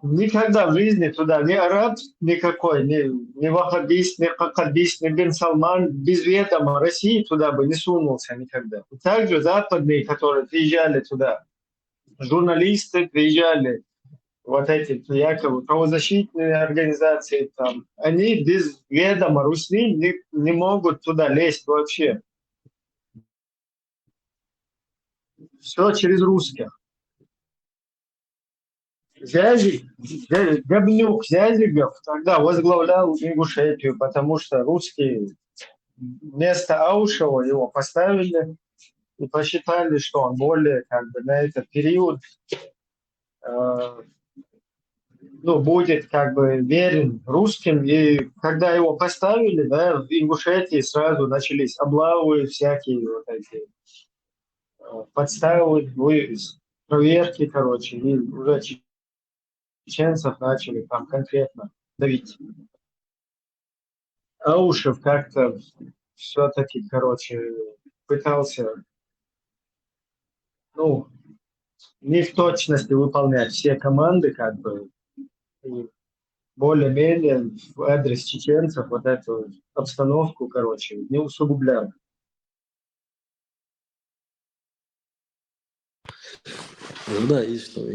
Никогда в жизни туда ни араб никакой, ни ваххабист, ни хакабист, ни Бен Салман без ведома России туда бы не сунулся никогда. И также западные, которые приезжали туда, журналисты приезжали, вот эти якобы правозащитные организации там, они без ведома Руси не могут туда лезть вообще. Все через русских. Габнюк Зязигов тогда возглавлял Ингушетию, потому что русские вместо Аушева его поставили и посчитали, что он более на этот период будет верен русским. И когда его поставили, в Ингушетии сразу начались облавы всякие, вот эти подставы, проверки, и уже чеченцев начали там конкретно давить. Аушев как-то все-таки, пытался, не в точности выполнять все команды, и более-менее в адрес чеченцев вот эту обстановку, не усугублял. Ну да, и что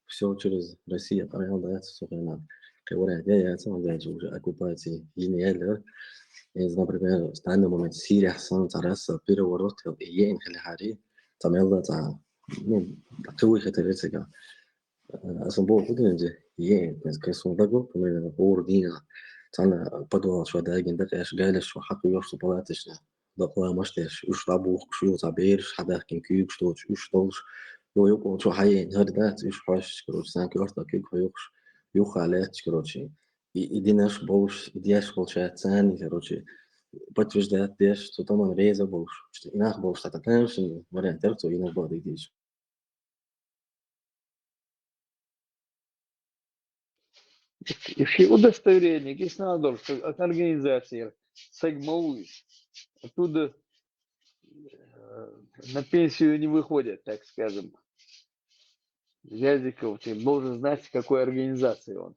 все через Россию, дается сухая. Говорят, я сам даже уже оккупации генералов. Например, в данный момент Сирия сам тараса переворот, и я им хари, там я такой это Особо выглядит, كسون دقو من أوردينا تانا بدو شو داقين دقيش قالش شو حقي يوش بلاتش دقوا مشتش وش طابو شو تعبير حدا كين كيوك شتوش وش طولش يو شو حيين هردات وش حاش كروش سان كورتا كيوك يوش يوخ علات كروشي يديناش بولش ثاني كروشي بتوش دات ديش تو طمان ريزا بولش يناخ بولش تاتانش ورين ترتو يناخ بودي ديش И все удостоверения, Киснадор, от организации Сагмауи, оттуда на пенсию не выходят, так скажем. Зязиков, ты должен знать, с какой организации он.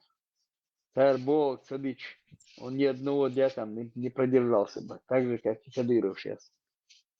Тарбол, Цадыч, он ни одного дня там не продержался бы, так же, как и Кадыров сейчас.